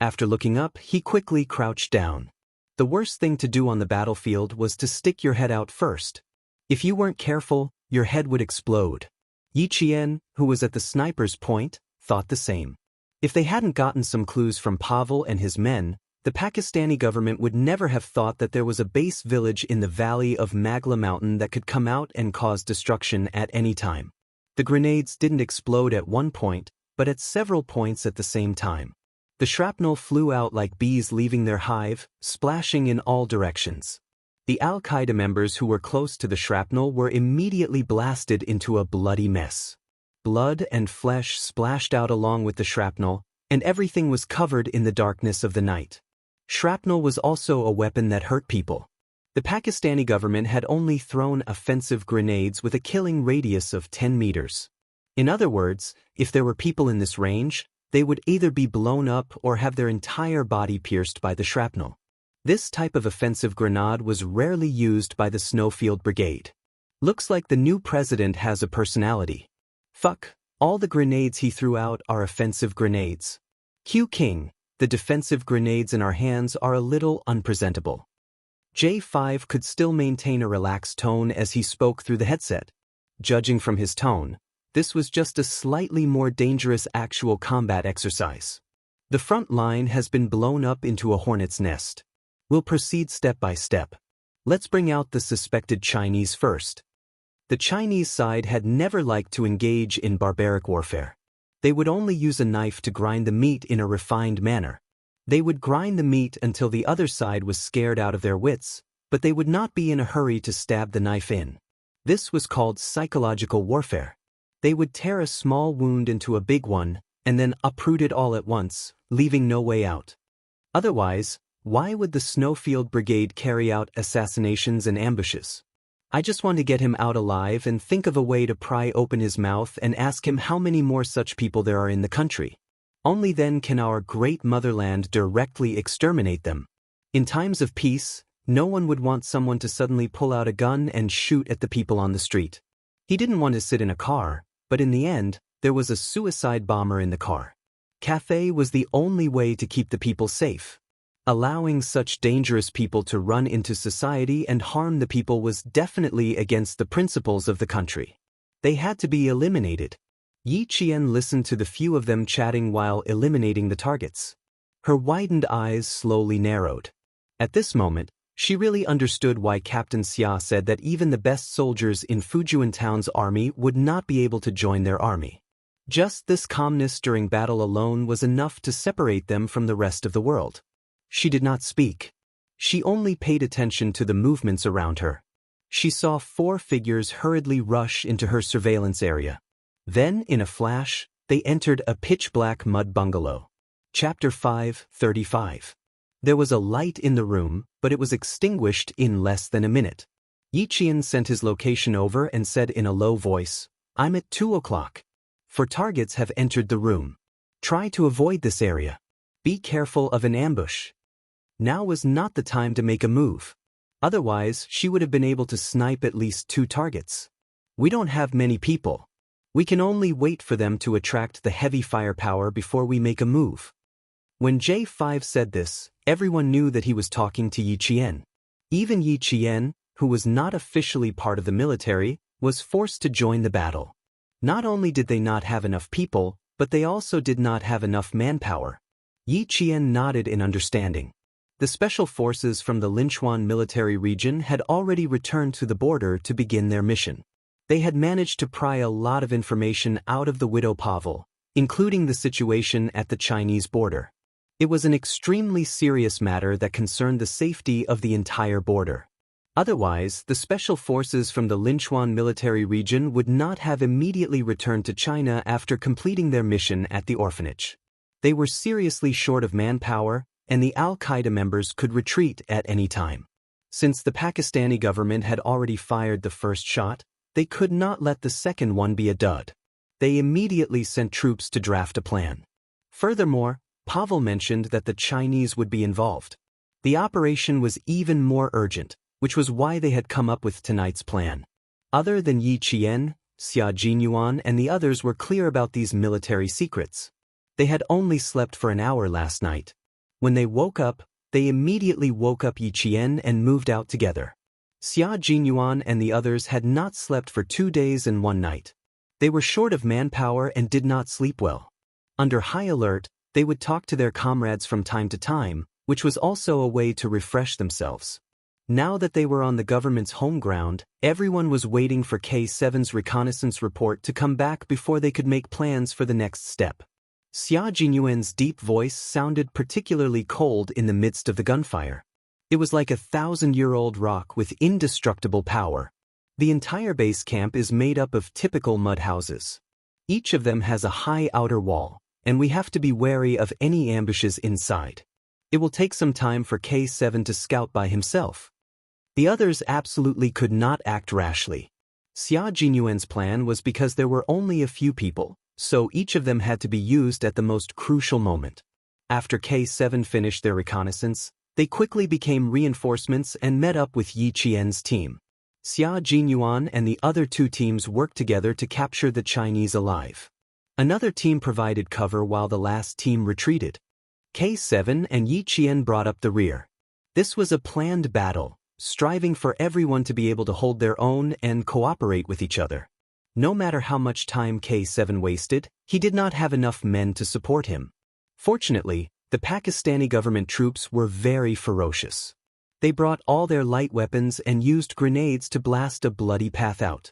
After looking up, he quickly crouched down. The worst thing to do on the battlefield was to stick your head out first. If you weren't careful, your head would explode. Yi Qian, who was at the sniper's point, thought the same. If they hadn't gotten some clues from Pavel and his men, the Pakistani government would never have thought that there was a base village in the valley of Magla Mountain that could come out and cause destruction at any time. The grenades didn't explode at one point, but at several points at the same time. The shrapnel flew out like bees leaving their hive, splashing in all directions. The Al-Qaeda members who were close to the shrapnel were immediately blasted into a bloody mess. Blood and flesh splashed out along with the shrapnel, and everything was covered in the darkness of the night. Shrapnel was also a weapon that hurt people. The Pakistani government had only thrown offensive grenades with a killing radius of 10 meters. In other words, if there were people in this range, they would either be blown up or have their entire body pierced by the shrapnel. This type of offensive grenade was rarely used by the Snowfield Brigade. Looks like the new president has a personality. Fuck, all the grenades he threw out are offensive grenades. Q King, the defensive grenades in our hands are a little unpresentable. J5 could still maintain a relaxed tone as he spoke through the headset. Judging from his tone, this was just a slightly more dangerous actual combat exercise. The front line has been blown up into a hornet's nest. We'll proceed step by step. Let's bring out the suspected Chinese first. The Chinese side had never liked to engage in barbaric warfare. They would only use a knife to grind the meat in a refined manner. They would grind the meat until the other side was scared out of their wits, but they would not be in a hurry to stab the knife in. This was called psychological warfare. They would tear a small wound into a big one, and then uproot it all at once, leaving no way out. Otherwise, why would the Snowfield Brigade carry out assassinations and ambushes? I just want to get him out alive and think of a way to pry open his mouth and ask him how many more such people there are in the country. Only then can our great motherland directly exterminate them. In times of peace, no one would want someone to suddenly pull out a gun and shoot at the people on the street. He didn't want to sit in a car, but in the end, there was a suicide bomber in the car. Cathay was the only way to keep the people safe. Allowing such dangerous people to run into society and harm the people was definitely against the principles of the country. They had to be eliminated. Yi Qian listened to the few of them chatting while eliminating the targets. Her widened eyes slowly narrowed. At this moment, She really understood why Captain Xia said that even the best soldiers in Fujian Town's army would not be able to join their army. Just this calmness during battle alone was enough to separate them from the rest of the world. She did not speak. She only paid attention to the movements around her. She saw 4 figures hurriedly rush into her surveillance area. Then, in a flash, they entered a pitch-black mud bungalow. Chapter 5:35. There was a light in the room, but it was extinguished in less than a minute. Yiqian sent his location over and said in a low voice, "I'm at 2 o'clock. 4 targets have entered the room. Try to avoid this area. Be careful of an ambush." Now was not the time to make a move. Otherwise, she would have been able to snipe at least 2 targets. "We don't have many people. We can only wait for them to attract the heavy firepower before we make a move." When J5 said this, everyone knew that he was talking to Yiqian. Even Yiqian, who was not officially part of the military, was forced to join the battle. Not only did they not have enough people, but they also did not have enough manpower. Yiqian nodded in understanding. The special forces from the Linchuan military region had already returned to the border to begin their mission. They had managed to pry a lot of information out of the widow Pavel, including the situation at the Chinese border. It was an extremely serious matter that concerned the safety of the entire border. Otherwise, the special forces from the Linchuan military region would not have immediately returned to China after completing their mission at the orphanage. They were seriously short of manpower, and the Al-Qaeda members could retreat at any time. Since the Pakistani government had already fired the first shot, they could not let the second one be a dud. They immediately sent troops to draft a plan. Furthermore, Pavel mentioned that the Chinese would be involved. The operation was even more urgent, which was why they had come up with tonight's plan. Other than Yiqian, Xia Jinyuan and the others were clear about these military secrets. They had only slept for an hour last night. When they woke up, they immediately woke up Yiqian and moved out together. Xia Jinyuan and the others had not slept for 2 days and 1 night. They were short of manpower and did not sleep well. Under high alert, they would talk to their comrades from time to time, which was also a way to refresh themselves. Now that they were on the government's home ground, everyone was waiting for K7's reconnaissance report to come back before they could make plans for the next step. Xia Jinyuan's deep voice sounded particularly cold in the midst of the gunfire. It was like a 1,000-year-old rock with indestructible power. The entire base camp is made up of typical mud houses. Each of them has a high outer wall, and we have to be wary of any ambushes inside. It will take some time for K7 to scout by himself. The others absolutely could not act rashly. Xia Jinyuan's plan was because there were only a few people, so each of them had to be used at the most crucial moment. After K7 finished their reconnaissance, they quickly became reinforcements and met up with Yiqian's team. Xia Jinyuan and the other 2 teams worked together to capture the Chinese alive. Another team provided cover while the last team retreated. K7 and Yiqian brought up the rear. This was a planned battle, striving for everyone to be able to hold their own and cooperate with each other. No matter how much time K7 wasted, he did not have enough men to support him. Fortunately, the Pakistani government troops were very ferocious. They brought all their light weapons and used grenades to blast a bloody path out.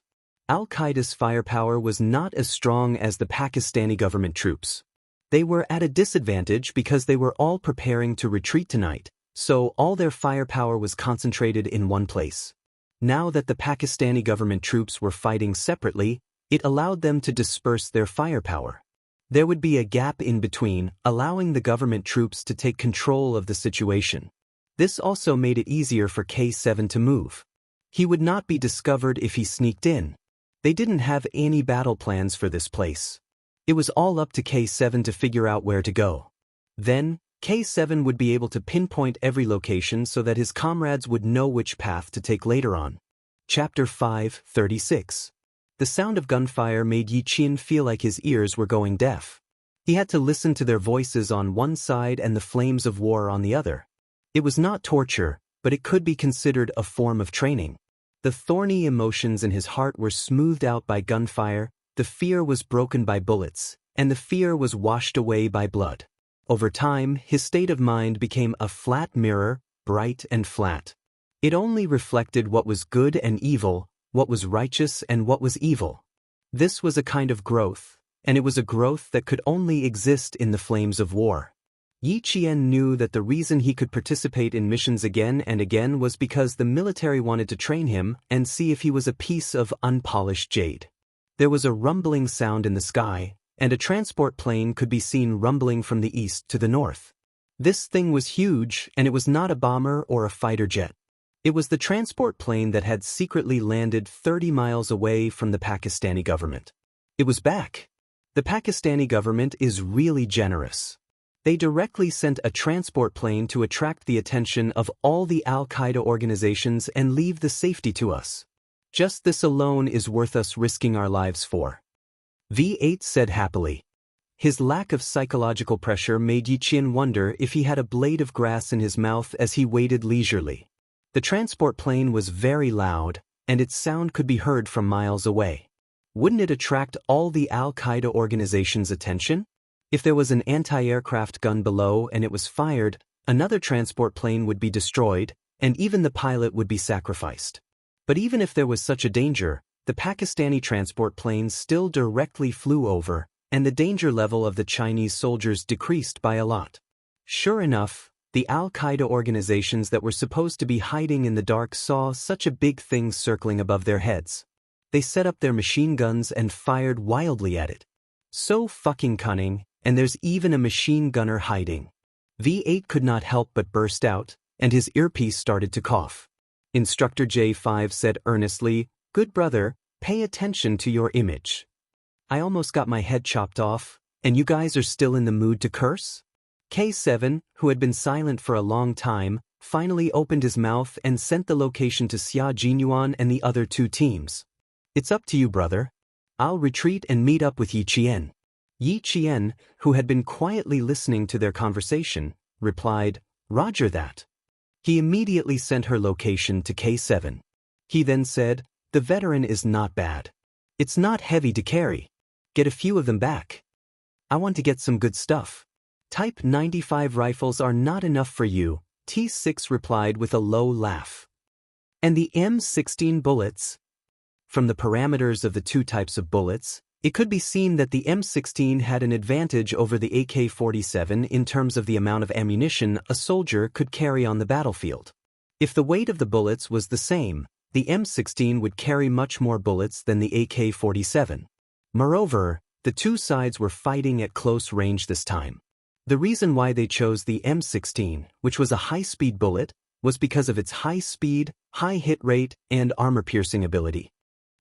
Al-Qaeda's firepower was not as strong as the Pakistani government troops. They were at a disadvantage because they were all preparing to retreat tonight, so all their firepower was concentrated in one place. Now that the Pakistani government troops were fighting separately, it allowed them to disperse their firepower. There would be a gap in between, allowing the government troops to take control of the situation. This also made it easier for K7 to move. He would not be discovered if he sneaked in. They didn't have any battle plans for this place. It was all up to K7 to figure out where to go. Then, K7 would be able to pinpoint every location so that his comrades would know which path to take later on. Chapter 5:36. The sound of gunfire made Yiqian feel like his ears were going deaf. He had to listen to their voices on one side and the flames of war on the other. It was not torture, but it could be considered a form of training. The thorny emotions in his heart were smoothed out by gunfire, the fear was broken by bullets, and the fear was washed away by blood. Over time, his state of mind became a flat mirror, bright and flat. It only reflected what was good and evil, what was righteous and what was evil. This was a kind of growth, and it was a growth that could only exist in the flames of war. Yi Qian knew that the reason he could participate in missions again and again was because the military wanted to train him and see if he was a piece of unpolished jade. There was a rumbling sound in the sky, and a transport plane could be seen rumbling from the east to the north. This thing was huge, and it was not a bomber or a fighter jet. It was the transport plane that had secretly landed 30 miles away from the Pakistani government. It was back. The Pakistani government is really generous. They directly sent a transport plane to attract the attention of all the Al-Qaeda organizations and leave the safety to us. Just this alone is worth us risking our lives for. V8 said happily. His lack of psychological pressure made Yi Qian wonder if he had a blade of grass in his mouth as he waited leisurely. The transport plane was very loud, and its sound could be heard from miles away. Wouldn't it attract all the Al-Qaeda organization's attention? If there was an anti-aircraft gun below and it was fired, another transport plane would be destroyed, and even the pilot would be sacrificed. But even if there was such a danger, the Pakistani transport planes still directly flew over, and the danger level of the Chinese soldiers decreased by a lot. Sure enough, the Al-Qaeda organizations that were supposed to be hiding in the dark saw such a big thing circling above their heads. They set up their machine guns and fired wildly at it. So fucking cunning, and there's even a machine gunner hiding. V8 could not help but burst out, and his earpiece started to cough. Instructor J5 said earnestly, "Good brother, pay attention to your image. I almost got my head chopped off, and you guys are still in the mood to curse?" K7, who had been silent for a long time, finally opened his mouth and sent the location to Xia Jinyuan and the other two teams. "It's up to you, brother. I'll retreat and meet up with Yi Qian." Yi Qian, who had been quietly listening to their conversation, replied, "Roger that." He immediately sent her location to K7. He then said, "The veteran is not bad. It's not heavy to carry. Get a few of them back. I want to get some good stuff." "Type 95 rifles are not enough for you," T6 replied with a low laugh. "And the M16 bullets?" From the parameters of the two types of bullets, it could be seen that the M16 had an advantage over the AK-47 in terms of the amount of ammunition a soldier could carry on the battlefield. If the weight of the bullets was the same, the M16 would carry much more bullets than the AK-47. Moreover, the two sides were fighting at close range this time. The reason why they chose the M16, which was a high-speed bullet, was because of its high speed, high hit rate, and armor-piercing ability.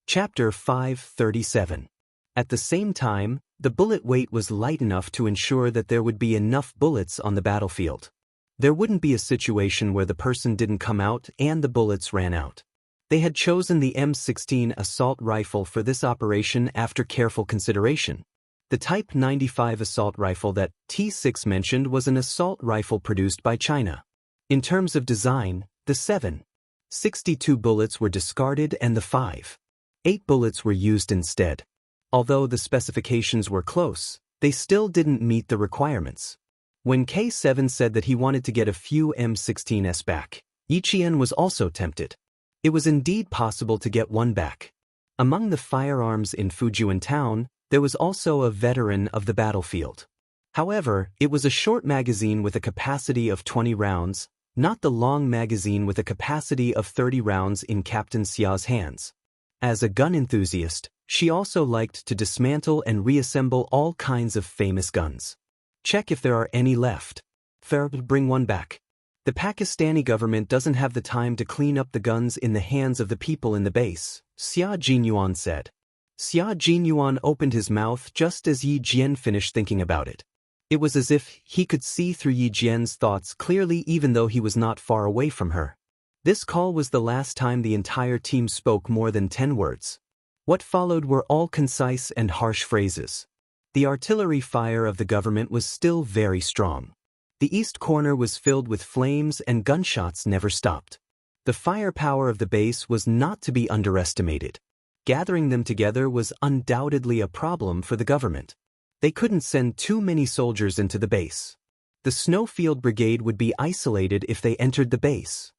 Chapter 537. At the same time, the bullet weight was light enough to ensure that there would be enough bullets on the battlefield. There wouldn't be a situation where the person didn't come out and the bullets ran out. They had chosen the M16 assault rifle for this operation after careful consideration. The Type 95 assault rifle that T6 mentioned was an assault rifle produced by China. In terms of design, the 7.62 bullets were discarded and the 5.8 bullets were used instead. Although the specifications were close, they still didn't meet the requirements. When K7 said that he wanted to get a few M16s back, Yi Qian was also tempted. It was indeed possible to get one back. Among the firearms in Fujian town, there was also a veteran of the battlefield. However, it was a short magazine with a capacity of 20 rounds, not the long magazine with a capacity of 30 rounds in Captain Xia's hands. As a gun enthusiast, she also liked to dismantle and reassemble all kinds of famous guns. "Check if there are any left. Bring one back. The Pakistani government doesn't have the time to clean up the guns in the hands of the people in the base," Xia Jinyuan said. Xia Jinyuan opened his mouth just as Yi Jian finished thinking about it. It was as if he could see through Yi Jian's thoughts clearly even though he was not far away from her. This call was the last time the entire team spoke more than 10 words. What followed were all concise and harsh phrases. The artillery fire of the government was still very strong. The east corner was filled with flames and gunshots never stopped. The firepower of the base was not to be underestimated. Gathering them together was undoubtedly a problem for the government. They couldn't send too many soldiers into the base. The Snowfield Brigade would be isolated if they entered the base.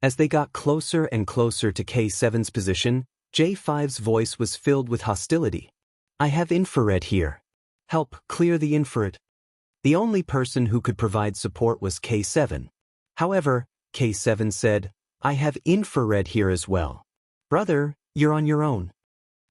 As they got closer and closer to K7's position, J5's voice was filled with hostility. I have infrared here. Help clear the infrared. The only person who could provide support was K7. However, K7 said, I have infrared here as well. Brother, you're on your own.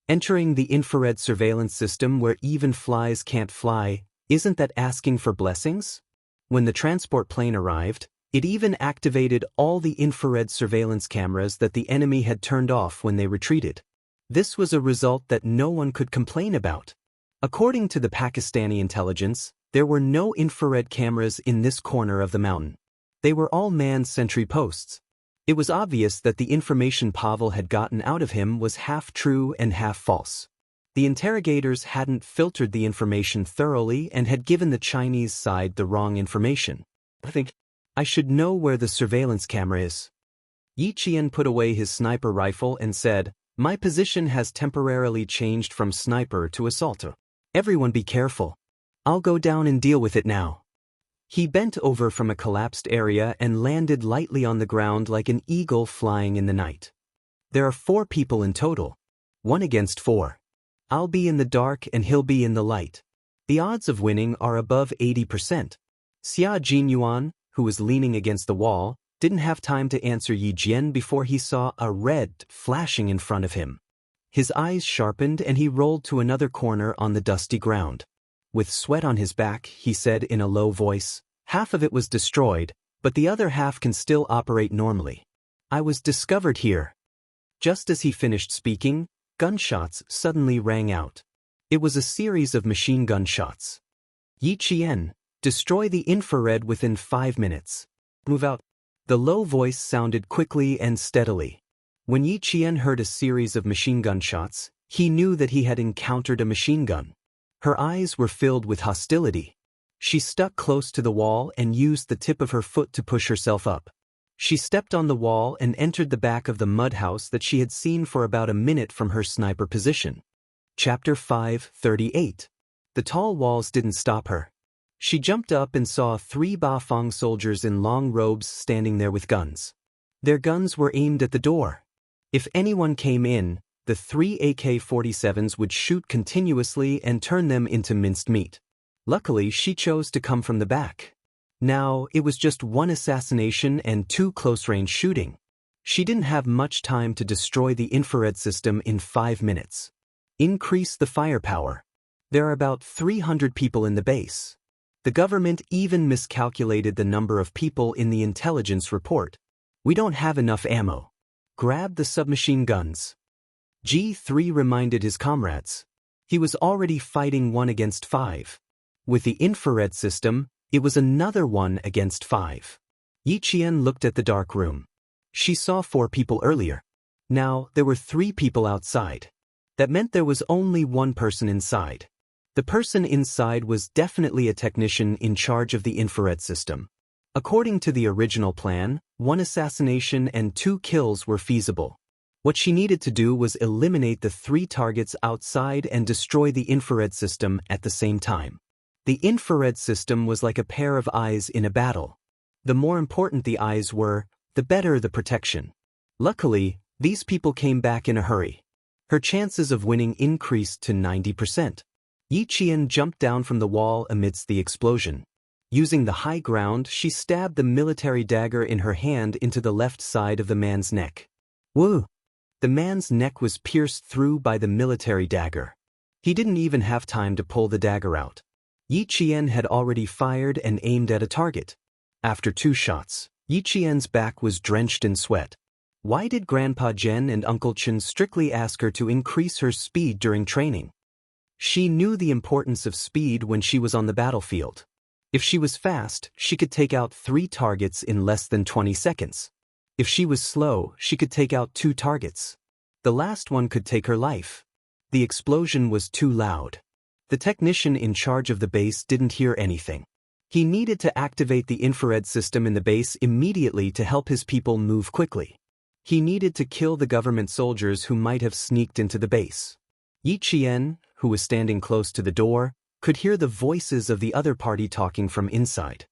Entering the infrared surveillance system where even flies can't fly, isn't that asking for blessings? When the transport plane arrived, it even activated all the infrared surveillance cameras that the enemy had turned off when they retreated. This was a result that no one could complain about. According to the Pakistani intelligence, there were no infrared cameras in this corner of the mountain. They were all manned sentry posts. It was obvious that the information Pavel had gotten out of him was half true and half false. The interrogators hadn't filtered the information thoroughly and had given the Chinese side the wrong information. I think I should know where the surveillance camera is. Yi Qian put away his sniper rifle and said, my position has temporarily changed from sniper to assaulter. Everyone be careful. I'll go down and deal with it now. He bent over from a collapsed area and landed lightly on the ground like an eagle flying in the night. There are 4 people in total. 1 against 4. I'll be in the dark and he'll be in the light. The odds of winning are above 80%. Xia Jinyuan, who was leaning against the wall, didn't have time to answer Yi Jian before he saw a red flashing in front of him. His eyes sharpened and he rolled to another corner on the dusty ground. With sweat on his back, he said in a low voice, half of it was destroyed, but the other half can still operate normally. I was discovered here. Just as he finished speaking, gunshots suddenly rang out. It was a series of machine gun shots. Yi Qian, destroy the infrared within 5 minutes. Move out. The low voice sounded quickly and steadily. When Yi Qian heard a series of machine gun shots, he knew that he had encountered a machine gun. Her eyes were filled with hostility. She stuck close to the wall and used the tip of her foot to push herself up. She stepped on the wall and entered the back of the mud house that she had seen for about a minute from her sniper position. Chapter 5:38. The tall walls didn't stop her. She jumped up and saw 3 Bafang soldiers in long robes standing there with guns. Their guns were aimed at the door. If anyone came in, the 3 AK-47s would shoot continuously and turn them into minced meat. Luckily, she chose to come from the back. Now, it was just 1 assassination and 2 close-range shooting. She didn't have much time to destroy the infrared system in 5 minutes. Increase the firepower. There are about 300 people in the base. The government even miscalculated the number of people in the intelligence report. We don't have enough ammo. Grab the submachine guns. G3 reminded his comrades. He was already fighting 1 against 5. With the infrared system, it was another 1 against 5. Yi Qian looked at the dark room. She saw 4 people earlier. Now, there were 3 people outside. That meant there was only 1 person inside. The person inside was definitely a technician in charge of the infrared system. According to the original plan, 1 assassination and 2 kills were feasible. What she needed to do was eliminate the 3 targets outside and destroy the infrared system at the same time. The infrared system was like a pair of eyes in a battle. The more important the eyes were, the better the protection. Luckily, these people came back in a hurry. Her chances of winning increased to 90%. Yi Qian jumped down from the wall amidst the explosion. Using the high ground, she stabbed the military dagger in her hand into the left side of the man's neck. Woo! The man's neck was pierced through by the military dagger. He didn't even have time to pull the dagger out. Yi Qian had already fired and aimed at a target. After 2 shots, Yi Qian's back was drenched in sweat. Why did Grandpa Zhen and Uncle Chen strictly ask her to increase her speed during training? She knew the importance of speed when she was on the battlefield. If she was fast, she could take out 3 targets in less than 20 seconds. If she was slow, she could take out 2 targets. The last one could take her life. The explosion was too loud. The technician in charge of the base didn't hear anything. He needed to activate the infrared system in the base immediately to help his people move quickly. He needed to kill the government soldiers who might have sneaked into the base. Yi Qian, who was standing close to the door, could hear the voices of the other party talking from inside.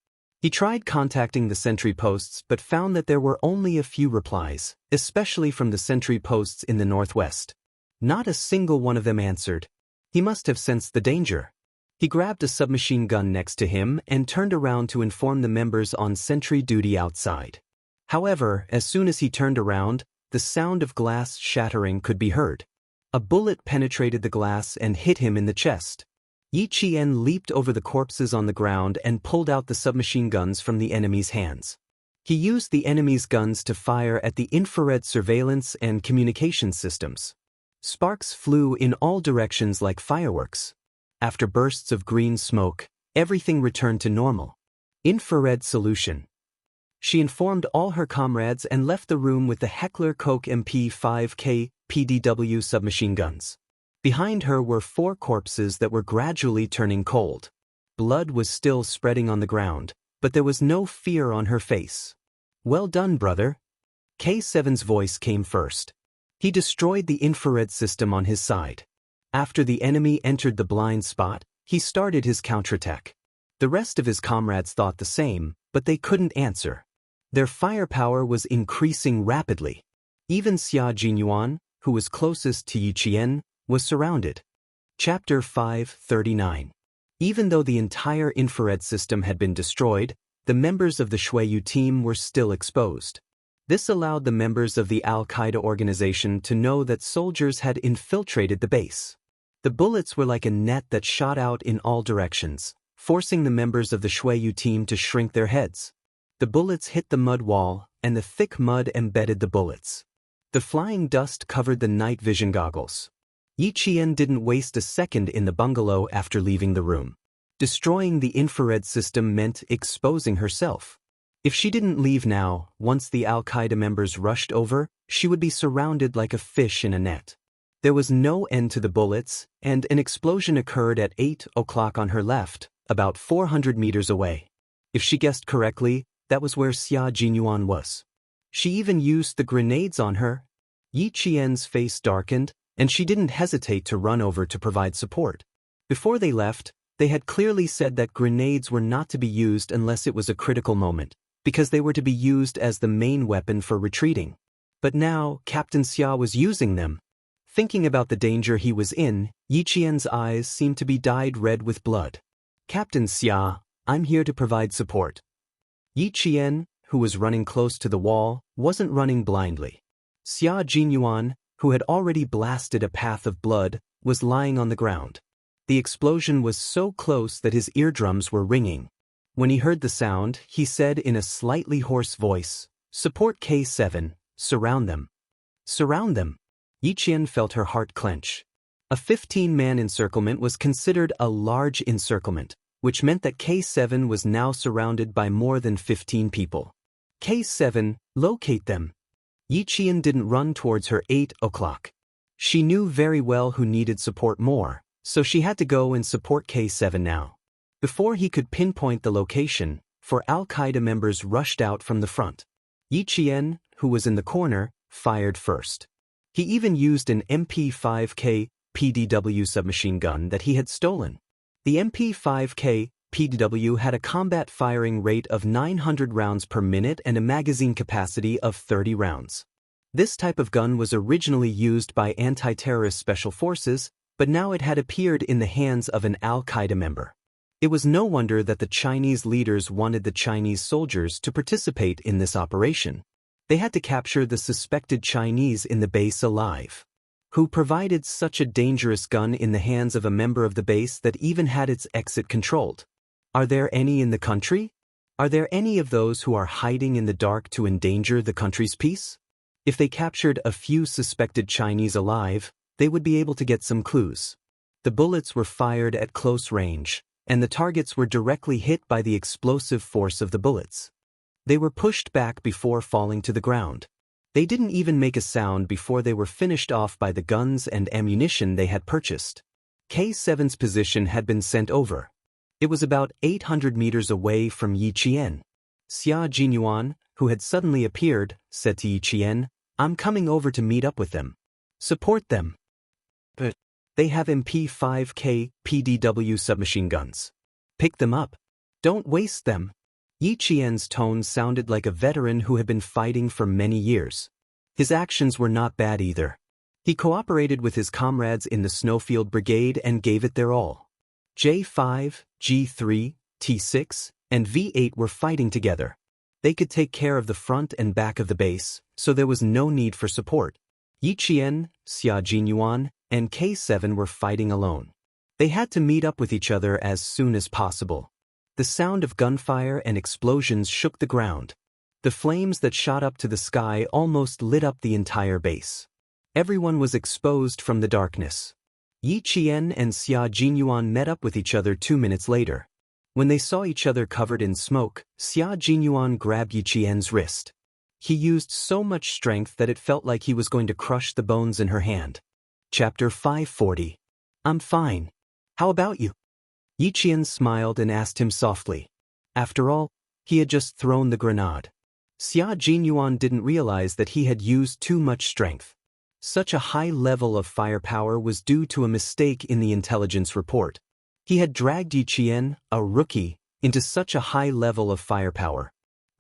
He tried contacting the sentry posts but found that there were only a few replies, especially from the sentry posts in the northwest. Not a single one of them answered. He must have sensed the danger. He grabbed a submachine gun next to him and turned around to inform the members on sentry duty outside. However, as soon as he turned around, the sound of glass shattering could be heard. A bullet penetrated the glass and hit him in the chest. Yi Qian leaped over the corpses on the ground and pulled out the submachine guns from the enemy's hands. He used the enemy's guns to fire at the infrared surveillance and communication systems. Sparks flew in all directions like fireworks. After bursts of green smoke, everything returned to normal. Infrared solution. She informed all her comrades and left the room with the Heckler Koch MP5K PDW submachine guns. Behind her were 4 corpses that were gradually turning cold. Blood was still spreading on the ground, but there was no fear on her face. "Well done, brother." K7's voice came first. He destroyed the infrared system on his side. After the enemy entered the blind spot, he started his counterattack. The rest of his comrades thought the same, but they couldn't answer. Their firepower was increasing rapidly. Even Xia Jinyuan, who was closest to Yi Qian, was surrounded. Chapter 539. Even though the entire infrared system had been destroyed, the members of the Shuiyu team were still exposed. This allowed the members of the Al-Qaeda organization to know that soldiers had infiltrated the base. The bullets were like a net that shot out in all directions, forcing the members of the Shuiyu team to shrink their heads. The bullets hit the mud wall, and the thick mud embedded the bullets. The flying dust covered the night vision goggles. Yi Qian didn't waste a second in the bungalow after leaving the room. Destroying the infrared system meant exposing herself. If she didn't leave now, once the Al-Qaeda members rushed over, she would be surrounded like a fish in a net. There was no end to the bullets, and an explosion occurred at 8 o'clock on her left, about 400 meters away. If she guessed correctly, that was where Xia Jinyuan was. She even used the grenades on her. Yi Qian's face darkened, and she didn't hesitate to run over to provide support. Before they left, they had clearly said that grenades were not to be used unless it was a critical moment, because they were to be used as the main weapon for retreating. But now, Captain Xia was using them. Thinking about the danger he was in, Yi Qian's eyes seemed to be dyed red with blood. "Captain Xia, I'm here to provide support." Yi Qian, who was running close to the wall, wasn't running blindly. Xia Jinyuan, who had already blasted a path of blood, was lying on the ground. The explosion was so close that his eardrums were ringing. When he heard the sound, he said in a slightly hoarse voice, "Support K7, surround them." "Surround them." Yi Qian felt her heart clench. A 15-man encirclement was considered a large encirclement, which meant that K7 was now surrounded by more than 15 people. "K7, locate them." Yi Qian didn't run towards her 8 o'clock. She knew very well who needed support more, so she had to go and support K7 now. Before he could pinpoint the location, 4 Al-Qaeda members rushed out from the front. Yi Qian, who was in the corner, fired first. He even used an MP5K PDW submachine gun that he had stolen. The MP5K PDW had a combat firing rate of 900 rounds per minute and a magazine capacity of 30 rounds. This type of gun was originally used by anti-terrorist special forces, but now it had appeared in the hands of an Al-Qaeda member. It was no wonder that the Chinese leaders wanted the Chinese soldiers to participate in this operation. They had to capture the suspected Chinese in the base alive. Who provided such a dangerous gun in the hands of a member of the base that even had its exit controlled? Are there any in the country? Are there any of those who are hiding in the dark to endanger the country's peace? If they captured a few suspected Chinese alive, they would be able to get some clues. The bullets were fired at close range, and the targets were directly hit by the explosive force of the bullets. They were pushed back before falling to the ground. They didn't even make a sound before they were finished off by the guns and ammunition they had purchased. K7's position had been sent over. It was about 800 meters away from Yi Qian. Xia Jinyuan, who had suddenly appeared, said to Yi Qian, "I'm coming over to meet up with them. Support them." "But they have MP5K PDW submachine guns. Pick them up. Don't waste them." Yi Qian's tone sounded like a veteran who had been fighting for many years. His actions were not bad either. He cooperated with his comrades in the Snowfield Brigade and gave it their all. J5, G3, T6, and V8 were fighting together. They could take care of the front and back of the base, so there was no need for support. Yi Qian, Xia Jinyuan, and K7 were fighting alone. They had to meet up with each other as soon as possible. The sound of gunfire and explosions shook the ground. The flames that shot up to the sky almost lit up the entire base. Everyone was exposed from the darkness. Yi Qian and Xia Jinyuan met up with each other 2 minutes later. When they saw each other covered in smoke, Xia Jinyuan grabbed Yi Qian's wrist. He used so much strength that it felt like he was going to crush the bones in her hand. Chapter 540. I'm fine. How about you? Yi Qian smiled and asked him softly. After all, he had just thrown the grenade. Xia Jinyuan didn't realize that he had used too much strength. Such a high level of firepower was due to a mistake in the intelligence report. He had dragged Yi Qian, a rookie, into such a high level of firepower.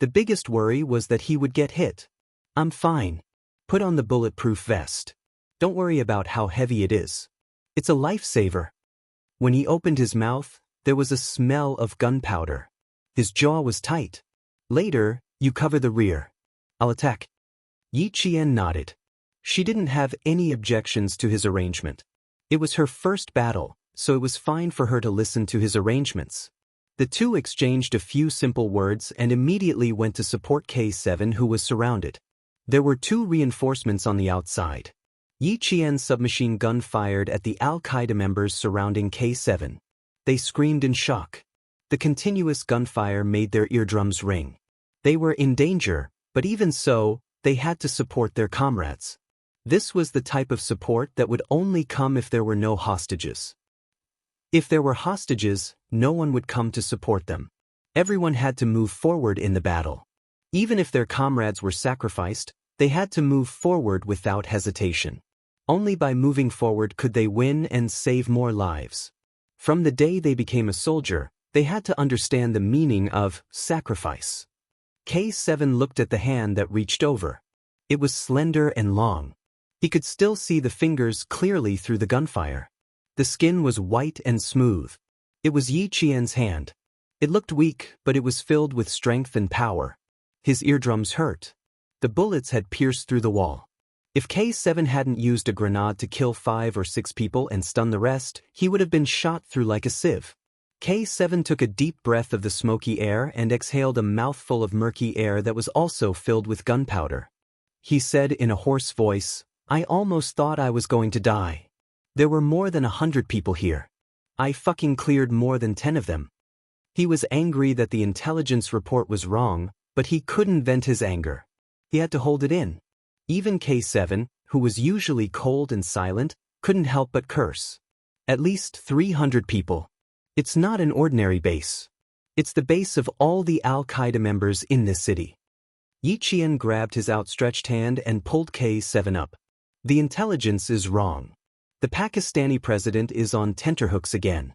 The biggest worry was that he would get hit. I'm fine. Put on the bulletproof vest. Don't worry about how heavy it is. It's a lifesaver. When he opened his mouth, there was a smell of gunpowder. His jaw was tight. Later, you cover the rear. I'll attack. Yi Qian nodded. She didn't have any objections to his arrangement. It was her first battle, so it was fine for her to listen to his arrangements. The two exchanged a few simple words and immediately went to support K7, who was surrounded. There were 2 reinforcements on the outside. Yi Qian's submachine gun fired at the Al-Qaeda members surrounding K7. They screamed in shock. The continuous gunfire made their eardrums ring. They were in danger, but even so, they had to support their comrades. This was the type of support that would only come if there were no hostages. If there were hostages, no one would come to support them. Everyone had to move forward in the battle. Even if their comrades were sacrificed, they had to move forward without hesitation. Only by moving forward could they win and save more lives. From the day they became a soldier, they had to understand the meaning of sacrifice. K7 looked at the hand that reached over. It was slender and long. He could still see the fingers clearly through the gunfire. The skin was white and smooth. It was Yi Qian's hand. It looked weak, but it was filled with strength and power. His eardrums hurt. The bullets had pierced through the wall. If K7 hadn't used a grenade to kill 5 or 6 people and stun the rest, he would have been shot through like a sieve. K7 took a deep breath of the smoky air and exhaled a mouthful of murky air that was also filled with gunpowder. He said in a hoarse voice, I almost thought I was going to die. There were more than 100 people here. I fucking cleared more than 10 of them. He was angry that the intelligence report was wrong, but he couldn't vent his anger. He had to hold it in. Even K7, who was usually cold and silent, couldn't help but curse. At least 300 people. It's not an ordinary base. It's the base of all the Al-Qaeda members in this city. Yi Qian grabbed his outstretched hand and pulled K7 up. The intelligence is wrong. The Pakistani president is on tenterhooks again.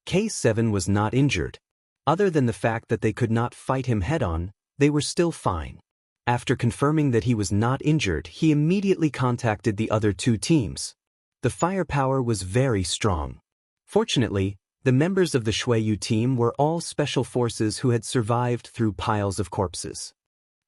K7 was not injured. Other than the fact that they could not fight him head-on, they were still fine. After confirming that he was not injured, he immediately contacted the other 2 teams. The firepower was very strong. Fortunately, the members of the Shuiyu team were all special forces who had survived through piles of corpses.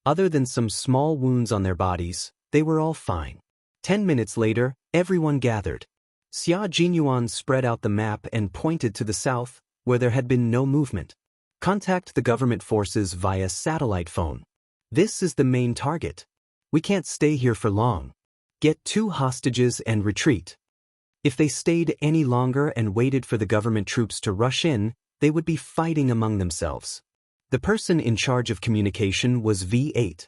Other than some small wounds on their bodies, they were all fine. 10 minutes later, everyone gathered. Xia Jinyuan spread out the map and pointed to the south, where there had been no movement. Contact the government forces via satellite phone. This is the main target. We can't stay here for long. Get 2 hostages and retreat. If they stayed any longer and waited for the government troops to rush in, they would be fighting among themselves. The person in charge of communication was V8.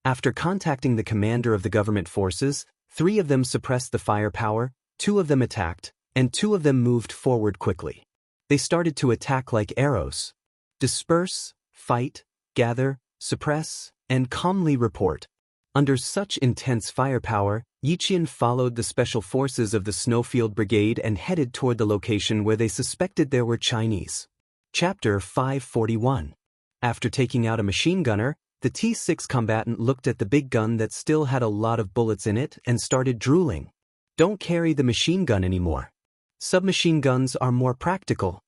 After contacting the commander of the government forces, 3 of them suppressed the firepower, 2 of them attacked, and 2 of them moved forward quickly. They started to attack like arrows. Disperse, fight, gather, suppress, and calmly report. Under such intense firepower, Yi Qian followed the special forces of the Snowfield Brigade and headed toward the location where they suspected there were Chinese. Chapter 541. After taking out a machine gunner, the T6 combatant looked at the big gun that still had a lot of bullets in it and started drooling. Don't carry the machine gun anymore. Submachine guns are more practical.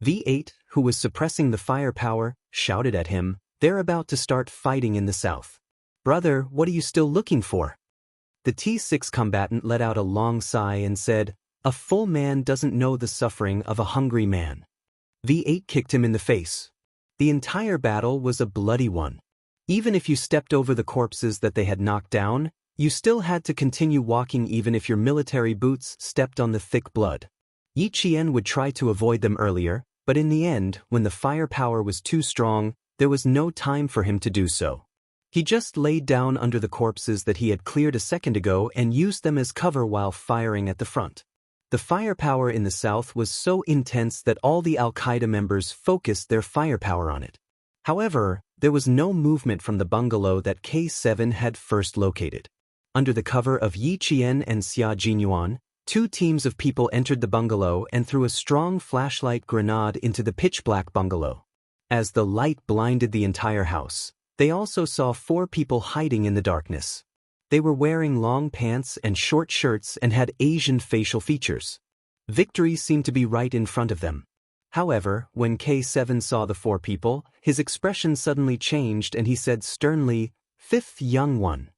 V8, who was suppressing the firepower, shouted at him, "They're about to start fighting in the south. Brother, what are you still looking for?" The T6 combatant let out a long sigh and said, "A full man doesn't know the suffering of a hungry man." V8 kicked him in the face. The entire battle was a bloody one. Even if you stepped over the corpses that they had knocked down, you still had to continue walking even if your military boots stepped on the thick blood. Yi Qian would try to avoid them earlier, but in the end, when the firepower was too strong, there was no time for him to do so. He just laid down under the corpses that he had cleared a second ago and used them as cover while firing at the front. The firepower in the south was so intense that all the Al-Qaeda members focused their firepower on it. However, there was no movement from the bungalow that K7 had first located. Under the cover of Yi Qian and Xia Jinyuan, two teams of people entered the bungalow and threw a strong flashlight grenade into the pitch-black bungalow. As the light blinded the entire house, they also saw 4 people hiding in the darkness. They were wearing long pants and short shirts and had Asian facial features. Victory seemed to be right in front of them. However, when K7 saw the 4 people, his expression suddenly changed and he said sternly, "Fifth young one."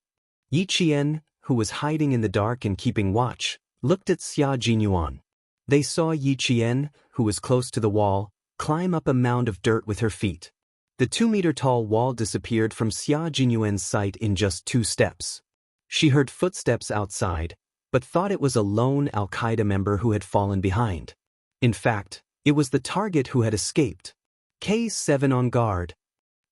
Yi Qian, who was hiding in the dark and keeping watch, looked at Xia Jinyuan. They saw Yi Qian, who was close to the wall, climb up a mound of dirt with her feet. The 2-meter-tall wall disappeared from Xia Jinyuan's sight in just 2 steps. She heard footsteps outside, but thought it was a lone Al-Qaeda member who had fallen behind. In fact, it was the target who had escaped. K7 on guard.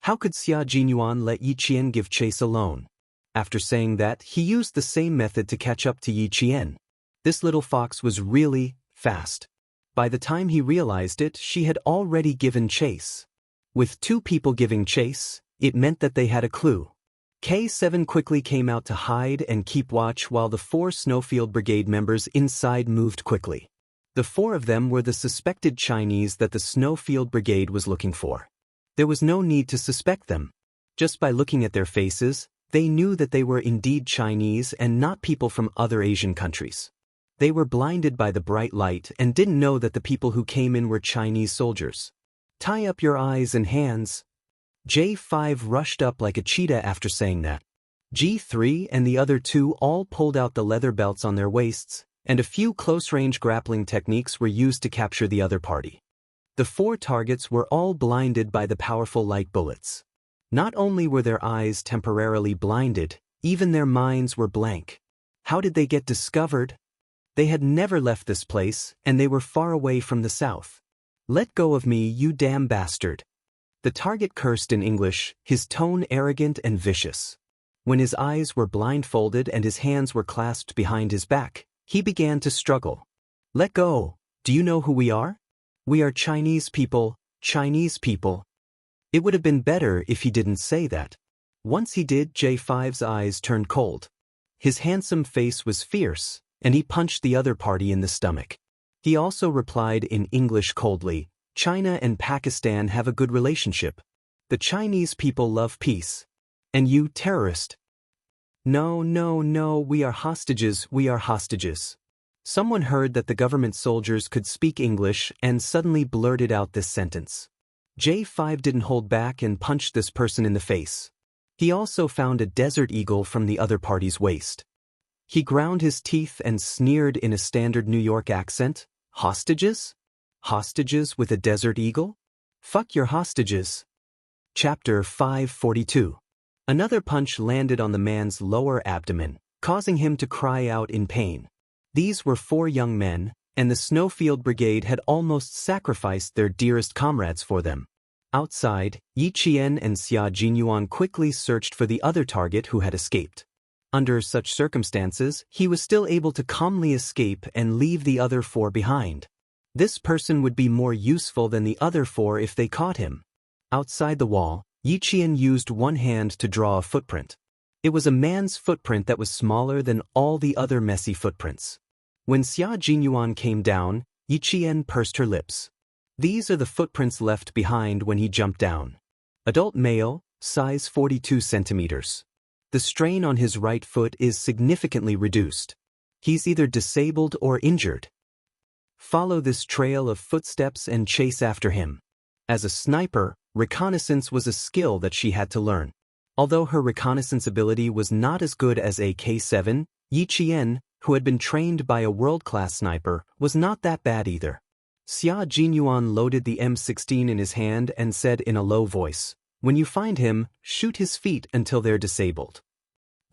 How could Xia Jinyuan let Yi Qian give chase alone? After saying that, he used the same method to catch up to Yi Qian. This little fox was really fast. By the time he realized it, she had already given chase. With 2 people giving chase, it meant that they had a clue. K7 quickly came out to hide and keep watch while the 4 Snowfield Brigade members inside moved quickly. The 4 of them were the suspected Chinese that the Snowfield Brigade was looking for. There was no need to suspect them. Just by looking at their faces, they knew that they were indeed Chinese and not people from other Asian countries. They were blinded by the bright light and didn't know that the people who came in were Chinese soldiers. "Tie up your eyes and hands." J5 rushed up like a cheetah after saying that. G3 and the other 2 all pulled out the leather belts on their waists, and a few close-range grappling techniques were used to capture the other party. The 4 targets were all blinded by the powerful light bullets. Not only were their eyes temporarily blinded, even their minds were blank. How did they get discovered? They had never left this place, and they were far away from the south. "Let go of me, you damn bastard." The target cursed in English, his tone arrogant and vicious. When his eyes were blindfolded and his hands were clasped behind his back, he began to struggle. "Let go. Do you know who we are? We are Chinese people, Chinese people." It would have been better if he didn't say that. Once he did, J5's eyes turned cold. His handsome face was fierce, and he punched the other party in the stomach. He also replied in English coldly, "China and Pakistan have a good relationship. The Chinese people love peace. And you, terrorist." "No, no, no, we are hostages, we are hostages." Someone heard that the government soldiers could speak English and suddenly blurted out this sentence. J5 didn't hold back and punched this person in the face. He also found a desert eagle from the other party's waist. He ground his teeth and sneered in a standard New York accent, "Hostages? Hostages with a desert eagle? Fuck your hostages." Chapter 542. Another punch landed on the man's lower abdomen, causing him to cry out in pain. These were 4 young men, and the Snowfield Brigade had almost sacrificed their dearest comrades for them. Outside, Yi Qian and Xia Jinyuan quickly searched for the other target who had escaped. Under such circumstances, he was still able to calmly escape and leave the other 4 behind. This person would be more useful than the other 4 if they caught him. Outside the wall, Yi Qian used one hand to draw a footprint. It was a man's footprint that was smaller than all the other messy footprints. When Xia Jinyuan came down, Yi Qian pursed her lips. These are the footprints left behind when he jumped down. Adult male, size 42 centimeters. The strain on his right foot is significantly reduced. He's either disabled or injured. Follow this trail of footsteps and chase after him. As a sniper, reconnaissance was a skill that she had to learn. Although her reconnaissance ability was not as good as AK-7, Yi Qian, who had been trained by a world-class sniper, was not that bad either. Xia Jinyuan loaded the M16 in his hand and said in a low voice, "When you find him, shoot his feet until they're disabled."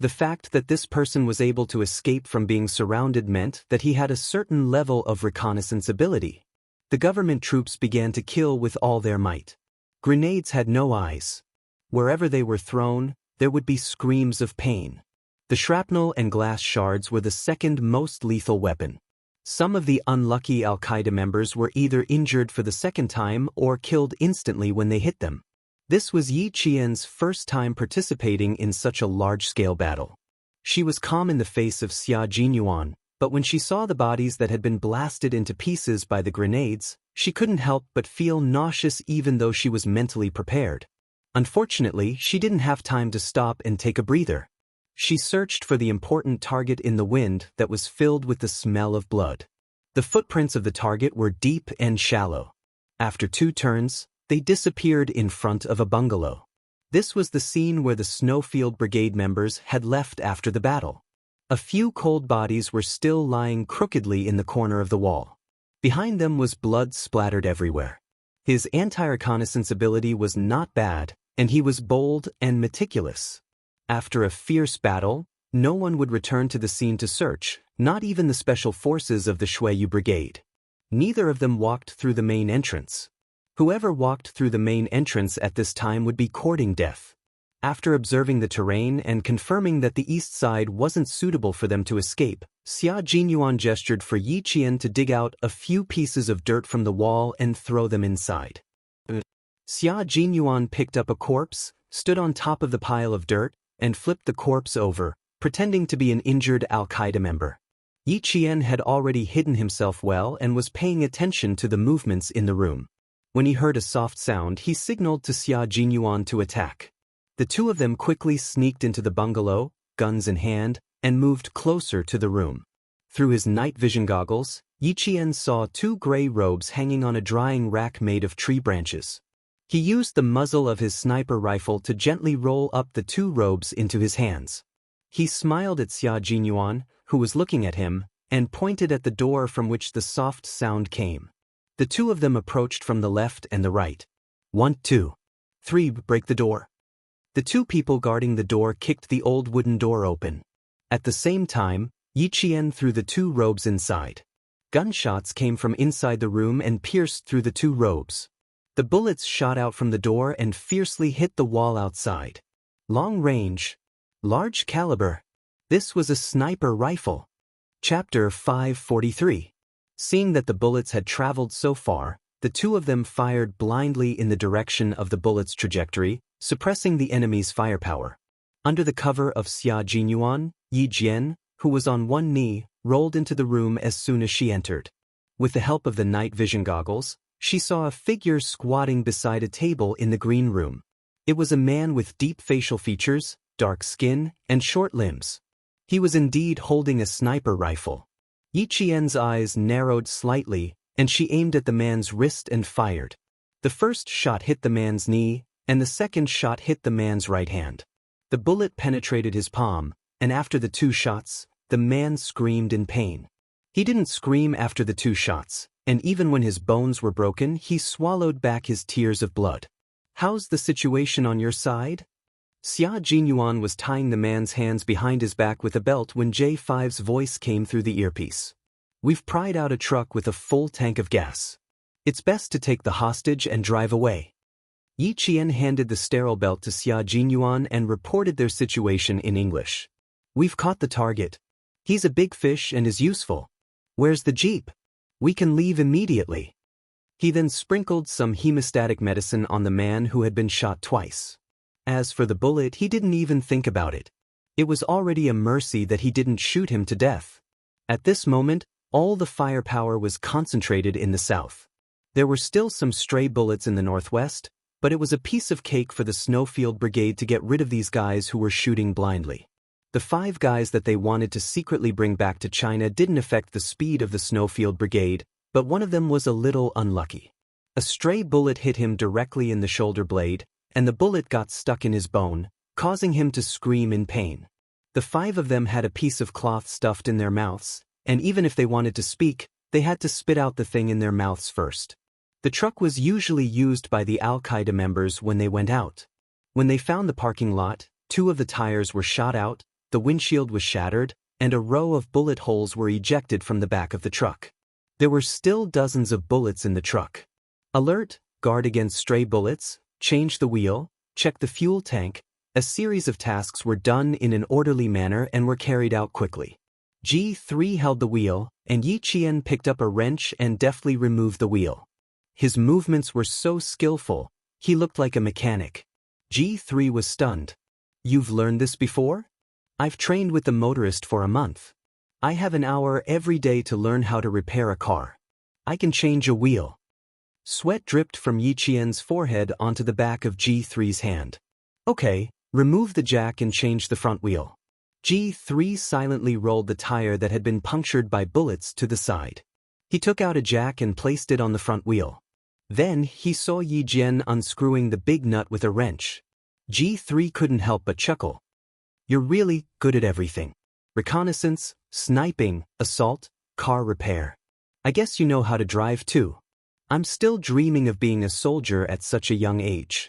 The fact that this person was able to escape from being surrounded meant that he had a certain level of reconnaissance ability. The government troops began to kill with all their might. Grenades had no eyes. Wherever they were thrown, there would be screams of pain. The shrapnel and glass shards were the second most lethal weapon. Some of the unlucky Al-Qaeda members were either injured for the second time or killed instantly when they hit them. This was Yi Qian's first time participating in such a large-scale battle. She was calm in the face of Xia Jinyuan, but when she saw the bodies that had been blasted into pieces by the grenades, she couldn't help but feel nauseous even though she was mentally prepared. Unfortunately, she didn't have time to stop and take a breather. She searched for the important target in the wind that was filled with the smell of blood. The footprints of the target were deep and shallow. After 2 turns, they disappeared in front of a bungalow. This was the scene where the Snowfield Brigade members had left after the battle. A few cold bodies were still lying crookedly in the corner of the wall. Behind them was blood splattered everywhere. His anti-reconnaissance ability was not bad, and he was bold and meticulous. After a fierce battle, no one would return to the scene to search, not even the special forces of the Shuiyu Brigade. Neither of them walked through the main entrance. Whoever walked through the main entrance at this time would be courting death. After observing the terrain and confirming that the east side wasn't suitable for them to escape, Xia Jinyuan gestured for Yi Qian to dig out a few pieces of dirt from the wall and throw them inside. Xia Jinyuan picked up a corpse, stood on top of the pile of dirt, and flipped the corpse over, pretending to be an injured Al-Qaeda member. Yi Qian had already hidden himself well and was paying attention to the movements in the room. When he heard a soft sound, he signaled to Xia Jinyuan to attack. The two of them quickly sneaked into the bungalow, guns in hand, and moved closer to the room. Through his night vision goggles, Yi Qian saw 2 gray robes hanging on a drying rack made of tree branches. He used the muzzle of his sniper rifle to gently roll up the 2 robes into his hands. He smiled at Xia Jinyuan, who was looking at him, and pointed at the door from which the soft sound came. The 2 of them approached from the left and the right. 1, 2, 3, break the door. The 2 people guarding the door kicked the old wooden door open. At the same time, Yi Qian threw the 2 robes inside. Gunshots came from inside the room and pierced through the 2 robes. The bullets shot out from the door and fiercely hit the wall outside. Long range. Large caliber. This was a sniper rifle. Chapter 543. Seeing that the bullets had traveled so far, the 2 of them fired blindly in the direction of the bullet's trajectory, suppressing the enemy's firepower. Under the cover of Xia Jinyuan, Yi Jian, who was on one knee, rolled into the room as soon as she entered. With the help of the night vision goggles, she saw a figure squatting beside a table in the green room. It was a man with deep facial features, dark skin, and short limbs. He was indeed holding a sniper rifle. Yi Qian's eyes narrowed slightly, and she aimed at the man's wrist and fired. The first shot hit the man's knee, and the second shot hit the man's right hand. The bullet penetrated his palm, and after the 2 shots, the man screamed in pain. He didn't scream after the 2 shots, and even when his bones were broken, he swallowed back his tears of blood. "How's the situation on your side?" Xia Jinyuan was tying the man's hands behind his back with a belt when J5's voice came through the earpiece. "We've pried out a truck with a full tank of gas. It's best to take the hostage and drive away." Yi Qian handed the sterile belt to Xia Jinyuan and reported their situation in English. "We've caught the target. He's a big fish and is useful. Where's the jeep? We can leave immediately." He then sprinkled some hemostatic medicine on the man who had been shot twice. As for the bullet, he didn't even think about it. It was already a mercy that he didn't shoot him to death. At this moment, all the firepower was concentrated in the south. There were still some stray bullets in the northwest, but it was a piece of cake for the Snowfield Brigade to get rid of these guys who were shooting blindly. The 5 guys that they wanted to secretly bring back to China didn't affect the speed of the Snowfield Brigade, but one of them was a little unlucky. A stray bullet hit him directly in the shoulder blade, and the bullet got stuck in his bone, causing him to scream in pain. The 5 of them had a piece of cloth stuffed in their mouths, and even if they wanted to speak, they had to spit out the thing in their mouths first. The truck was usually used by the Al-Qaeda members when they went out. When they found the parking lot, 2 of the tires were shot out, the windshield was shattered, and a row of bullet holes were ejected from the back of the truck. There were still dozens of bullets in the truck. Alert, guard against stray bullets, change the wheel, check the fuel tank. A series of tasks were done in an orderly manner and were carried out quickly. G3 held the wheel, and Yi Qian picked up a wrench and deftly removed the wheel. His movements were so skillful, he looked like a mechanic. G3 was stunned. "You've learned this before?" "I've trained with the motorist for a month. I have an hour every day to learn how to repair a car. I can change a wheel." Sweat dripped from Yi Qian's forehead onto the back of G3's hand. "Okay, remove the jack and change the front wheel." G3 silently rolled the tire that had been punctured by bullets to the side. He took out a jack and placed it on the front wheel. Then he saw Yi Jian unscrewing the big nut with a wrench. G3 couldn't help but chuckle. "You're really good at everything. Reconnaissance, sniping, assault, car repair. I guess you know how to drive too. I'm still dreaming of being a soldier at such a young age."